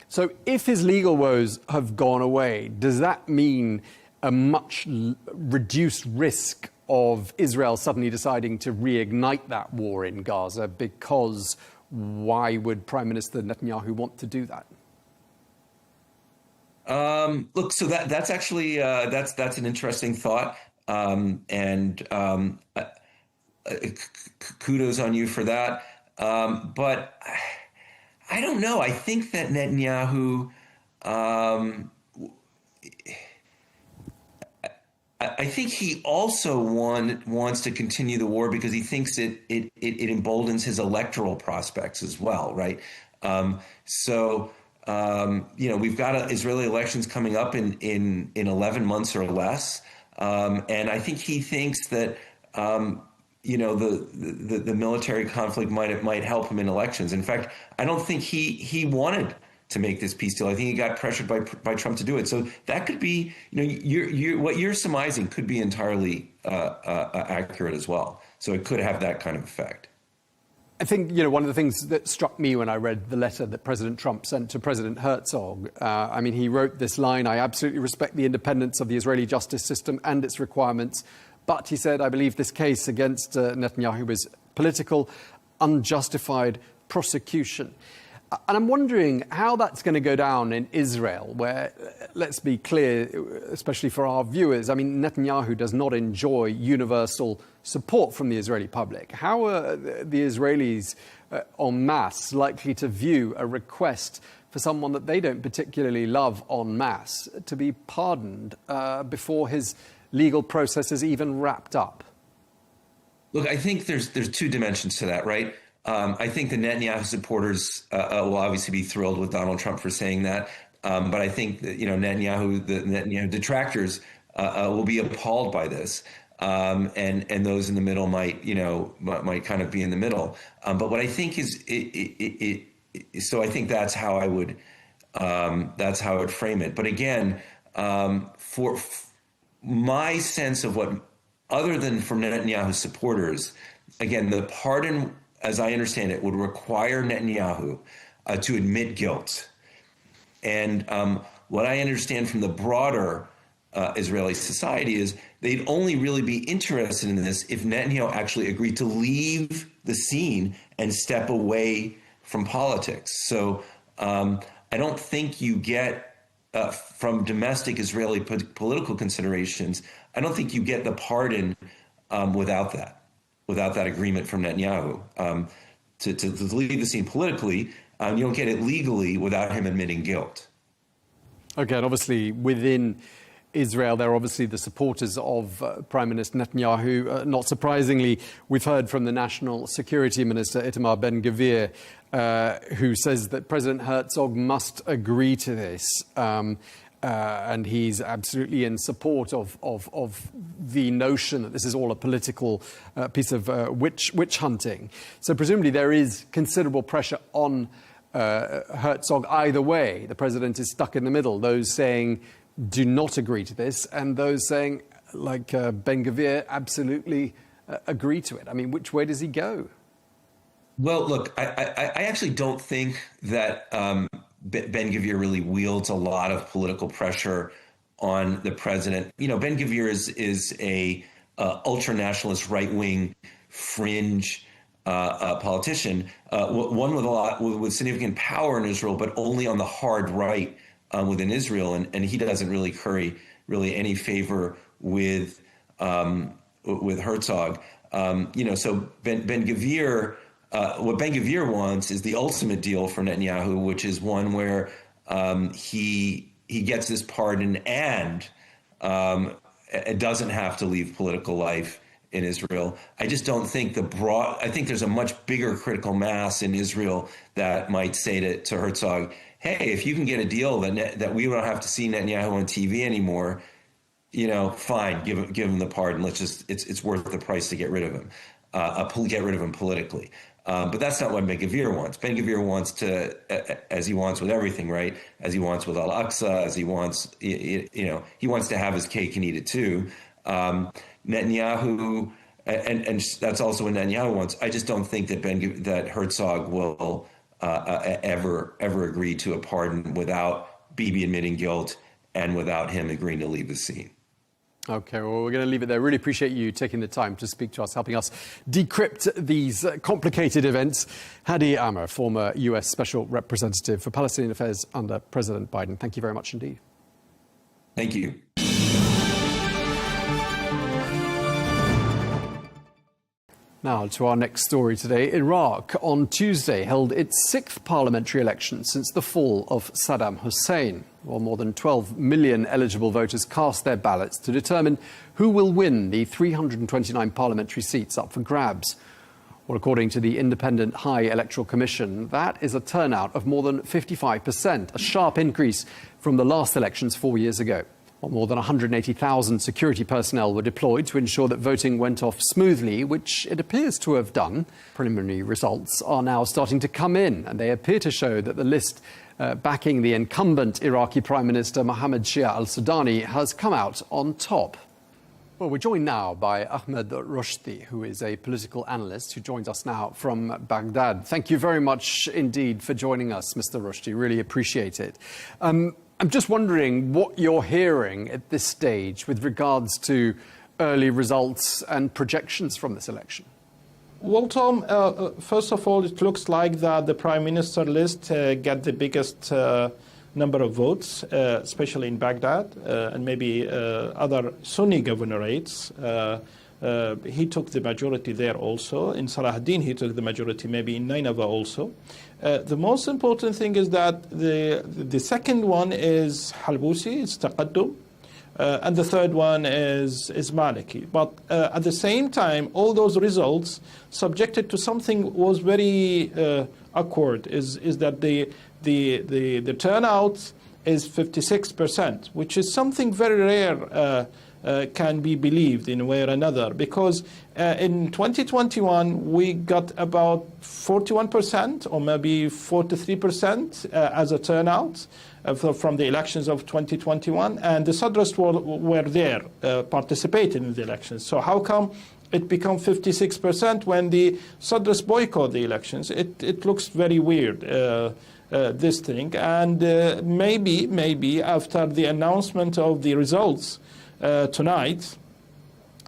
So if his legal woes have gone away, does that mean a much reduced risk of Israel suddenly deciding to reignite that war in Gaza? Because why would Prime Minister Netanyahu want to do that? Look, so that's actually that's an interesting thought, and kudos on you for that. But I don't know. I think that Netanyahu, I think he also wants to continue the war because he thinks it emboldens his electoral prospects as well, right? We've got Israeli elections coming up in 11 months or less, and I think he thinks that the military conflict might help him in elections. In fact, I don't think he wanted to make this peace deal. I think he got pressured by Trump to do it. So that could be, what you're surmising could be entirely accurate as well. So it could have that kind of effect. I think, one of the things that struck me when I read the letter that President Trump sent to President Herzog, he wrote this line: "I absolutely respect the independence of the Israeli justice system and its requirements. But," he said, "I believe this case against Netanyahu is political, unjustified prosecution." And I'm wondering how that's going to go down in Israel, where, let's be clear, especially for our viewers, Netanyahu does not enjoy universal support from the Israeli public. How are the Israelis en masse likely to view a request for someone that they don't particularly love en masse to be pardoned before his legal process is even wrapped up? Look, I think there's two dimensions to that, right? I think the Netanyahu supporters will obviously be thrilled with Donald Trump for saying that. But I think that, the Netanyahu detractors will be appalled by this. And those in the middle might kind of be in the middle. But what I think is, so I think that's how I would frame it. But again, for my sense of what, other than from Netanyahu supporters, again, the pardon, as I understand it, would require Netanyahu to admit guilt. And what I understand from the broader Israeli society is they'd only really be interested in this if Netanyahu actually agreed to leave the scene and step away from politics. So I don't think you get, from domestic Israeli political considerations, I don't think you get the pardon without that agreement from Netanyahu to leave the scene politically. You don't get it legally without him admitting guilt. Okay, and obviously within Israel, there are obviously the supporters of Prime Minister Netanyahu. Not surprisingly, we've heard from the National Security Minister, Itamar Ben-Gvir, who says that President Herzog must agree to this. and he's absolutely in support of the notion that this is all a political piece of witch hunting. So presumably there is considerable pressure on Herzog either way. The president is stuck in the middle, those saying do not agree to this, and those saying, like Ben-Gvir, absolutely agree to it. I mean, which way does he go? Well, look, I actually don't think that Ben-Gvir really wields a lot of political pressure on the president. You know, Ben-Gvir is a ultra-nationalist, right-wing, fringe politician, one with significant power in Israel, but only on the hard right within Israel, and he doesn't really curry any favor with Herzog. So Ben-Gvir. What Ben-Gvir wants is the ultimate deal for Netanyahu, which is one where he gets this pardon and it doesn't have to leave political life in Israel. I just don't think I think there's a much bigger critical mass in Israel that might say to Herzog, hey, if you can get a deal that we don't have to see Netanyahu on TV anymore, fine, give him the pardon. It's worth the price to get rid of him, get rid of him politically. But that's not what Ben-Gvir wants. Ben-Gvir wants to, as he wants with everything, right? As he wants with Al-Aqsa, as he wants, he wants to have his cake and eat it too. Netanyahu, and that's also what Netanyahu wants. I just don't think that Herzog will ever agree to a pardon without Bibi admitting guilt and without him agreeing to leave the scene. Okay, well, we're going to leave it there. Really appreciate you taking the time to speak to us, helping us decrypt these complicated events. Hadi Amr, former US Special Representative for Palestinian Affairs under President Biden. Thank you very much indeed. Thank you. Now to our next story today. Iraq on Tuesday held its 6th parliamentary election since the fall of Saddam Hussein, while more than 12 million eligible voters cast their ballots to determine who will win the 329 parliamentary seats up for grabs. Well, according to the Independent High Electoral Commission, that is a turnout of more than 55%, a sharp increase from the last elections 4 years ago. Well, more than 180,000 security personnel were deployed to ensure that voting went off smoothly, which it appears to have done. Preliminary results are now starting to come in, and they appear to show that the list backing the incumbent Iraqi Prime Minister Mohammed Shia al-Sudani has come out on top. Well, we're joined now by Ahmed Rushdie, who is a political analyst who joins us now from Baghdad. Thank you very much indeed for joining us, Mr. Rushdie. Really appreciate it. I'm just wondering what you're hearing at this stage with regards to early results and projections from this election. Well, Tom, first of all, it looks like that the Prime Minister list got the biggest number of votes, especially in Baghdad and maybe other Sunni governorates. He took the majority there also. In Salahuddin, he took the majority, maybe in Nineveh also. The most important thing is that the second one is Halbusi, it's Taqaddum, and the third one is Maliki. But at the same time, all those results subjected to something was very awkward, is that the turnout is 56%, which is something very rare can be believed in a way or another, because in 2021 we got about 41% or maybe 43% as a turnout from the elections of 2021, and the Sadrists were there participating in the elections. So how come it become 56% when the Sadrists boycott the elections? It looks very weird, this thing, and maybe after the announcement of the results tonight,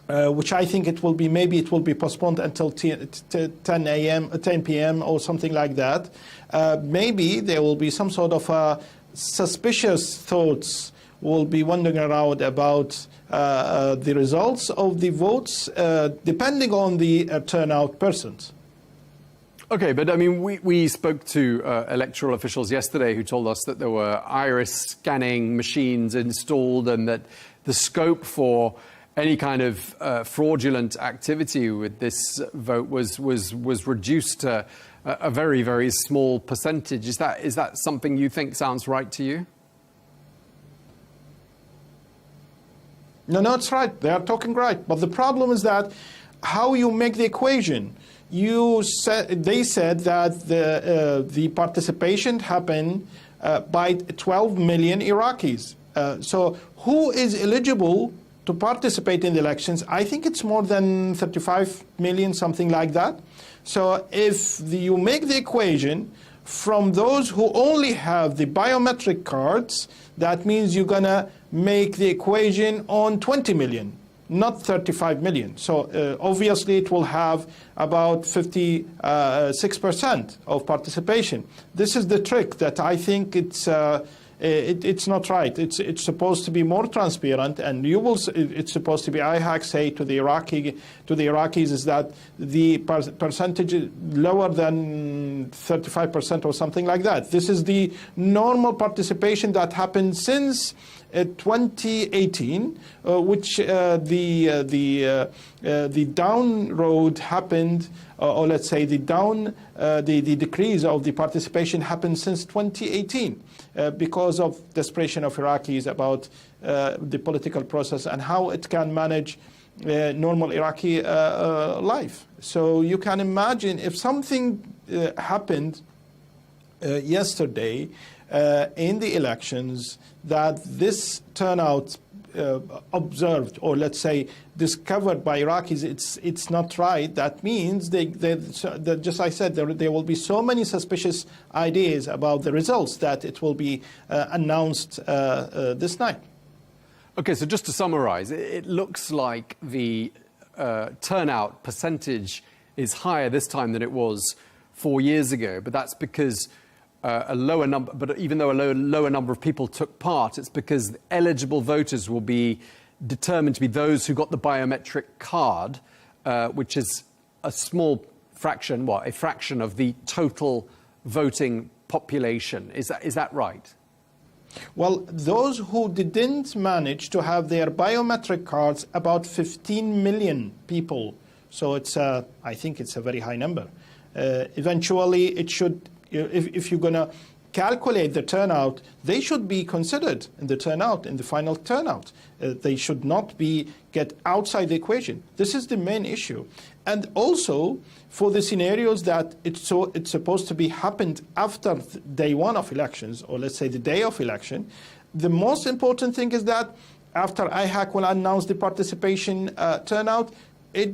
which I think it will be postponed until 10 p.m. or something like that. Maybe there will be some sort of suspicious thoughts will be wandering around about the results of the votes, depending on the turnout persons. Okay, but I mean, we spoke to electoral officials yesterday who told us that there were iris scanning machines installed and that the scope for any kind of fraudulent activity with this vote was reduced to a very, very small percentage. Is that something you think sounds right to you? No, it's right. They are talking right. But the problem is that how you make the equation. They said that the participation happened by 12 million Iraqis. So who is eligible to participate in the elections? I think it's more than 35 million, something like that. So if you make the equation from those who only have the biometric cards, that means you're going to make the equation on 20 million, not 35 million. So obviously it will have about 56% of participation. This is the trick that I think it's not right. It's supposed to be more transparent, and it's supposed to be. IHAC say to the Iraqis is that the percentage is lower than 35% or something like that. This is the normal participation that happened since 2018, which the down road happened, or let's say the decrease of the participation happened since 2018 because of desperation of Iraqis about the political process and how it can manage normal Iraqi life. So you can imagine if something happened yesterday in the elections, that this turnout observed, or let's say discovered by Iraqis, it's not right. That means just I said, there will be so many suspicious ideas about the results that it will be announced this night. Okay, so just to summarize, it looks like the turnout percentage is higher this time than it was 4 years ago, but that's because a lower number, but even though a lower number of people took part, it's because eligible voters will be determined to be those who got the biometric card, which is a small fraction, a fraction of the total voting population. Is that right? Well, those who didn't manage to have their biometric cards, about 15 million people. So I think it's a very high number. Eventually, it should. If you're going to calculate the turnout, they should be considered in the turnout, in the final turnout. They should not get outside the equation. This is the main issue. And also, for the scenarios that it's supposed to be happened after day one of elections, or let's say the day of election, the most important thing is that after IHAC will announce the participation turnout,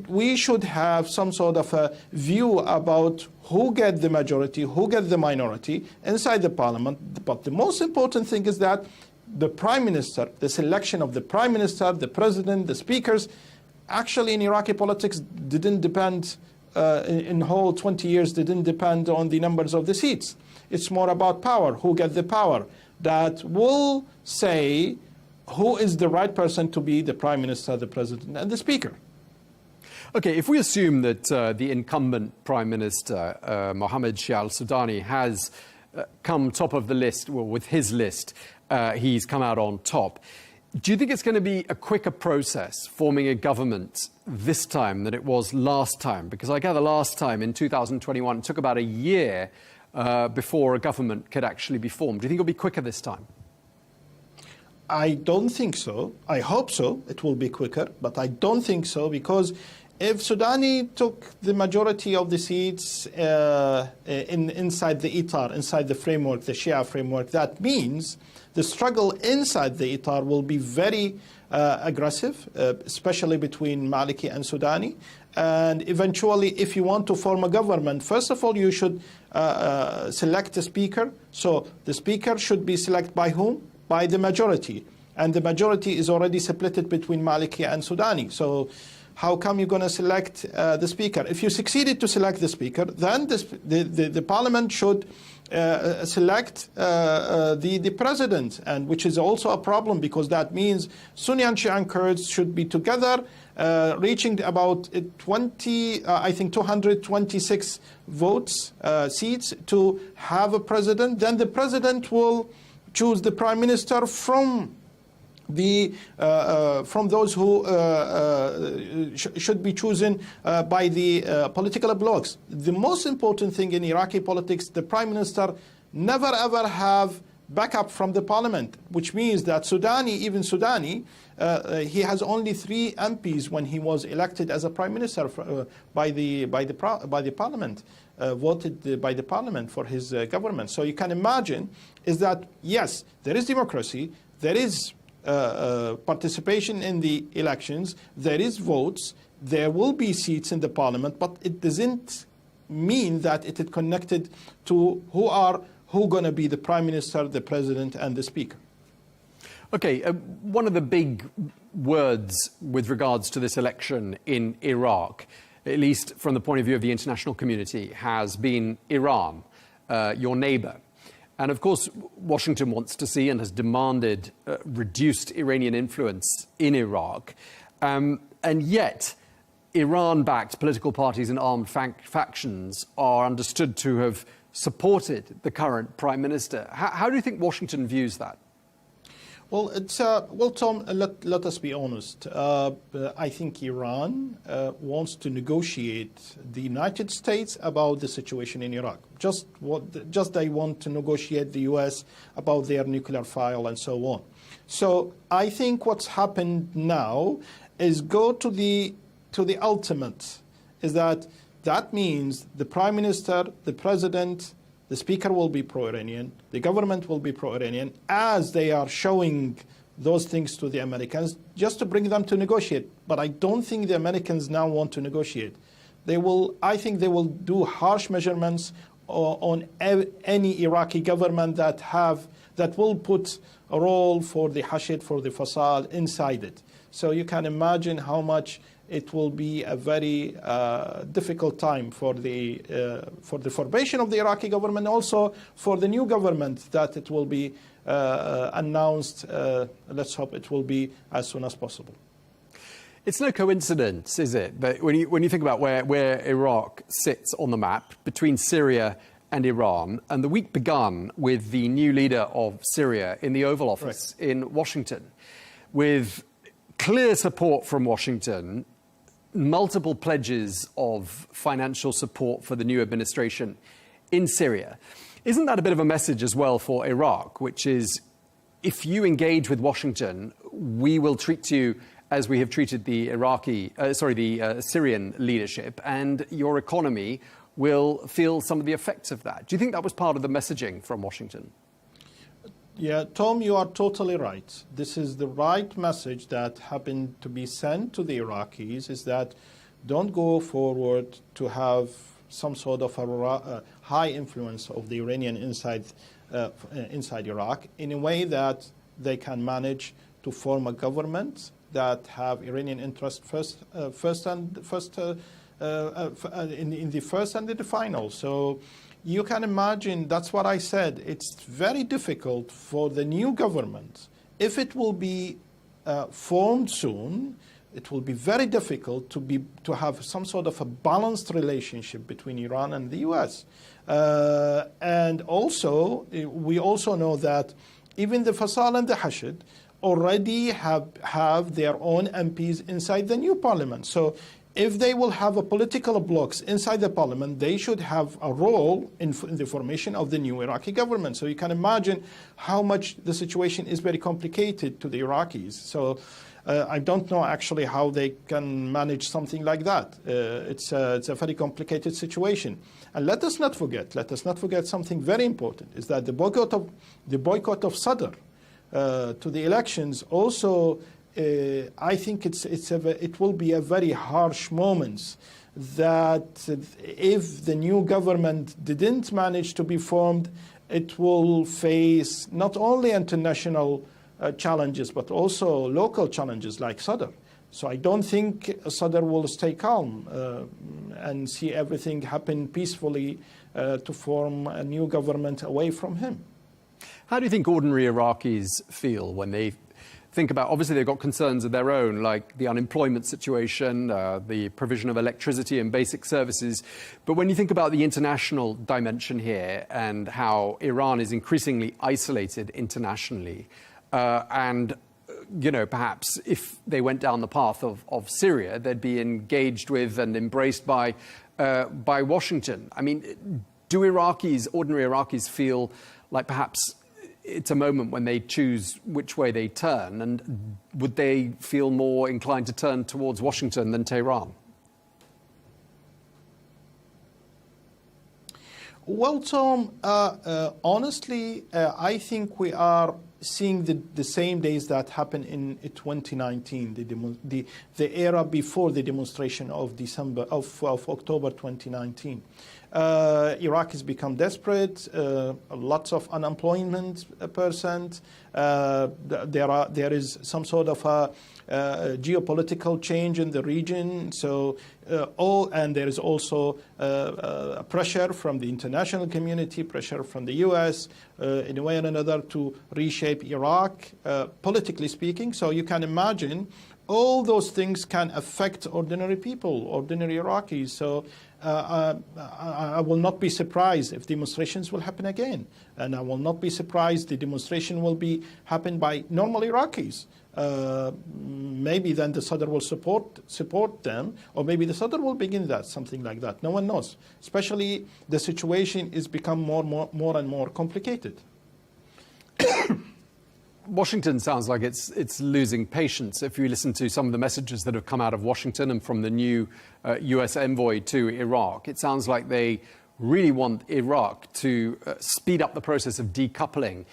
we should have some sort of a view about who get the majority, who get the minority inside the parliament. But the most important thing is that the prime minister, the selection of the prime minister, the president, the speakers, actually in Iraqi politics didn't depend, in whole 20 years, didn't depend on the numbers of the seats. It's more about power, who get the power, that will say who is the right person to be the prime minister, the president, and the speaker. Okay, if we assume that the incumbent Prime Minister, Mohammed Shia al-Sudani, has come top of the list, well, with his list, he's come out on top. Do you think it's going to be a quicker process forming a government this time than it was last time? Because I gather last time, in 2021, it took about a year before a government could actually be formed. Do you think it'll be quicker this time? I don't think so. I hope so. It will be quicker, but I don't think so, because if Sudani took the majority of the seats inside the ITAR, inside the framework, the Shia framework, that means the struggle inside the ITAR will be very aggressive, especially between Maliki and Sudani. And eventually, if you want to form a government, first of all, you should select a speaker. So the speaker should be selected by whom? By the majority. And the majority is already split between Maliki and Sudani. So how come you're going to select the speaker? If you succeeded to select the speaker, then the parliament should select the president, and which is also a problem, because that means Sunni and Shia and Kurds should be together, reaching about 226 votes, seats to have a president. Then the president will choose the prime minister from those who should be chosen by the political blocs. The most important thing in Iraqi politics, the prime minister never ever have backup from the parliament, which means that even Sudani, he has only 3 MPs when he was elected as a prime minister by the parliament, voted by the parliament for his government. So you can imagine is that, yes, there is democracy, there is participation in the elections, there is votes, there will be seats in the parliament, but it doesn't mean that it is connected to who going to be the prime minister, the president, and the speaker. Okay, one of the big words with regards to this election in Iraq, at least from the point of view of the international community, has been Iran, your neighbor. And of course, Washington wants to see and has demanded reduced Iranian influence in Iraq. And yet, Iran-backed political parties and armed factions are understood to have supported the current prime minister. How do you think Washington views that? Well, Tom, let us be honest. I think Iran wants to negotiate the United States about the situation in Iraq. Just they want to negotiate the U.S. about their nuclear file and so on. So I think what's happened now is go to the ultimate, is that means the prime minister, the president, the speaker will be pro-Iranian, the government will be pro-Iranian, as they are showing those things to the Americans, just to bring them to negotiate. But I don't think the Americans now want to negotiate. I think they will do harsh measurements on any Iraqi government that will put a role for the Hashid, for the Fasal inside it. So you can imagine how much it will be a very difficult time for the formation of the Iraqi government, also for the new government that it will be announced. Let's hope it will be as soon as possible. It's no coincidence, is it? But when you think about where Iraq sits on the map between Syria and Iran, and the week begun with the new leader of Syria in the Oval Office in Washington, with clear support from Washington, multiple pledges of financial support for the new administration in Syria. Isn't that a bit of a message as well for Iraq, which is, if you engage with Washington, we will treat you as we have treated the Syrian leadership, and your economy will feel some of the effects of that. Do you think that was part of the messaging from Washington? Yeah, Tom, you are totally right. This is the right message that happened to be sent to the Iraqis, is that don't go forward to have some sort of a high influence of the Iranian inside Iraq in a way that they can manage to form a government that have Iranian interest in the first and the final. So you can imagine, that's what I said, it's very difficult for the new government. If it will be formed soon, it will be very difficult to have some sort of a balanced relationship between Iran and the US. And also, we also know that even the Fasal and the Hashid already have their own MPs inside the new parliament. So if they will have a political blocks inside the parliament, they should have a role in the formation of the new Iraqi government. So you can imagine how much the situation is very complicated to the Iraqis. So I don't know actually how they can manage something like that. It's a very complicated situation. And let us not forget something very important, is that the boycott of Sadr to the elections also, I think it will be a very harsh moment, that if the new government didn't manage to be formed, it will face not only international challenges, but also local challenges like Sadr. So I don't think Sadr will stay calm and see everything happen peacefully to form a new government away from him. How do you think ordinary Iraqis feel when they think about, obviously they've got concerns of their own, like the unemployment situation, the provision of electricity and basic services. But when you think about the international dimension here and how Iran is increasingly isolated internationally, and perhaps if they went down the path of Syria, they'd be engaged with and embraced by Washington. I mean, do ordinary Iraqis feel like perhaps it's a moment when they choose which way they turn? And would they feel more inclined to turn towards Washington than Tehran? Well, Tom, honestly, I think we are seeing the same days that happened in 2019, the era before the demonstration of October 2019. Iraq has become desperate. Lots of unemployment percent. There is some sort of a geopolitical change in the region. So and there is also pressure from the international community, pressure from the U.S. In a way or another to reshape Iraq, politically speaking. So you can imagine all those things can affect ordinary people, ordinary Iraqis. So I will not be surprised if demonstrations will happen again. And I will not be surprised the demonstration will happen by normal Iraqis. Maybe then the Sadr will support them, or maybe the Sadr will begin that, something like that. No one knows. Especially the situation is become more and more complicated. Washington sounds like it's losing patience. If you listen to some of the messages that have come out of Washington and from the new US envoy to Iraq, it sounds like they really want Iraq to speed up the process of decoupling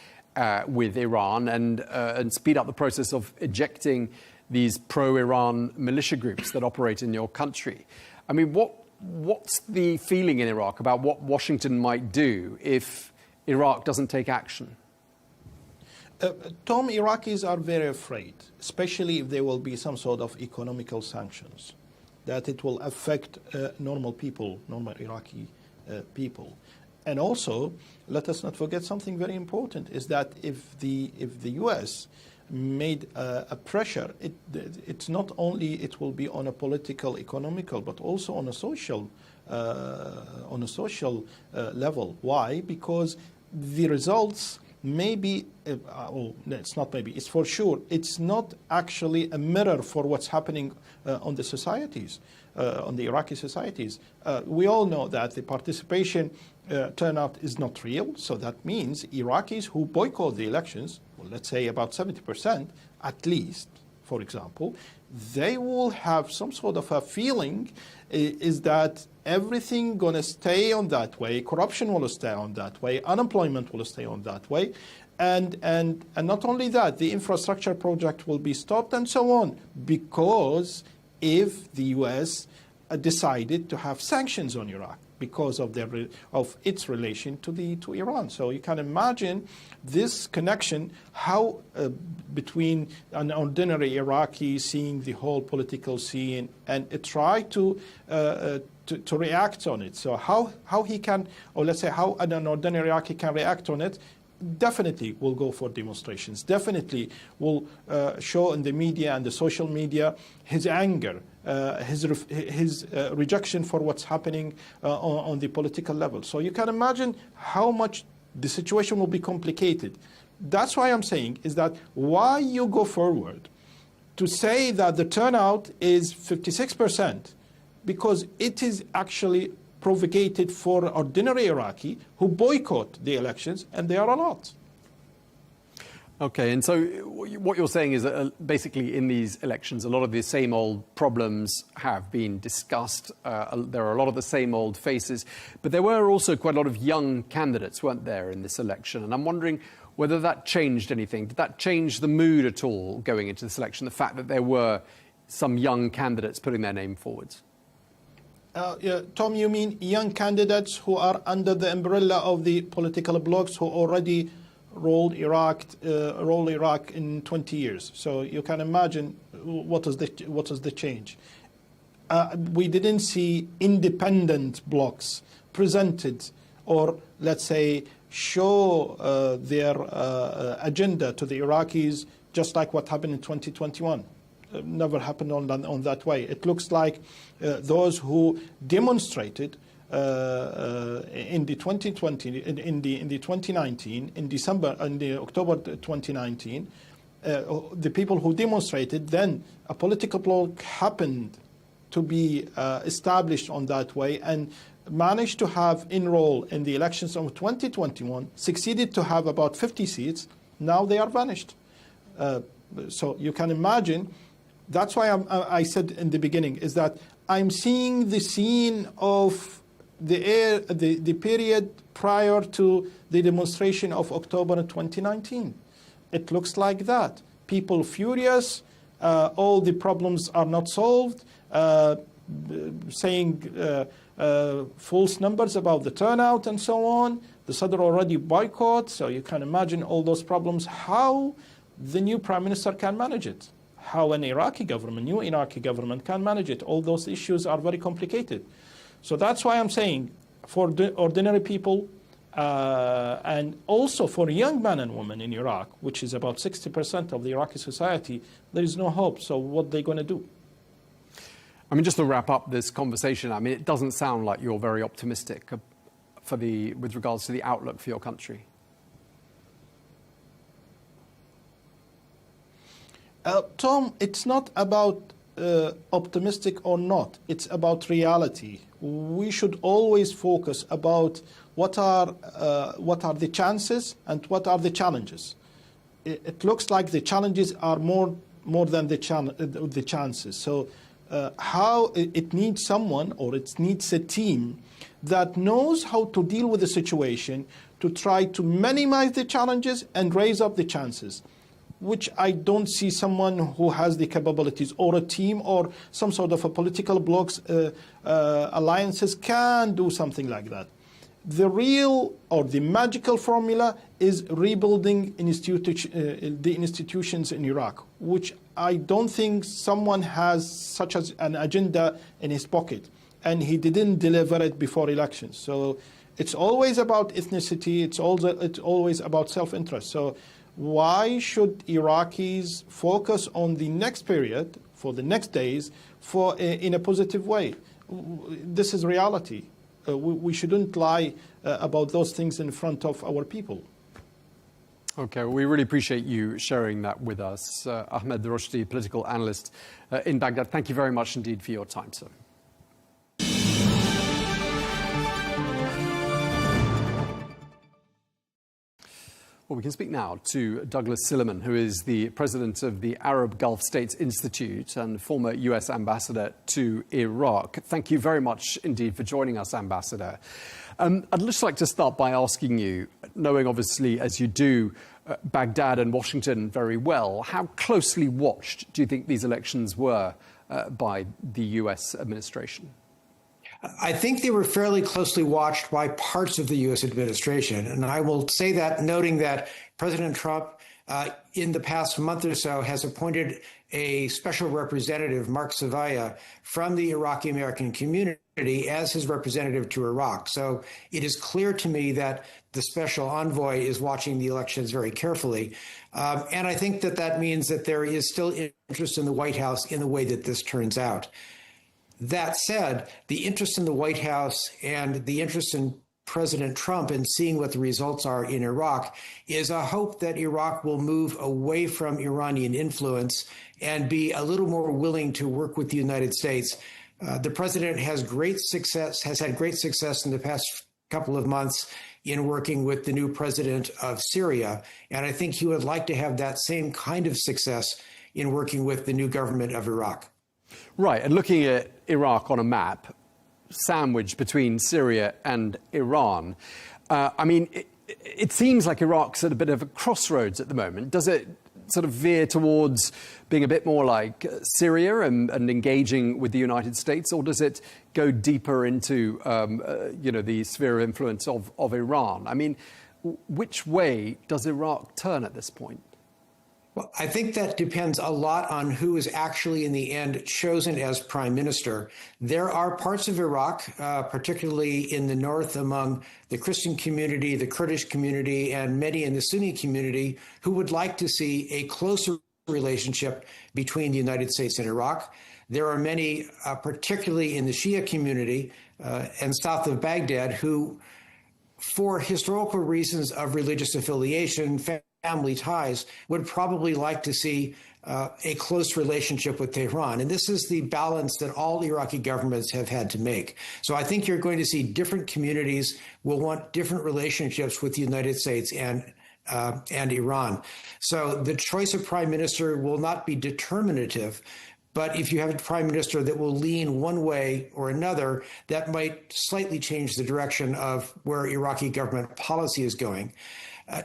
with Iran and speed up the process of ejecting these pro-Iran militia groups that operate in your country. I mean, what's the feeling in Iraq about what Washington might do if Iraq doesn't take action? Tom, Iraqis are very afraid, especially if there will be some sort of economical sanctions, that it will affect normal people, normal Iraqi people. And also, let us not forget something very important, is that if the U.S. made a pressure, it's not only it will be on a political, economical, but also on a social level. Why? Because the results maybe, it's not maybe, it's for sure, it's not actually a mirror for what's happening on the societies, on the Iraqi societies. We all know that the participation turnout is not real, so that means Iraqis who boycott the elections, well, let's say about 70% at least, for example, they will have some sort of a feeling is that everything going to stay on that way, corruption will stay on that way, unemployment will stay on that way, and not only that, the infrastructure project will be stopped and so on, because if the U.S. decided to have sanctions on Iraq because of its relation to Iran. So you can imagine this connection, how between an ordinary Iraqi seeing the whole political scene and try to react on it. So how he can, or let's say how an ordinary Iraqi can react on it, definitely will go for demonstrations, definitely will show in the media and the social media his anger, his rejection for what's happening on the political level. So you can imagine how much the situation will be complicated. That's why I'm saying is that why you go forward to say that the turnout is 56%, because it is actually propagated for ordinary Iraqi who boycott the elections, and there are a lot. Okay, and so what you're saying is that basically in these elections, a lot of the same old problems have been discussed. There are a lot of the same old faces, but there were also quite a lot of young candidates, weren't there, in this election? And I'm wondering whether that changed anything. Did that change the mood at all going into this election, the fact that there were some young candidates putting their name forwards? Tom, you mean young candidates who are under the umbrella of the political blocs who already rolled Iraq in 20 years. So you can imagine what is the change. We didn't see independent blocs presented, or let's say show their agenda to the Iraqis, just like what happened in 2021. Never happened on that way. It looks like those who demonstrated in the 2020, in the 2019, in December, in the October 2019, the people who demonstrated, then a political bloc happened to be established on that way, and managed to have enroll in the elections of 2021, succeeded to have about 50 seats. Now they are vanished. So you can imagine. That's why I said in the beginning is that I'm seeing the scene of the period prior to the demonstration of October 2019. It looks like that. People furious. All the problems are not solved. Saying false numbers about the turnout and so on. The Sadr already boycott, so you can imagine all those problems. How the new prime minister can manage it? How an Iraqi government, new Iraqi government can manage it? All those issues are very complicated. So that's why I'm saying for the ordinary people and also for young men and women in Iraq, which is about 60% of the Iraqi society, there is no hope. So what are they going to do? I mean, just to wrap up this conversation, I mean, it doesn't sound like you're very optimistic with regards to the outlook for your country. Tom, it's not about optimistic or not. It's about reality. We should always focus about what are the chances and what are the challenges. It looks like the challenges are more than the chances. So how it needs someone, or it needs a team that knows how to deal with the situation to try to minimize the challenges and raise up the chances, which I don't see someone who has the capabilities, or a team or some sort of a political blocks, alliances can do something like that. The real or the magical formula is rebuilding the institutions in Iraq, which I don't think someone has such as an agenda in his pocket, and he didn't deliver it before elections. So it's always about ethnicity. It's always about self-interest. So why should Iraqis focus on the next period, for the next days, in a positive way? This is reality. We shouldn't lie about those things in front of our people. Okay, well, we really appreciate you sharing that with us. Ahmed Roshdi, political analyst in Baghdad, thank you very much indeed for your time, sir. Well, we can speak now to Douglas Silliman, who is the president of the Arab Gulf States Institute and former US ambassador to Iraq. Thank you very much indeed for joining us, Ambassador. I'd just like to start by asking you, knowing obviously as you do Baghdad and Washington very well, how closely watched do you think these elections were by the US administration? I think they were fairly closely watched by parts of the U.S. administration. And I will say that, noting that President Trump, in the past month or so, has appointed a special representative, Mark Savaya, from the Iraqi American community as his representative to Iraq. So it is clear to me that the special envoy is watching the elections very carefully. And I think that means that there is still interest in the White House in the way that this turns out. That said, the interest in the White House and the interest in President Trump in seeing what the results are in Iraq is a hope that Iraq will move away from Iranian influence and be a little more willing to work with the United States. The president has had great success in the past couple of months in working with the new president of Syria. And I think he would like to have that same kind of success in working with the new government of Iraq. Right, and looking at Iraq on a map, sandwiched between Syria and Iran, I mean, it seems like Iraq's at a bit of a crossroads at the moment. Does it sort of veer towards being a bit more like Syria and engaging with the United States, or does it go deeper into, the sphere of influence of Iran? I mean, which way does Iraq turn at this point? Well, I think that depends a lot on who is actually in the end chosen as prime minister. There are parts of Iraq, particularly in the north among the Christian community, the Kurdish community, and many in the Sunni community, who would like to see a closer relationship between the United States and Iraq. There are many, particularly in the Shia community and south of Baghdad, who, for historical reasons of religious affiliation, family ties, would probably like to see a close relationship with Tehran. And this is the balance that all Iraqi governments have had to make. So I think you're going to see different communities will want different relationships with the United States and Iran. So the choice of prime minister will not be determinative. But if you have a prime minister that will lean one way or another, that might slightly change the direction of where Iraqi government policy is going.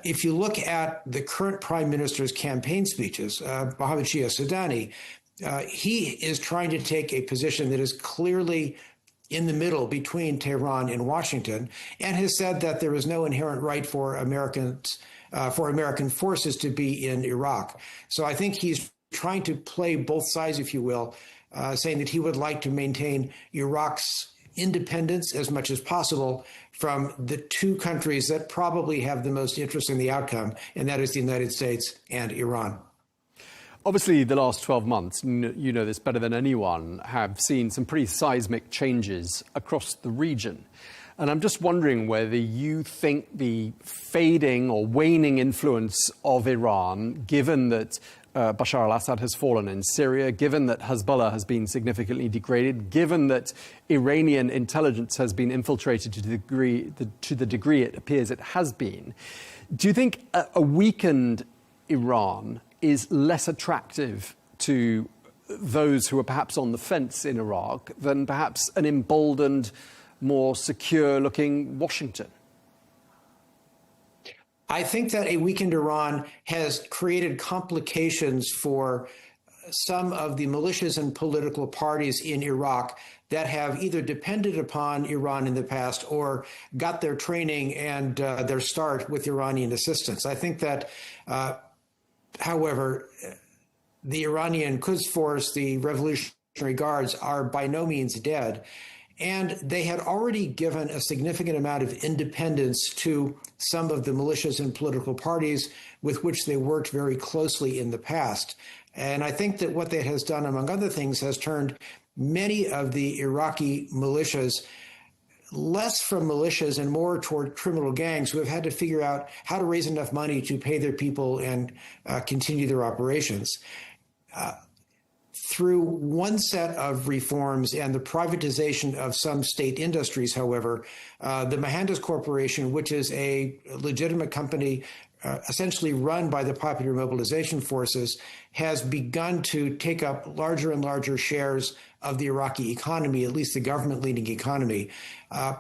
If you look at the current prime minister's campaign speeches, Mohammed Shia Sudani, he is trying to take a position that is clearly in the middle between Tehran and Washington, and has said that there is no inherent right for American forces to be in Iraq. So I think he's trying to play both sides, if you will, saying that he would like to maintain Iraq's independence as much as possible from the two countries that probably have the most interest in the outcome, and that is the United States and Iran. Obviously, the last 12 months, you know this better than anyone, have seen some pretty seismic changes across the region. And I'm just wondering whether you think the fading or waning influence of Iran, given that Bashar al-Assad has fallen in Syria, given that Hezbollah has been significantly degraded, given that Iranian intelligence has been infiltrated to the degree it appears it has been, do you think a weakened Iran is less attractive to those who are perhaps on the fence in Iraq than perhaps an emboldened, more secure-looking Washington? I think that a weakened Iran has created complications for some of the militias and political parties in Iraq that have either depended upon Iran in the past or got their training and their start with Iranian assistance. I think that, however, the Iranian Quds Force, the Revolutionary Guards, are by no means dead. And they had already given a significant amount of independence to some of the militias and political parties with which they worked very closely in the past. And I think that what that has done, among other things, has turned many of the Iraqi militias less from militias and more toward criminal gangs who have had to figure out how to raise enough money to pay their people and continue their operations. Through one set of reforms and the privatization of some state industries, however, the Mohandas Corporation, which is a legitimate company essentially run by the Popular Mobilization Forces, has begun to take up larger and larger shares of the Iraqi economy, at least the government-leading economy,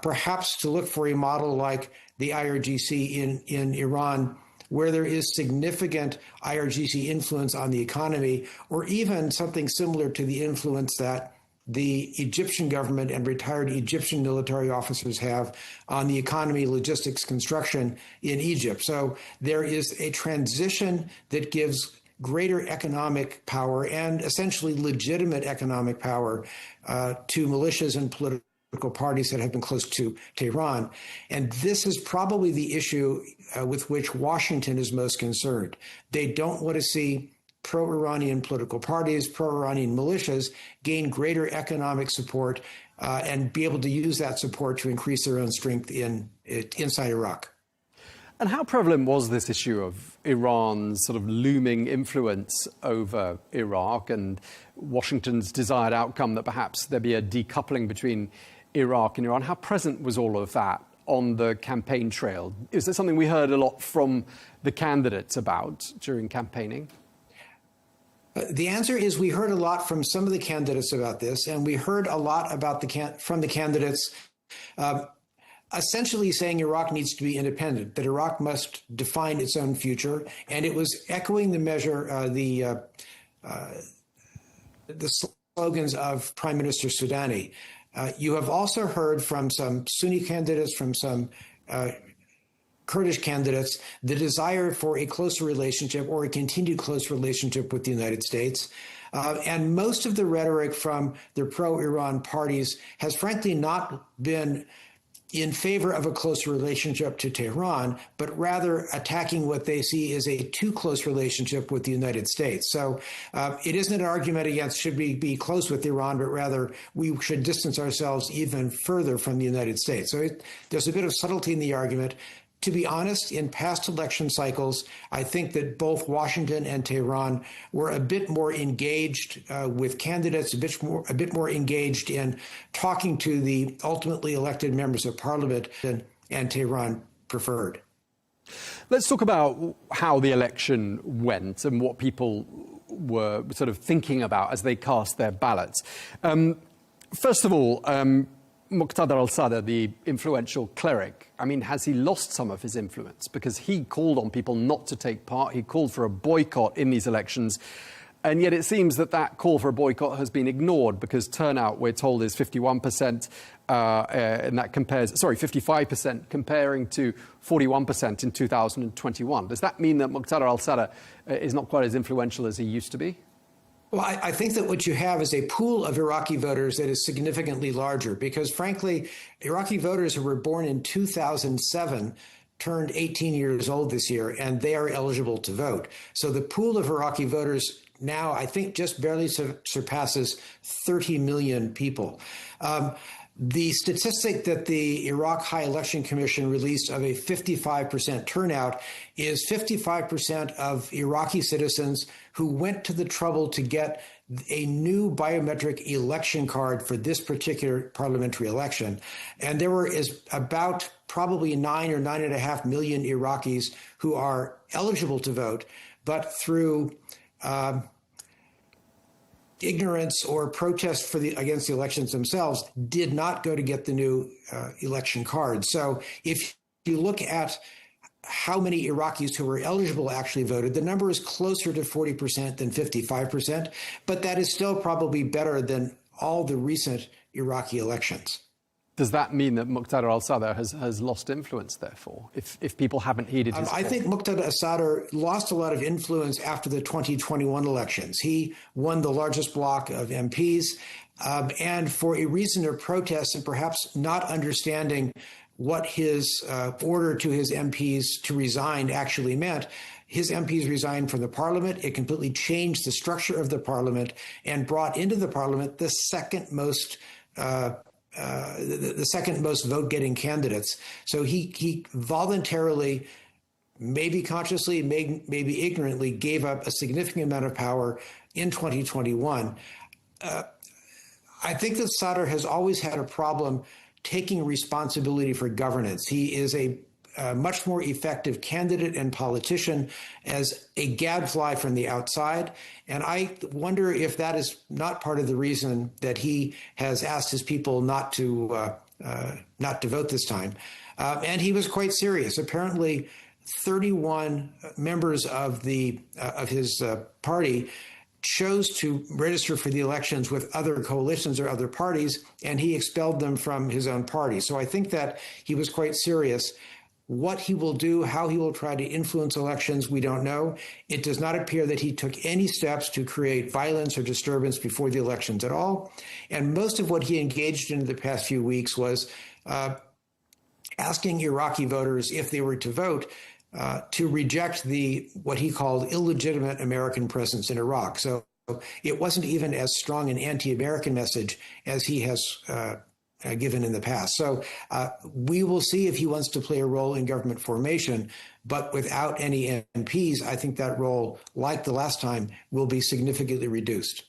perhaps to look for a model like the IRGC in Iran, where there is significant IRGC influence on the economy, or even something similar to the influence that the Egyptian government and retired Egyptian military officers have on the economy, logistics, construction in Egypt. So there is a transition that gives greater economic power and essentially legitimate economic power to militias and political parties that have been close to Tehran. And this is probably the issue with which Washington is most concerned. They don't want to see pro-Iranian political parties, pro-Iranian militias gain greater economic support and be able to use that support to increase their own strength inside Iraq. And how prevalent was this issue of Iran's sort of looming influence over Iraq and Washington's desired outcome that perhaps there be a decoupling between Iraq and Iran? How present was all of that on the campaign trail? Is that something we heard a lot from the candidates about during campaigning? The answer is we heard a lot from some of the candidates about this, and we heard a lot about from the candidates essentially saying Iraq needs to be independent, that Iraq must define its own future, and it was echoing the measure, the slogans of Prime Minister Sudani. You have also heard from some Sunni candidates, from some Kurdish candidates, the desire for a closer relationship or a continued close relationship with the United States. And most of the rhetoric from the pro-Iran parties has frankly not been in favor of a closer relationship to Tehran, but rather attacking what they see as a too close relationship with the United States. So it isn't an argument against should we be close with Iran, but rather we should distance ourselves even further from the United States. So there's a bit of subtlety in the argument. To be honest, in past election cycles, I think that both Washington and Tehran were a bit more engaged with candidates, a bit more engaged in talking to the ultimately elected members of parliament and Tehran preferred. Let's talk about how the election went and what people were sort of thinking about as they cast their ballots. First of all, Muqtada al-Sadr, the influential cleric, I mean, has he lost some of his influence? Because he called on people not to take part. He called for a boycott in these elections. And yet it seems that that call for a boycott has been ignored because turnout, we're told, is 51%, and that compares, 55%, comparing to 41% in 2021. Does that mean that Muqtada al-Sadr is not quite as influential as he used to be? Well, I think that what you have is a pool of Iraqi voters that is significantly larger because, frankly, Iraqi voters who were born in 2007 turned 18 years old this year, and they are eligible to vote. So the pool of Iraqi voters now, I think, just barely surpasses 30 million people. The statistic that the Iraq High Election Commission released of a 55% turnout is 55% of Iraqi citizens who went to the trouble to get a new biometric election card for this particular parliamentary election. And there were about probably 9 or 9.5 million Iraqis who are eligible to vote, but through ignorance or protest against the elections themselves, did not go to get the new election card. So if you look at how many Iraqis who were eligible actually voted, the number is closer to 40% than 55%, but that is still probably better than all the recent Iraqi elections. Does that mean that Muqtada al-Sadr has lost influence, therefore, if people haven't heeded his call? I think Muqtada al-Sadr lost a lot of influence after the 2021 elections. He won the largest block of MPs, and for a reason of protest and perhaps not understanding what his order to his MPs to resign actually meant, his MPs resigned from the parliament. It completely changed the structure of the parliament and brought into the parliament the second most vote-getting candidates. So he voluntarily, maybe consciously, maybe ignorantly, gave up a significant amount of power in 2021. I think that Sadr has always had a problem taking responsibility for governance. He is a much more effective candidate and politician as a gadfly from the outside. And I wonder if that is not part of the reason that he has asked his people not to vote this time. And he was quite serious. Apparently, 31 members of his party chose to register for the elections with other coalitions or other parties, and he expelled them from his own party. So I think that he was quite serious. What he will do, how he will try to influence elections, we don't know. It does not appear that he took any steps to create violence or disturbance before the elections at all. And most of what he engaged in the past few weeks was asking Iraqi voters, if they were to vote, to reject what he called illegitimate American presence in Iraq. So it wasn't even as strong an anti-American message as he has given in the past. So we will see if he wants to play a role in government formation, but without any MPs, I think that role, like the last time, will be significantly reduced.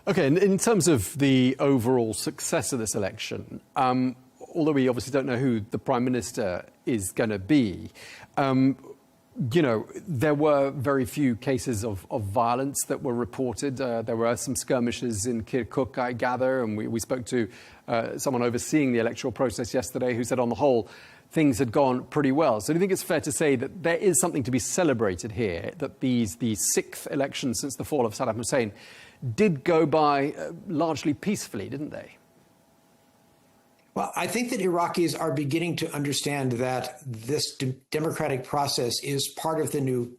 Okay, and in terms of the overall success of this election, although we obviously don't know who the Prime Minister is going to be, you know, there were very few cases of violence that were reported. There were some skirmishes in Kirkuk, I gather, and we spoke to someone overseeing the electoral process yesterday who said on the whole things had gone pretty well. So do you think it's fair to say that there is something to be celebrated here, that the sixth election since the fall of Saddam Hussein did go by largely peacefully, didn't they? Well, I think that Iraqis are beginning to understand that this democratic process is part of the new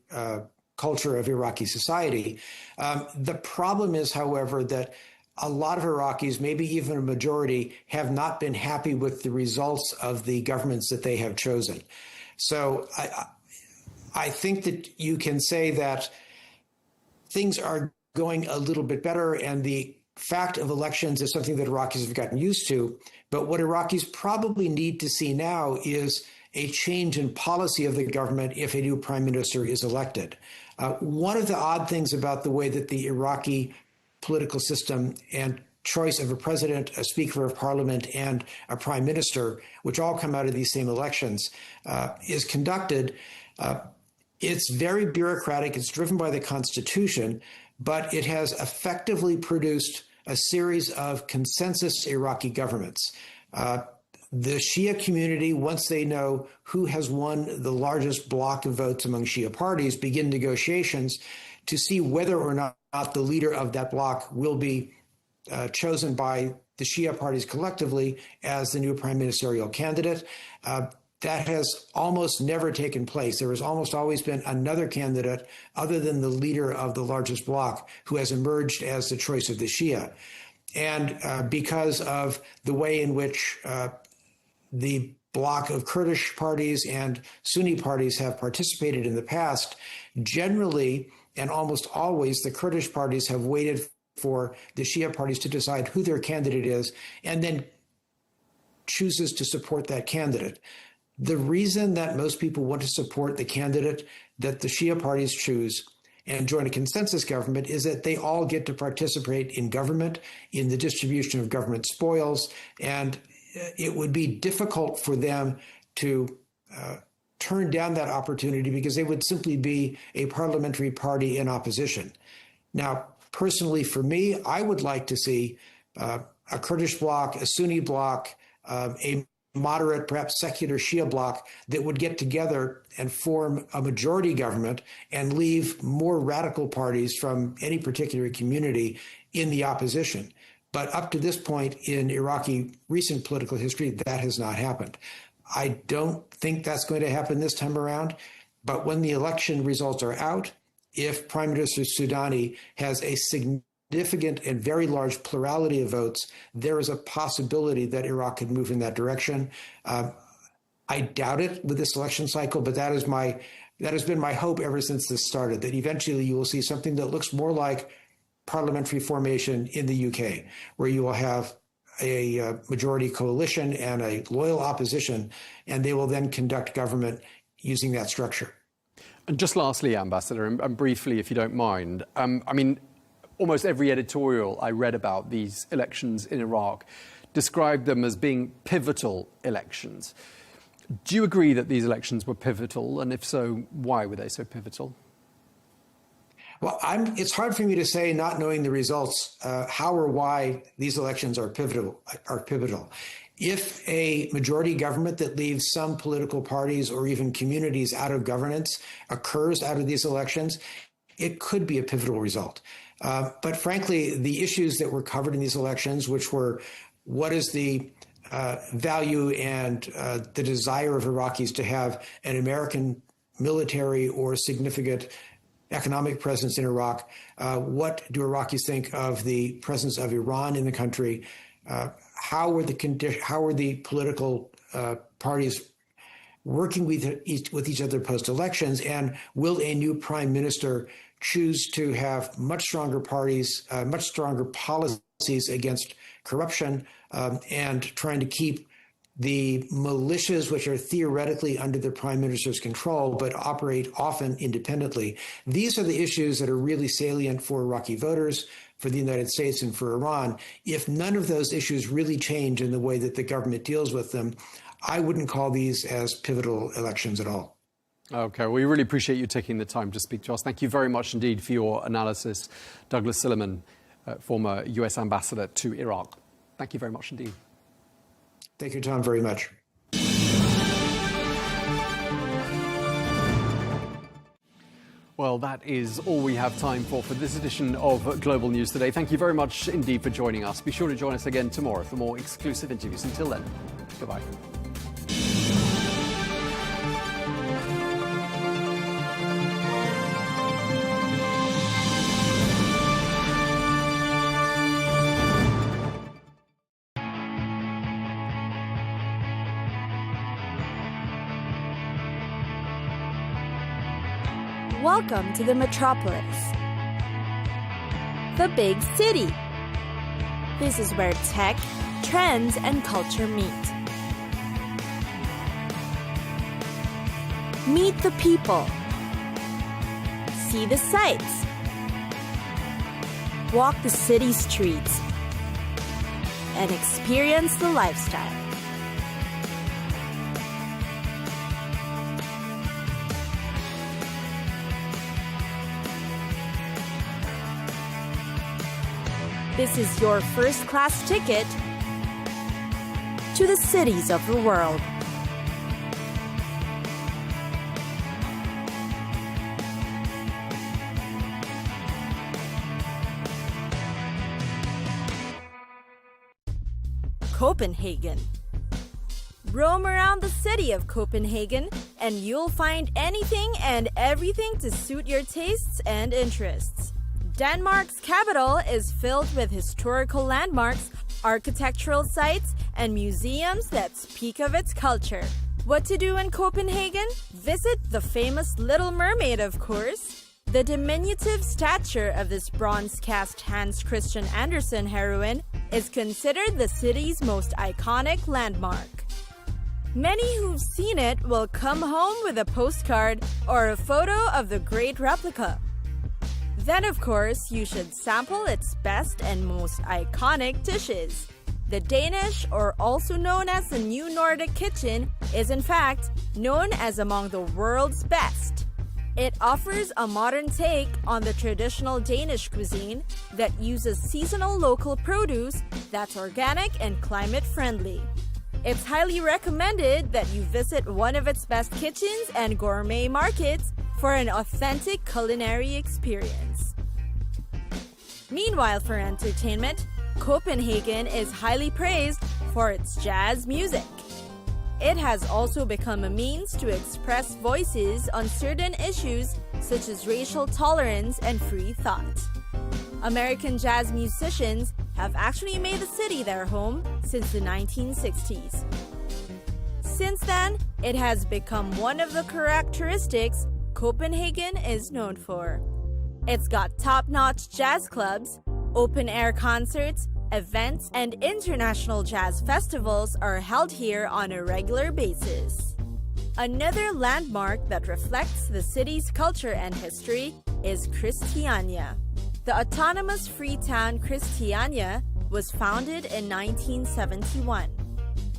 culture of Iraqi society. The problem is, however, that a lot of Iraqis, maybe even a majority, have not been happy with the results of the governments that they have chosen. So I think that you can say that things are going a little bit better, and the fact of elections is something that Iraqis have gotten used to. But what Iraqis probably need to see now is a change in policy of the government if a new prime minister is elected. One of the odd things about the way that the Iraqi political system and choice of a president, a speaker of parliament, and a prime minister, which all come out of these same elections, is conducted. It's very bureaucratic. It's driven by the Constitution, but it has effectively produced a series of consensus Iraqi governments. The Shia community, once they know who has won the largest block of votes among Shia parties, begin negotiations to see whether or not the leader of that bloc will be chosen by the Shia parties collectively as the new prime ministerial candidate. That has almost never taken place. There has almost always been another candidate other than the leader of the largest bloc who has emerged as the choice of the Shia. And because of the way in which the bloc of Kurdish parties and Sunni parties have participated in the past, generally and almost always the Kurdish parties have waited for the Shia parties to decide who their candidate is and then chooses to support that candidate. The reason that most people want to support the candidate that the Shia parties choose and join a consensus government is that they all get to participate in government, in the distribution of government spoils, and it would be difficult for them to turn down that opportunity because they would simply be a parliamentary party in opposition. Now, personally, for me, I would like to see a Kurdish bloc, a Sunni bloc, a moderate, perhaps secular Shia bloc that would get together and form a majority government and leave more radical parties from any particular community in the opposition. But up to this point in Iraqi recent political history, that has not happened. I don't think that's going to happen this time around. But when the election results are out, if Prime Minister Soudani has a significant and very large plurality of votes, there is a possibility that Iraq could move in that direction. I doubt it with this election cycle, but that has been my hope ever since this started, that eventually you will see something that looks more like parliamentary formation in the UK, where you will have a majority coalition and a loyal opposition, and they will then conduct government using that structure. And just lastly, Ambassador, and briefly, if you don't mind, I mean, almost every editorial I read about these elections in Iraq described them as being pivotal elections. Do you agree that these elections were pivotal? And if so, why were they so pivotal? Well, it's hard for me to say, not knowing the results, how or why these elections are pivotal. If a majority government that leaves some political parties or even communities out of governance occurs out of these elections, it could be a pivotal result. But frankly, the issues that were covered in these elections, which were what is the value and the desire of Iraqis to have an American military or significant economic presence in Iraq, what do Iraqis think of the presence of Iran in the country? How were the political parties working with each other post-elections? And will a new prime minister choose to have much stronger parties, much stronger policies against corruption, and trying to keep the militias, which are theoretically under the prime minister's control, but operate often independently? These are the issues that are really salient for Iraqi voters, for the United States, and for Iran. If none of those issues really change in the way that the government deals with them, I wouldn't call these as pivotal elections at all. OK, well, we really appreciate you taking the time to speak to us. Thank you very much indeed for your analysis. Douglas Silliman, former US ambassador to Iraq. Thank you very much indeed. Thank you, Tom, very much. Well, that is all we have time for this edition of Global News Today. Thank you very much indeed for joining us. Be sure to join us again tomorrow for more exclusive interviews. Until then, goodbye. Welcome to the metropolis, the big city. This is where tech, trends, and culture meet. Meet the people. See the sights. Walk the city streets. And experience the lifestyle. This is your first-class ticket to the cities of the world. Copenhagen. Roam around the city of Copenhagen and you'll find anything and everything to suit your tastes and interests. Denmark's capital is filled with historical landmarks, architectural sites, and museums that speak of its culture. What to do in Copenhagen? Visit the famous Little Mermaid, of course. The diminutive stature of this bronze-cast Hans Christian Andersen heroine is considered the city's most iconic landmark. Many who've seen it will come home with a postcard or a photo of the great replica. Then, of course, you should sample its best and most iconic dishes. The Danish, or also known as the New Nordic Kitchen, is in fact known as among the world's best. It offers a modern take on the traditional Danish cuisine that uses seasonal local produce that's organic and climate-friendly. It's highly recommended that you visit one of its best kitchens and gourmet markets for an authentic culinary experience. Meanwhile, for entertainment, Copenhagen is highly praised for its jazz music. It has also become a means to express voices on certain issues such as racial tolerance and free thought. American jazz musicians have actually made the city their home since the 1960s. Since then, it has become one of the characteristics Copenhagen is known for. It's got top-notch jazz clubs, open-air concerts, events, and international jazz festivals are held here on a regular basis. Another landmark that reflects the city's culture and history is Christiania. The autonomous free town Christiania was founded in 1971.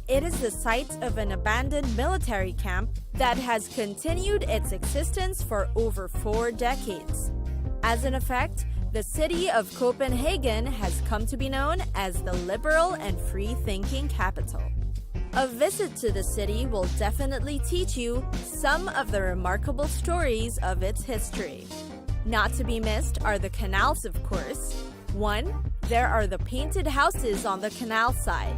It is the site of an abandoned military camp that has continued its existence for over 4 decades. As an effect, the city of Copenhagen has come to be known as the liberal and free-thinking capital. A visit to the city will definitely teach you some of the remarkable stories of its history. Not to be missed are the canals, of course. 1. There are the painted houses on the canal side.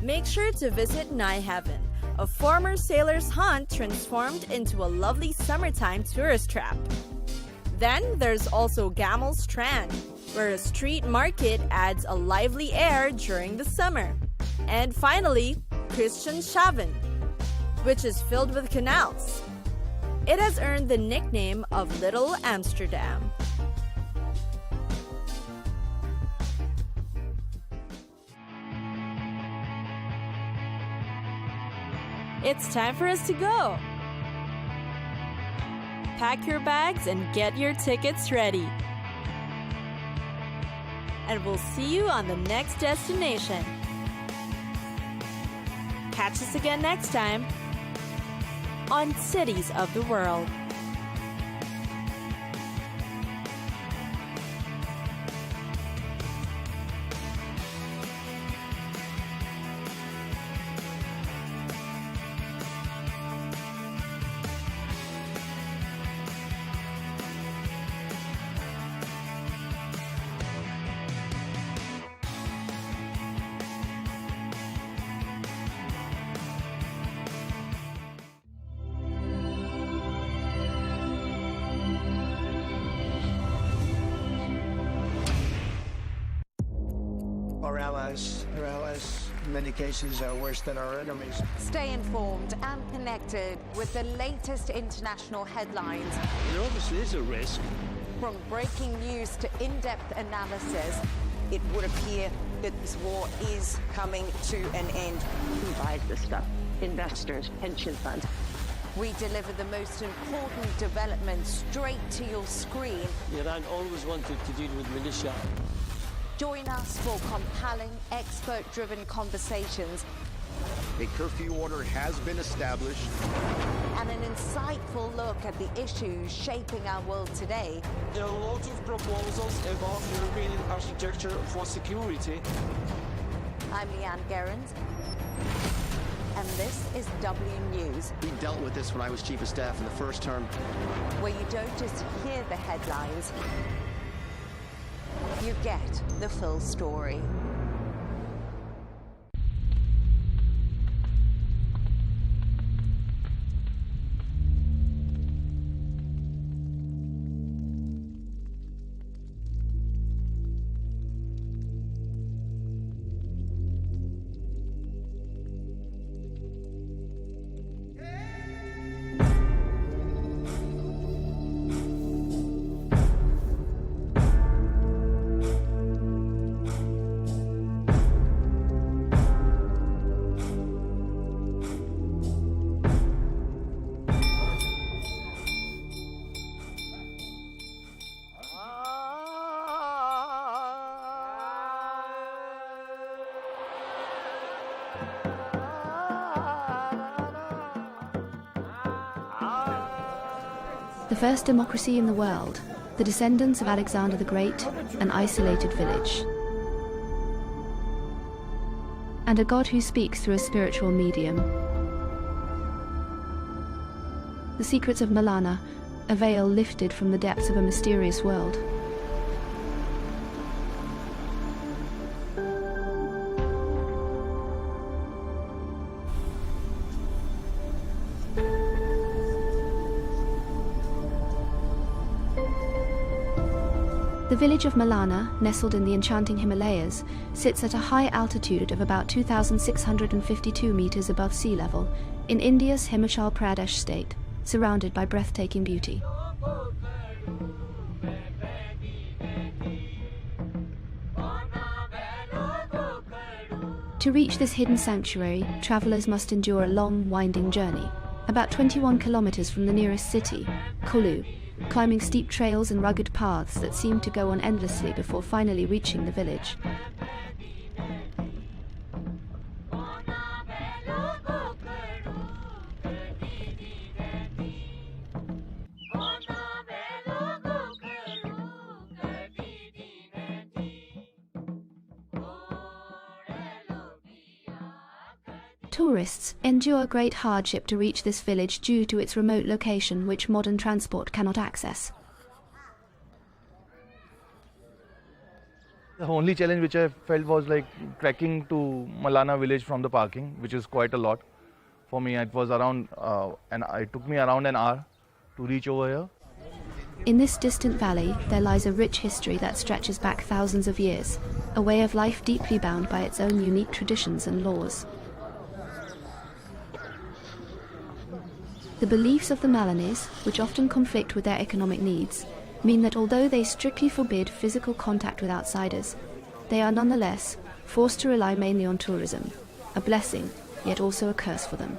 Make sure to visit Nyhavn, a former sailor's haunt transformed into a lovely summertime tourist trap. Then there's also Gammel Strand, where a street market adds a lively air during the summer. And finally, Christianshavn, which is filled with canals. It has earned the nickname of Little Amsterdam. It's time for us to go. Pack your bags and get your tickets ready. And we'll see you on the next destination. Catch us again next time on Cities of the World. Our allies, in many cases, are worse than our enemies. Stay informed and connected with the latest international headlines. There obviously is a risk. From breaking news to in-depth analysis. It would appear that this war is coming to an end. Who buys this stuff? Investors, pension funds. We deliver the most important developments straight to your screen. Iran always wanted to deal with militia. Join us for compelling, expert-driven conversations. A curfew order has been established. And an insightful look at the issues shaping our world today. There are a lot of proposals about European architecture for security. I'm Leigh Ann Gerrans, and this is W News. We dealt with this when I was Chief of Staff in the first term. Where you don't just hear the headlines, you get the full story. The first democracy in the world, the descendants of Alexander the Great, an isolated village. And a God who speaks through a spiritual medium. The secrets of Malana, a veil lifted from the depths of a mysterious world. The village of Malana, nestled in the enchanting Himalayas, sits at a high altitude of about 2,652 meters above sea level in India's Himachal Pradesh state, surrounded by breathtaking beauty. To reach this hidden sanctuary, travelers must endure a long, winding journey, about 21 kilometers from the nearest city, Kulu, climbing steep trails and rugged paths that seem to go on endlessly before finally reaching the village. Tourists endure great hardship to reach this village due to its remote location, which modern transport cannot access. The only challenge which I felt was like trekking to Malana village from the parking, which is quite a lot. For me, it was around, it took me around an hour to reach over here. In this distant valley, there lies a rich history that stretches back thousands of years, a way of life deeply bound by its own unique traditions and laws. The beliefs of the Malanese, which often conflict with their economic needs, mean that although they strictly forbid physical contact with outsiders, they are nonetheless forced to rely mainly on tourism, a blessing, yet also a curse for them.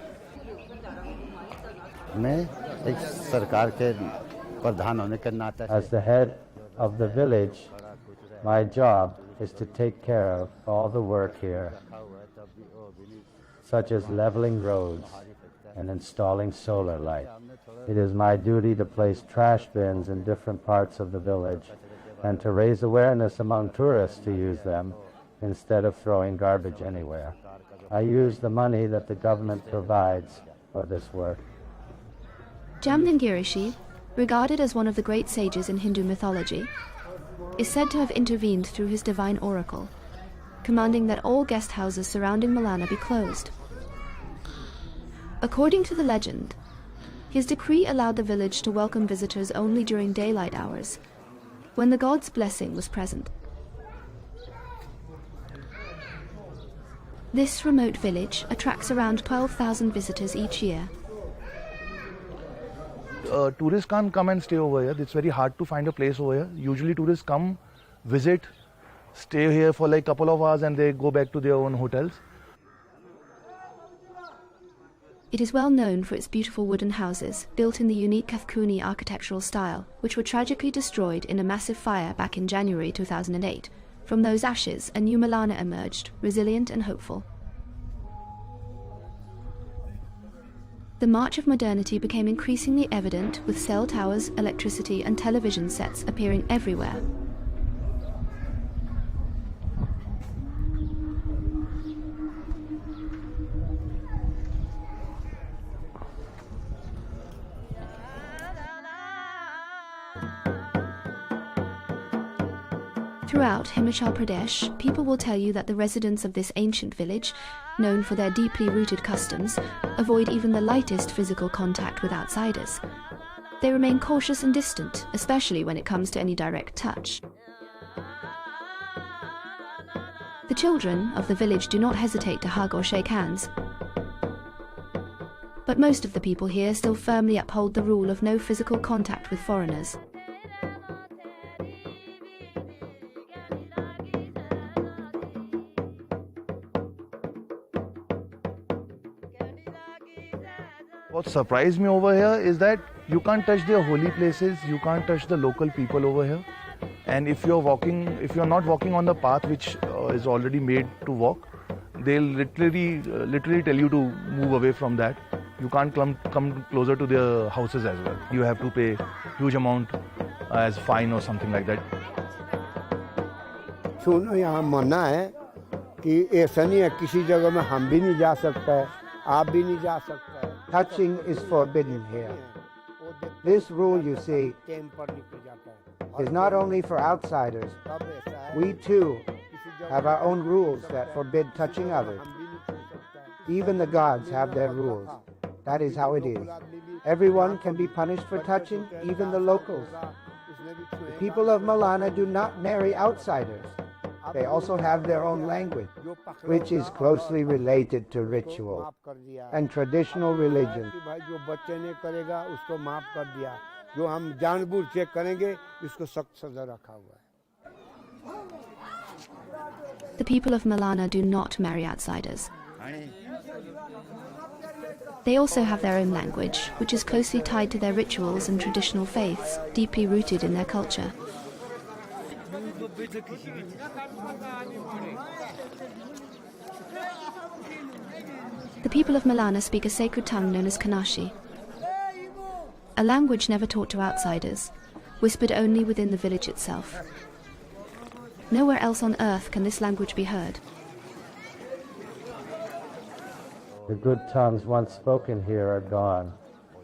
As the head of the village, my job is to take care of all the work here, such as leveling roads and installing solar light. It is my duty to place trash bins in different parts of the village and to raise awareness among tourists to use them instead of throwing garbage anywhere. I use the money that the government provides for this work. Jamningirishi, regarded as one of the great sages in Hindu mythology, is said to have intervened through his divine oracle, commanding that all guest houses surrounding Malana be closed. According to the legend, his decree allowed the village to welcome visitors only during daylight hours, when the god's blessing was present. This remote village attracts around 12,000 visitors each year. Tourists can't come and stay over here. It's very hard to find a place over here. Usually tourists come, visit, stay here for like a couple of hours and they go back to their own hotels. It is well known for its beautiful wooden houses, built in the unique Kathkuni architectural style, which were tragically destroyed in a massive fire back in January 2008. From those ashes, a new Malana emerged, resilient and hopeful. The march of modernity became increasingly evident, with cell towers, electricity and television sets appearing everywhere. Throughout Himachal Pradesh, people will tell you that the residents of this ancient village, known for their deeply rooted customs, avoid even the lightest physical contact with outsiders. They remain cautious and distant, especially when it comes to any direct touch. The children of the village do not hesitate to hug or shake hands. But most of the people here still firmly uphold the rule of no physical contact with foreigners. What surprised me over here is that you can't touch their holy places, you can't touch the local people over here. And if you're not walking on the path which is already made to walk, they'll literally tell you to move away from that. You can't come closer to their houses as well. You have to pay huge amount as fine or something like that. सुनो यहाँ मना है कि ऐसा नहीं है किसी जगह में हम भी नहीं जा सकते हैं, आप भी नहीं जा सकते हैं. Touching is forbidden here. This rule, you see, is not only for outsiders. We too have our own rules that forbid touching others. Even the gods have their rules. That is how it is. Everyone can be punished for touching, even the locals. The people of Malana do not marry outsiders. They also have their own language, which is closely related to ritual and traditional religion. The people of Malana do not marry outsiders. They also have their own language, which is closely tied to their rituals and traditional faiths, deeply rooted in their culture. The people of Malana speak a sacred tongue known as Kanashi, a language never taught to outsiders, whispered only within the village itself. Nowhere else on earth can this language be heard. The good tongues once spoken here are gone.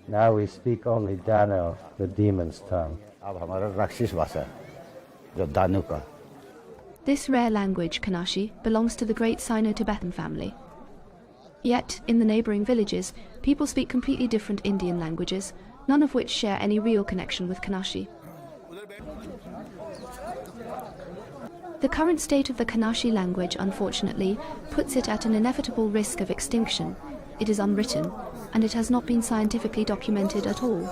Now we speak only Dano, the demon's tongue. This rare language, Kanashi, belongs to the great Sino-Tibetan family. Yet, in the neighbouring villages, people speak completely different Indian languages, none of which share any real connection with Kanashi. The current state of the Kanashi language, unfortunately, puts it at an inevitable risk of extinction. It is unwritten, and it has not been scientifically documented at all.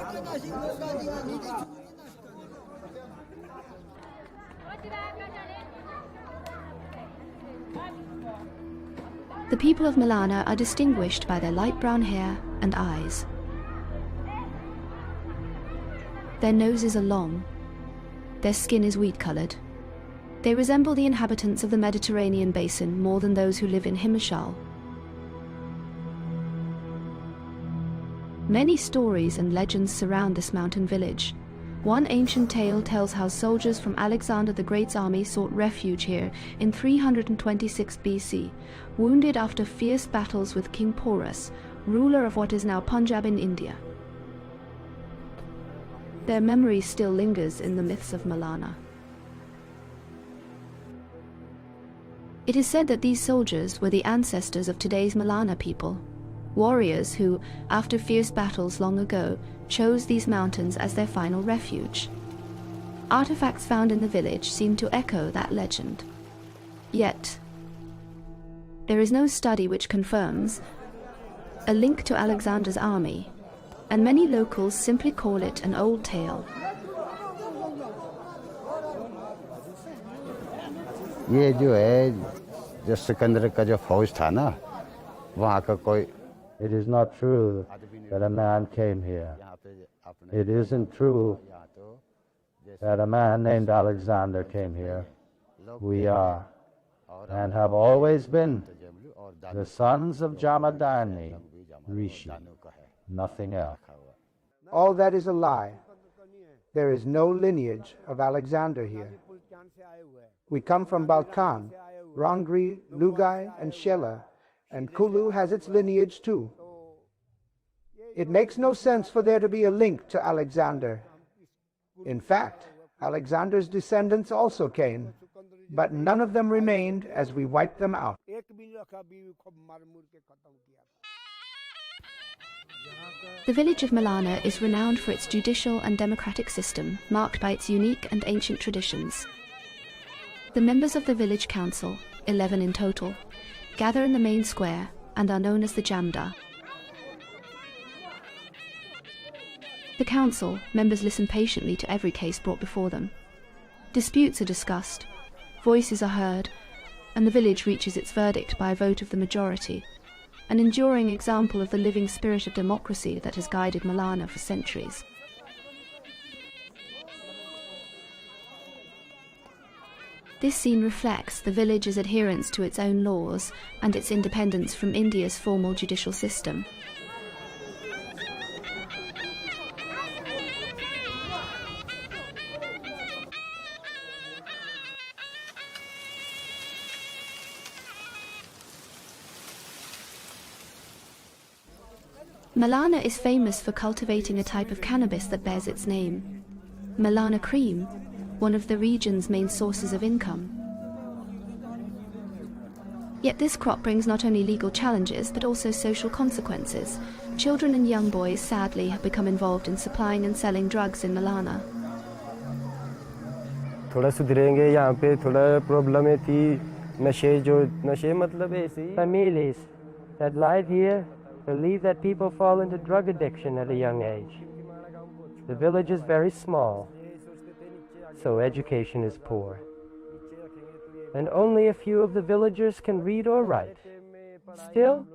The people of Malana are distinguished by their light brown hair and eyes. Their noses are long. Their skin is wheat-coloured. They resemble the inhabitants of the Mediterranean basin more than those who live in Himachal. Many stories and legends surround this mountain village. One ancient tale tells how soldiers from Alexander the Great's army sought refuge here in 326 BC, wounded after fierce battles with King Porus, ruler of what is now Punjab in India. Their memory still lingers in the myths of Malana. It is said that these soldiers were the ancestors of today's Malana people, warriors who, after fierce battles long ago, chose these mountains as their final refuge. Artifacts found in the village seem to echo that legend. Yet, there is no study which confirms a link to Alexander's army, and many locals simply call it an old tale. ये जो है जो सिकंदर का जो फौज था ना वहाँ का कोई It is not true that a man came here. It isn't true that a man named Alexander came here. We are, and have always been, the sons of Jamadagni, Rishi, nothing else. All that is a lie. There is no lineage of Alexander here. We come from Balkan, Rangri, Lugai, and Shela, and Kulu has its lineage too. It makes no sense for there to be a link to Alexander. In fact, Alexander's descendants also came, but none of them remained as we wiped them out. The village of Malana is renowned for its judicial and democratic system, marked by its unique and ancient traditions. The members of the village council, 11 in total, gather in the main square and are known as the Jamda. The council members listen patiently to every case brought before them. Disputes are discussed, voices are heard, and the village reaches its verdict by a vote of the majority, an enduring example of the living spirit of democracy that has guided Malana for centuries. This scene reflects the village's adherence to its own laws and its independence from India's formal judicial system. Malana is famous for cultivating a type of cannabis that bears its name, Malana cream, one of the region's main sources of income. Yet this crop brings not only legal challenges but also social consequences. Children and young boys, sadly, have become involved in supplying and selling drugs in Malana. थोड़ा सुधरेंगे यहाँ पे थोड़ा problem थी नशे मतलब ऐसे Families that live here believe that people fall into drug addiction at a young age. The village is very small, so education is poor. And only a few of the villagers can read or write. Still,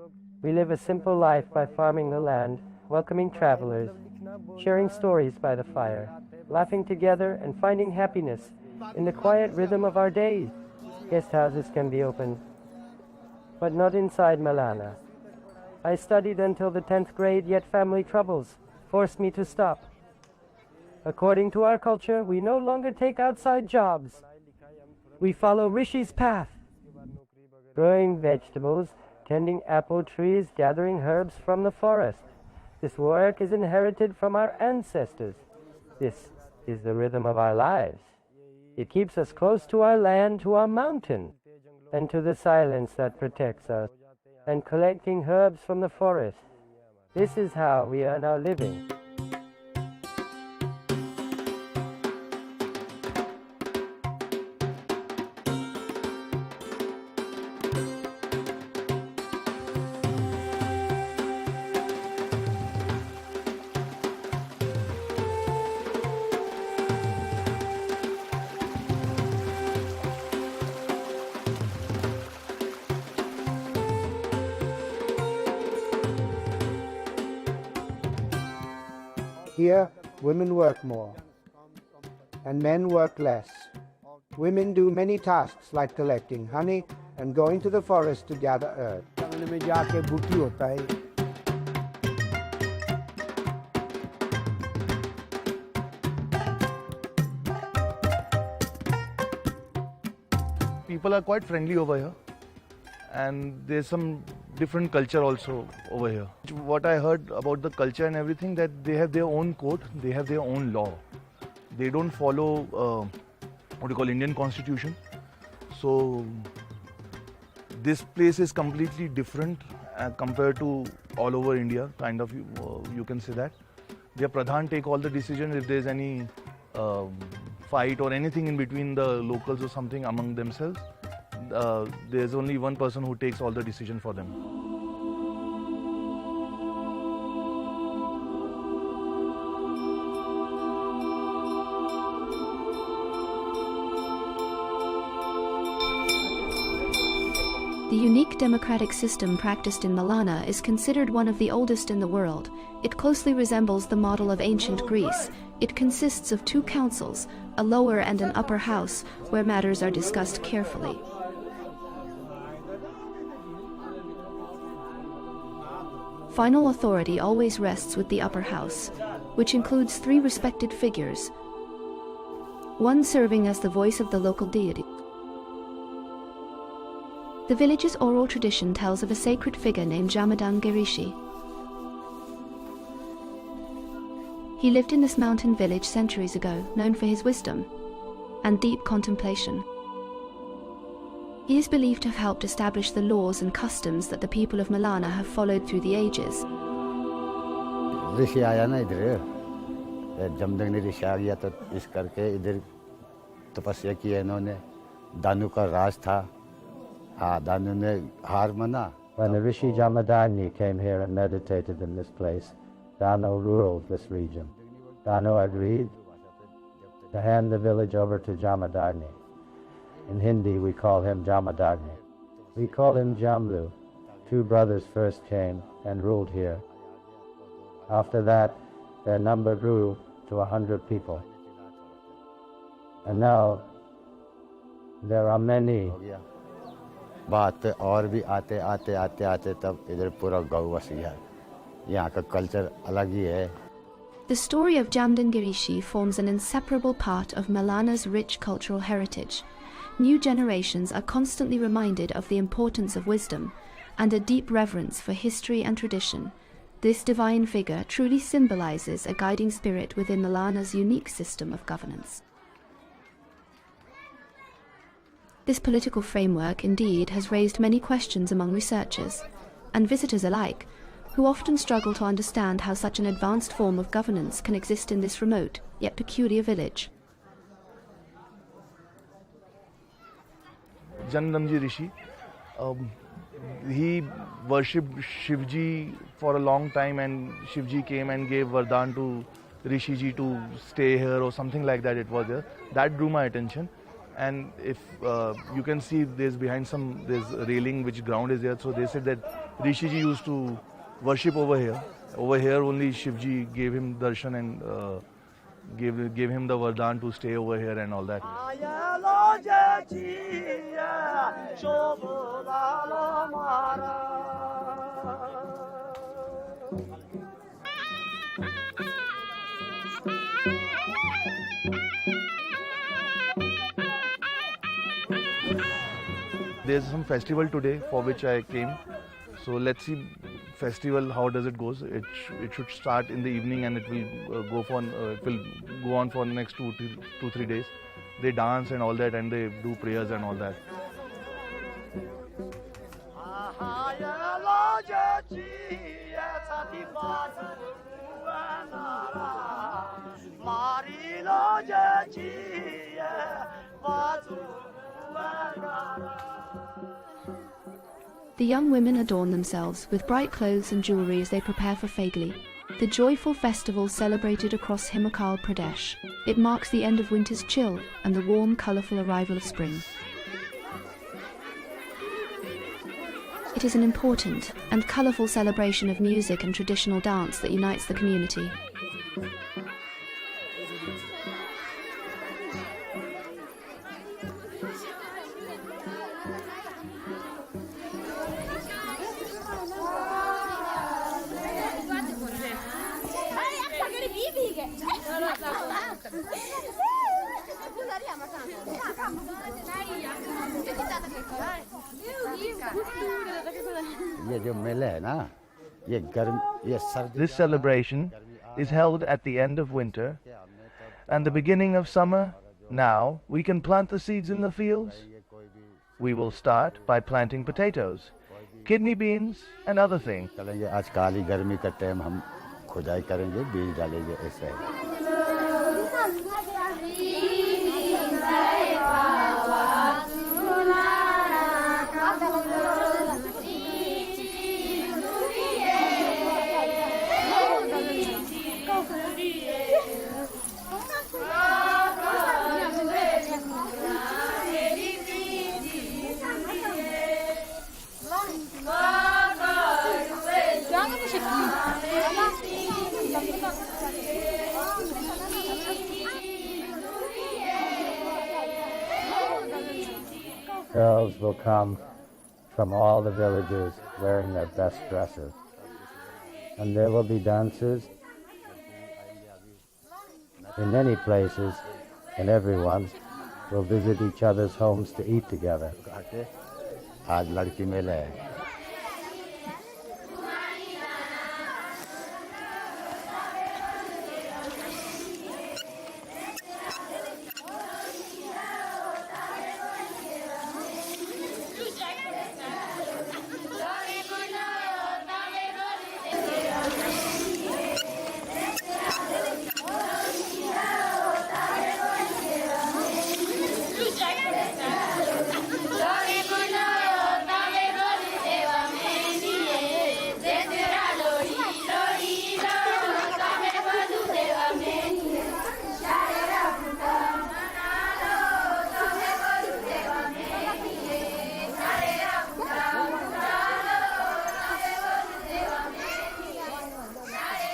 we live a simple life by farming the land, welcoming travelers, sharing stories by the fire, laughing together and finding happiness in the quiet rhythm of our days. Guest houses can be opened, but not inside Malana. I studied until the 10th grade, yet family troubles forced me to stop. According to our culture, we no longer take outside jobs. We follow Rishi's path, growing vegetables, tending apple trees, gathering herbs from the forest. This work is inherited from our ancestors. This is the rhythm of our lives. It keeps us close to our land, to our mountain, and to the silence that protects us, and collecting herbs from the forest. This is how we earn our living. Here, women work more, and men work less. Women do many tasks like collecting honey and going to the forest to gather herbs. People are quite friendly over here, and there's some different culture also over here. What I heard about the culture and everything, that they have their own code, they have their own law. They don't follow what you call Indian constitution. So this place is completely different compared to all over India, kind of, you can say that. Their Pradhan take all the decisions if there's any fight or anything in between the locals or something among themselves. There's only one person who takes all the decision for them. The The unique democratic system practiced in Malana is considered one of the oldest in the world. It closely resembles the model of ancient Greece. It consists of 2 councils, a lower and an upper house, where matters are discussed carefully. Final authority always rests with the upper house, which includes 3 respected figures, one serving as the voice of the local deity. The village's oral tradition tells of a sacred figure named Jamadan Girishi. He lived in this mountain village centuries ago, known for his wisdom and deep contemplation. He is believed to have helped establish the laws and customs that the people of Malana have followed through the ages. ऋषि आया ना इधर, जमदग्नि ऋषि आ गया तो इस करके इधर तपस्या की है इन्होंने. दानु का राज था. हाँ, दानु ने हार माना. When the Rishi Jamadagni came here and meditated in this place, Danu ruled this region. Danu agreed to hand the village over to Jamadagni. In Hindi, we call him Jamadagni. We call him Jamlu. 2 brothers first came and ruled here. After that, their number grew to 100 people. And now, there are many. बात और भी आते आते आते आते तब इधर पूरा गाँव बस गया. यहाँ का कल्चर अलग ही है. The story of Jamdan Girishi forms an inseparable part of Malana's rich cultural heritage. New generations are constantly reminded of the importance of wisdom and a deep reverence for history and tradition. This divine figure truly symbolizes a guiding spirit within Malana's unique system of governance. This political framework, indeed, has raised many questions among researchers and visitors alike, who often struggle to understand how such an advanced form of governance can exist in this remote, yet peculiar village. Jandamji Rishi, he worshipped Shivji for a long time, and Shivji came and gave Vardhan to Rishiji to stay here or something like that. It was there. That drew my attention. And if you can see, there's behind there's a railing which ground is there. So they said that Rishiji used to worship over here. Over here only Shivji gave him darshan and gave him the Vardhan to stay over here and all that. There's some festival today for which I came. So let's see festival, how does it goes. It should start in the evening and it will go on for the next 2-3 days. They dance and all that, and they do prayers and all that. The young women adorn themselves with bright clothes and jewelry as they prepare for Fagli, the joyful festival celebrated across Himachal Pradesh. It marks the end of winter's chill and the warm, colourful arrival of spring. It is an important and colourful celebration of music and traditional dance that unites the community. This celebration is held at the end of winter and the beginning of summer. Now we can plant the seeds in the fields. We will start by planting potatoes, kidney beans and other things. Girls will come from all the villages wearing their best dresses. And there will be dances in many places, and everyone will visit each other's homes to eat together. Aaj ladki mele hai.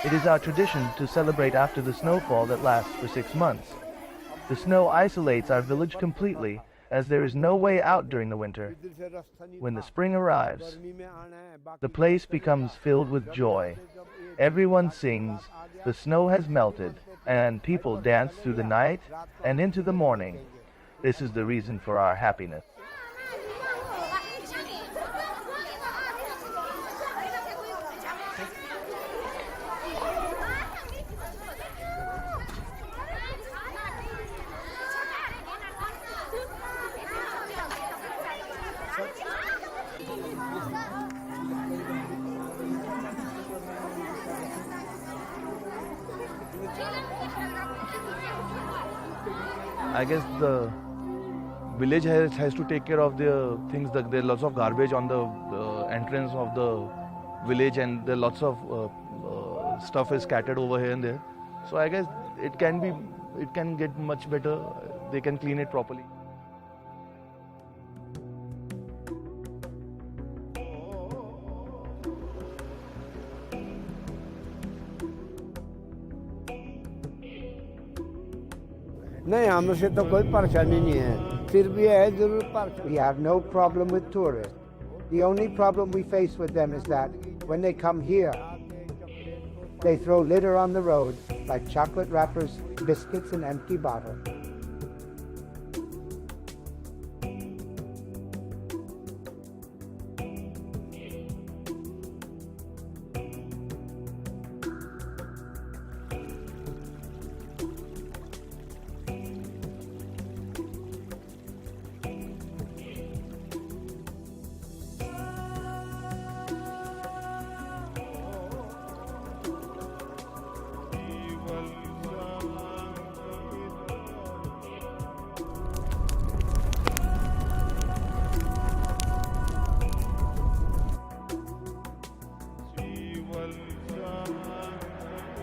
It is our tradition to celebrate after the snowfall that lasts for 6 months. The snow isolates our village completely, as there is no way out during the winter. When the spring arrives, the place becomes filled with joy. Everyone sings, the snow has melted, and people dance through the night and into the morning. This is the reason for our happiness. I guess the village has to take care of the things. That there are lots of garbage on the entrance of the village, and there are lots of stuff is scattered over here and there. So I guess it can get much better. They can clean it properly. नहीं हमसे तो कोई परेशानी नहीं है फिर भी है जरूर परेशानी We have no problem with tourists. The only problem we face with them is that when they come here, they throw litter on the road like chocolate wrappers, biscuits, and empty bottles.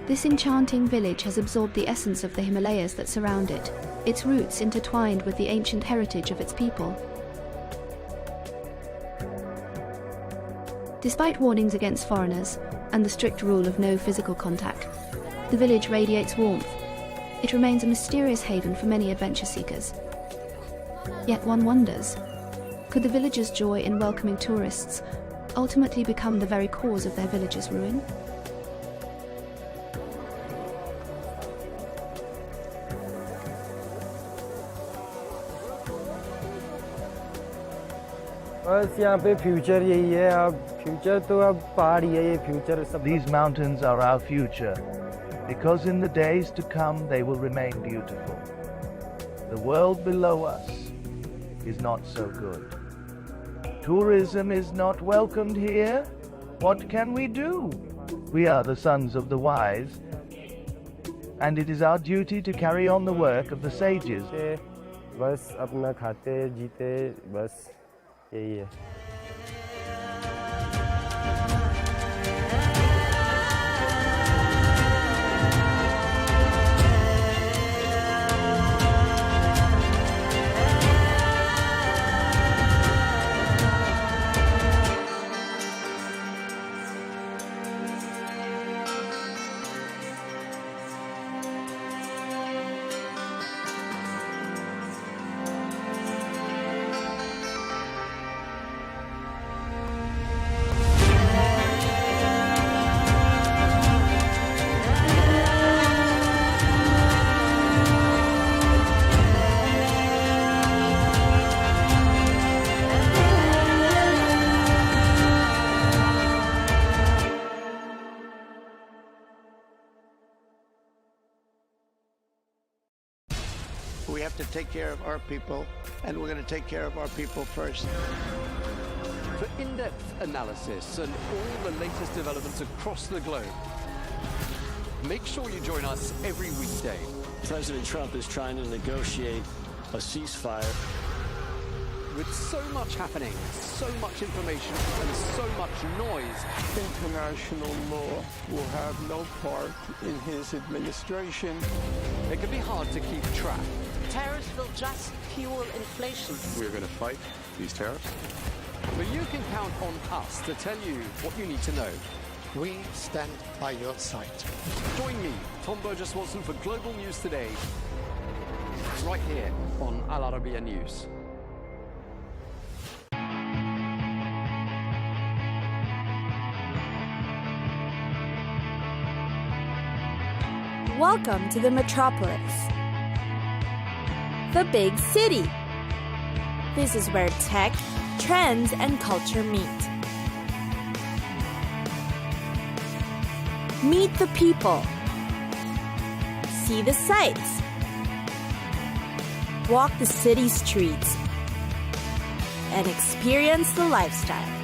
This enchanting village has absorbed the essence of the Himalayas that surround it, its roots intertwined with the ancient heritage of its people. Despite warnings against foreigners and the strict rule of no physical contact, the village radiates warmth. It remains a mysterious haven for many adventure seekers. Yet one wonders, could the villagers' joy in welcoming tourists ultimately become the very cause of their village's ruin? बस यहाँ पे future यही है अब future तो अब पहाड़ ही है ये फ्यूचर सब These mountains are our future, because in the days to come they will remain beautiful. The world below us is not so good. Tourism is not welcomed here. What can we do? We are the sons of the wise, and it is our duty to carry on the work of the sages. बस अपना खाते जीते बस यही है We have to take care of our people, and we're going to take care of our people first. For in-depth analysis and all the latest developments across the globe, make sure you join us every weekday. President Trump is trying to negotiate a ceasefire. With so much happening, so much information, and so much noise, international law will have no part in his administration. It can be hard to keep track. Tariffs will just fuel inflation. We're going to fight these tariffs. But you can count on us to tell you what you need to know. We stand by your side. Join me, Tom Burges Watson, for Global News Today, right here on Al Arabiya News. Welcome to the metropolis, the big city. This is where tech, trends, and culture meet. Meet the people. See the sights. Walk the city streets. And experience the lifestyle.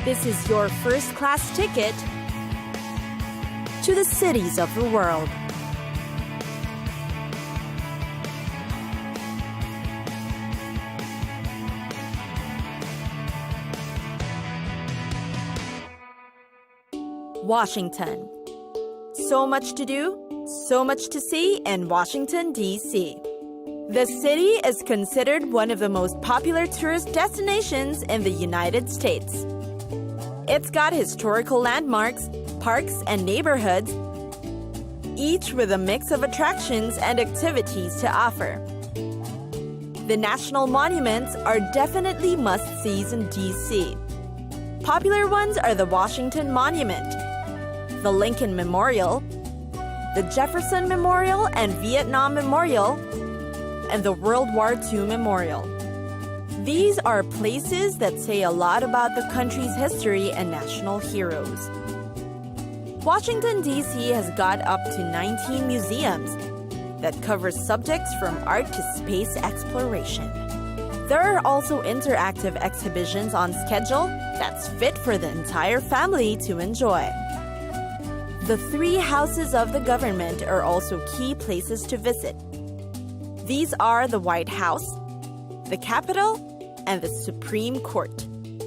This is your first-class ticket to the cities of the world. Washington. So much to do, so much to see in Washington, D.C. The city is considered one of the most popular tourist destinations in the United States. It's got historical landmarks, parks, and neighborhoods, each with a mix of attractions and activities to offer. The national monuments are definitely must-sees in D.C. Popular ones are the Washington Monument, the Lincoln Memorial, the Jefferson Memorial and Vietnam Memorial, and the World War II Memorial. These are places that say a lot about the country's history and national heroes. Washington, D.C. has got up to 19 museums that cover subjects from art to space exploration. There are also interactive exhibitions on schedule that's fit for the entire family to enjoy. The 3 houses of the government are also key places to visit. These are the White House, the Capitol, and the Supreme Court.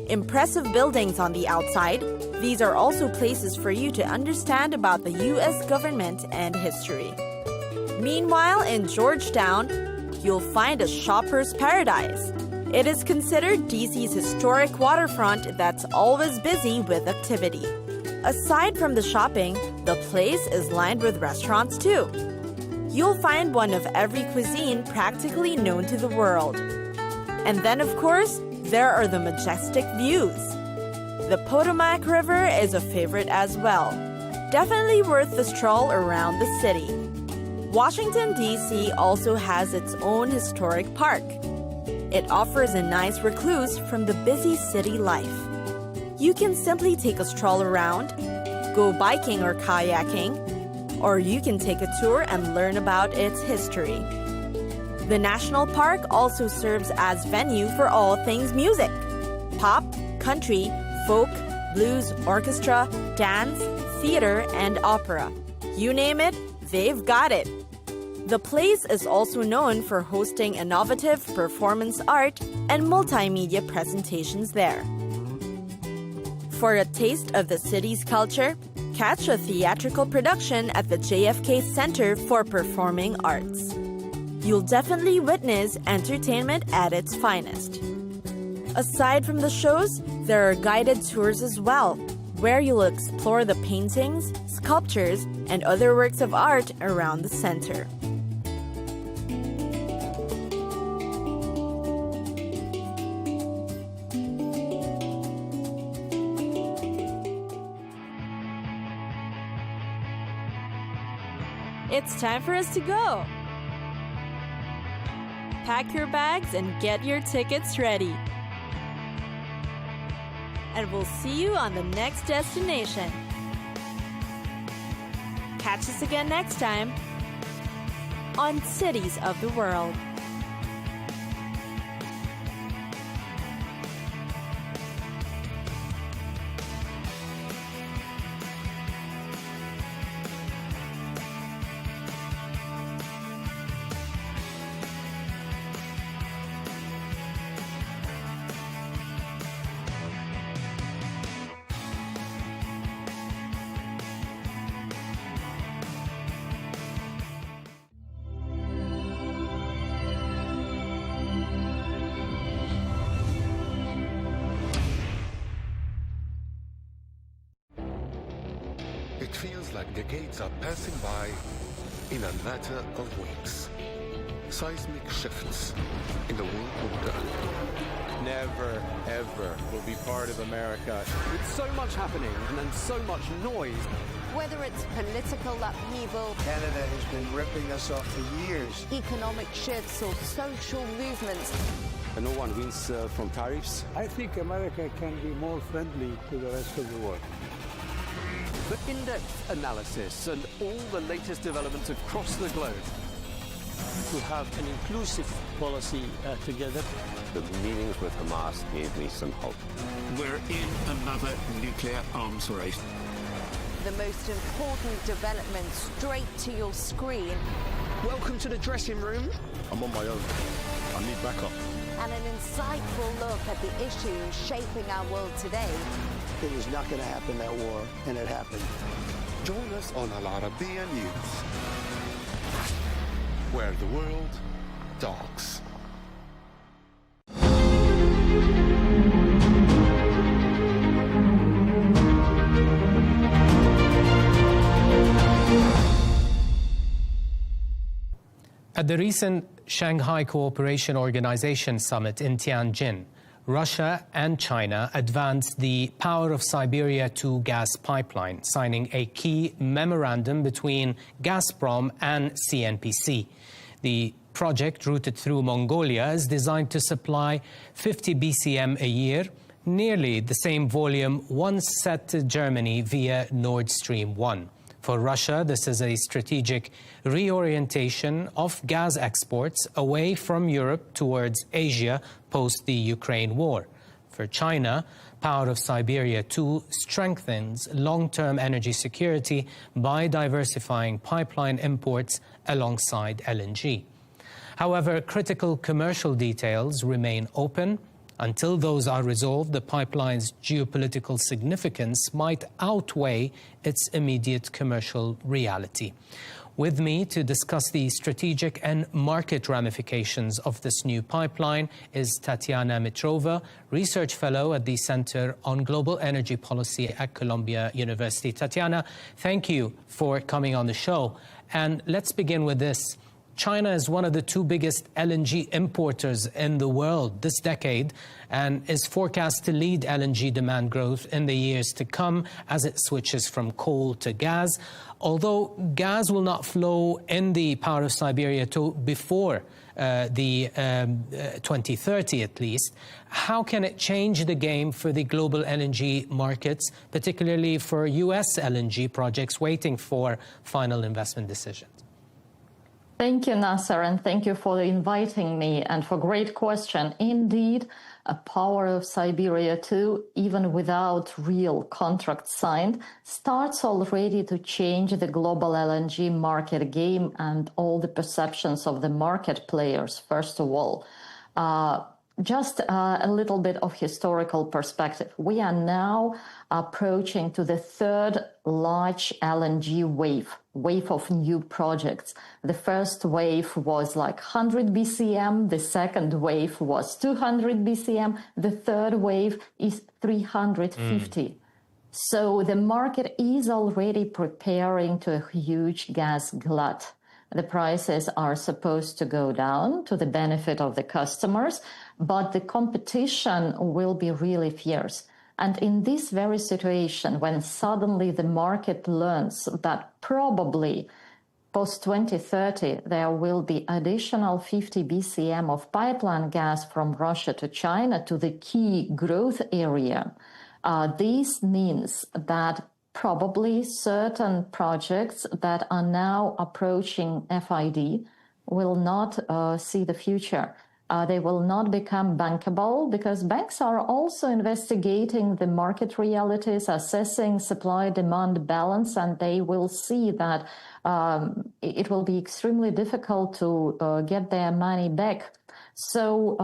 Impressive buildings on the outside, these are also places for you to understand about the U.S. government and history. Meanwhile, in Georgetown, you'll find a shopper's paradise. It is considered D.C.'s historic waterfront that's always busy with activity. Aside from the shopping, the place is lined with restaurants too. You'll find one of every cuisine practically known to the world. And then, of course, there are the majestic views. The Potomac River is a favorite as well. Definitely worth the stroll around the city. Washington, D.C. also has its own historic park. It offers a nice recluse from the busy city life. You can simply take a stroll around, go biking or kayaking, or you can take a tour and learn about its history. The National Park also serves as venue for all things music. Pop, country, folk, blues, orchestra, dance, theater, and opera. You name it, they've got it. The place is also known for hosting innovative performance art and multimedia presentations there. For a taste of the city's culture, catch a theatrical production at the JFK Center for Performing Arts. You'll definitely witness entertainment at its finest. Aside from the shows, there are guided tours as well, where you'll explore the paintings, sculptures, and other works of art around the center. It's time for us to go. Pack your bags and get your tickets ready. and we'll see you on the next destination. Catch us again next time on Cities of the World. It feels like decades are passing by in a matter of weeks. Seismic shifts in the world order. Never, ever will be part of America. With so much happening and so much noise. Whether it's political upheaval, Canada has been ripping us off for years. economic shifts, or social movements, And no one wins from tariffs. I think America can be more friendly to the rest of the world. The in-depth analysis and all the latest developments across the globe. To have an inclusive policy together. The meetings with Hamas gave me some hope. We're in another nuclear arms race. the most important developments straight to your screen. Welcome to the dressing room. I'm on my own. I need backup. And an insightful look at the issues shaping our world today. It was not going to happen, that war, and it happened. Join us on Arabiya News, where the world talks. At the recent Shanghai Cooperation Organization summit in Tianjin, Russia and China advanced the Power of Siberia 2 gas pipeline, signing a key memorandum between Gazprom and CNPC. The project, routed through Mongolia, is designed to supply 50 BCM a year, nearly the same volume once set to Germany via Nord Stream 1. For Russia, this is a strategic reorientation of gas exports away from Europe towards Asia post the Ukraine war. For China, Power of Siberia 2 strengthens long-term energy security by diversifying pipeline imports alongside LNG. However, critical commercial details remain open. Until those are resolved, the pipeline's geopolitical significance might outweigh its immediate commercial reality. With me to discuss the strategic and market ramifications of this new pipeline is Tatiana Mitrova, Research Fellow at the Center on Global Energy Policy at Columbia University. Tatiana, thank you for coming on the show. And let's begin with this. China is one of the two biggest LNG importers in the world this decade and is forecast to lead LNG demand growth in the years to come as it switches from coal to gas. Although gas will not flow in the Power of Siberia 2 before 2030 at least, how can it change the game for the global LNG markets, particularly for US LNG projects waiting for final investment decisions? Thank you, Nasser, and thank you for inviting me and for great question. Indeed, a Power of Siberia 2, even without real contract signed, starts already to change the global LNG market game and all the perceptions of the market players, first of all. Just a little bit of historical perspective. We are now approaching to the third large LNG wave of new projects. The first wave was like 100 BCM, the second wave was 200 BCM, the third wave is 350. So the market is already preparing to a huge gas glut. The prices are supposed to go down to the benefit of the customers, but the competition will be really fierce. And in this very situation, when suddenly the market learns that probably post-2030 there will be additional 50 BCM of pipeline gas from Russia to China to the key growth area, This means that probably certain projects that are now approaching FID will not see the future. They will not become bankable because banks are also investigating the market realities, assessing supply-demand balance, and they will see that it will be extremely difficult to get their money back. So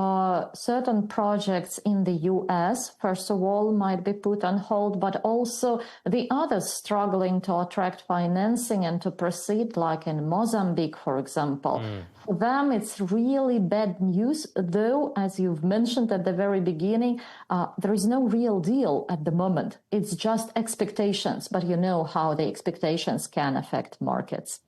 certain projects in the US, first of all, might be put on hold, but also the others struggling to attract financing and to proceed, like in Mozambique, for example. For them, it's really bad news, though, as you've mentioned at the very beginning, there is no real deal at the moment. It's just expectations, but you know how the expectations can affect markets.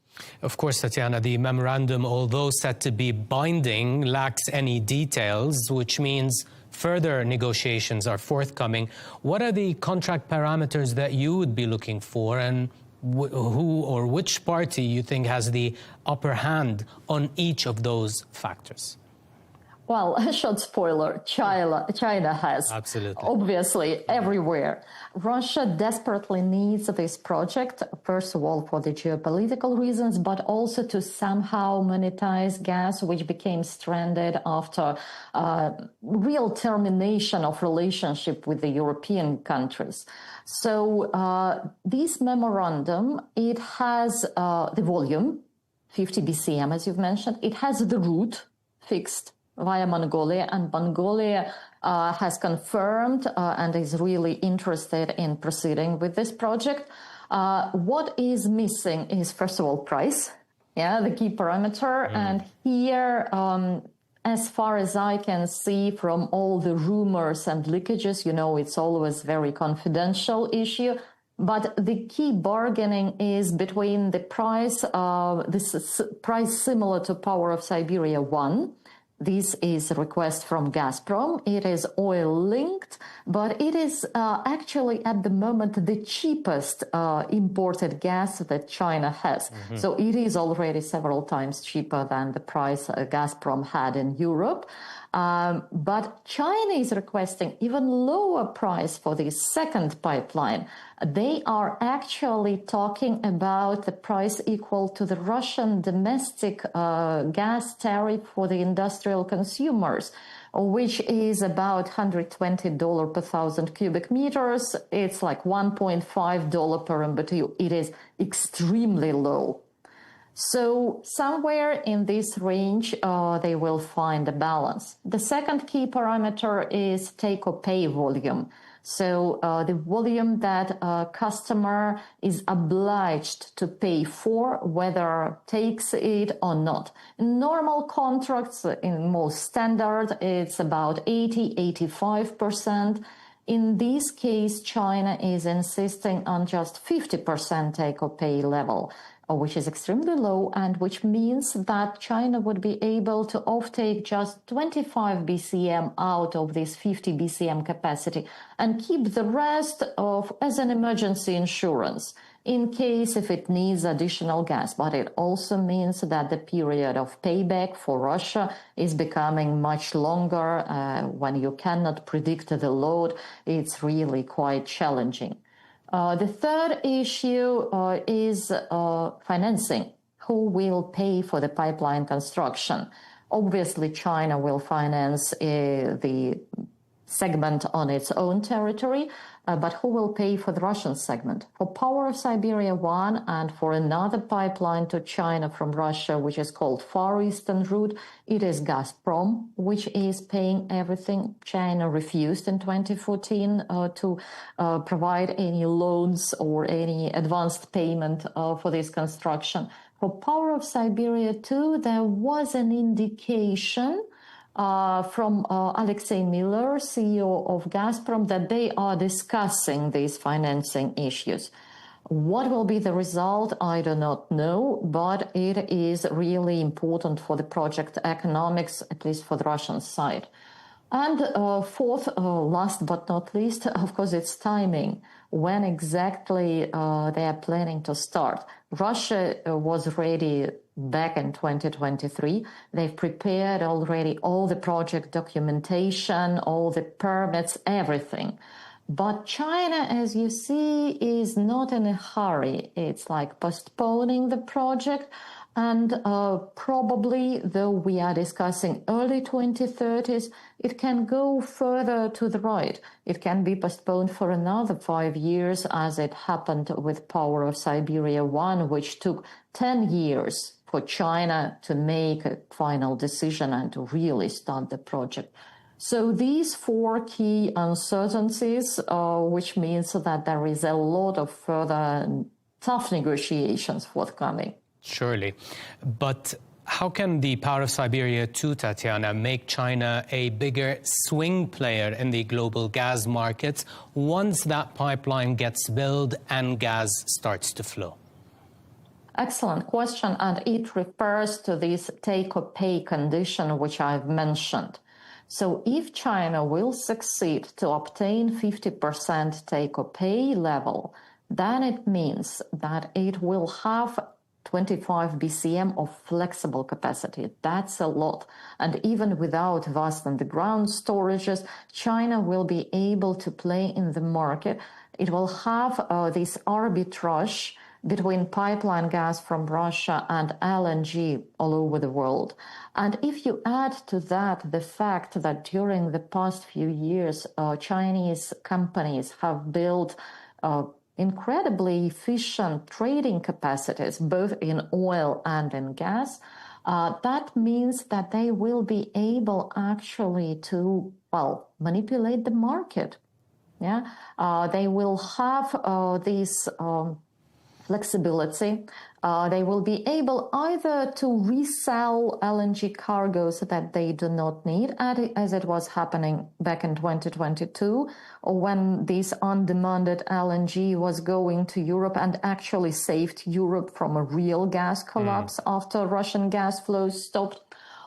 Of course, Tatiana, the memorandum, although said to be binding, lacks any details, which means further negotiations are forthcoming. What are the contract parameters that you would be looking for, and who or which party you think has the upper hand on each of those factors? Well, a short spoiler, China has. Absolutely. Obviously, everywhere. Russia desperately needs this project, first of all, for the geopolitical reasons, but also to somehow monetize gas, which became stranded after real termination of relationship with the European countries. So this memorandum, it has the volume, 50 BCM, as you've mentioned. It has the route fixed via Mongolia, and Mongolia has confirmed and is really interested in proceeding with this project. What is missing is, first of all, price, the key parameter. And here, as far as I can see from all the rumors and leakages, you know, it's always very confidential issue. But the key bargaining is between the price, this is price similar to Power of Siberia 1. This is a request from Gazprom. It is oil-linked, but it is actually at the moment the cheapest imported gas that China has. So it is already several times cheaper than the price Gazprom had in Europe. But China is requesting even lower price for the second pipeline. They are actually talking about the price equal to the Russian domestic gas tariff for the industrial consumers, which is about $120 per 1,000 cubic meters. It's like $1.5 per MMBtu. It is extremely low. So somewhere in this range, they will find a balance. The second key parameter is take-or-pay volume. So the volume that a customer is obliged to pay for, whether takes it or not. In normal contracts, in most standard, it's about 80–85%. In this case, China is insisting on just 50% take-or-pay level, which is extremely low, and which means that China would be able to offtake just 25 BCM out of this 50 BCM capacity and keep the rest as an emergency insurance in case if it needs additional gas. But it also means that the period of payback for Russia is becoming much longer. When you cannot predict the load, it's really quite challenging. The third issue is financing. Who will pay for the pipeline construction? Obviously, China will finance the segment on its own territory, but who will pay for the Russian segment? For Power of Siberia 1 and for another pipeline to China from Russia, which is called Far Eastern Route, it is Gazprom, which is paying everything. China refused in 2014 to provide any loans or any advanced payment for this construction. For Power of Siberia 2, there was an indication from Alexei Miller, CEO of Gazprom, that they are discussing these financing issues. What will be the result? I do not know, but it is really important for the project economics, at least for the Russian side. And fourth, last but not least, of course, it's timing. When exactly they are planning to start? Russia was ready back in 2023. They've prepared already all the project documentation, all the permits, everything. But China, as you see, is not in a hurry. It's like postponing the project. And probably, though we are discussing early 2030s, it can go further to the right. It can be postponed for another 5 years, as it happened with Power of Siberia 1, which took 10 years for China to make a final decision and to really start the project. So these 4 key uncertainties, which means that there is a lot of further tough negotiations forthcoming. Surely. But how can the Power of Siberia 2, Tatiana, make China a bigger swing player in the global gas markets once that pipeline gets built and gas starts to flow? Excellent question, and it refers to this take-or-pay condition which I've mentioned. So if China will succeed to obtain 50% take-or-pay level, then it means that it will have 25 BCM of flexible capacity. That's a lot. And even without vast underground storages, China will be able to play in the market. It will have this arbitrage between pipeline gas from Russia and LNG all over the world. And if you add to that the fact that during the past few years, Chinese companies have built incredibly efficient trading capacities, both in oil and in gas, that means that they will be able actually to, well, manipulate the market. Yeah, they will have this flexibility. They will be able either to resell LNG cargoes that they do not need, as it was happening back in 2022, or when this undemanded LNG was going to Europe and actually saved Europe from a real gas collapse after Russian gas flows stopped.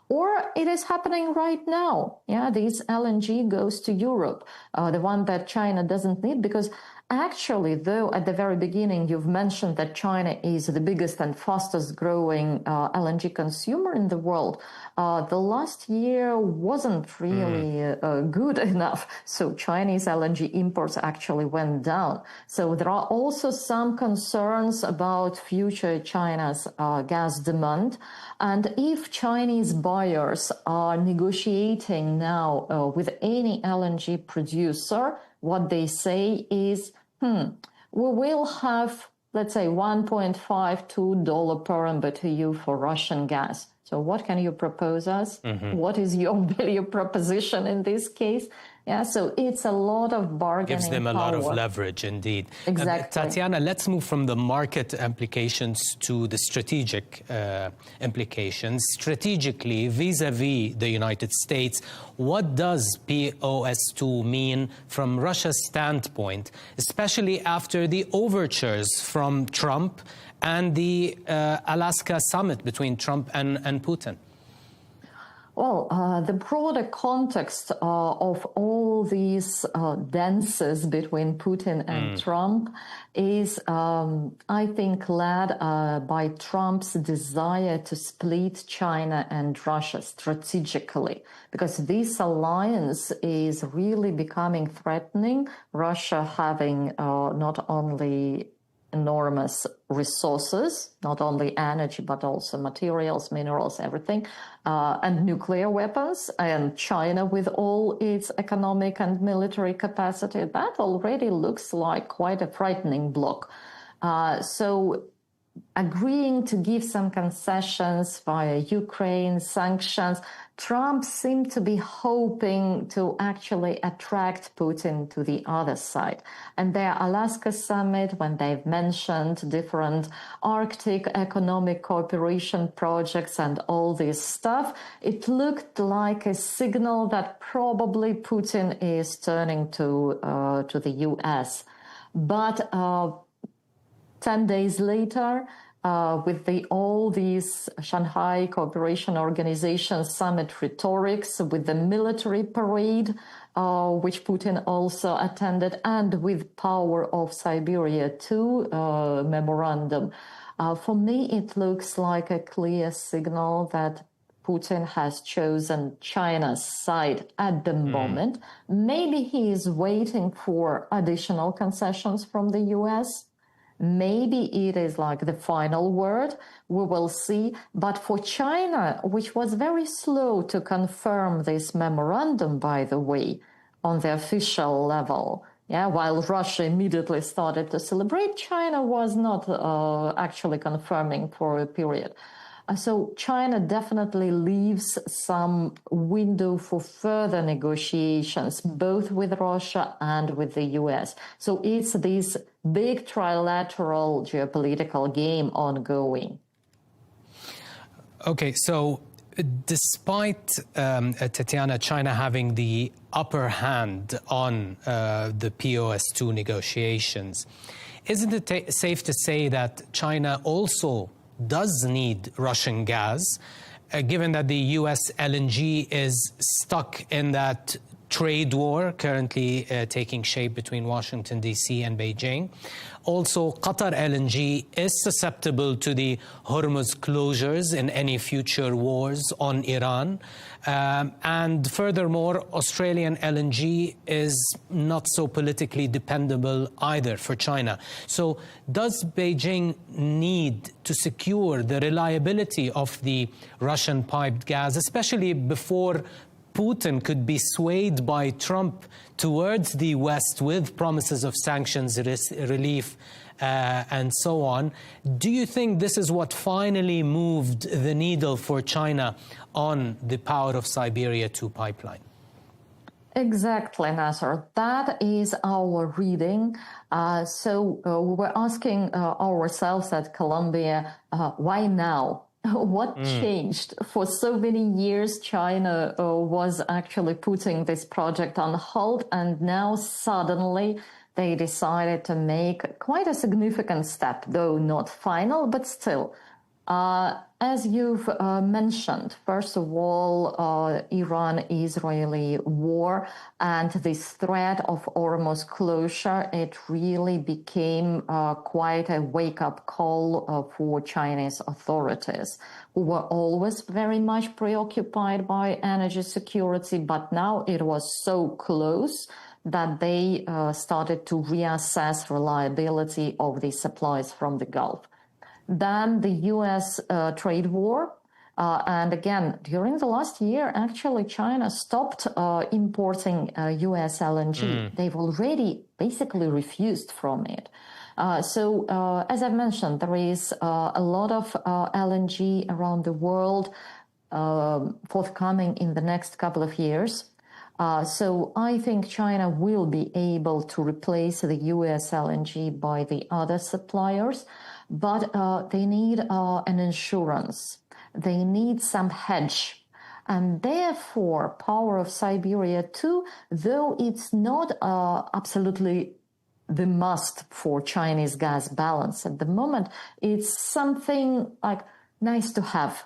Or it is happening right now. Yeah, this LNG goes to Europe, the one that China doesn't need, because actually, though, at the very beginning, you've mentioned that China is the biggest and fastest growing LNG consumer in the world. The last year wasn't really good enough. So Chinese LNG imports actually went down. So there are also some concerns about future China's gas demand. And if Chinese buyers are negotiating now with any LNG producer, what they say is, we will have, let's say, $1.52 per MMBtu for Russian gas. So what can you propose us? What is your value proposition in this case? Yeah, so it's a lot of bargaining Gives them a lot of leverage, indeed. Exactly. Tatiana, let's move from the market implications to the strategic implications. Strategically, vis-a-vis the United States, what does POS2 mean from Russia's standpoint, especially after the overtures from Trump and the Alaska summit between Trump and Putin? Well, the broader context of all these dances between Putin and Trump is, I think, led by Trump's desire to split China and Russia strategically, because this alliance is really becoming threatening. Russia having not only enormous resources, not only energy, but also materials, minerals, everything, and nuclear weapons, and China with all its economic and military capacity, that already looks like quite a frightening bloc. So agreeing to give some concessions via Ukraine, sanctions, Trump seemed to be hoping to actually attract Putin to the other side. And their Alaska summit, when they've mentioned different Arctic economic cooperation projects and all this stuff, it looked like a signal that probably Putin is turning to the US. But 10 days later, with all these Shanghai Cooperation Organization summit rhetorics, with the military parade, which Putin also attended, and with Power of Siberia 2 memorandum, for me it looks like a clear signal that Putin has chosen China's side at the moment. Maybe he is waiting for additional concessions from the US. Maybe it is like the final word. We will see. But for China, which was very slow to confirm this memorandum, by the way, on the official level, while Russia immediately started to celebrate, China was not actually confirming for a period. So China definitely leaves some window for further negotiations, both with Russia and with the US. So it's this big trilateral geopolitical game ongoing. Okay, so despite, Tatiana, China having the upper hand on the POS2 negotiations, isn't it safe to say that China also does need Russian gas, given that the US LNG is stuck in that trade war currently taking shape between Washington, D.C. and Beijing? Also, Qatar LNG is susceptible to the Hormuz closures in any future wars on Iran. And furthermore, Australian LNG is not so politically dependable either for China. So does Beijing need to secure the reliability of the Russian piped gas, especially before Putin could be swayed by Trump towards the West with promises of sanctions, relief, and so on? Do you think this is what finally moved the needle for China on the Power of Siberia 2 pipeline? Exactly, Nasser. That is our reading. So we were asking ourselves at Columbia, why now? What changed? For so many years, China was actually putting this project on hold, and now suddenly they decided to make quite a significant step, though not final, but still. As you've mentioned, first of all, Iran-Israeli war and this threat of Hormuz closure, it really became quite a wake-up call for Chinese authorities, who were always very much preoccupied by energy security, but now it was so close that they started to reassess reliability of the supplies from the Gulf. Then the U.S. trade war. And again, during the last year, actually, China stopped importing U.S. LNG. They've already basically refused from it. So, as I mentioned, there is a lot of LNG around the world forthcoming in the next couple of years. So I think China will be able to replace the U.S. LNG by the other suppliers, but they need an insurance. They need some hedge. And therefore, Power of Siberia 2, though it's not absolutely the must for Chinese gas balance at the moment, it's something like nice to have,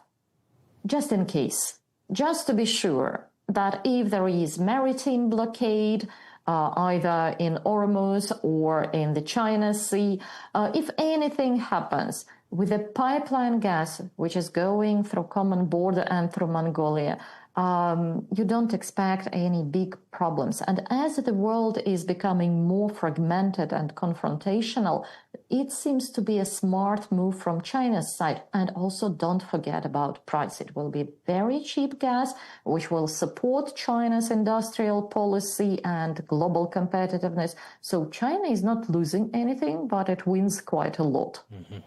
just in case, just to be sure that if there is maritime blockade, either in Hormuz or in the China Sea, if anything happens with the pipeline gas, which is going through common border and through Mongolia, you don't expect any big problems. And as the world is becoming more fragmented and confrontational, it seems to be a smart move from China's side. And also don't forget about price. It will be very cheap gas, which will support China's industrial policy and global competitiveness. So China is not losing anything, but it wins quite a lot. Mm-hmm.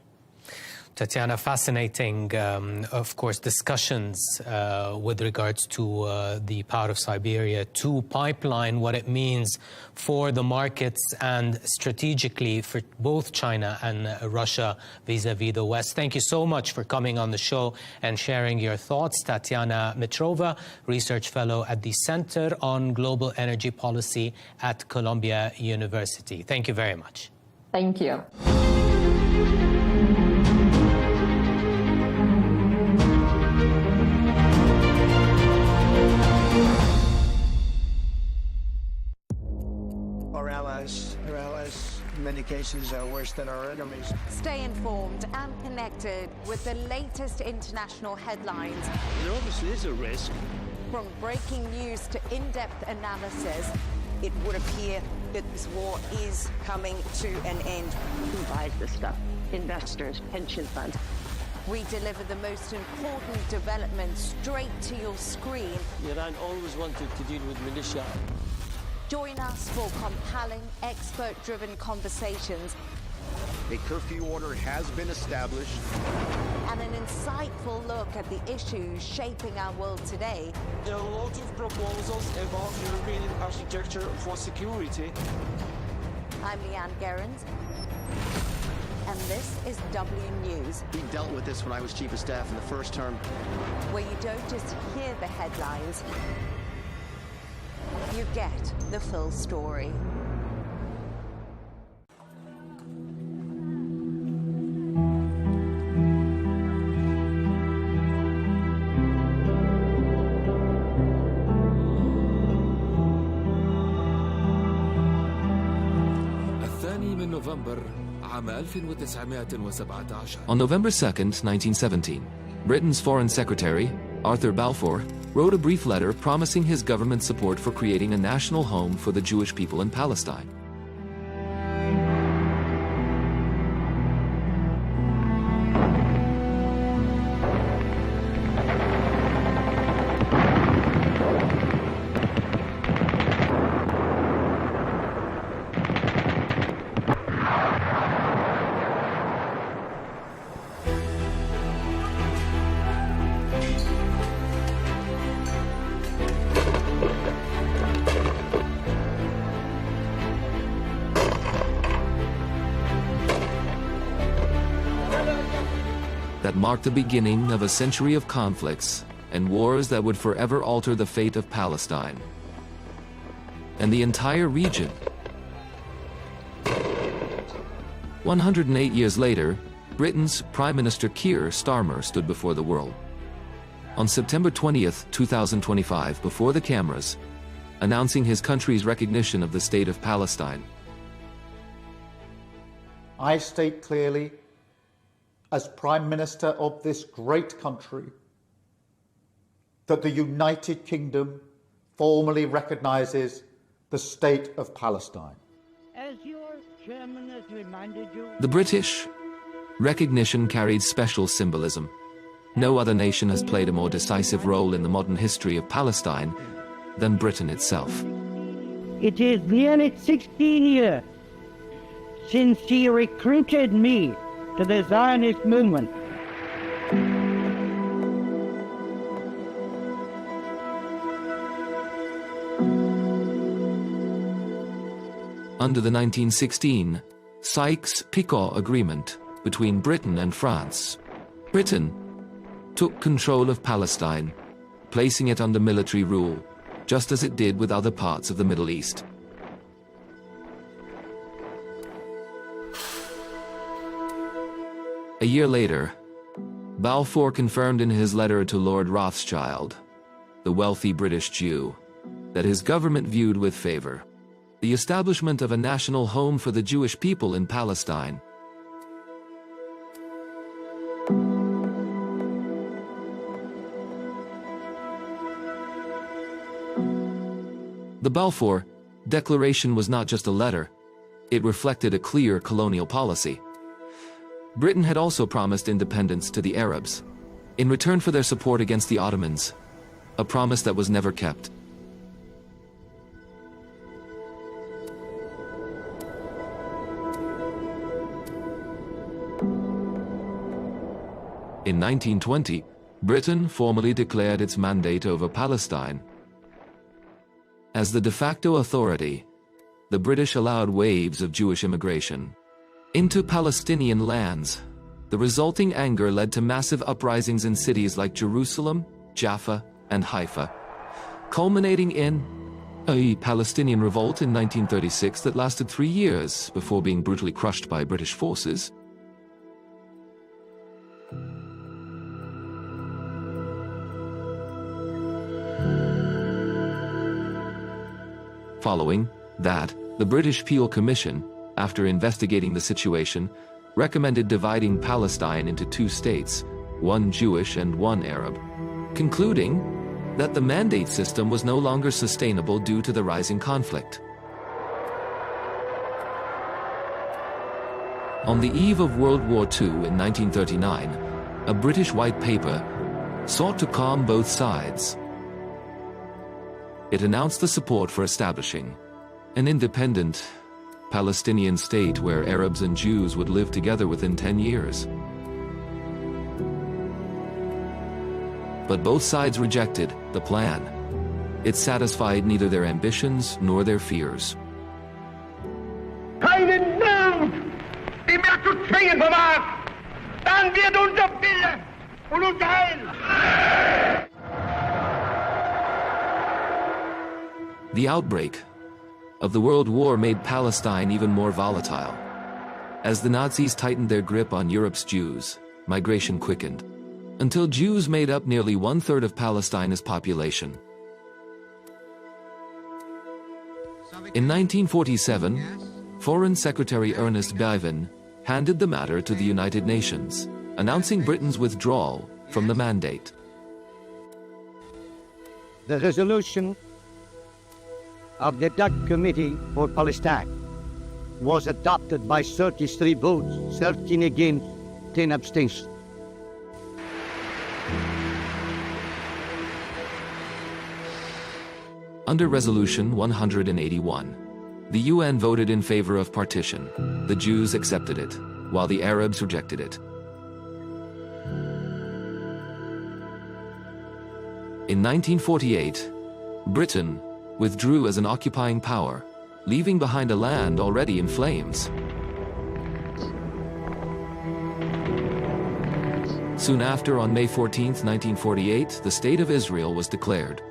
Tatiana, fascinating, of course, discussions with regards to the Power of Siberia 2 pipeline, what it means for the markets and strategically for both China and Russia vis-a-vis the West. Thank you so much for coming on the show and sharing your thoughts. Tatiana Mitrova, Research Fellow at the Center on Global Energy Policy at Columbia University. Thank you very much. Thank you. Our allies, many many cases, worse than our enemies. Stay informed and connected with the latest international headlines. There obviously is a risk. From breaking news to in-depth analysis, It would appear that this war is coming to an end. Who buys this stuff? Investors, pension funds. we deliver the most important developments straight to your screen. Iran always wanted to deal with militia. Join us for compelling, expert-driven conversations. A curfew order has been established. And an insightful look at the issues shaping our world today. There are a lot of proposals about European architecture for security. I'm Leigh Ann Gerrans, and this is W News. We dealt with this when I was Chief of Staff in the first term. Where you don't just hear the headlines, you get the full story. On November 2nd, 1917, Britain's Foreign Secretary, Arthur Balfour, wrote a brief letter promising his government support for creating a national home for the Jewish people in Palestine. That marked the beginning of a century of conflicts and wars that would forever alter the fate of Palestine and the entire region. 108 years later, Britain's Prime Minister Keir Starmer stood before the world. On September 20th, 2025, before the cameras, announcing his country's recognition of the state of Palestine. I state clearly, as Prime Minister of this great country, that the United Kingdom formally recognizes the state of Palestine. As your chairman has reminded you, The British recognition carried special symbolism. No other nation has played a more decisive role in the modern history of Palestine than Britain itself. it is nearly 16 years since he recruited me to the Zionist movement. Under the 1916 Sykes-Picot Agreement between Britain and France, Britain took control of Palestine, placing it under military rule, just as it did with other parts of the Middle East. A year later, Balfour confirmed in his letter to Lord Rothschild, the wealthy British Jew, that his government viewed with favor the establishment of a national home for the Jewish people in Palestine. The Balfour Declaration was not just a letter, it reflected a clear colonial policy. Britain had also promised independence to the Arabs, in return for their support against the Ottomans, a promise that was never kept. In 1920, Britain formally declared its mandate over Palestine. As the de facto authority, the British allowed waves of Jewish immigration into Palestinian lands. The resulting anger led to massive uprisings in cities like Jerusalem, Jaffa, and Haifa, culminating in a Palestinian revolt in 1936 that lasted 3 years before being brutally crushed by British forces. Following that, the British Peel Commission after investigating the situation, recommended dividing Palestine into two states, one Jewish and one Arab, concluding that the mandate system was no longer sustainable due to the rising conflict. On the eve of World War II in 1939, a British white paper sought to calm both sides. It announced the support for establishing an independent Palestinian state where Arabs and Jews would live together within 10 years. But both sides rejected the plan. It satisfied neither their ambitions nor their fears. Keinen Mut, die mehr zu zwingen vermag, dann wird unser Wille und unser Heil. The outbreak of the World War made Palestine even more volatile. As the Nazis tightened their grip on Europe's Jews, migration quickened, until Jews made up nearly 1/3 of Palestine's population. In 1947, Foreign Secretary Ernest Bevin handed the matter to the United Nations, announcing Britain's withdrawal from the mandate. The resolution of the Dutch Committee for Palestine was adopted by 33 votes, 13 against, 10 abstentions. Under Resolution 181, the UN voted in favor of partition. The Jews accepted it, while the Arabs rejected it. In 1948, Britain withdrew as an occupying power, leaving behind a land already in flames. Soon after, on May 14, 1948, the State of Israel was declared.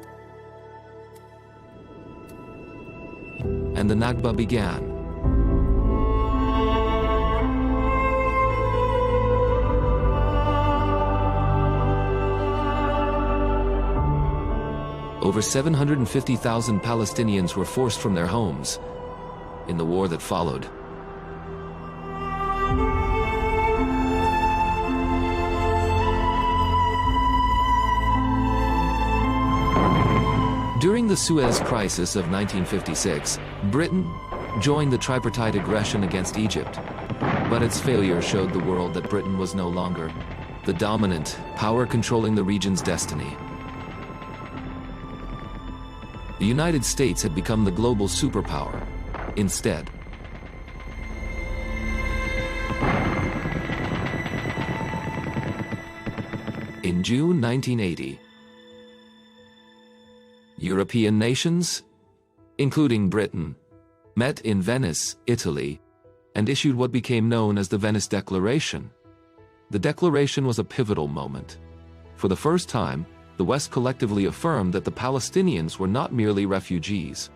And the Nakba began. Over 750,000 Palestinians were forced from their homes in the war that followed. During the Suez Crisis of 1956, Britain joined the tripartite aggression against Egypt, but its failure showed the world that Britain was no longer the dominant power controlling the region's destiny. The United States had become the global superpower instead. In June 1980, European nations, including Britain, met in Venice, Italy, and issued what became known as the Venice Declaration. The declaration was a pivotal moment. For the first time, the West collectively affirmed that the Palestinians were not merely refugees,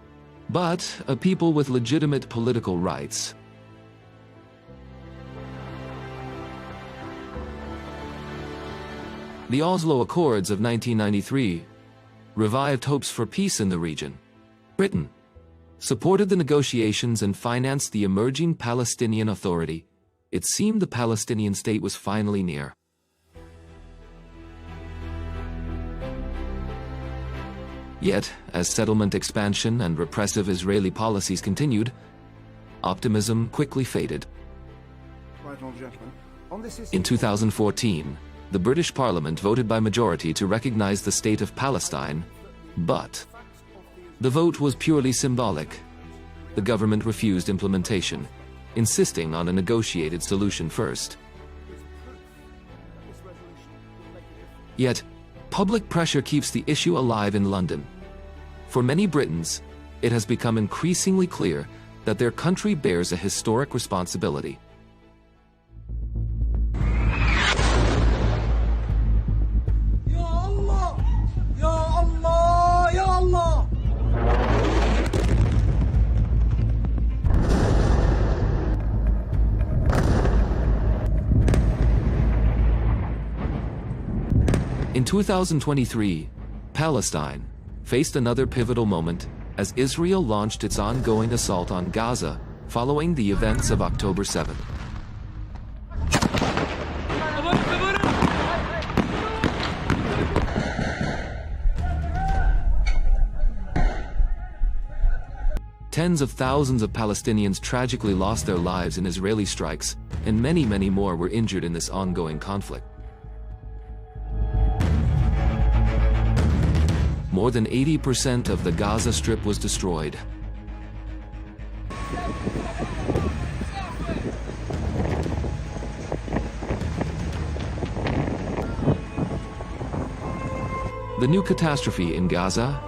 but a people with legitimate political rights. The Oslo Accords of 1993 revived hopes for peace in the region. Britain supported the negotiations and financed the emerging Palestinian Authority. It seemed the Palestinian state was finally near. Yet, as settlement expansion and repressive Israeli policies continued, optimism quickly faded. In 2014, the British Parliament voted by majority to recognize the state of Palestine, but the vote was purely symbolic. The government refused implementation, insisting on a negotiated solution first. Yet, public pressure keeps the issue alive in London. For many Britons, it has become increasingly clear that their country bears a historic responsibility. In 2023, Palestine faced another pivotal moment as Israel launched its ongoing assault on Gaza following the events of October 7th. Tens of thousands of Palestinians tragically lost their lives in Israeli strikes, and many, many more were injured in this ongoing conflict. More than 80% of the Gaza Strip was destroyed. The new catastrophe in Gaza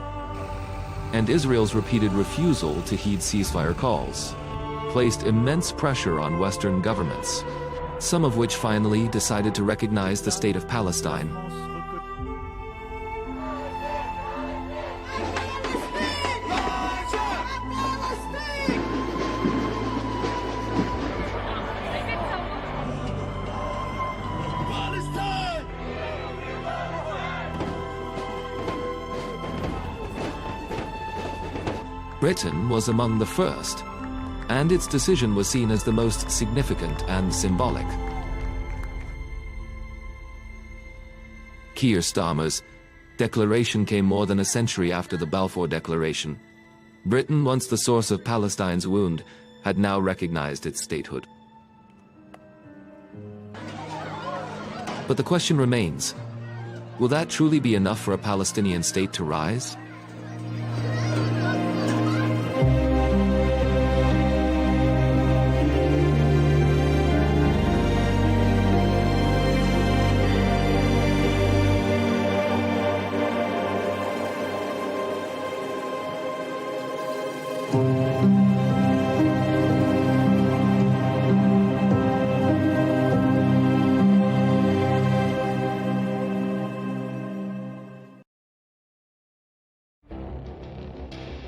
and Israel's repeated refusal to heed ceasefire calls placed immense pressure on Western governments, some of which finally decided to recognize the state of Palestine. Britain was among the first, and its decision was seen as the most significant and symbolic. Keir Starmer's declaration came more than a century after the Balfour Declaration. Britain, once the source of Palestine's wound, had now recognized its statehood. But the question remains, will that truly be enough for a Palestinian state to rise?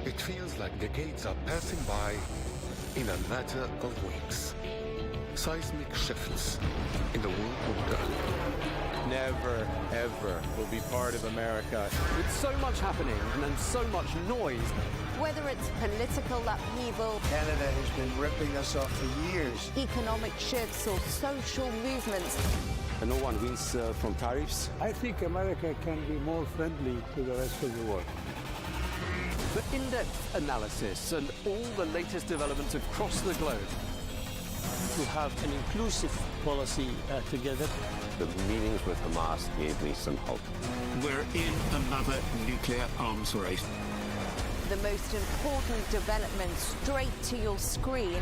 It feels like decades are passing by in a matter of weeks. Seismic shifts in the world order. Never, ever will be part of America. With so much happening and so much noise. Whether it's political upheaval, Canada has been ripping us off for years. economic shifts, or social movements, And no one wins from tariffs. I think America can be more friendly to the rest of the world. For in-depth analysis and all the latest developments across the globe. To have an inclusive policy together. The meetings with Hamas gave me some hope. We're in another nuclear arms race. the most important development straight to your screen.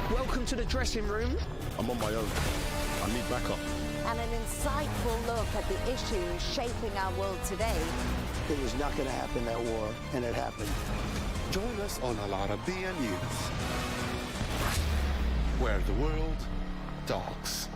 Welcome to the dressing room. I'm on my own. I need backup. And an insightful look at the issues shaping our world today. It was not going to happen, that war, and it happened. Join us on Arabiya News, where the world talks.